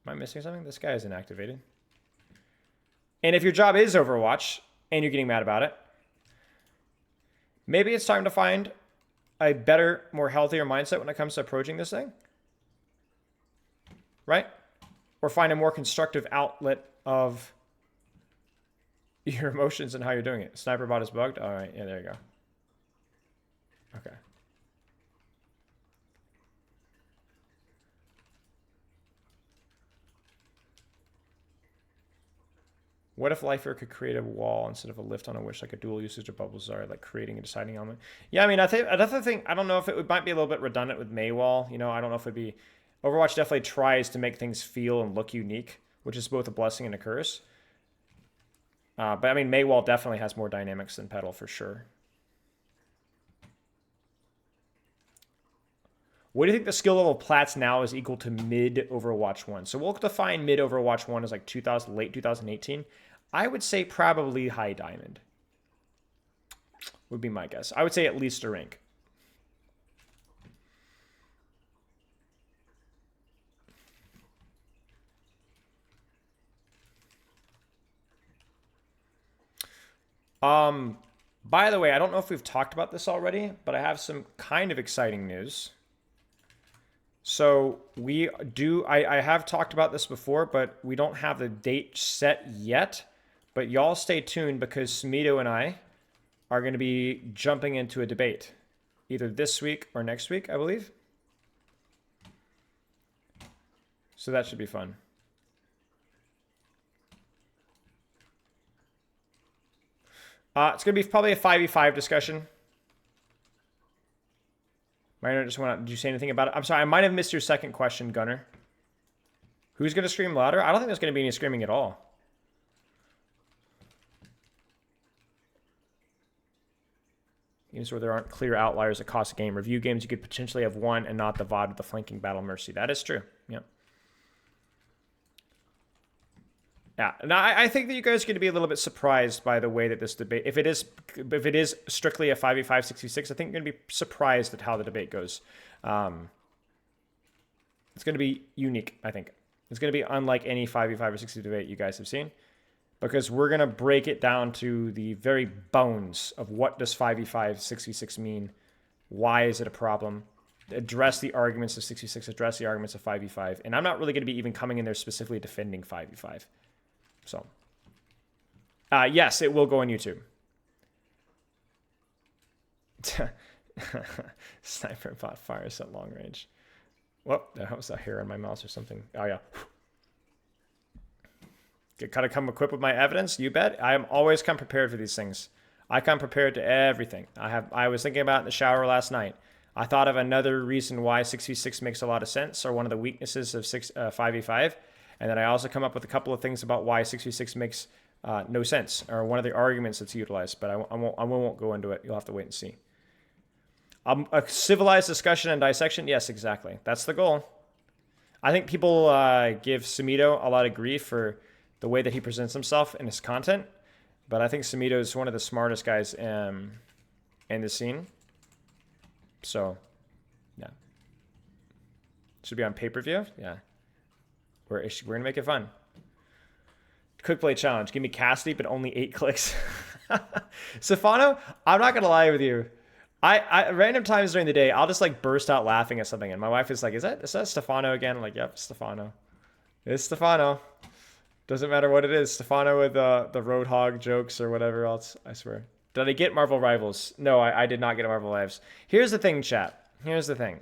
Am I missing something? This guy isn't activated. And if your job is Overwatch and you're getting mad about it, maybe it's time to find a better, more healthier mindset when it comes to approaching this thing. Right? Or find a more constructive outlet of your emotions and how you're doing it. Sniper bot is bugged? All right, yeah, there you go. Okay. What if Lifer could create a wall instead of a lift on a wish, like a dual usage of bubbles are, like creating a deciding element? Yeah, I mean, I definitely think, I don't know if might be a little bit redundant with Maywall. You know, I don't know if it'd be, Overwatch definitely tries to make things feel and look unique, which is both a blessing and a curse. But I mean, Maywall definitely has more dynamics than Petal for sure. What do you think the skill level of Plats now is equal to mid Overwatch 1? So we'll define mid Overwatch 1 as like late 2018. I would say probably high diamond. Would be my guess. I would say at least a rank. By the way, I don't know if we've talked about this already, but I have some kind of exciting news. So I have talked about this before, but we don't have the date set yet. But y'all stay tuned because Smido and I are going to be jumping into a debate either this week or next week, I believe. So that should be fun. It's going to be probably a 5v5 discussion. Marino just went out. Did you say anything about it? I'm sorry, I might have missed your second question, Gunner. Who's going to scream louder? I don't think there's going to be any screaming at all. Games where there aren't clear outliers that cost a game. Review games you could potentially have won and not the VOD with the flanking battle mercy. That is true. Yep. Yeah, and I think that you guys are going to be a little bit surprised by the way that this debate, if it is strictly a 5v5 66, I think you're going to be surprised at how the debate goes. It's going to be unique, I think. It's going to be unlike any 5v5 or 60 debate you guys have seen, because we're going to break it down to the very bones of what does 5v5 6v6 mean, why is it a problem, address the arguments of 66, address the arguments of 5v5, and I'm not really going to be even coming in there specifically defending 5v5. So, yes, it will go on YouTube. Sniper bot fires at long range. Whoop, that was a hair on my mouse or something. Oh, yeah. Kind of come equipped with my evidence, you bet. I am always come prepared for these things. I come prepared to everything. I was thinking about it in the shower last night. I thought of another reason why 6v6 makes a lot of sense, or one of the weaknesses of 5v5. And then I also come up with a couple of things about why 6v6 makes no sense, or one of the arguments that's utilized. But I won't go into it. You'll have to wait and see. A civilized discussion and dissection? Yes, exactly. That's the goal. I think people give Sumito a lot of grief for the way that he presents himself in his content. But I think Sumito is one of the smartest guys in the scene. So, yeah. Should be on pay-per-view? Yeah. We're going to make it fun. Quick play challenge. Give me Cassidy, but only 8 clicks. Stefano, I'm not going to lie with you. I random times during the day, I'll just like burst out laughing at something. And my wife is like, is that Stefano again? I'm like, yep, Stefano. It's Stefano. Doesn't matter what it is. Stefano with the Roadhog jokes or whatever else, I swear. Did I get Marvel Rivals? No, I did not get a Marvel Rivals. Here's the thing, chat. Here's the thing.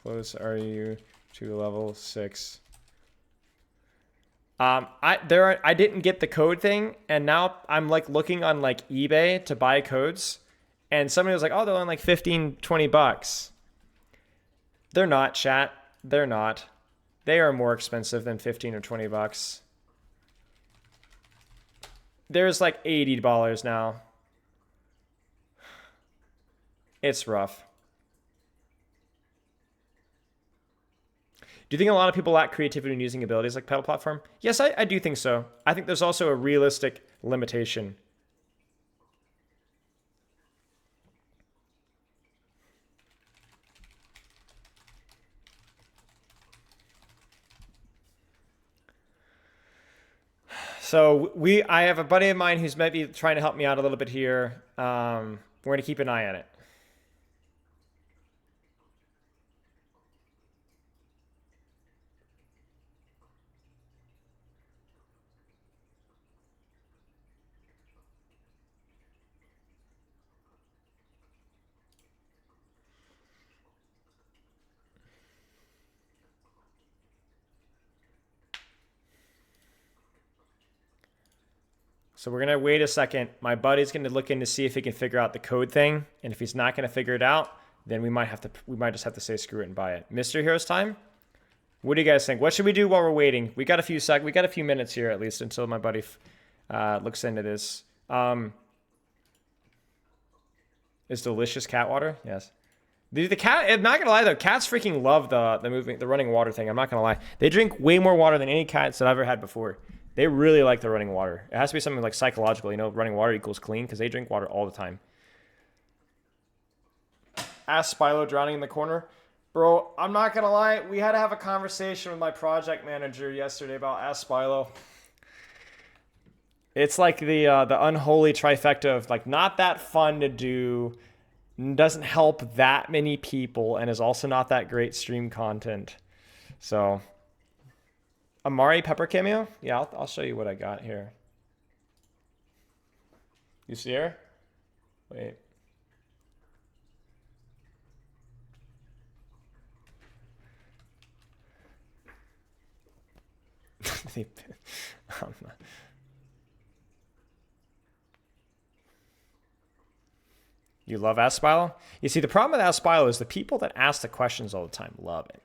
Close are you to level 6? I didn't get the code thing, and now I'm like looking on like eBay to buy codes, and somebody was like, oh, they're only like 15, 20 bucks. They're not, chat. They're not. They are more expensive than 15 or 20 bucks. There's like $80 now. It's rough. Do you think a lot of people lack creativity in using abilities like Pedal Platform? Yes, I do think so. I think there's also a realistic limitation. So I have a buddy of mine who's maybe trying to help me out a little bit here. We're going to keep an eye on it. So we're gonna wait a second. My buddy's gonna look in to see if he can figure out the code thing, and if he's not gonna figure it out, then we might just have to say screw it and buy it. Mr. Hero's time. What do you guys think? What should we do while we're waiting? We got a few minutes here at least until my buddy looks into this. Is delicious cat water? Yes. The cat. I'm not gonna lie though. Cats freaking love the running water thing. I'm not gonna lie. They drink way more water than any cats that I've ever had before. They really like the running water. It has to be something like psychological, you know, running water equals clean because they drink water all the time. Ask Spilo drowning in the corner. Bro, I'm not going to lie. We had to have a conversation with my project manager yesterday about Ask Spilo. It's like the unholy trifecta of like not that fun to do, doesn't help that many people, and is also not that great stream content. So... Amari Pepper cameo? Yeah, I'll show you what I got here. You see her? Wait. You love Ask Spilo? You see, the problem with Ask Spilo is the people that ask the questions all the time love it.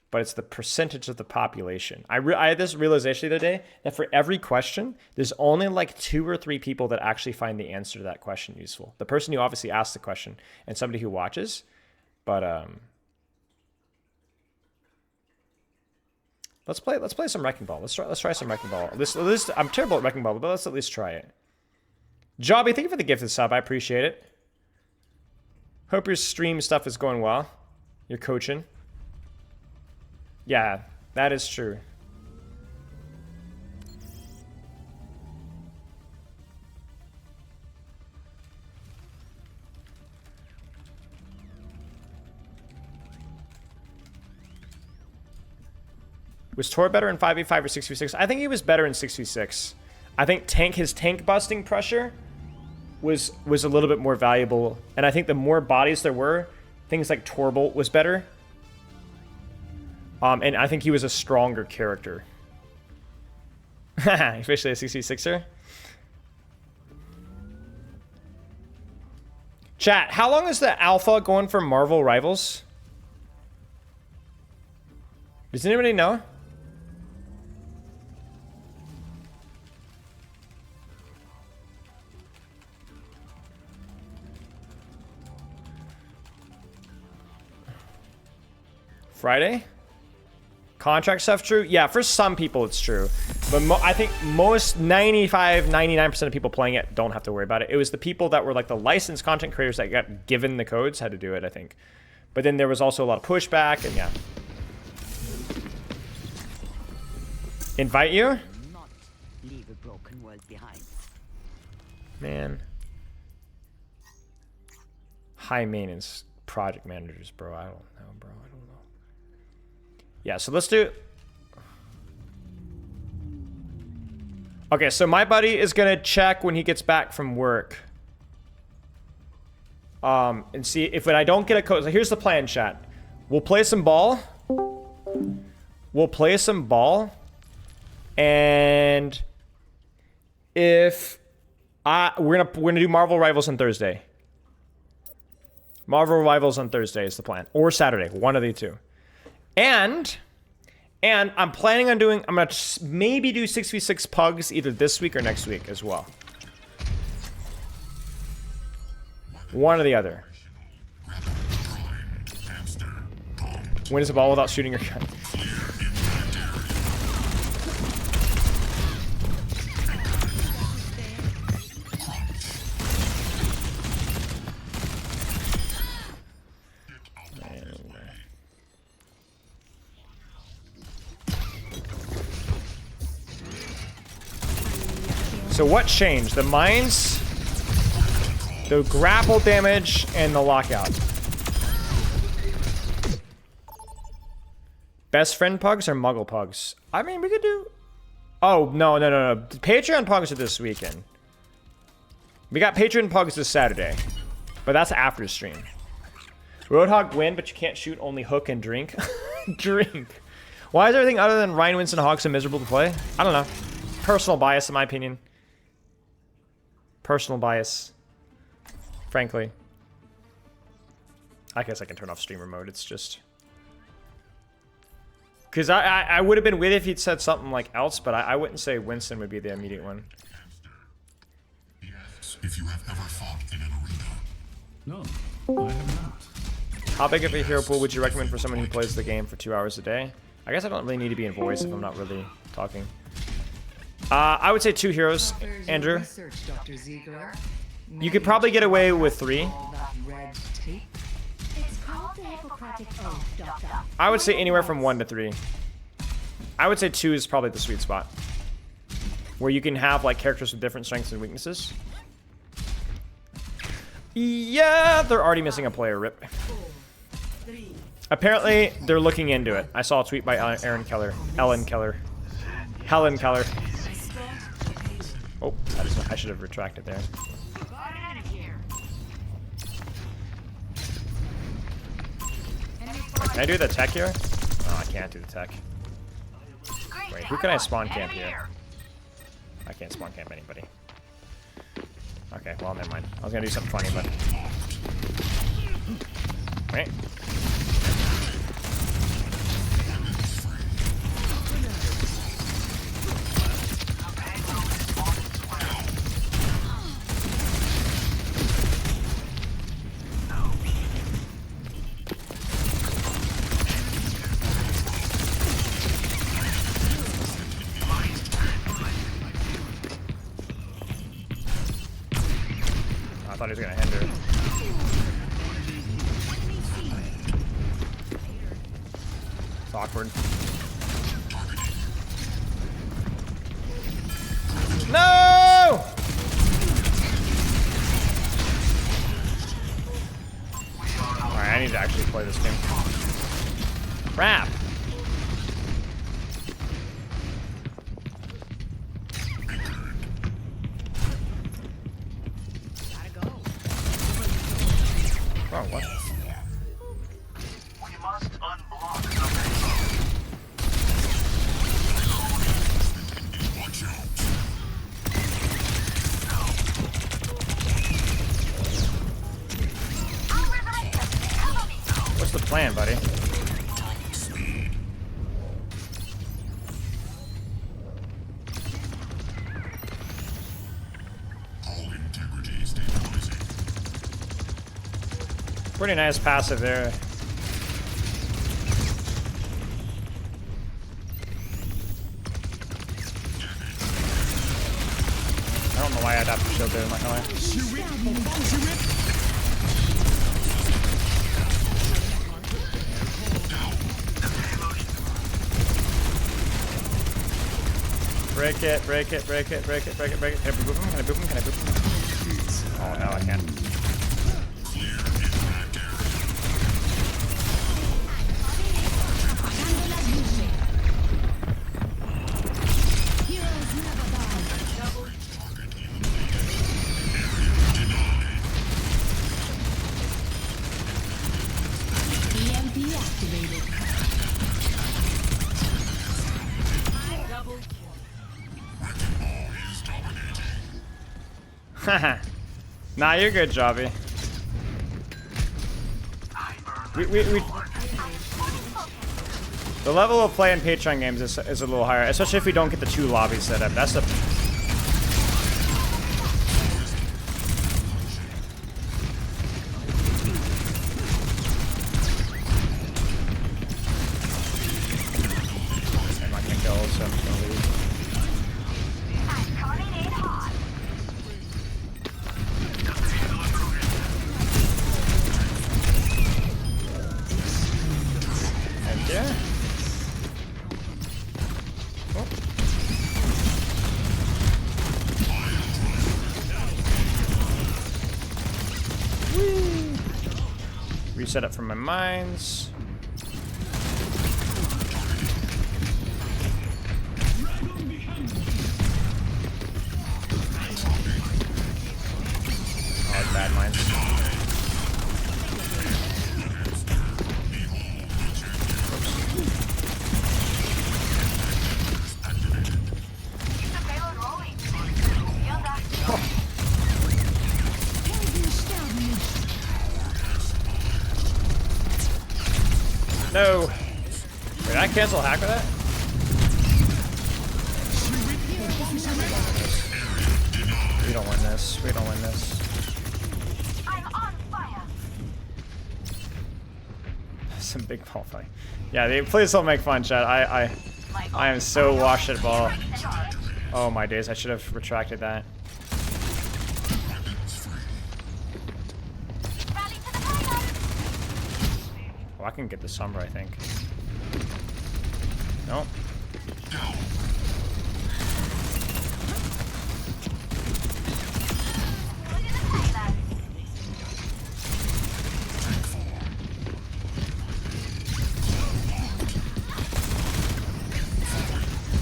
But it's the percentage of the population. I had this realization the other day that for every question, there's only like 2 or 3 people that actually find the answer to that question useful. The person who obviously asked the question and somebody who watches. But let's play some Wrecking Ball. Let's try some Wrecking Ball. I'm terrible at Wrecking Ball, but let's at least try it. Jobby, thank you for the gifted sub. I appreciate it. Hope your stream stuff is going well. You're coaching. Yeah, that is true. Was Tor better in 5v5 or 6v6? I think he was better in 6v6. I think his tank busting pressure was a little bit more valuable. And I think the more bodies there were, things like Torbolt was better. And I think he was a stronger character. Especially a 6v6er. Chat, how long is the alpha going for Marvel Rivals? Does anybody know? Friday? Contract stuff true? Yeah, for some people it's true. But I think most 99% of people playing it don't have to worry about it. It was the people that were like the licensed content creators that got given the codes had to do it, I think. But then there was also a lot of pushback, and yeah. Invite you? Leave a broken world behind. Man. High maintenance project managers, bro. I don't know, bro. I don't know. Yeah, so let's do... Okay, so my buddy is going to check when he gets back from work. And see if when I don't get a code... So here's the plan, chat. We'll play some ball. We'll play some ball. And if we're gonna do Marvel Rivals on Thursday. Marvel Rivals on Thursday is the plan, or Saturday, one of the two. And I'm planning on doing. I'm gonna maybe do 6v6 pugs either this week or next week as well. One or the other. Win is a ball without shooting your gun. So what changed? The mines, the grapple damage, and the lockout. Best friend pugs or muggle pugs? I mean, we could do... Oh, no. Patreon pugs are this weekend. We got Patreon pugs this Saturday. But that's after stream. Roadhog win, but you can't shoot, only hook and drink. Drink. Why is everything other than Ryan, Winston, Hawk so miserable to play? I don't know. Personal bias, in my opinion. Personal bias. Frankly. I guess I can turn off streamer mode. It's just... Because I would have been with it if he'd said something like else, but I wouldn't say Winston would be the immediate one. Yes, if you have ever fought in an arena. No, I have not. How big of a hero pool would you recommend for someone who plays the game for 2 hours a day? I guess I don't really need to be in voice if I'm not really talking. I would say 2 heroes, Andrew. You could probably get away with 3. I would say anywhere from 1 to 3. I would say 2 is probably the sweet spot. Where you can have like characters with different strengths and weaknesses. Yeah, they're already missing a player, rip. Apparently, they're looking into it. I saw a tweet by Helen Keller. Oh, I should have retracted there. Can I do the tech here? Oh, I can't do the tech. Wait, who can I spawn camp here? I can't spawn camp anybody. Okay, well, never mind. I was gonna do something funny, but... Wait. I thought he was gonna hinder. It's awkward. No! Alright, I need to actually play this game. Crap! Oh, what? We must unblock the Watch out. What's the plan, buddy? All integrity stabilizing. Pretty nice passive there. I don't know why I'd have to shield there, I'm not gonna lie. Break it, break it, break it, break it, break it, break it. Can I boop him? Can I boop him? Can I boop him? Oh, no, I can't. Haha. Nah, you're good, Jobby. We the level of play in Patreon games is a little higher, especially if we don't get the 2 lobbies set up. That's the... I'm not gonna kill, so I'm just gonna leave. Yeah. Oh. Whee. Reset up from my mines. Oh, bad mines. No. Wait, did I cancel hack with that? We don't win this. We don't win this. I'm on fire. Some big ball fight. Yeah, please don't make fun, chat. I am so washed at ball. Oh my days, I should have retracted that. Oh, I can get the Sombra, I think. Nope.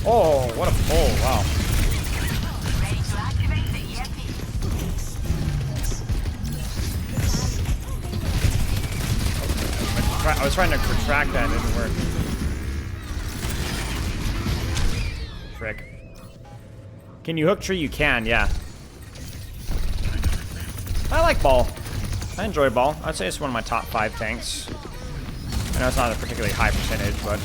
Oh, what a pull, wow. I was trying to retract that, it didn't work. Frick. Can you hook tree? You can, yeah. I like ball. I enjoy ball. I'd say it's one of my top 5 tanks. I know it's not a particularly high percentage, but...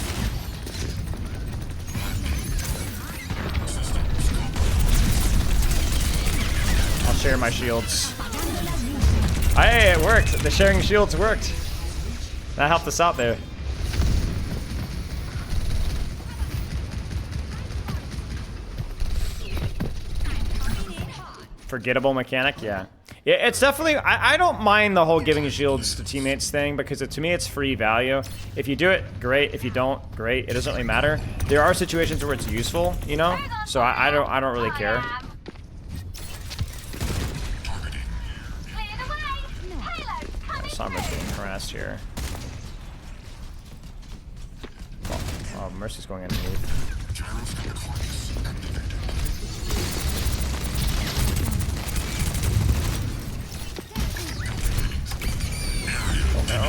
I'll share my shields. Hey, it worked! The sharing shields worked! That helped us out there. Forgettable mechanic, yeah. Yeah, it's definitely, I don't mind the whole giving shields to teammates thing because to me it's free value. If you do it, great. If you don't, great. It doesn't really matter. There are situations where it's useful, you know? So I don't really care. Sombra's getting harassed here. Oh, Mercy's going underneath. Oh no.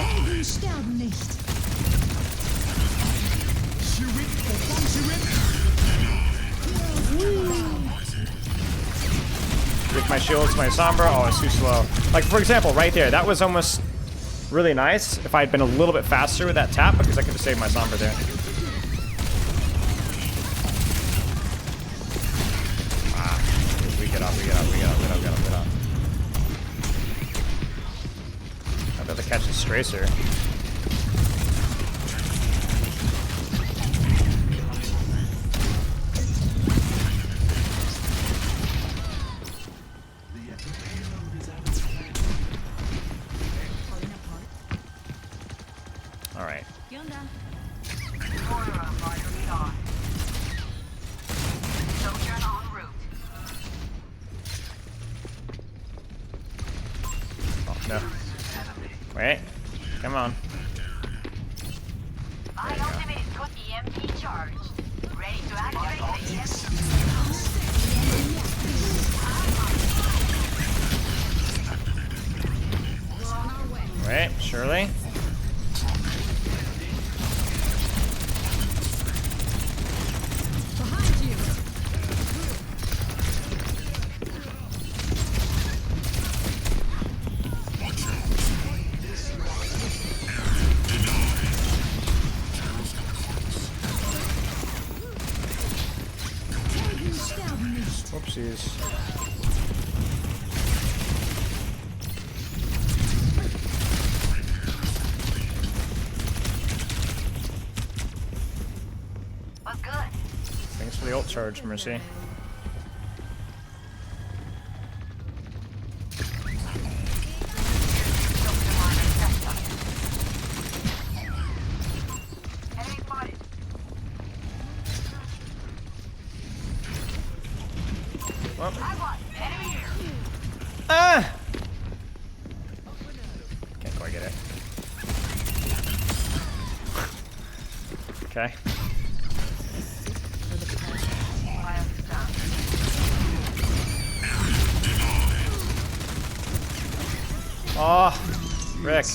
With my shields, my Sombra, oh, it's too slow. Like, for example, right there, that was almost really nice if I had been a little bit faster with that tap because I could have saved my Sombra there. We get up. I'd rather catch this Tracer. All right. Oh, no. Wait. Come on. My ultimate is got the EMP charged. Ready to activate the EMP. Wait, Shirley. Whoopsies. Thanks for the ult charge, Mercy. Well. Ah! Can't quite get it. Okay. Oh, Rick.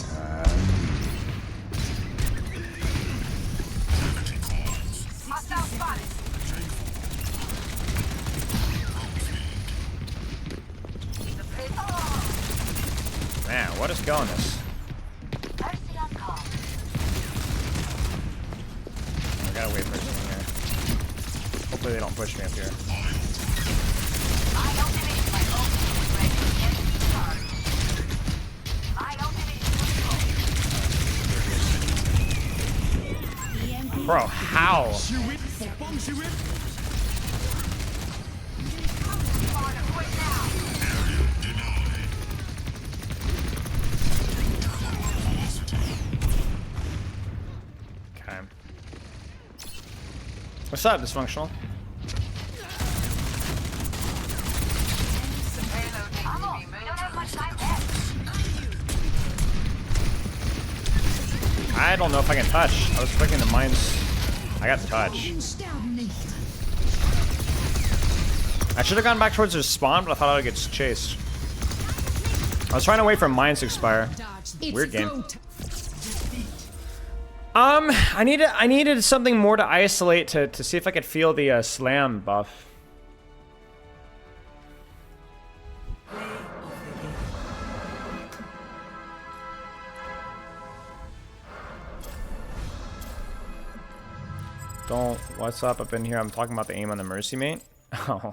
Man, what is going this? gotta wait for something here. Hopefully they don't push me up here. Bro, how? Okay. What's up, dysfunctional? I don't know if I can touch. I was clicking the mines. I got the touch. I should have gone back towards their spawn, but I thought I would get chased. I was trying to wait for mines to expire. Weird game. I needed something more to isolate to see if I could feel the slam buff. Don't. What's up up in here? I'm talking about the aim on the Mercy mate. Oh.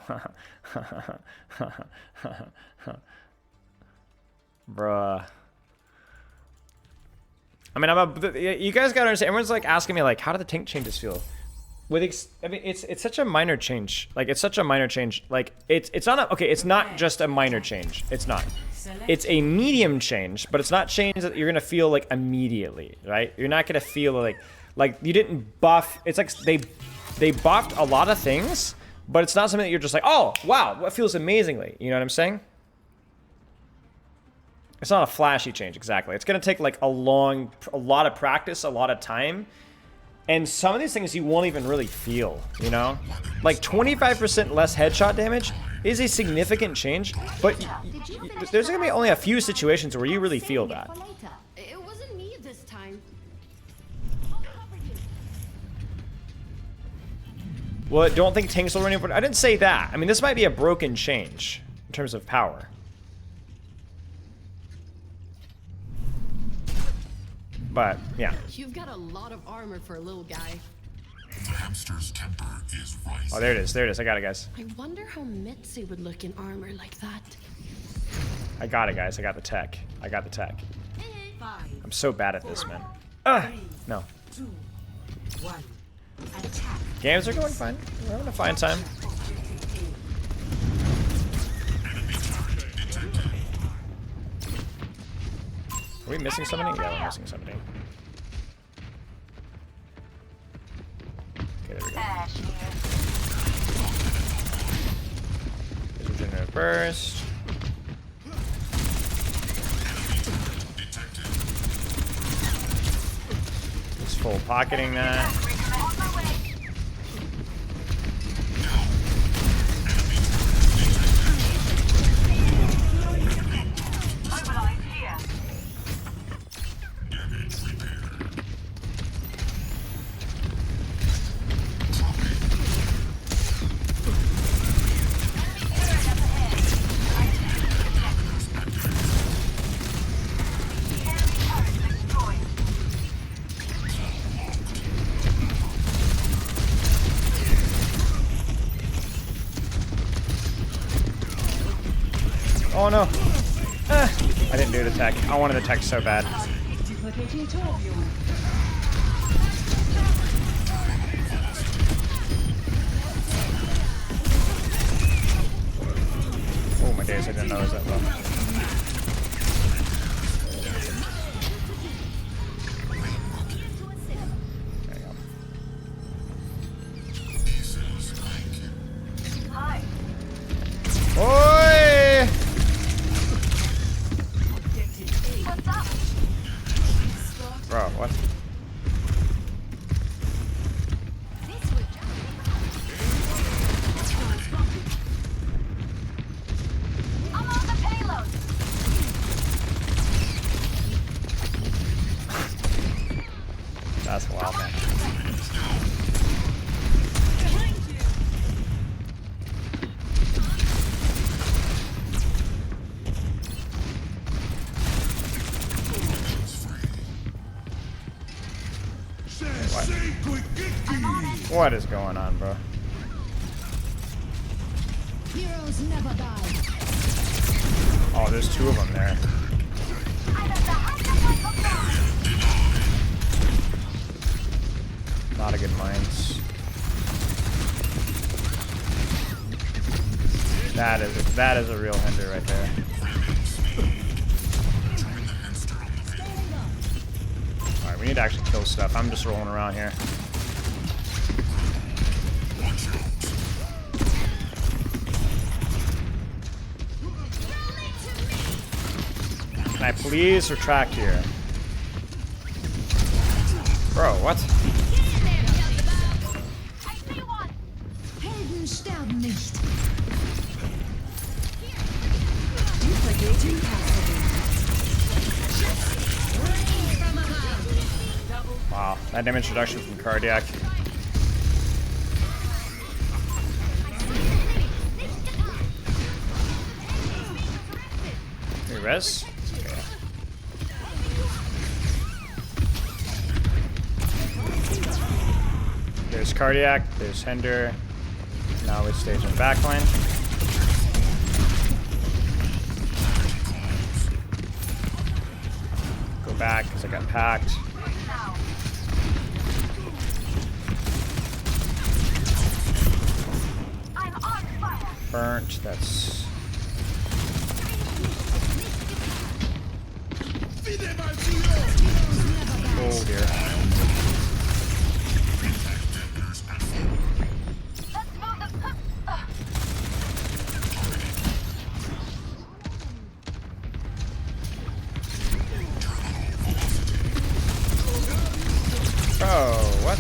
Bruh. I mean, you guys gotta understand. Everyone's like asking me like, how do the tank changes feel? I mean, it's such a minor change. Like, it's such a minor change. Like, it's not okay. It's not just a minor change. It's not. It's a medium change, but it's not change that you're gonna feel like immediately, right? You're not gonna feel like you didn't buff. It's like they buffed a lot of things, but it's not something that you're just like, oh wow, what feels amazingly. You know what I'm saying? It's not a flashy change, exactly. It's gonna take like a lot of practice, a lot of time, and some of these things you won't even really feel. You know, like 25% less headshot damage is a significant change, but there's gonna be only a few situations where you really feel that. It wasn't me this time. Well, don't think tanks will run over. I didn't say that. I mean, this might be a broken change in terms of power. But yeah. You've got a lot of armor for a little guy. The hamster's temper is rising. Oh, there it is. There it is. I got it, guys. I wonder how Mitzi would look in armor like that. I got it, guys. I got the tech. I got the tech. 5, I'm so bad at this, man. 3, No. 2, 1. Attack. Games are going fine. We're having a fine time. Are we missing somebody? Yeah, we're missing somebody. Okay, there we go. Here's regenerative burst. Just full pocketing that. Oh no! I didn't do the tech. I wanted the tech so bad. Oh my days, I didn't know it was that low. There you go. Oi! Bro, what? I'm on the payload. That's wild, man. What is going on, bro? Heroes never die. Oh, there's two of them there. Not a good mines. That is a real hinder right there. Alright, we need to actually kill stuff. I'm just rolling around here. Can I please retract here? Bro, what? Helden sterben nicht. Wow, that damage reduction from Cardiac. Hey, res? Okay. There's Cardiac, there's Hender. Now we stage in backline. Go back because I got packed. Burnt, that's... Oh dear. Oh, what?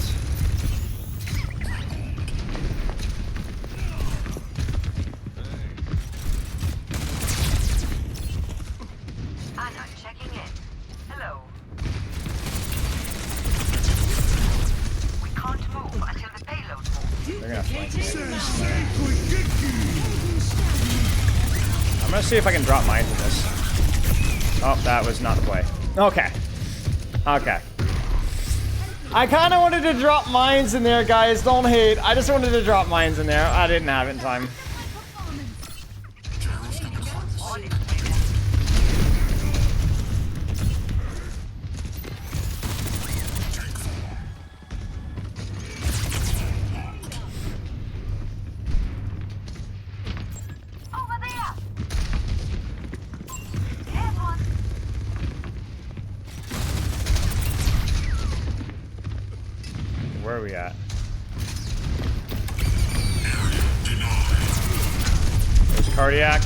Anna checking in. Hello. We can't move until the payload moves. They're gonna flank me. I'm gonna see if I can drop mines in this. Oh, that was not the play. Okay. Okay. I kind of wanted to drop mines in there, guys. Don't hate. I just wanted to drop mines in there. I didn't have it in time. Where are we at? There's Cardiac.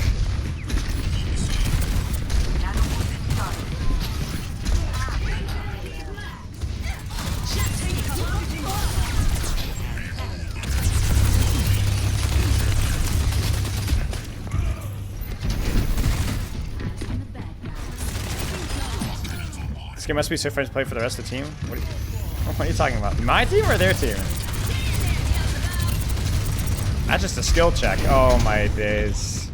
This game must be so fun to play for the rest of the team. What are you talking about? My team or their team? That's just a skill check. Oh my days.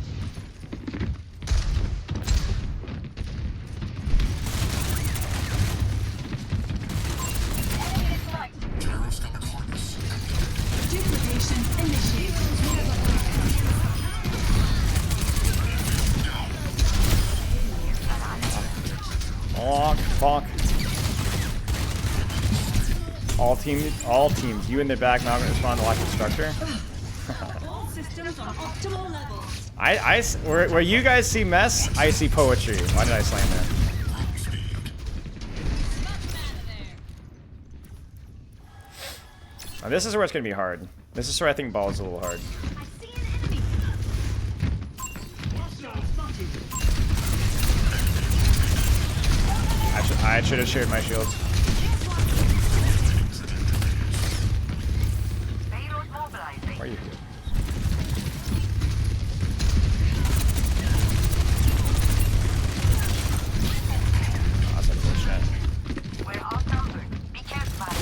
Bonk, bonk. All teams. You in the back now gonna respond to lack of structure. All systems on optimal levels. Where you guys see mess, I see poetry. Why did I slam that? Now this is where it's gonna be hard. This is where I think ball is a little hard. I should have shared my shields. Where are you? Oh, that's unfortunate. We're outnumbered. Be careful.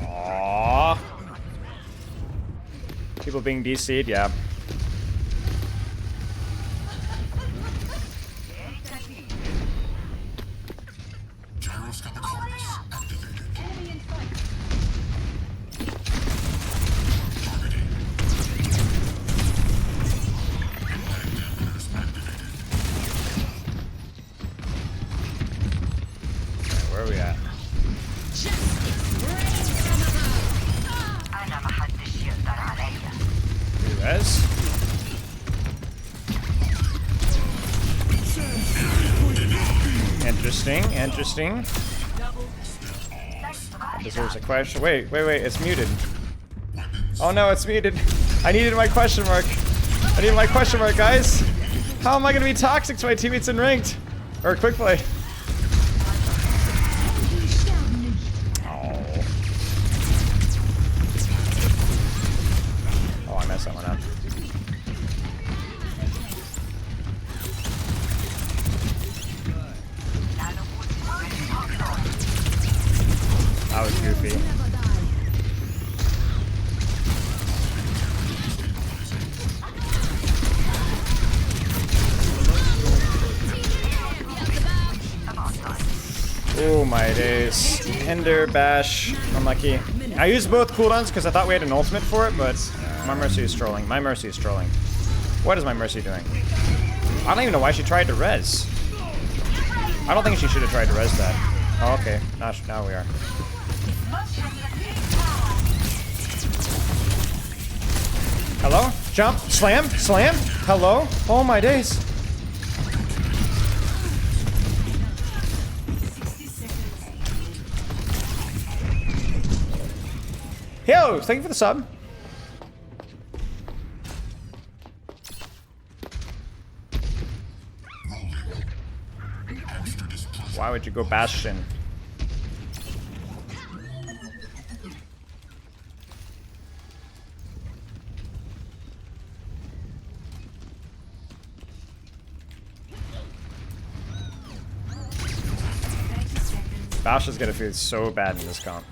Aww. People being DC'd, yeah. Interesting, interesting. Deserves a question. Wait, it's muted. Oh no, it's muted. I needed my question mark. I need my question mark, guys. How am I gonna be toxic to my teammates in ranked? Or quick play? Oh. Oh, I messed that one up. That was goofy. Oh my days. Hinder, bash, unlucky. I used both cooldowns because I thought we had an ultimate for it, but my Mercy is trolling. My Mercy is trolling. What is my Mercy doing? I don't even know why she tried to res. I don't think she should have tried to res that. Oh, okay. Now we are. Hello? Jump. Slam. Slam. Hello? Oh my days. Yo, thank you for the sub. Why would you go Bastion? Bastion's gonna feel so bad in this comp.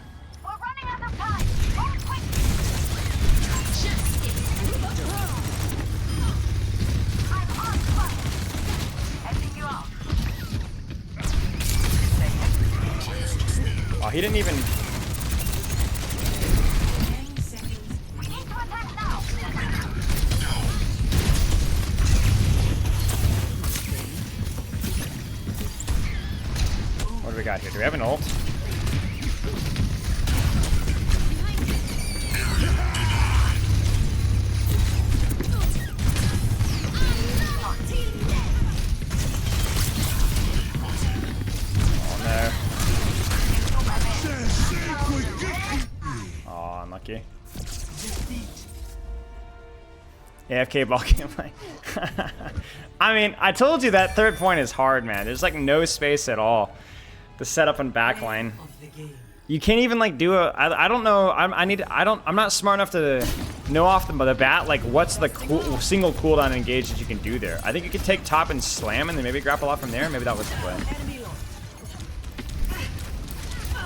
Oh, he didn't even... What do we got here? Do we have an ult? Unlucky. AFK blocking. I mean, I told you that third point is hard, man. There's like no space at all. The setup and backline. You can't even like do a. I don't know. I'm not smart enough to know off the bat like what's the single cooldown engage that you can do there. I think you could take top and slam and then maybe grapple off from there. Maybe that was the play.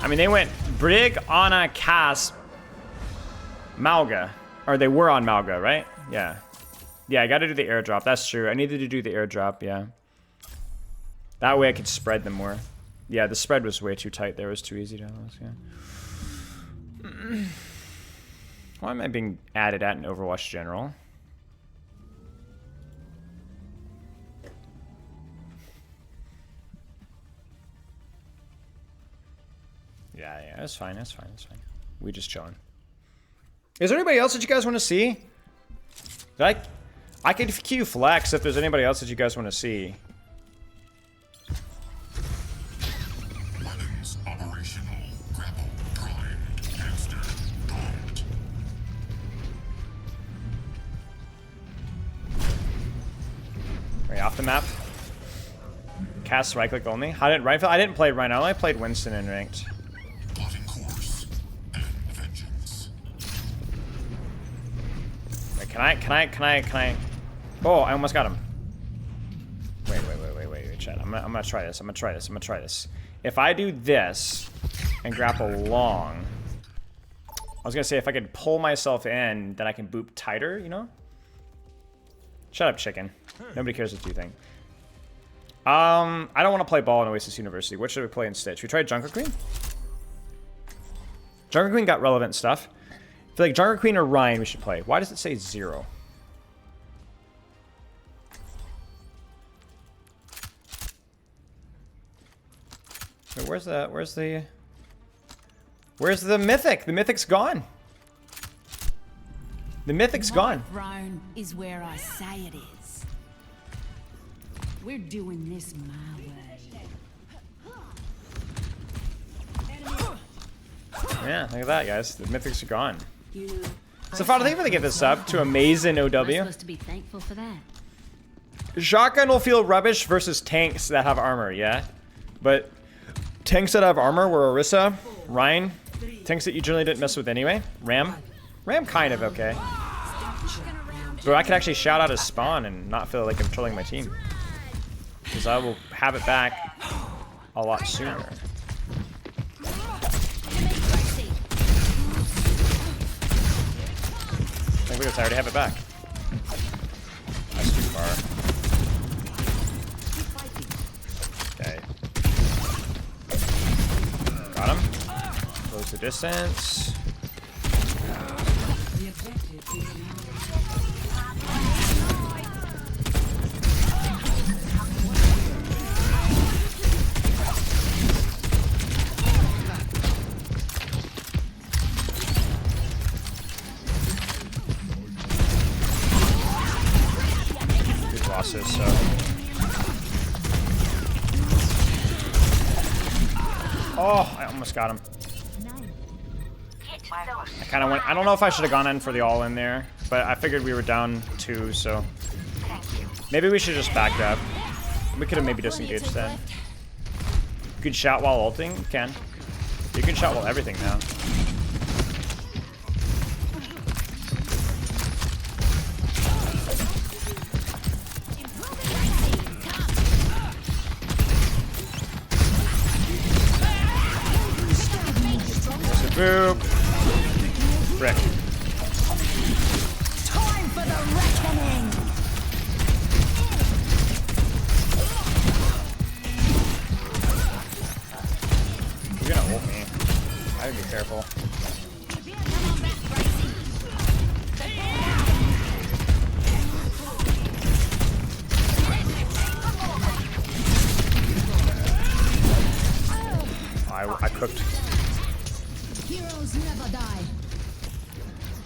I mean, they went Brig, Ana, Cass, Malga. Or they were on Malga, right? Yeah. Yeah, I gotta do the airdrop. That's true. I needed to do the airdrop, yeah. That way I could spread them more. Yeah, the spread was way too tight there. It was too easy to lose, yeah. Why am I being added at in Overwatch General? Yeah, that's fine, that's fine, that's fine. We just chilling. Is there anybody else that you guys want to see? I could queue flex if there's anybody else that you guys want to see. Weapons operational. Grapple, prime, hamster, bombed. Right off the map. Cast right click only. I didn't play Rhino. I only played Winston in ranked. Plotting course and vengeance. Wait, can I? Oh, I almost got him. Wait, chat. I'm gonna try this. If I do this and grapple long, I was gonna say if I could pull myself in, then I can boop tighter, you know? Shut up, chicken. Nobody cares what you think. I don't want to play ball in Oasis University. What should we play instead? Should we try Junker Queen? Junker Queen got relevant stuff. I feel like Junker Queen or Ryan we should play. Why does it say 0? Wait, where's the mythic? The mythic's gone. The mythic's gone. Throne is where I say it is. We're doing this my way. Yeah, look at that, guys. The mythics are gone. So, Father, thank you for the gift of sub to Amazing OW. Supposed to be thankful for that. Shotgun will feel rubbish versus tanks that have armor, yeah? But tanks that have armor were Orisa, Ryan, tanks that you generally didn't mess with anyway. Ram kind of okay. But I could actually shout out his spawn and not feel like I'm trolling my team. Because I will have it back a lot sooner. I think I already have it back. That's too far. Okay. Got him. Close the distance. Good losses, so. Oh, I almost got him. I kind of went. I don't know if I should have gone in for the all in there, but I figured we were down 2, so maybe we should just back up. We could have maybe disengaged then. You can shout while ulting. You can. You can shout while everything now. Boop. Frick. Time for the reckoning. You're gonna ult me. I gotta be careful. I cooked. Heroes never die.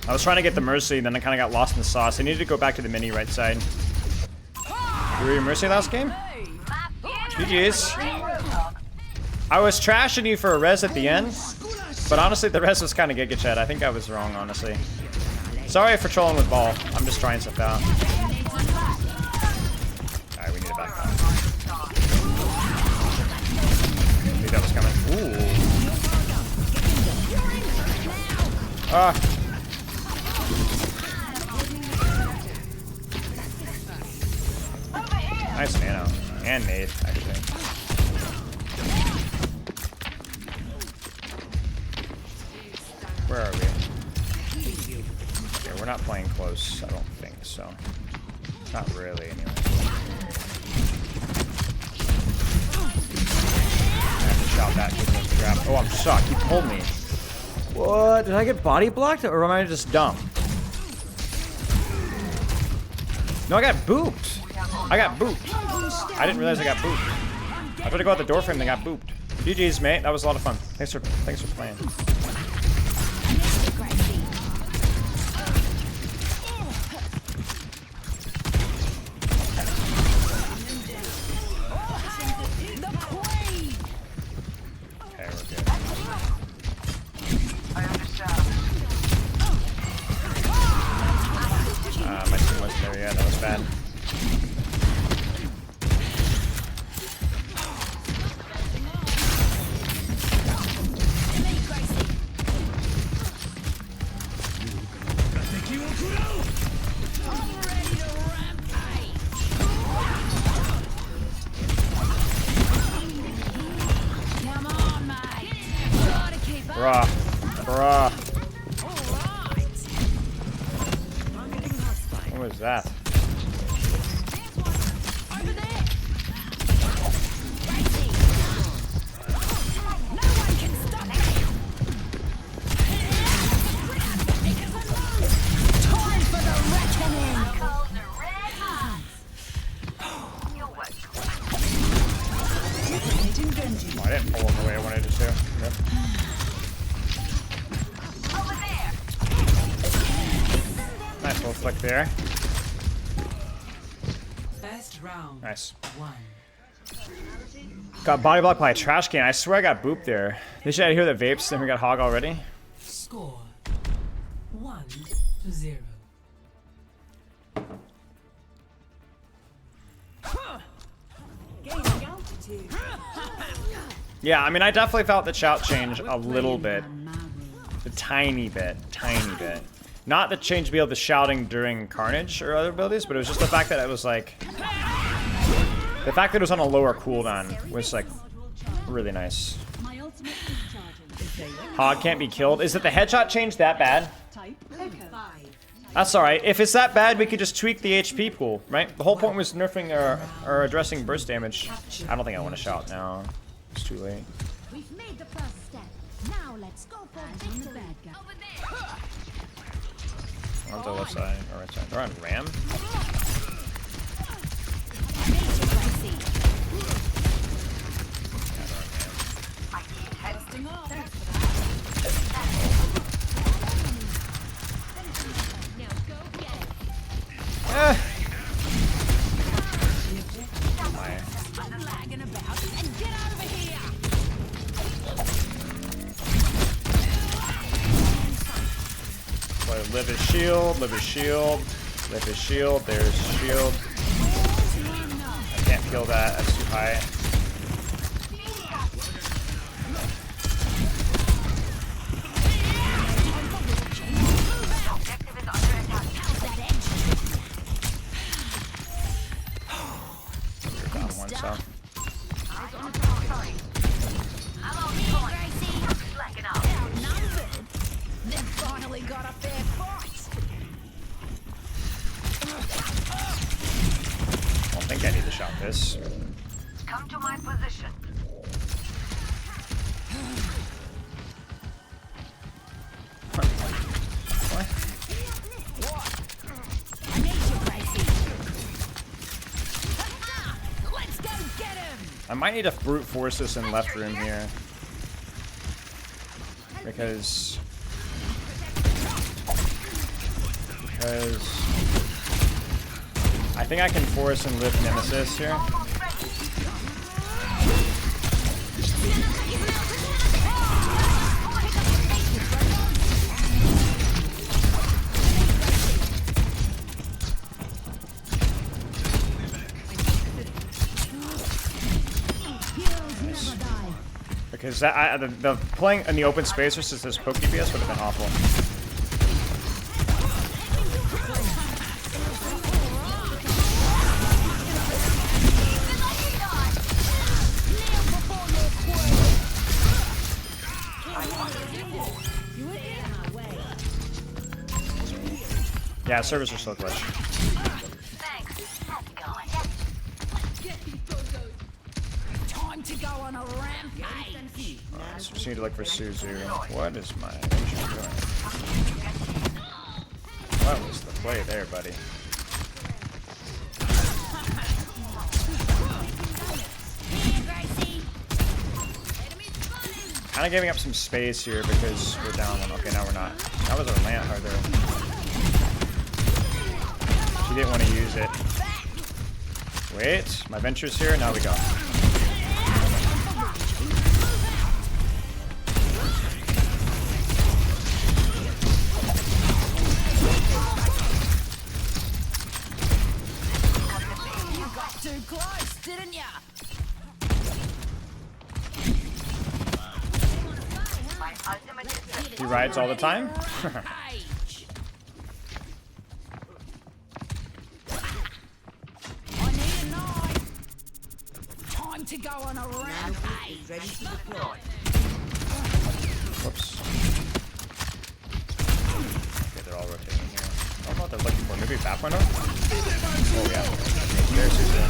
I was trying to get the Mercy, then I kind of got lost in the sauce. I needed to go back to the mini right side. You were your Mercy last game? GG's. I was trashing you for a res at the end, but honestly, the res was kind of Giga Chat. I think I was wrong, honestly. Sorry for trolling with ball. I'm just trying stuff out. Alright, we need to back up. I think that was coming. Ooh. Ah. Nice nano. And nade, actually. Where are we? Yeah, we're not playing close, I don't think so. Not really, anyway. I have to shout that to grab. Oh, I'm shocked. He pulled me. What? Did I get body blocked or am I just dumb? No, I got booped. I got booped. I didn't realize I got booped. I tried to go out the door frame and got booped. GG's, mate. That was a lot of fun. Thanks for playing. Okay, we're good. My team wasn't there yet. That was bad. Bruh. Bruh. What was that? Oh, I didn't pull him the way I wanted to. Yep. Nice little flick there. Best round. Nice. 1. Got body blocked by a trash can. I swear I got booped there. They should hear the vapes, then we got hog already. Score 1-0. Yeah, I mean, I definitely felt the shout change a little bit. A tiny bit. Not the change to be able to shouting during Carnage or other abilities, but it was just the fact that it was like... The fact that it was on a lower cooldown was like really nice. Hog can't be killed. Is it the headshot change that bad? That's alright. If it's that bad, we could just tweak the HP pool, right? The whole point was nerfing or addressing burst damage. I don't think I want to shout now. It's too late. We've made the first step. Now let's go for victory. On the left side or right side. They're on Ram. Live his shield, live his shield, live his shield, there's his shield. I can't kill that, that's too high. You're down one, so. Finally got a fair fight. I don't think I need to shot this. Come to my position. What? Let's go get him. I might need to brute force this in left room here. Because I think I can force and lift Nemesis here. Because that, the playing in the open space versus this poke DPS would have been awful. Yeah, servers are so glitched. Time to go on a rampage. So just need to look for Suzu. What is my agent doing? What was the play there, buddy? Kind of giving up some space here because we're down one. Okay, now we're not. That was our land hard there. She didn't want to use it. Wait, my venture's here. Now we go. You got too close, didn't ya? He rides all the time. I need a knife. Time to go on a rampage. Ready to deploy. Whoops. Okay, they're all rotating here. I don't know what they're looking for. Maybe back window? Oh yeah. There's Suzu.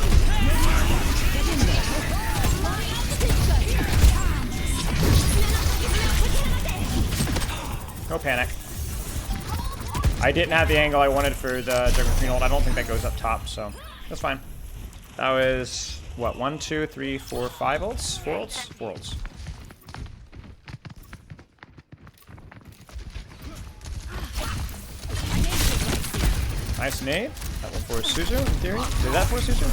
No panic. I didn't have the angle I wanted for the Juggernaut Queen ult. I don't think that goes up top, so that's fine. That was, what, 1, 2, 3, 4, 5 ults? 4 ults? 4 ults. Nice nade. That will force Suzu, in theory. Did that force Suzu?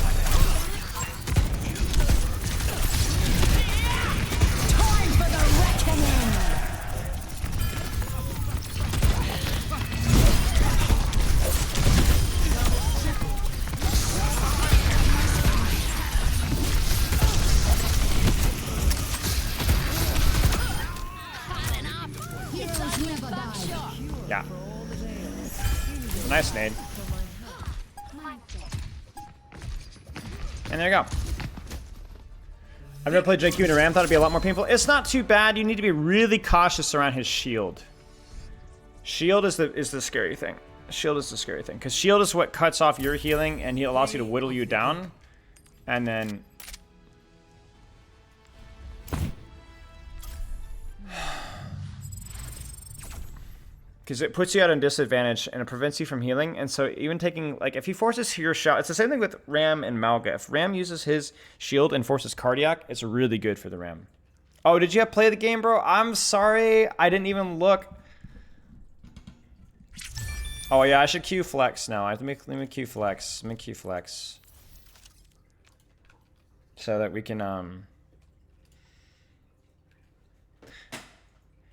Yeah. Nice nade. And there you go. I've never played JQ in a ram. Thought it'd be a lot more painful. It's not too bad. You need to be really cautious around his shield. Shield is the scary thing. Shield is the scary thing. Because shield is what cuts off your healing and he allows you to whittle you down. And then... because it puts you at a disadvantage and it prevents you from healing. And so even taking, like, if he forces your shot, it's the same thing with Ram and Malga. If Ram uses his shield and forces cardiac, it's really good for the Ram. Oh, did you have play the game, bro? I'm sorry. I didn't even look. Oh, yeah, I should Q flex now. Let me Q flex. Let me Q flex. So that we can,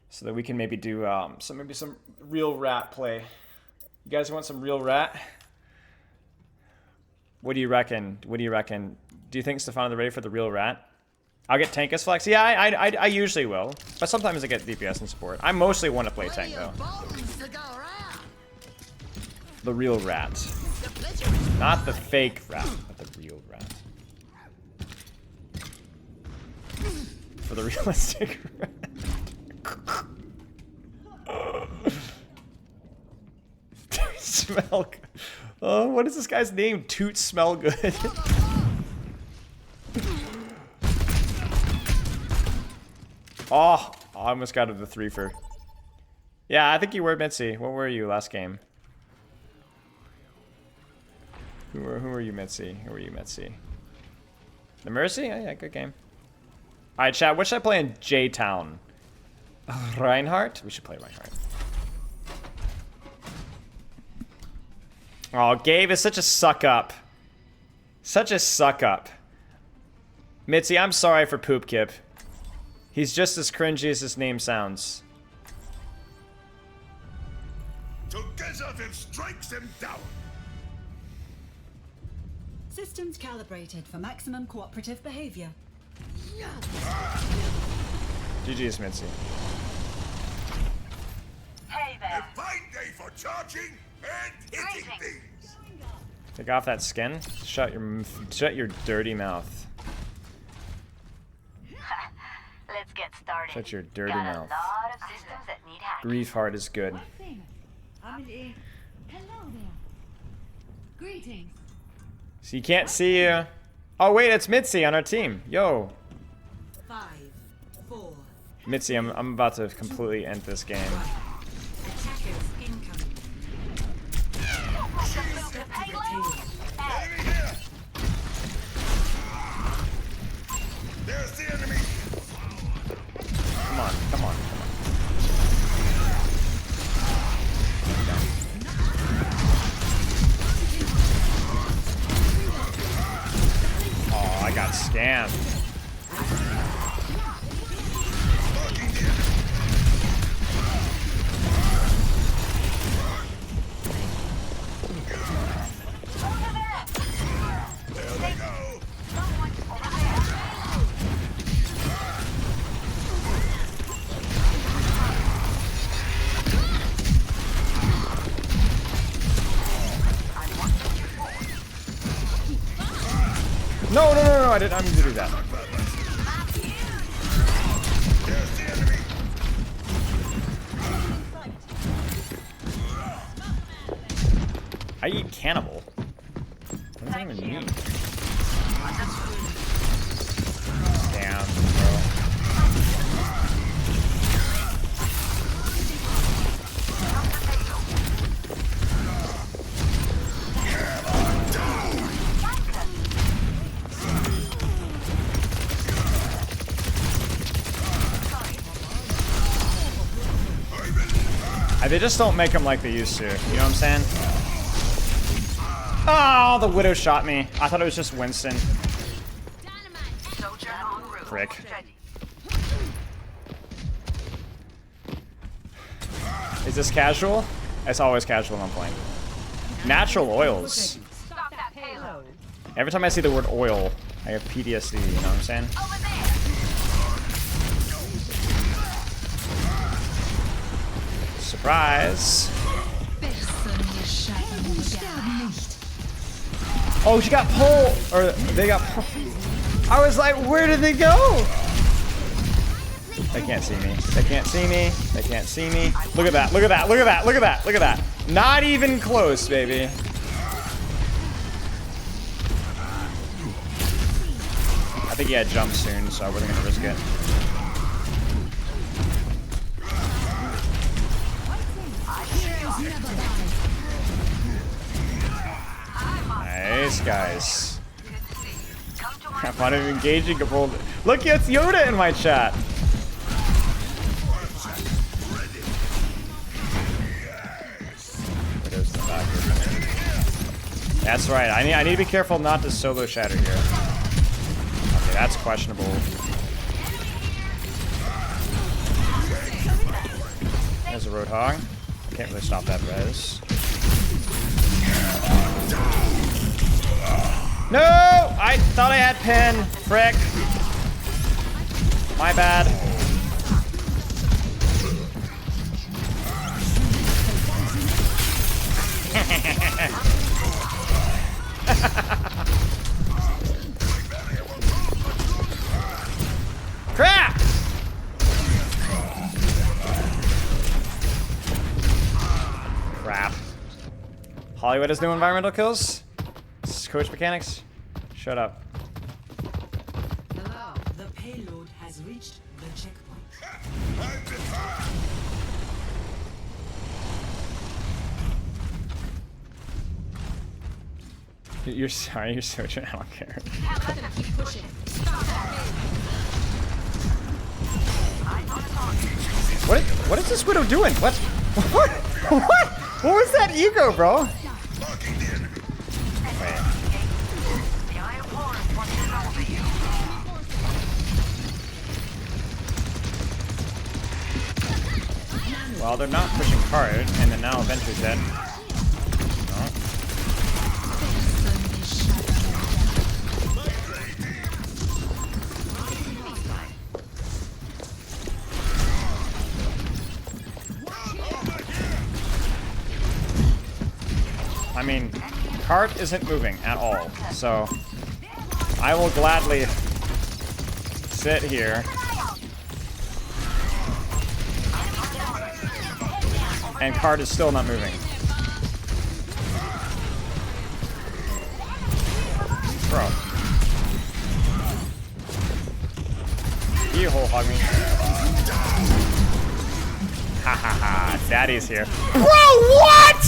so that we can maybe do maybe some real rat play. You guys want some real rat? What do you reckon? What do you reckon? Do you think Stefano they're ready for the real rat? I'll get Tankus flex. Yeah, I usually will, but sometimes I get DPS and support. I mostly want to play tank though. The real rat, not the fake rat, but the real rat. For the realistic rat. Smell good. Oh, what is this guy's name? Toot smell good. Oh, I almost got to the 3 for. Yeah, I think you were Mitzi. What were you last game? Who were you, Mitzi? Who were you, Mitzi? The Mercy? Oh, yeah, good game. All right, chat. What should I play in J-Town? Reinhardt? We should play Reinhardt. Oh, Gabe is such a suck-up. Such a suck-up. Mitzi, I'm sorry for Poop Kip. He's just as cringy as his name sounds. Together then strikes him down. Systems calibrated for maximum cooperative behavior. GG's, Mitzi. Hey there. A fine day for charging and hitting things. Take off that skin. Shut your dirty mouth. Let's get started. Shut your dirty Got mouth. A lot of systems that need hacking. Grief heart is good. Hello there. Greetings. So you can't see you. Oh wait, it's Mitzi on our team. Yo. 5, 4. Mitzi, I'm about to completely end this game. Attackers incoming. Enemy here. There's the enemy. Come on, come on, come on. Oh, I got scammed. No, I didn't mean to do that. I eat cannibal. What does that even mean? Damn, bro. They just don't make them like they used to. You know what I'm saying? Oh, the Widow shot me. I thought it was just Winston. Prick. this casual? It's always casual when I'm playing. Natural oils. Stop that payload. Every time I see the word oil, I have PTSD, you know what I'm saying? Surprise! Oh, she got pulled! Or they got pulled. I was like, where did they go? They can't see me. They can't see me. They can't see me. Look at that. Look at that. Look at that. Look at that. Look at that. Not even close, baby. I think he had jump soon, so I wasn't gonna risk it. Nice, guys. Have fun of engaging a bold. Look, it's Yoda in my chat. Widow's the back here. That's right. I need to be careful not to solo shatter here. Okay, that's questionable. There's a Roadhog. Can't really stop that res. No! I thought I had pin. Frick. My bad. Crap! Crap. Hollywood has new environmental kills? Coach mechanics? Shut up. Hello. The payload has reached the checkpoint. You're sorry, you're searching. I don't care. What is this Widow doing? What? What? What? What was that ego, bro? Wait. Well, they're not pushing hard, and then now Venture's dead. No. I mean, cart isn't moving at all, so I will gladly sit here and cart is still not moving. Bro. You whole hog me. Ha ha ha, daddy's here. Bro, what?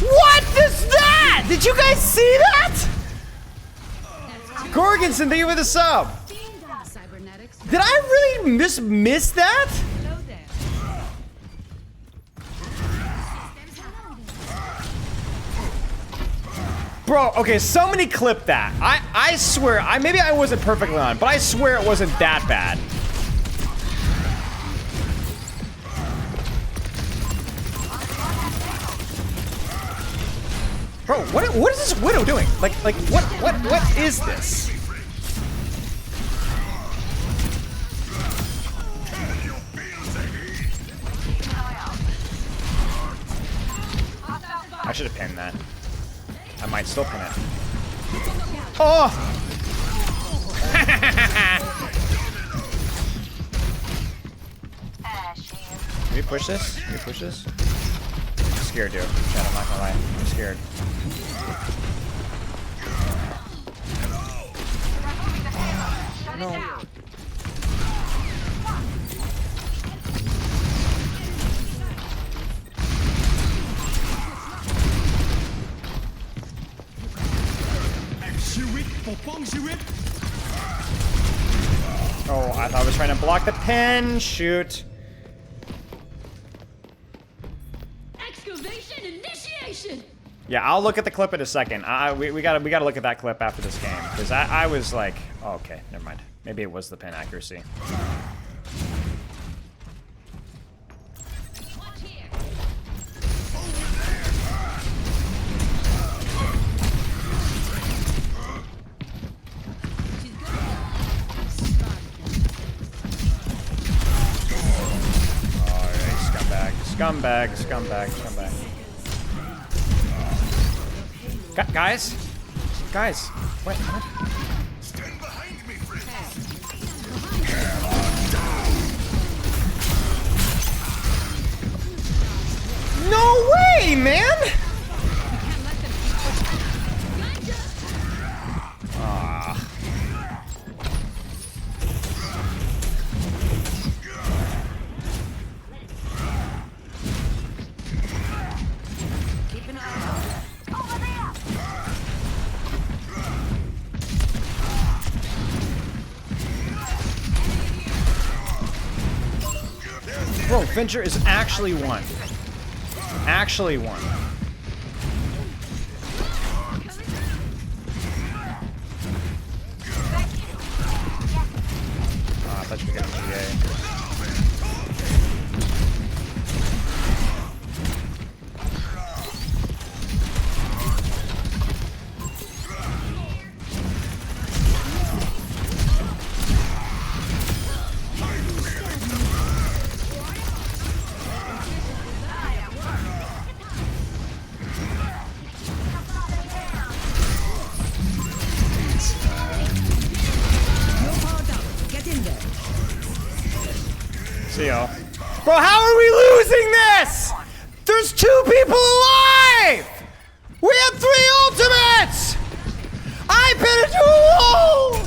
What is that? Did you guys see that? Gorgonson, thank you for the sub. Did I really miss that? Bro, okay, somebody clip that. I swear, maybe I wasn't perfectly on, but I swear it wasn't that bad. Bro, what is this Widow doing? Like what is this? I should have pinned that. I might still pin it. Oh! Can we push this? Can we push this? I'm scared, dude. Chad, I'm not gonna lie. I'm scared. No. Oh, I thought I was trying to block the pin. Shoot. Excavation initiation. Yeah, I'll look at the clip in a second. We gotta look at that clip after this game because I was like, oh, okay, never mind. Maybe it was the pin accuracy. Scumbag, scumbag, scumbag. Guys? Guys, what? Stand behind me, friends. No way, man! Ah. Keep an eye out. Over there! Bro, Fincher is actually one. Actually one. Oh, I thought you were getting GA. See y'all. Bro, how are we losing this? There's 2 people alive! We have 3 ultimates! I bit into a wall!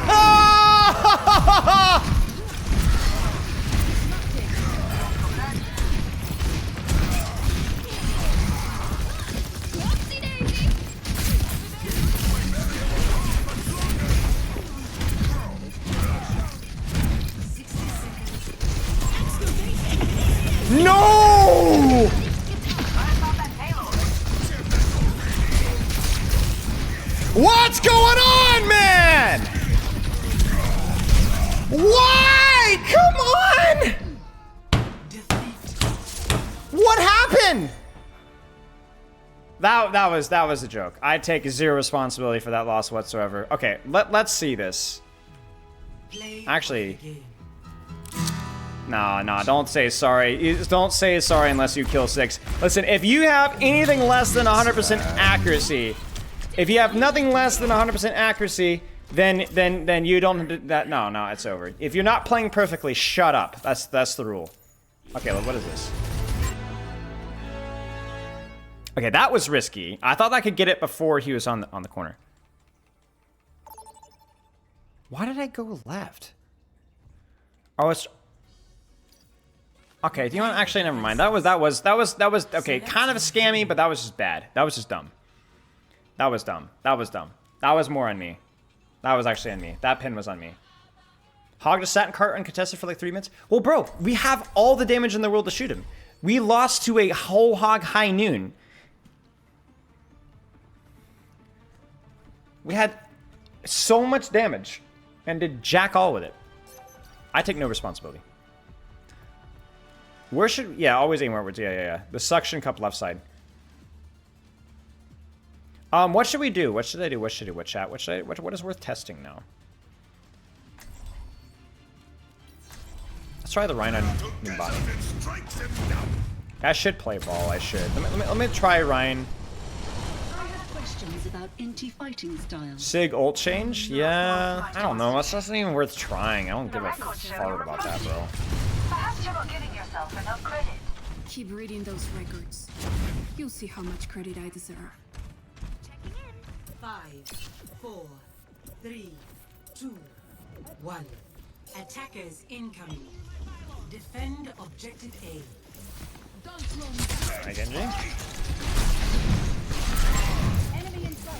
Ah! No! What's going on, man? Why? Come on! What happened? That was a joke. I take 0 responsibility for that loss whatsoever. Okay, let's see this. Actually, nah, don't say sorry. Don't say sorry unless you kill 6. Listen, if you have anything less than 100% accuracy, if you have nothing less than 100% accuracy, then you don't that. No, it's over. If you're not playing perfectly, shut up. That's the rule. Okay, what is this? Okay, that was risky. I thought I could get it before he was on the corner. Why did I go left? Oh, it's okay. Do you want? Actually, never mind. That was okay. Kind of scammy, but that was just bad. That was just dumb. That was dumb. That was more on me. That was actually on me. That pin was on me. Hog just sat in cart uncontested for like 3 minutes. Well, bro, we have all the damage in the world to shoot him. We lost to a whole hog high noon. We had so much damage and did jack all with it. I take no responsibility. Where should... Yeah, always aim wherewards. Yeah. The suction cup left side. What should we do? What should I do? What chat? What is worth testing now? Let's try the Rhino new body. I should play ball. I should. Let me try Ryan. About anti-fighting style. Sig ult change? Yeah, I don't know. That's not even worth trying. I don't give a fart about that, bro. Perhaps you're not giving yourself enough credit. Keep reading those records. You'll see how much credit I deserve. Checking in. 5, 4, 3, 2, 1. Attackers incoming. Defend objective A. Hi, Genji. Enemy in sight.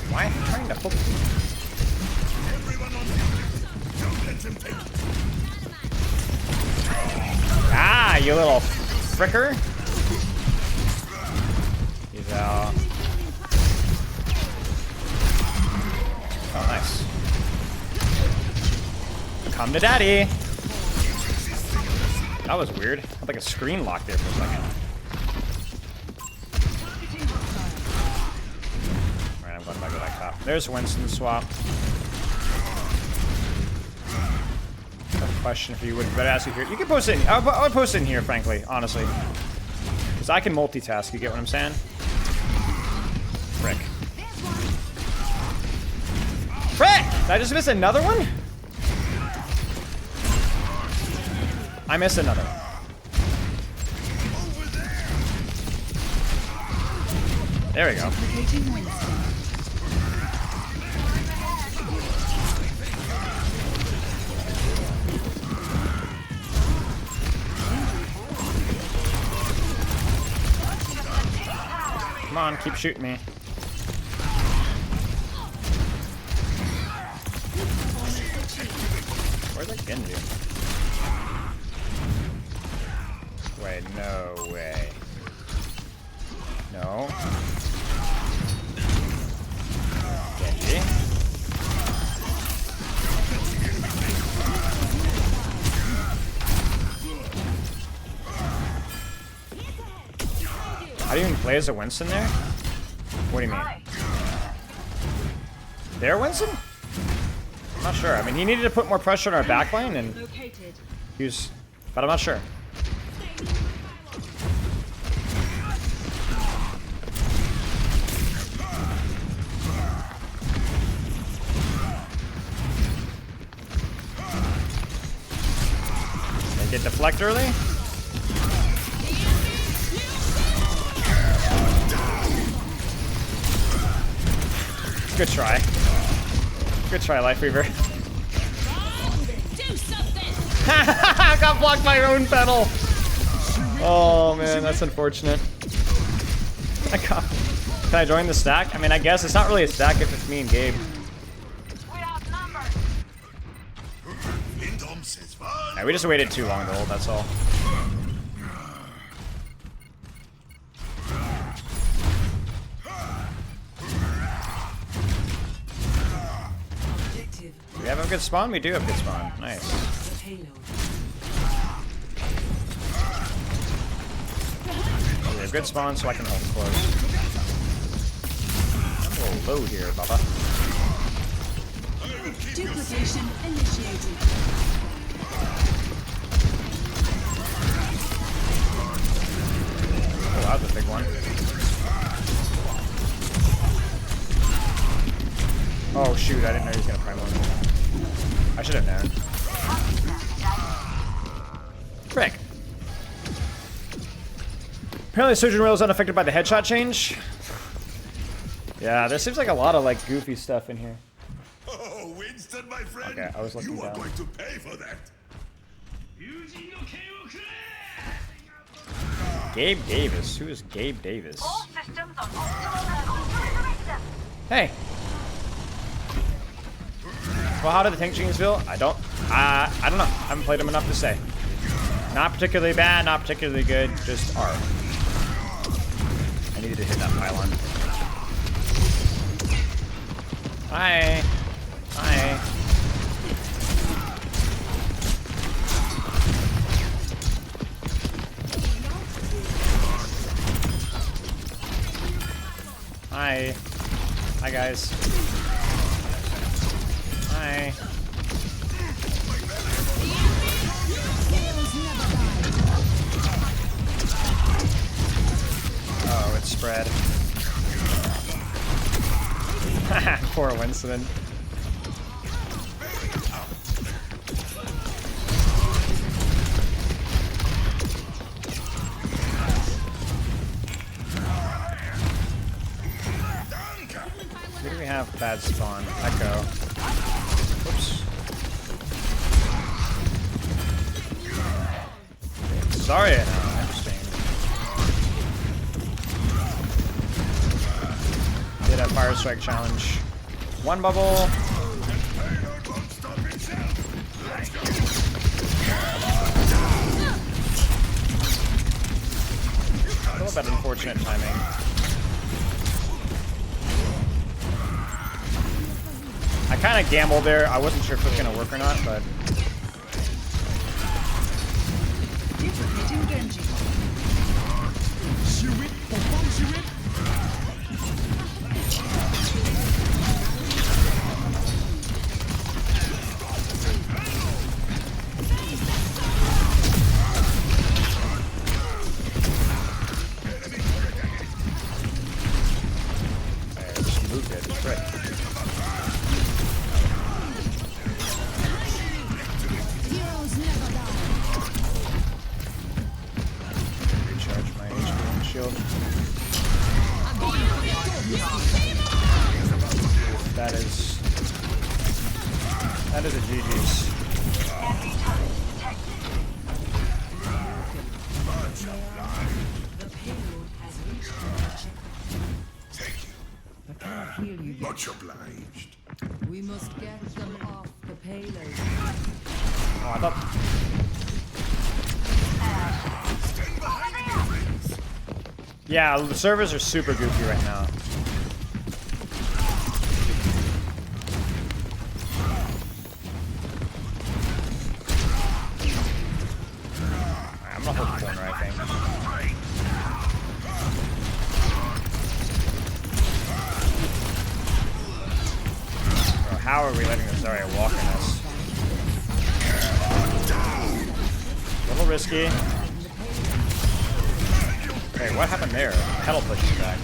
Why am I trying to hook? Ah, you little fricker. He's out. Oh, nice. Come to daddy. That was weird. I had like a screen lock there for a second. Alright, I'm going back to that cop. There's Winston swap. A question for you would better ask you here. You can post it. I would post it in here, frankly, honestly. Because I can multitask. You get what I'm saying? Frick. Frick! Did I just miss another one? I missed another one. There we go. Come on, keep shooting me. Where's that Genji? Wait, no way. No. Genji. How do you even play as a Winston there? What do you mean? There, Winston? I'm not sure. I mean, he needed to put more pressure on our backline, and he was, but I'm not sure. They get deflect early. Good try. Good try, Lifeweaver. I got blocked by my own pedal. Oh man, that's unfortunate. Can I join the stack? I mean, I guess it's not really a stack if it's me and Gabe. Yeah, we just waited too long to hold, that's all. Do we have a good spawn? We do have good spawn. Nice. We have good spawn, so I can hold close. I'm a little low here, Bubba. Duplication initiated. Oh, that was a big one. Oh shoot, I didn't know he was gonna prime one. I should have known. Frick. Apparently Surgeon Rail is unaffected by the headshot change. Yeah, there seems like a lot of like goofy stuff in here. Oh, Winston, my friend. Okay, I was looking you are down. going to pay for that. Gabe Davis. Who is Gabe Davis? Hey. Well, how did the tank chains feel? I don't know. I haven't played them enough to say. Not particularly bad, not particularly good, just R. I needed to hit that pylon. Hi. Hi. Hi. Hi, guys. Hi. Oh, it's spread. Poor Winston. Who do we have bad spawn? Echo. Whoops. Sorry, no, interesting. Did a fire strike challenge. One bubble. A little bit unfortunate timing. I kind of gambled there. I wasn't sure if it was going to work or not, but... That is a GG's. Much obliged. We must get them off the payload. Oh, I thought... Yeah, the servers are super goofy right now. I'm gonna hold the corner, I think. Bro, how are we letting this Zarya walk in us? A little risky. Hey, what happened there? Pedal pushes back.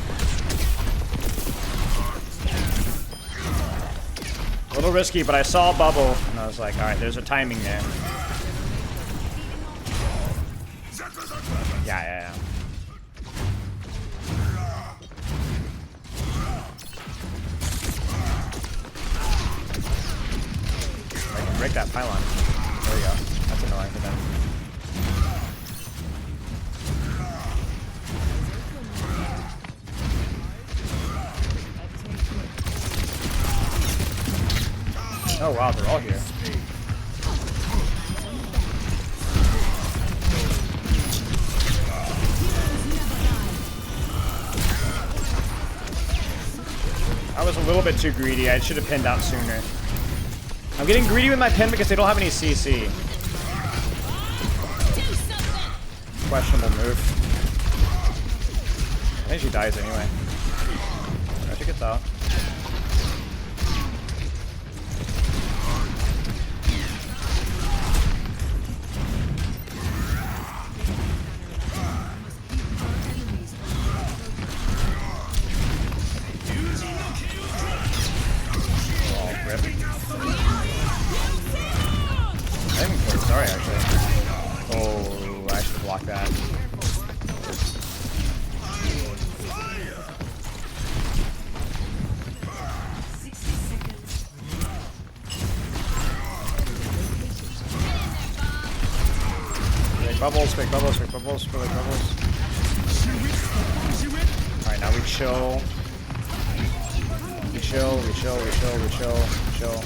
A little risky, but I saw a bubble, and I was like, alright, there's a timing there. Yeah. I can break that pylon. There we go. That's annoying for them. Oh wow, they're all here. I was a little bit too greedy. I should have pinned out sooner. I'm getting greedy with my pin because they don't have any CC. Questionable move. I think she dies anyway. I think it's out. Sorry, actually. Oh, I should block that. Big bubbles, big bubbles, big bubbles, big bubbles. Alright, now we chill. We chill, we chill, we chill, we chill, we chill.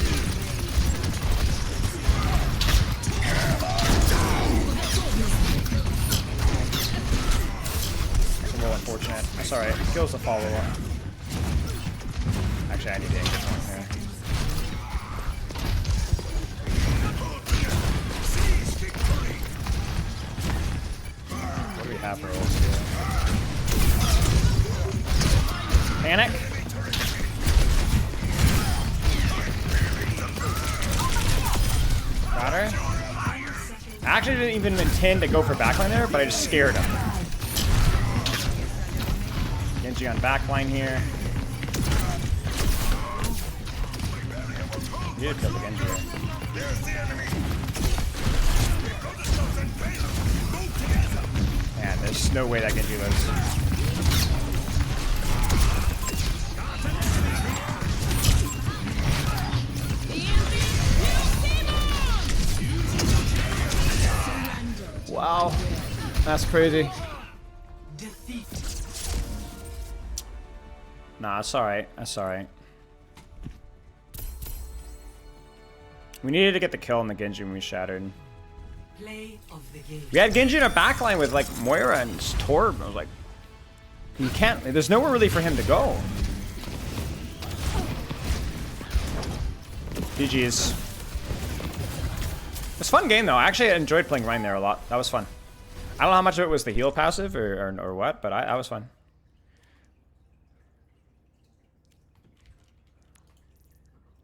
Unfortunate. That's alright. Kills the follow-up. Actually, I need to engage one here. What do we have for ults here? Panic? Got her? I actually didn't even intend to go for backline there, but I just scared him. Genji on backline here. You did kill the Genji here. Man, there's no way that Genji lives. Wow. That's crazy. Nah, it's alright. That's alright. We needed to get the kill on the Genji when we shattered. Play of the game. We had Genji in a backline with like Moira and Torb. I was like, you can't. There's nowhere really for him to go. GG's. It was a fun game though. Actually, I enjoyed playing Rhine there a lot. That was fun. I don't know how much of it was the heal passive or what, but I was fun.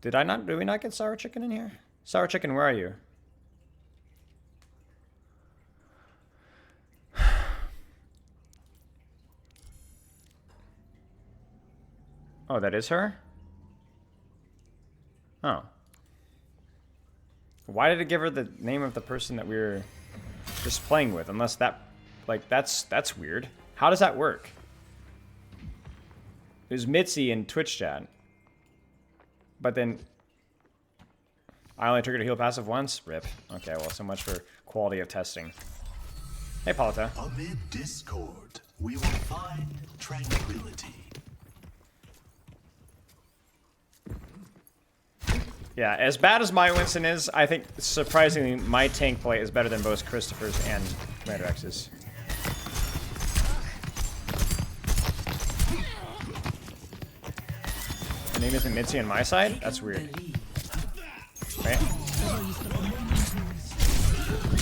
Did we not get sour chicken in here? Sour chicken, where are you? Oh, that is her? Oh. Why did it give her the name of the person that we were just playing with? Unless that, like, that's weird. How does that work? It was Mitzi in Twitch chat. But then I only triggered a heal passive once? RIP. Okay, well, so much for quality of testing. Hey, Palita. Amid discord, we will find tranquility. Yeah, as bad as my Winston is, I think surprisingly my tank play is better than both Christopher's and Commander X's. Her name isn't Mitzi on my side? That's weird. Right?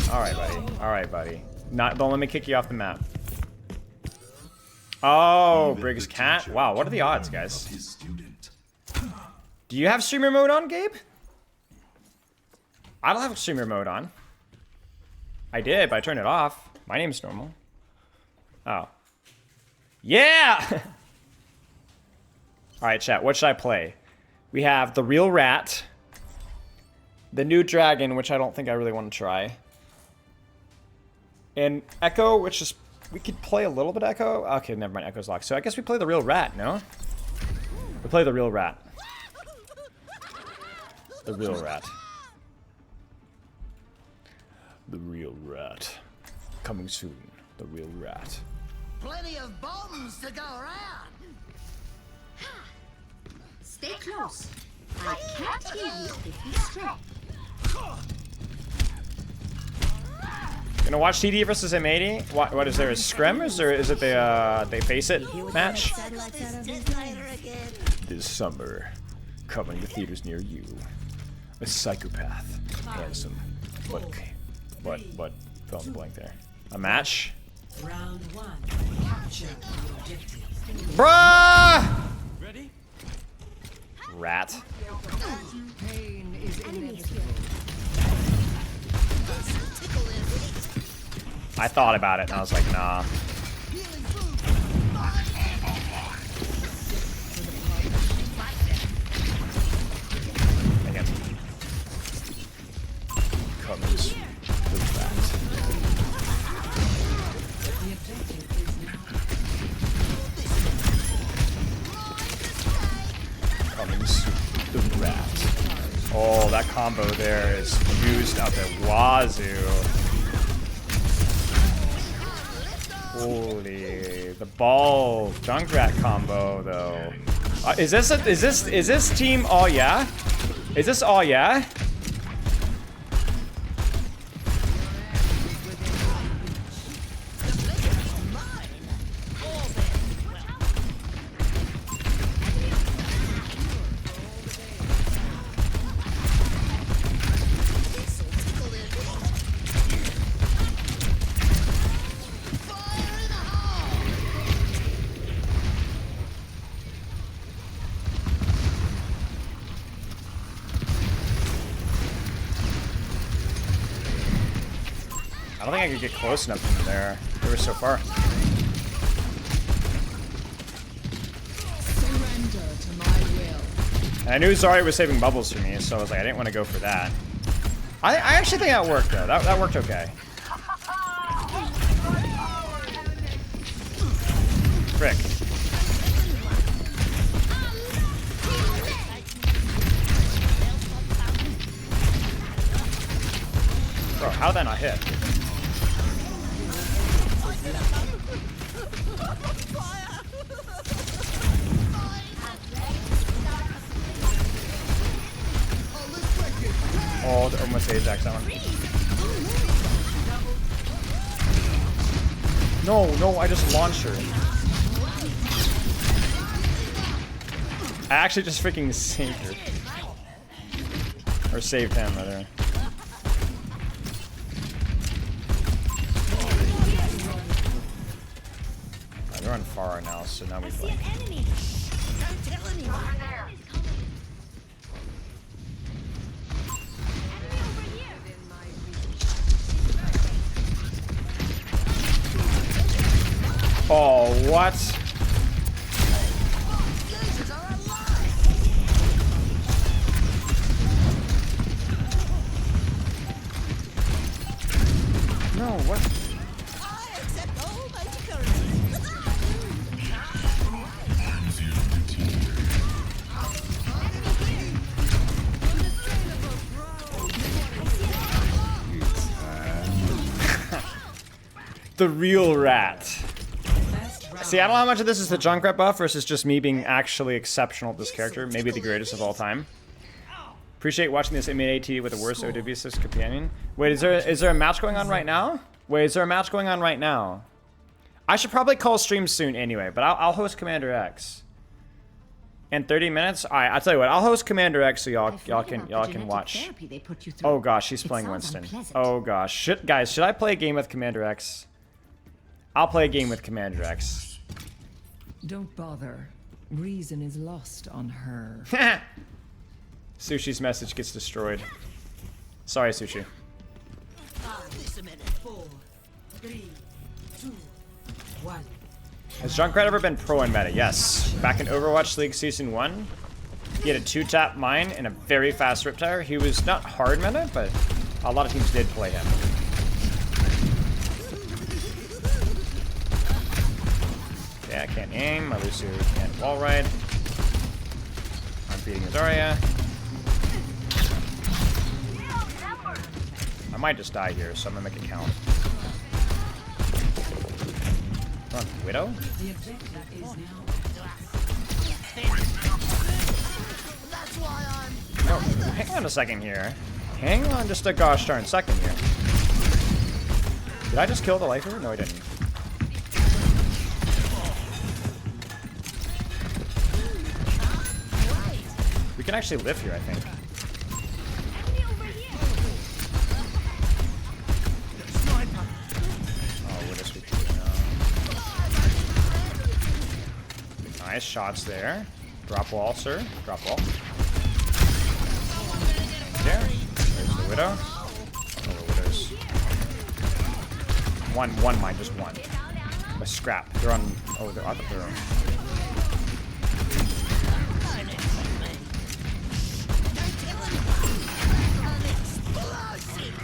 Alright, buddy. Alright, buddy. Don't let me kick you off the map. Oh, Briggs Cat? Wow, what are the odds, guys? Do you have streamer mode on, Gabe? I don't have streamer mode on. I did, but I turned it off. My name's normal. Oh. Yeah! Alright, chat, what should I play? We have the real rat. The new dragon, which I don't think I really want to try. And Echo, which is... We could play a little bit Echo. Okay, never mind, Echo's locked. So I guess we play the real rat, no? We play the real rat. The real rat. The real rat. Coming soon. The real rat. Plenty of bombs to go around. Stay close. I can't hear you if you stray. Gonna watch TD versus M80? What is there, a scrims, or is it the they face it match? This summer, coming to theaters near you. A psychopath, handsome, what? Fell in the blank there. A match? Round 1. Capture the objective. Bruh! Ready? Rat. Pain is inevitable. I thought about it and I was like, nah. Comes the rat. Comes the rat. Oh, that combo there is used up at wazoo. Holy, the ball Junkrat combo though. Is this team all yeah? Is this all yeah? I don't think I could get close enough from there. They were so far. Surrender to my will. And I knew Zarya was saving bubbles for me, so I was like, I didn't want to go for that. I actually think that worked though. That worked okay. Frick. Bro, how did that not hit? Oh, almost Ajax that one. No, I just launched her. I actually just freaking saved her. Or saved him, rather. They're on far now, so now we play. Oh, what? No, what? The real rat. See, I don't know how much of this is the Junkrat buff versus just me being actually exceptional at this character. Maybe the greatest of all time. Appreciate watching this mid-AT with the worst OW6 companion. Wait, is there a match going on right now? Wait, is there a match going on right now? I should probably call stream soon anyway, but I'll host Commander X. In 30 minutes? Alright, I'll tell you what, I'll host Commander X so y'all can watch. Oh gosh, he's playing Winston. Oh gosh. Guys, should I play a game with Commander X? I'll play a game with Commander X. Don't bother. Reason is lost on her. Sushi's message gets destroyed. Sorry, Sushi. 4, 3, 2, 1. Has Junkrat ever been pro in meta? Yes. Back in Overwatch League Season 1, he had a 2-tap mine and a very fast Riptire. He was not hard meta, but a lot of teams did play him. Yeah, I can't aim. My Lucio can't wall ride. I'm beating his Zarya. I might just die here, so I'm gonna make it count. Run, Widow? No, hang on a second here. Hang on just a gosh darn second here. Did I just kill the lifer? No, I didn't. We can actually live here, I think. Oh, what is we doing now? Nice shots there. Drop wall, sir. Drop wall. There. There's the Widow. Oh, the Widow's. One mine, just one. A scrap. They're on. Oh, they're on the room.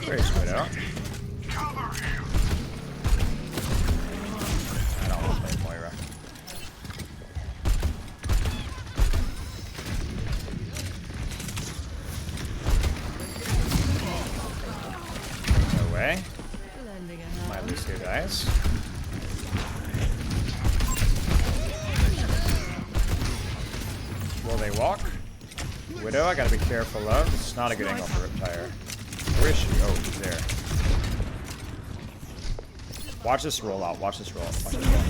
Where's Widow? I don't want to play Moira. No way. My Lucio dies. Will they walk? Widow, I gotta be careful of. It's not a good angle for Riptire. Where is she? Oh, she's there. Watch this roll out. Watch this roll out. Watch this roll out.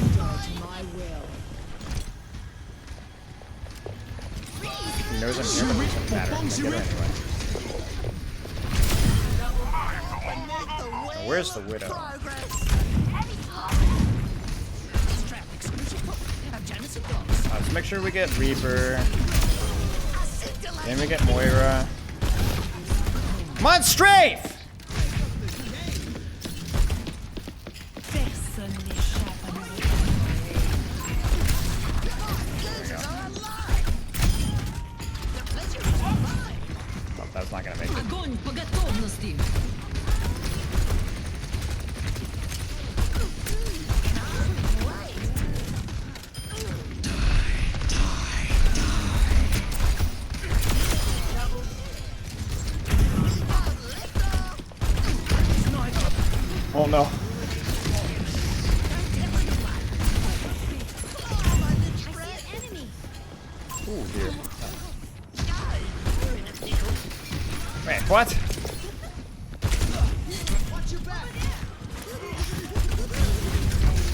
He knows I'm here, but it doesn't matter. I'm gonna get her anyway. Now, where's the Widow? Let's make sure we get Reaper. Then we get Moira. Come on, strafe! Oh, that's not gonna make it. Oh no. Oh dear. Wait, what?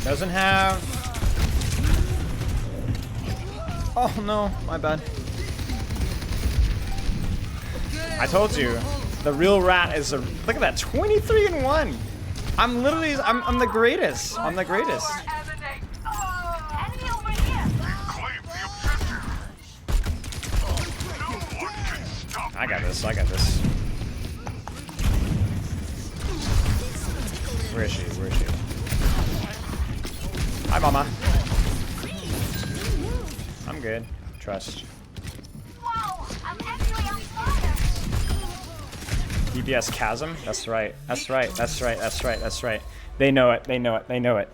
Doesn't have... Oh no, my bad. I told you. The real rat is a... Look at that, 23-1. I'm literally... I'm the greatest. I'm the greatest. I got this. I got this. Where is she? Where is she? Hi, mama. I'm good. Trust. DPS chasm? That's right. That's right. That's right. That's right. That's right. They know it. They know it. They know it.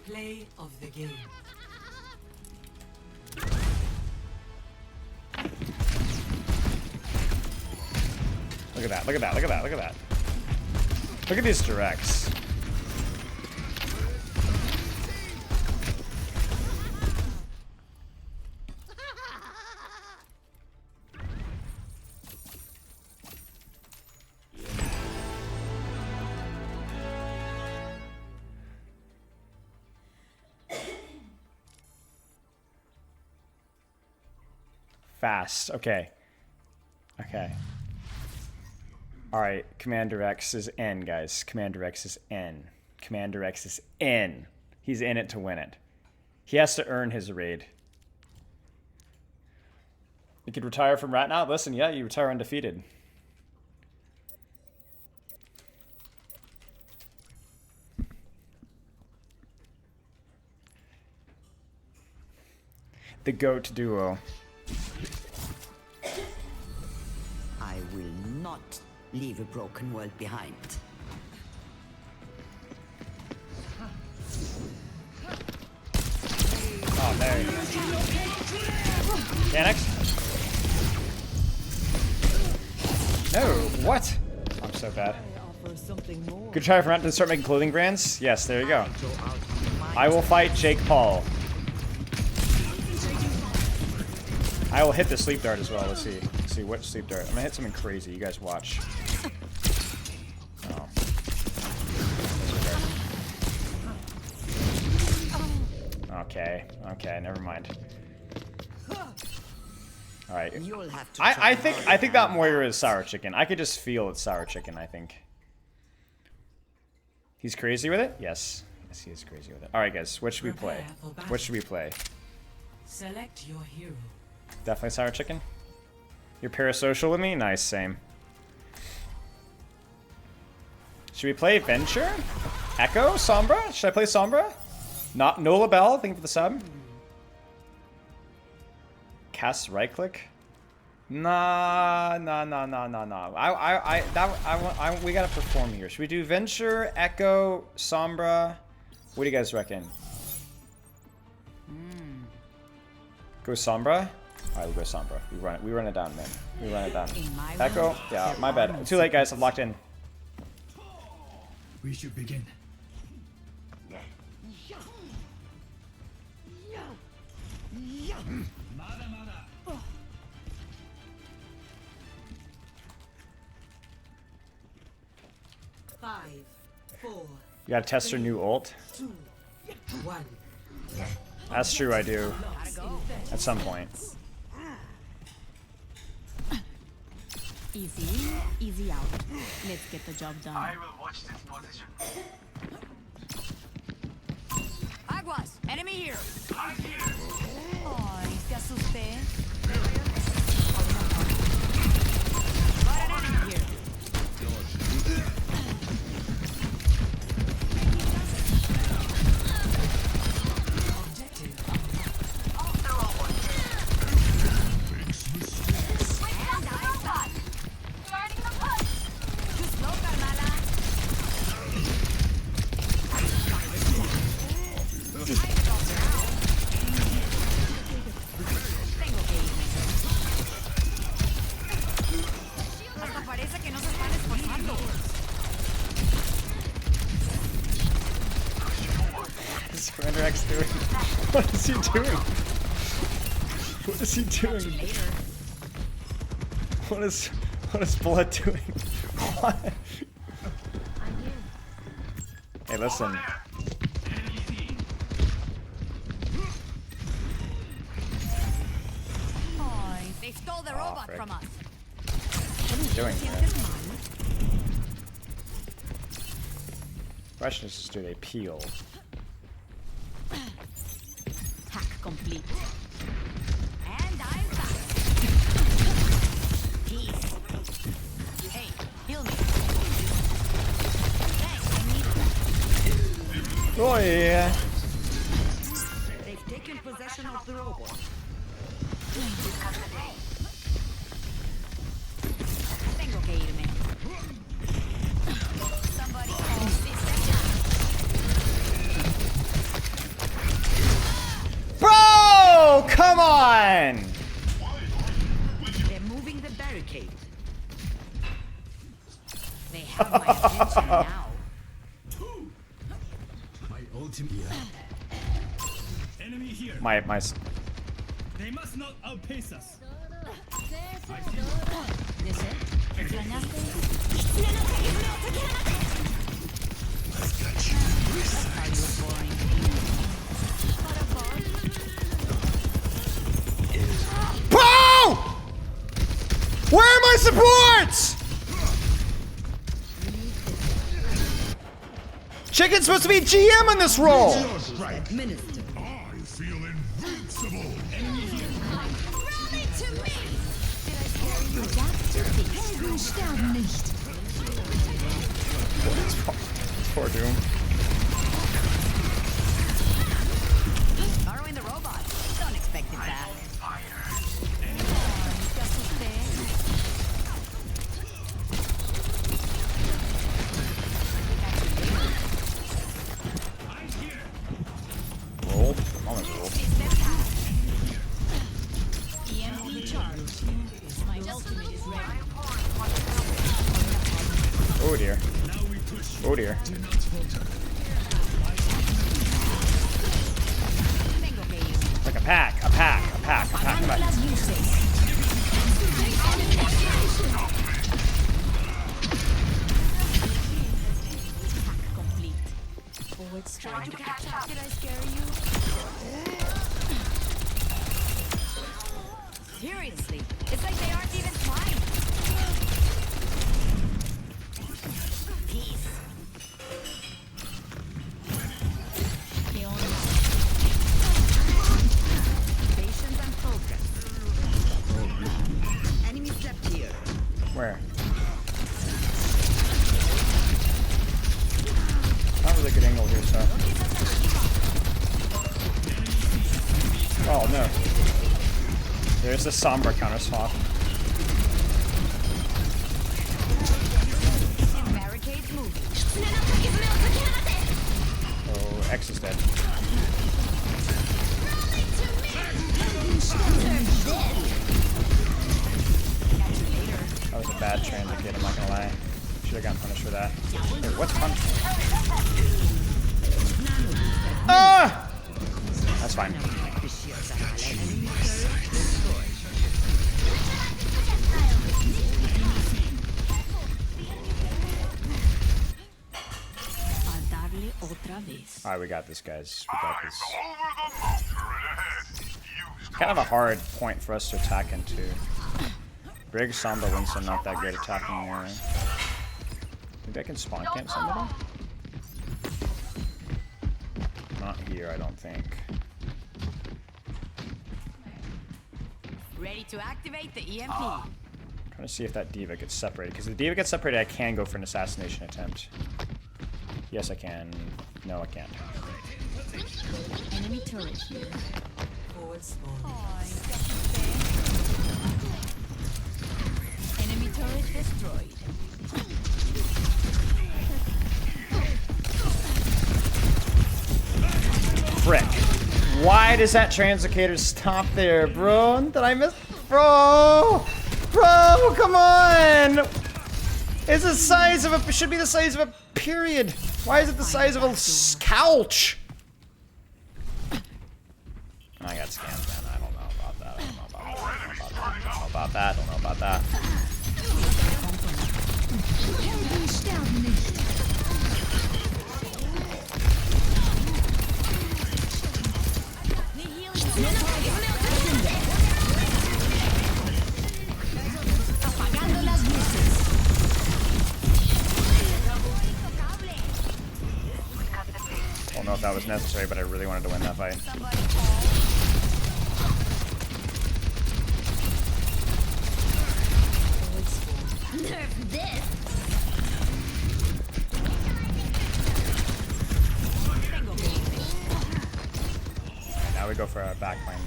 Play of the game. Look at that. Look at that. Look at that. Look at that. Look at these directs. Fast. Okay. Okay. Alright, Commander X is N, guys. Commander X is N. Commander X is N. He's in it to win it. He has to earn his raid. You could retire from Rat now? Listen, yeah, you retire undefeated. The GOAT duo. I will not leave a broken world behind. Oh, there you go. Mechanics? No, what? I'm so bad. Good try for Rat to start making clothing brands? Yes, there you go. I will fight Jake Paul. I will hit the sleep dart as well. Let's see. Let's see what sleep dart. I'm gonna hit something crazy. You guys watch. Oh. Okay. Okay. Never mind. All right. I think that Moira is sour chicken. I could just feel it's sour chicken. I think. He's crazy with it. Yes. Yes, he is crazy with it. All right, guys. What should we play? What should we play? Select your hero. Definitely sour chicken. You're parasocial with me? Nice, same. Should we play Venture? Echo? Sombra? Should I play Sombra? Not Nola Bell, thank you for the sub. Cast right click? Nah. We gotta perform here. Should we do Venture, Echo, Sombra? What do you guys reckon? Go Sombra? Alright, we'll go Sombra. We run it down, man. We run it down. Echo? Yeah, my bad. Too late, guys. I'm locked in. We should begin. Five, four. You gotta test her new ult? 2, 1. That's true, I do. At some point. Easy, easy out. Let's get the job done. I will watch this position. Aguas, enemy here. I'm here. Ay, te asusté. What is he doing? What is he doing? What is Blood doing? What? Hey, listen. They stole the robot frick. from us. What are you doing here? Question is just, do they peel? Hack complete. And I'm back. Peace. Hey, heal me. Thanks, I need Oh yeah. They've taken possession of the robot. Tengo que irme. Somebody call Sister. Bro, come on! They're moving the barricade. They have my attention now. My ultimate. Enemy here. My They must not outpace us. ¿Extrañaste? Bro! Where are my supports? Chicken's supposed to be GM on this role. Minister. I feel invincible. Rally to me! Did I scare you? Helden sterben nicht. Poor Doom. Borrowing the robot. Don't expect it back. Rolled. Almost rolled. EMP charged. My ultimate is ready. Oh dear. Oh dear. Like a pack. Complete. Forward stride. Did I scare you? Seriously, it's like they aren't even trying. Peace. Patience and focus. Enemy stepped here. Where? Not really good angle here, so. Oh no. There's the Sombra counter swap. Barricades moving. Oh, X is dead. That was a bad transmit, I'm not gonna lie. Should have gotten punished for that. Wait, what's punish? Ah! That's fine. Alright, we got this, guys. We got this. Kind of a hard point for us to attack into. Brig, Sombra, Winston, not that great attacking there. Think I can spawn camp somebody? Not here, I don't think. Ready to activate the EMP. Trying to see if that D.Va gets separated. Because if the D.Va gets separated, I can go for an assassination attempt. Yes, I can. No, I can't. Enemy turret here. Forward spawn. Enemy turret destroyed. Frick. Why does that translocator stop there, bro? Did I miss? Bro! Bro, come on! It's the size of a... It should be the size of a period. Why is it the size of a couch? I got scammed, man. I don't know about that. I don't know about that. I don't know about that. Helden sterben nicht. if that was necessary, but I really wanted to win that fight. Nerf this. Now we go for a backline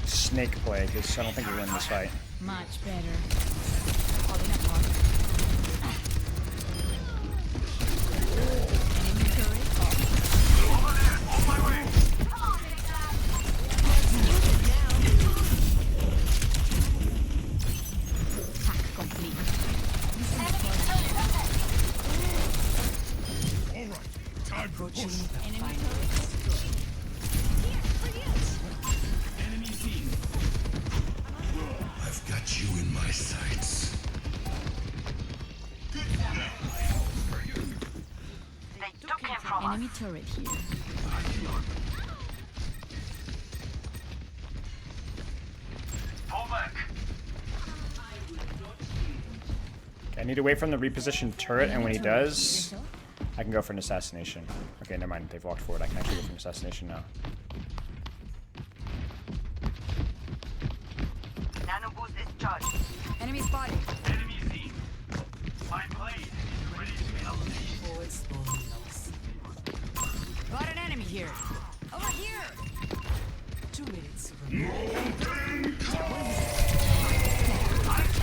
snake play, because I don't think we win this fight. Much better. Falling apart. Enemy turret off. On my way. Hack complete. Alright, time for push. Enemy turret destroyed. Here, for you. Enemy seen. I've got you in my sights. They took him from us. Enemy turret here. Fall back. Okay, I need to wait for him to reposition turret, and when he does, I can go for an assassination. Okay, never mind. They've walked forward. I can actually go for an assassination now. Nano boost discharged. Enemy spotted. Enemy seen. My blade is ready to be unleashed. Got an enemy here. Over here. 2 minutes.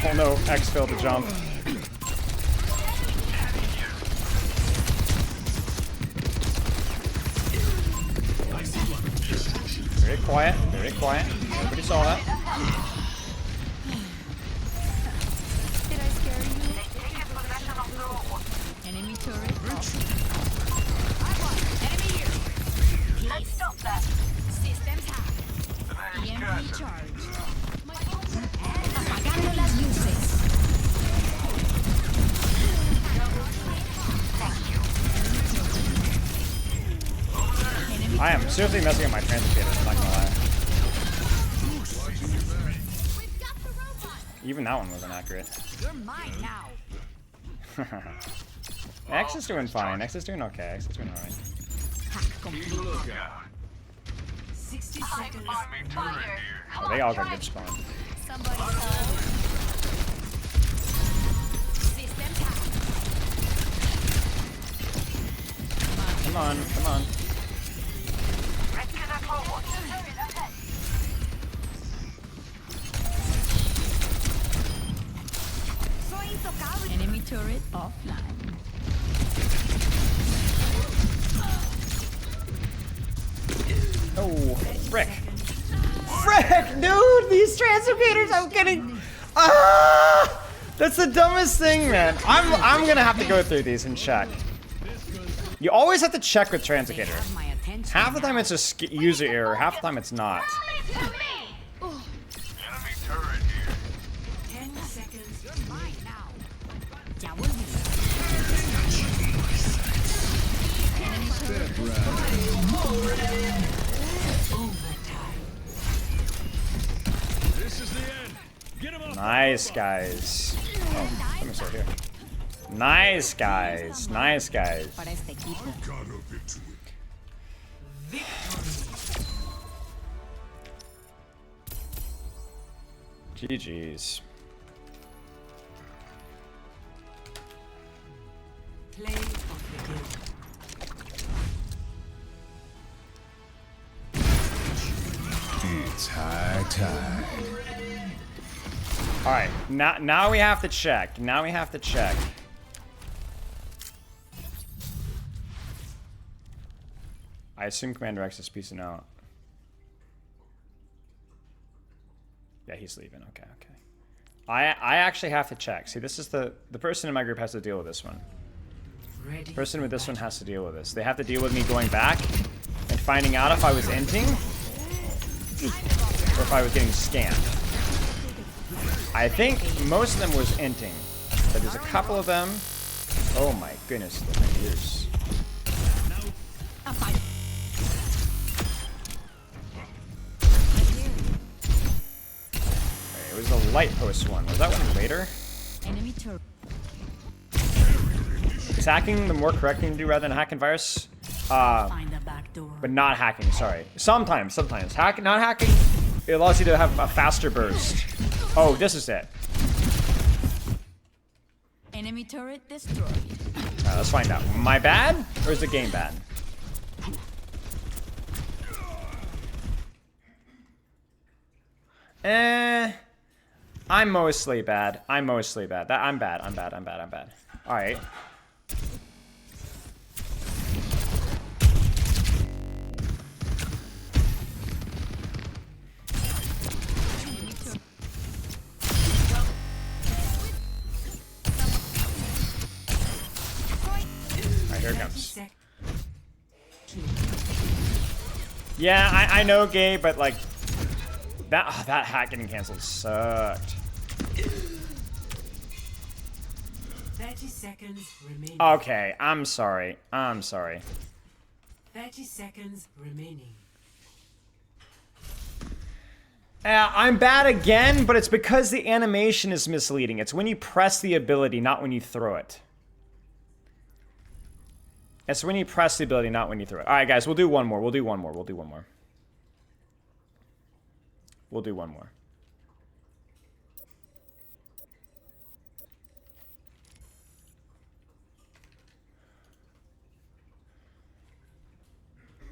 Oh no, X failed to jump. Very quiet, very quiet. Everybody saw that. Did I scare you? Enemy turret. Enemy here. Let's stop that. Systems hacked. EMP charged. Apagando las luces. I am seriously messing up my translocator, I'm not gonna lie. Even that one wasn't accurate. You're mine now. X is doing fine. X is doing okay. X is doing alright. Hack complete. 60 seconds. Oh, they all got good spawn. Somebody call. Systems hacked. Come on, come on. Enemy turret offline. Oh, frick. Frick, dude! These translocators, I'm getting... Ah! That's the dumbest thing, man. I'm gonna have to go through these and check. You always have to check with translocators. Half the time it's a user error, half the time it's not. Enemy turret here. 10 seconds. You're mine now. This is the end. Get him up. Nice, guys. Oh, let me start here. Nice, guys. Nice, guys. GG's. Play of the game. It's high time. All right, now we have to check. Now we have to check. I assume Commander X is peacing out. Yeah, he's leaving. Okay, okay. I actually have to check. See, this is the person in my group has to deal with this one. The person with this one has to deal with this. They have to deal with me going back and finding out if I was inting or if I was getting scammed. I think most of them was inting, but there's a couple of them. Oh my goodness, look at my ears. Okay, it was the light post one. Was that one later? Enemy turret. Is hacking the more correct thing to do rather than hacking virus? But not hacking, sorry. Sometimes. Not hacking, it allows you to have a faster burst. Oh, this is it. Enemy turret destroyed. Let's find out. Am I bad, or is the game bad? I'm mostly bad. I'm bad. All right. Here it comes. Yeah, I know, Gabe, but like that hack getting canceled sucked. 30 seconds remaining. Okay, I'm sorry. 30 seconds remaining. I'm bad again, but it's because the animation is misleading. It's when you press the ability, not when you throw it. It's when you press the ability, not when you throw it. All right, guys, we'll do one more.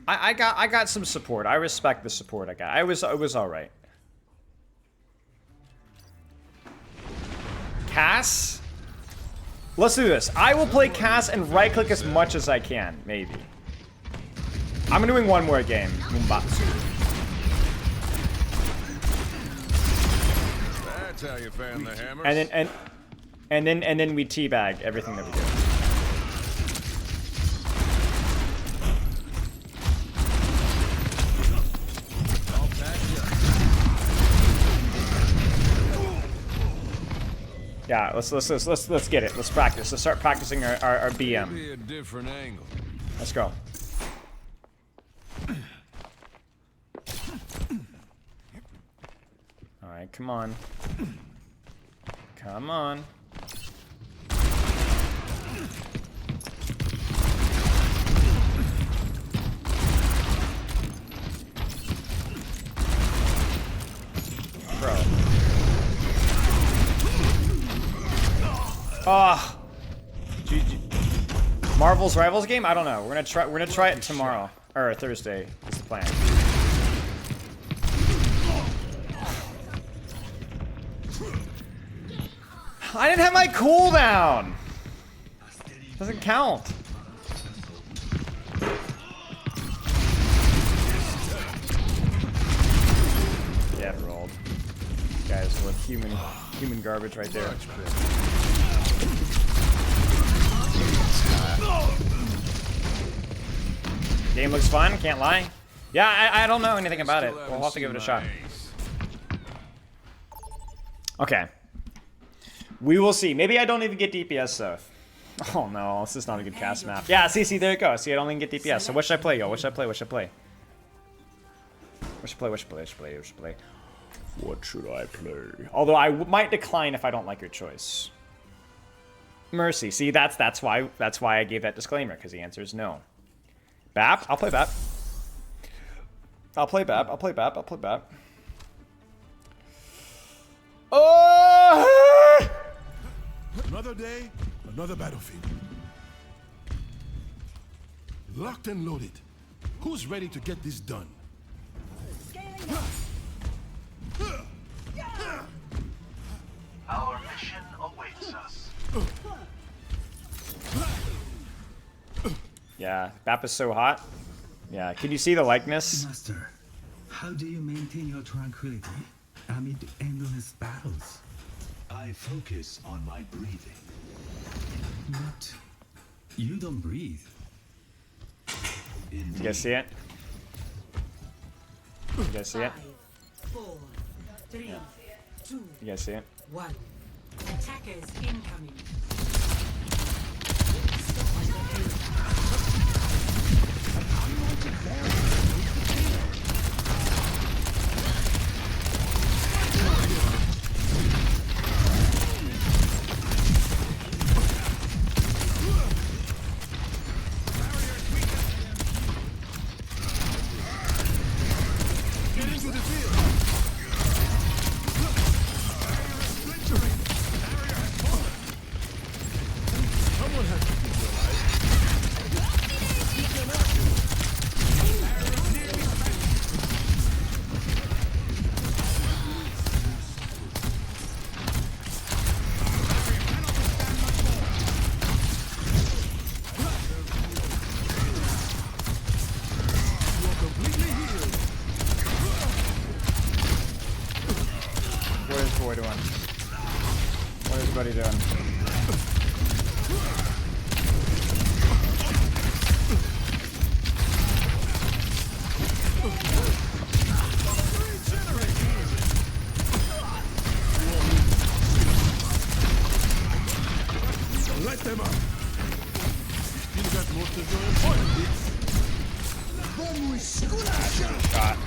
I got some support. I respect the support I got. It was all right. Cass? Let's do this. I will play Cass and right-click as much as I can, maybe. I'm doing one more game. Mumbatsu. That's how you found the hammer. And then we teabag everything that we do. Yeah, let's get it. Let's practice. Let's start practicing our BM. Maybe a different angle. Let's go. All right, come on. Come on. Bro. Ah, Marvel's Rivals game? I don't know. We're gonna try it tomorrow or Thursday. Is the plan. I didn't have my cooldown. Doesn't count. Yeah, it rolled. Guys, look, human garbage right there. Game looks fun, can't lie. Yeah, I don't know anything about it. We'll have to give it a shot. Okay. We will see. Maybe I don't even get DPS though. Oh no, this is not a good cast map. Yeah, see, there you go. See, I don't even get DPS. So what should I play, yo? What should I play? What should I play? Although I might decline if I don't like your choice. Mercy. See, that's why I gave that disclaimer, because the answer is no. BAP? I'll play BAP. I'll play BAP. Oh! Another day, another battlefield. Locked and loaded. Who's ready to get this done? Our mission awaits us. Yeah, BAP is so hot. Yeah, can you see the likeness? Master, how do you maintain your tranquility amid endless battles? I focus on my breathing. What? You don't breathe. You guys see it? You guys see it? 4, 3, 2, You guys see it? 1. Attackers incoming. boy doing? What is buddy doing? Light them up. You got most of your important bits. Shot.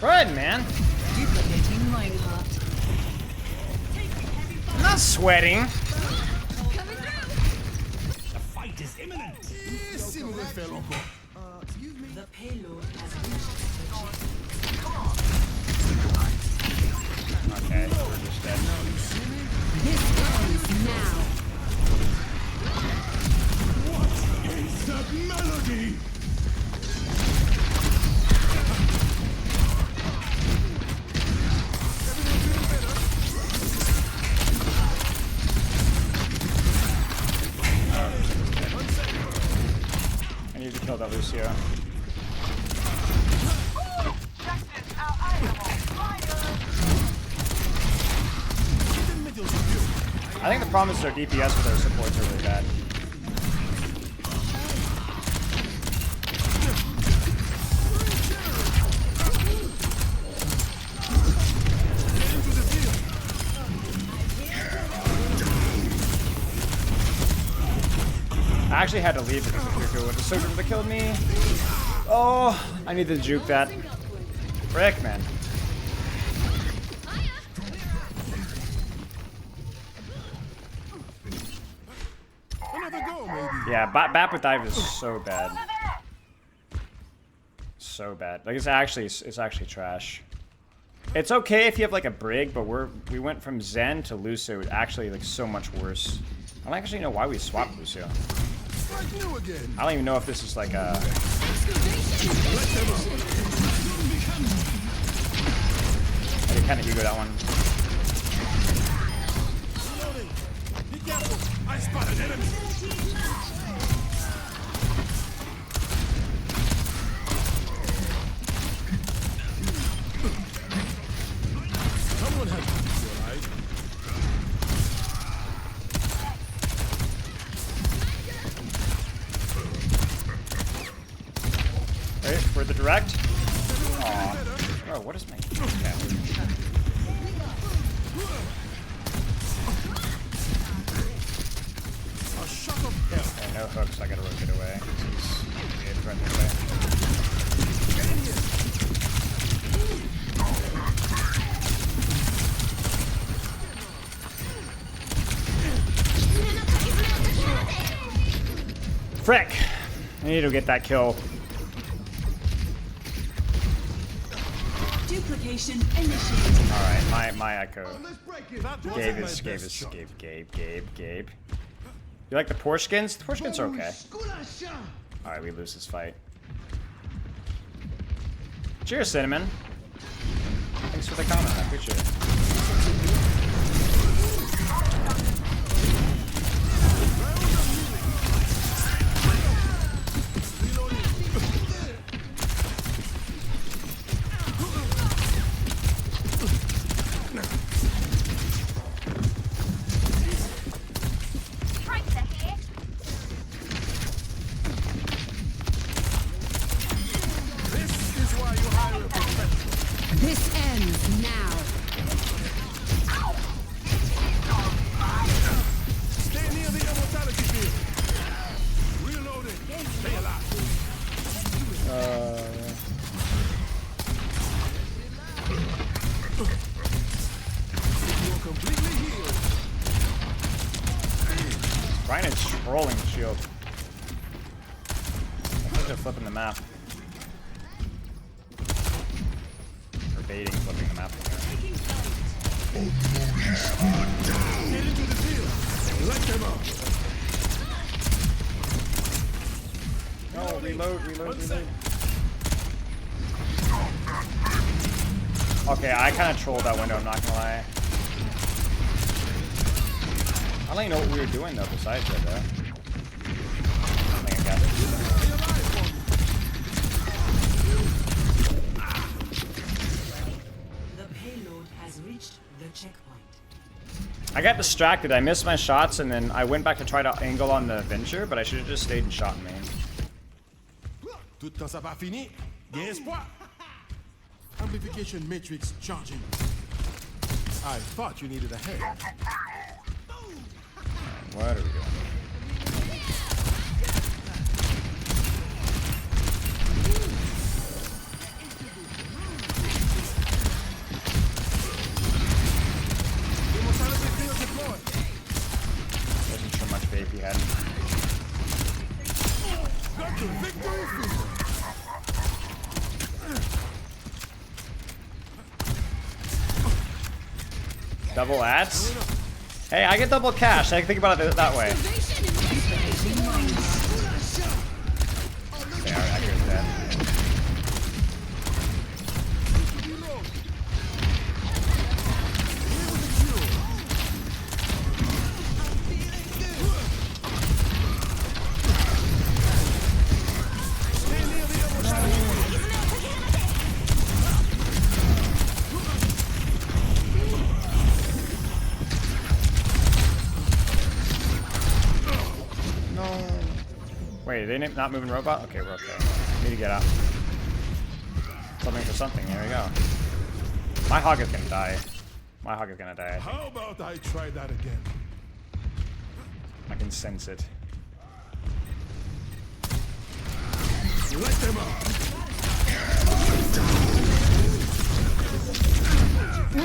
Good, man. I'm not sweating. The fight is imminent. The payload has reached Okay, we're just dead. This ends now. What is that melody? I need to kill that Lucio. I think the problem is their DPS with their supports are really bad. I actually had to leave because the Cuckoo would have killed me. Oh, I need to juke that. Frick, man. Yeah, Bap with dive is so bad. So bad. Like it's actually trash. It's okay if you have like a Brig, but we went from Zen to Lucio, actually like so much worse. I don't actually know why we swapped Lucio. I don't even know if this is like a... I did kind of ego that one. I spot an enemy. Someone has to be alright. Wait, for the direct? Aw. Oh, what is my... Okay. Okay, no hooks, I gotta rotate away. He's running away. Frick! I need to get that kill. duplication initiated. Alright, my echo. Gabe. You like the Porsche skins? The Porsche skins are okay. Alright, we lose this fight. Cheers, Cinnamon. Thanks for the comment, I appreciate it. This ends now. Stay near the immortality field. Reloading. Stay alive. You're completely healed. Ryan is trolling the shield. I think they're flipping the map. Or baiting flipping the map. into the field. Let them out. No, reload. Okay, I kind of trolled that window, I'm not gonna lie. I don't even know what we were doing though besides that though. I think I got it. The payload has reached the checkpoint. I got distracted, I missed my shots and then I went back to try to angle on the Venture, but I should have just stayed and shot main. Tout temps ça pas fini. Gain espoir. Amplification matrix charging. I thought you needed a hand. What are we doing? Wasn't sure much vape he had. Got the victory fever. Double ads? Hey, I get double cash. I think about it that way. Okay, alright, I agree with that. Wait, are they not moving robot? Okay, we're okay. Need to get out. Something for something. There we go. My hog is gonna die. My hog is gonna die. How about I try that again? I can sense it. Let them out.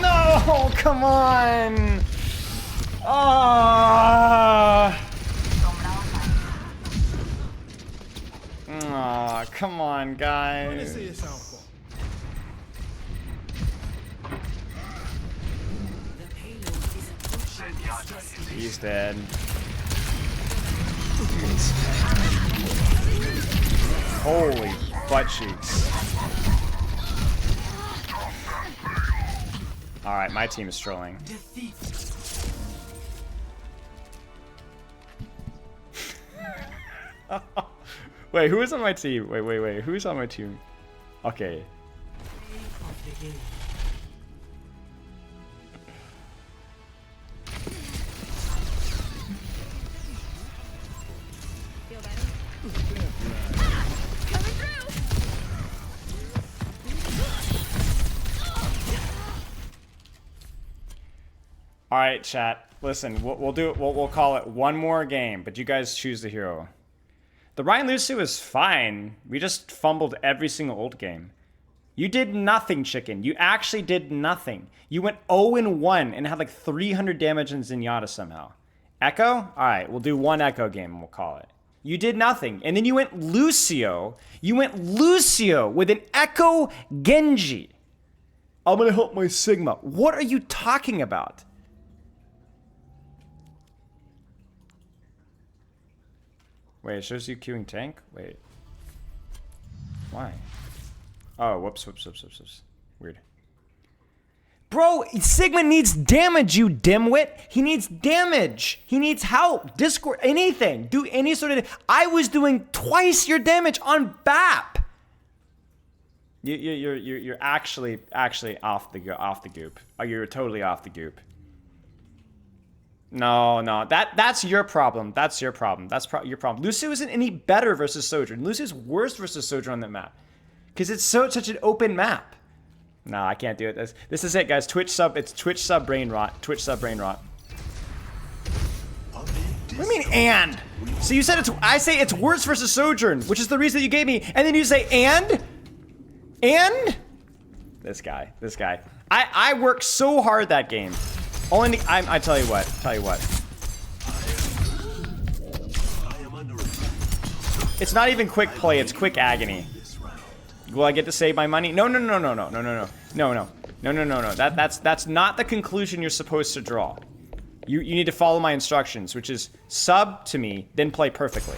No, come on. Ah. Aw, come on, guys. He's dead. Holy butt cheeks. Alright, my team is trolling. Wait, who is on my team? Wait. Who's on my team? Okay. All right, chat. Listen, we'll do it. We'll call it one more game, but you guys choose the hero. The Ryan Lucio is fine. We just fumbled every single ult game. You did nothing, chicken. You actually did nothing. You went 0-1 and had like 300 damage in Zenyatta somehow. Echo? All right, we'll do one Echo game and we'll call it. You did nothing. And then you went Lucio. You went Lucio with an Echo Genji. I'm going to help my Sigma. What are you talking about? Wait, it shows you queuing tank? Wait. Why? Oh, whoops. Weird. Bro, Sigma needs damage, you dimwit. He needs damage. He needs help. Discord, anything. Do any sort of... I was doing twice your damage on BAP. You're actually off the goop. Oh, you're totally off the goop. No, that's your problem. That's your problem. That's your problem. Lucio isn't any better versus Sojourn. Lucio's worse versus Sojourn on that map. Because it's such an open map. No, I can't do it. This is it, guys. It's Twitch sub brain rot. Twitch sub brain rot. What do you mean, and? So you said I say it's worse versus Sojourn, which is the reason that you gave me, and then you say, and? And? This guy. I worked so hard that game. I tell you what. It's not even quick play, it's quick agony. Will I get to save my money? No. No. That's not the conclusion you're supposed to draw. You need to follow my instructions, which is sub to me, then play perfectly.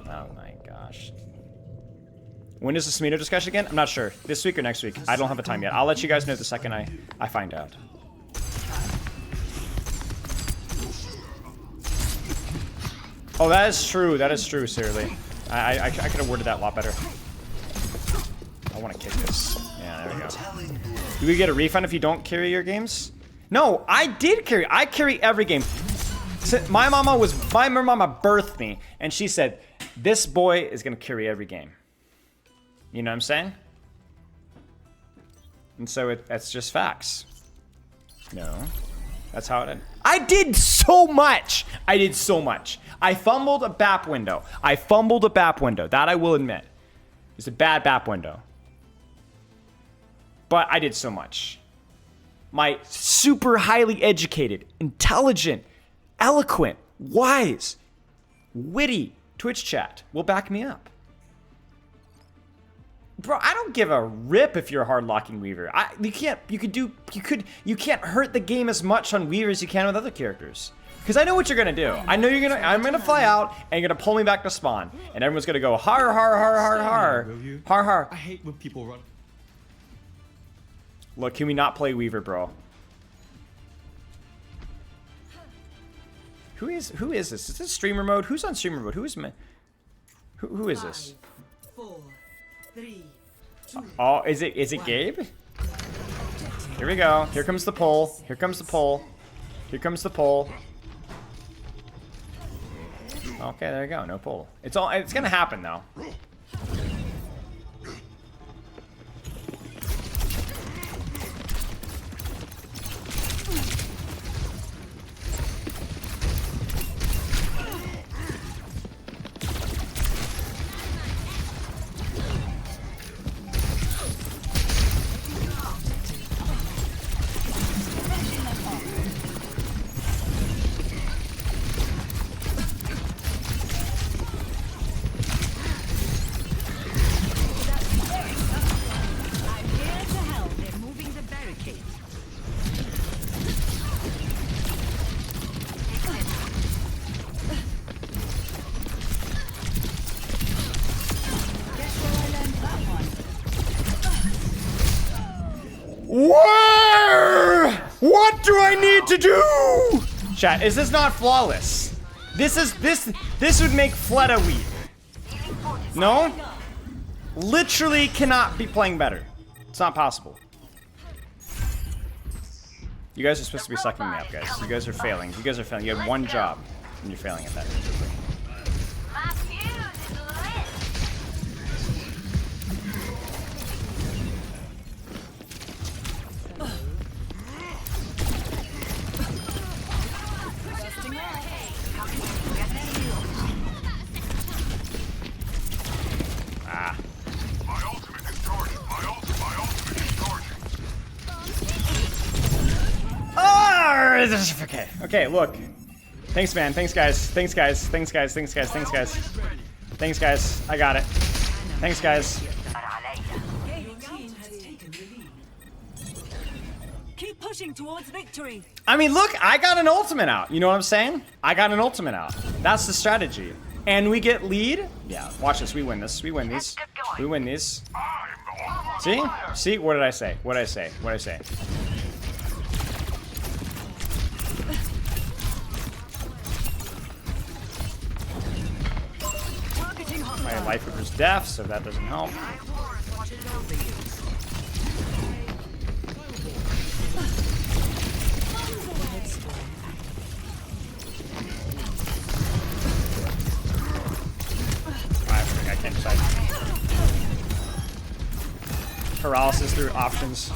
Oh my gosh. When is the Smino discussion again? I'm not sure. This week or next week? I don't have a time yet. I'll let you guys know the second I find out. Oh, that is true. That is true, seriously. I could have worded that a lot better. I want to kick this. Yeah, there we go. Do we get a refund if you don't carry your games? No, I did carry. I carry every game. My mama birthed me, and she said, this boy is going to carry every game. You know what I'm saying? And so that's just facts. No. That's how it ended. I did so much. I did so much. I fumbled a BAP window. That I will admit. It's a bad BAP window. But I did so much. My super highly educated, intelligent, eloquent, wise, witty Twitch chat will back me up. Bro, I don't give a rip if you're a hard locking Weaver. You can't hurt the game as much on Weaver as you can with other characters. Because I know what you're gonna do. I'm gonna fly out and you're gonna pull me back to spawn. And everyone's gonna go har har har har har. Har har. I hate when people run. Look, can we not play Weaver, bro? Who is this? Is this streamer mode? Who's on streamer mode? Who is this? 4, 3, 2. Oh, is it Gabe? Here we go. Here comes the pull. Here comes the pull. Here comes the pull. Okay, there you go. No pull. It's gonna happen though. What do I need to do? Chat, is this not flawless? This would make Fleta weep. No? Literally cannot be playing better. It's not possible. You guys are supposed to be sucking me up, guys. You guys are failing. You guys are failing. You have one job, and you're failing at that. Okay, look. Thanks, man. Thanks, guys. Thanks, guys. Thanks, guys. Thanks, guys. Thanks, guys. Thanks, guys. I got it. Thanks, guys. Keep pushing towards victory. I mean, look, I got an ultimate out. You know what I'm saying? I got an ultimate out. That's the strategy. And we get lead. Yeah, watch this. We win this. We win these. We win these. See? See? What did I say? What did I say? What did I say? My life was deaf, so that doesn't help. I can't decide. Paralysis through options.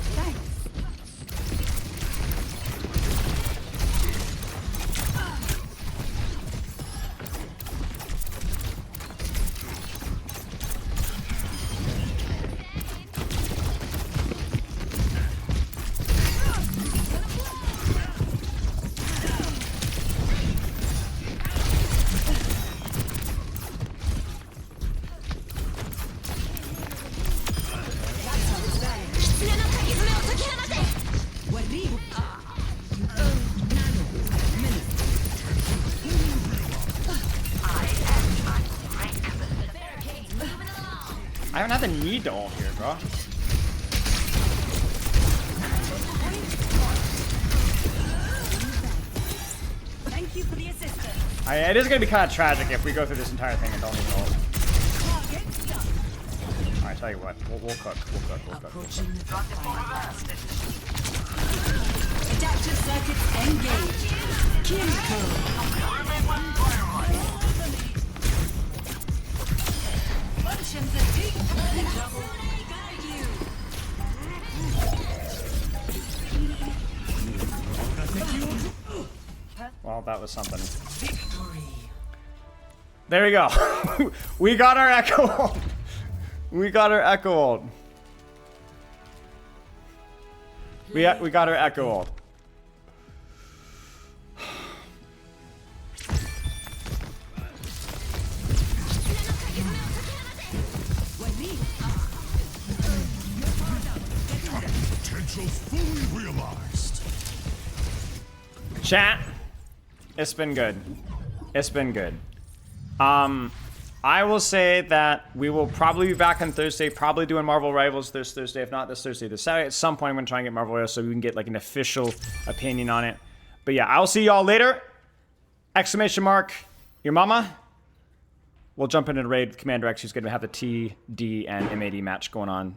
I haven't had the need to ult here, bro. Thank you for the assistance. It is gonna be kind of tragic if we go through this entire thing and don't even ult. Alright, tell you what, we'll cook. Adaptive circuits engaged. Kimiko. Functions are deep. Double guide you. Well, that was something. There we go. We got our Echo ult. We got our Echo ult. We got our Echo ult. Potential fully realized. Chat, it's been good. It's been good. I will say that we will probably be back on Thursday, probably doing Marvel Rivals this Thursday. If not this Thursday, this Saturday. At some point, I'm going to try and get Marvel Rivals so we can get like an official opinion on it. But yeah, I'll see y'all later. Exclamation mark, your mama. We'll jump into the raid with Commander X, who's going to have the T, D, and MAD match going on.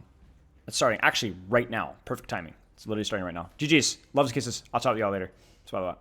It's starting actually right now. Perfect timing. It's literally starting right now. GG's. Loves, kisses. I'll talk to y'all later. Bye-bye.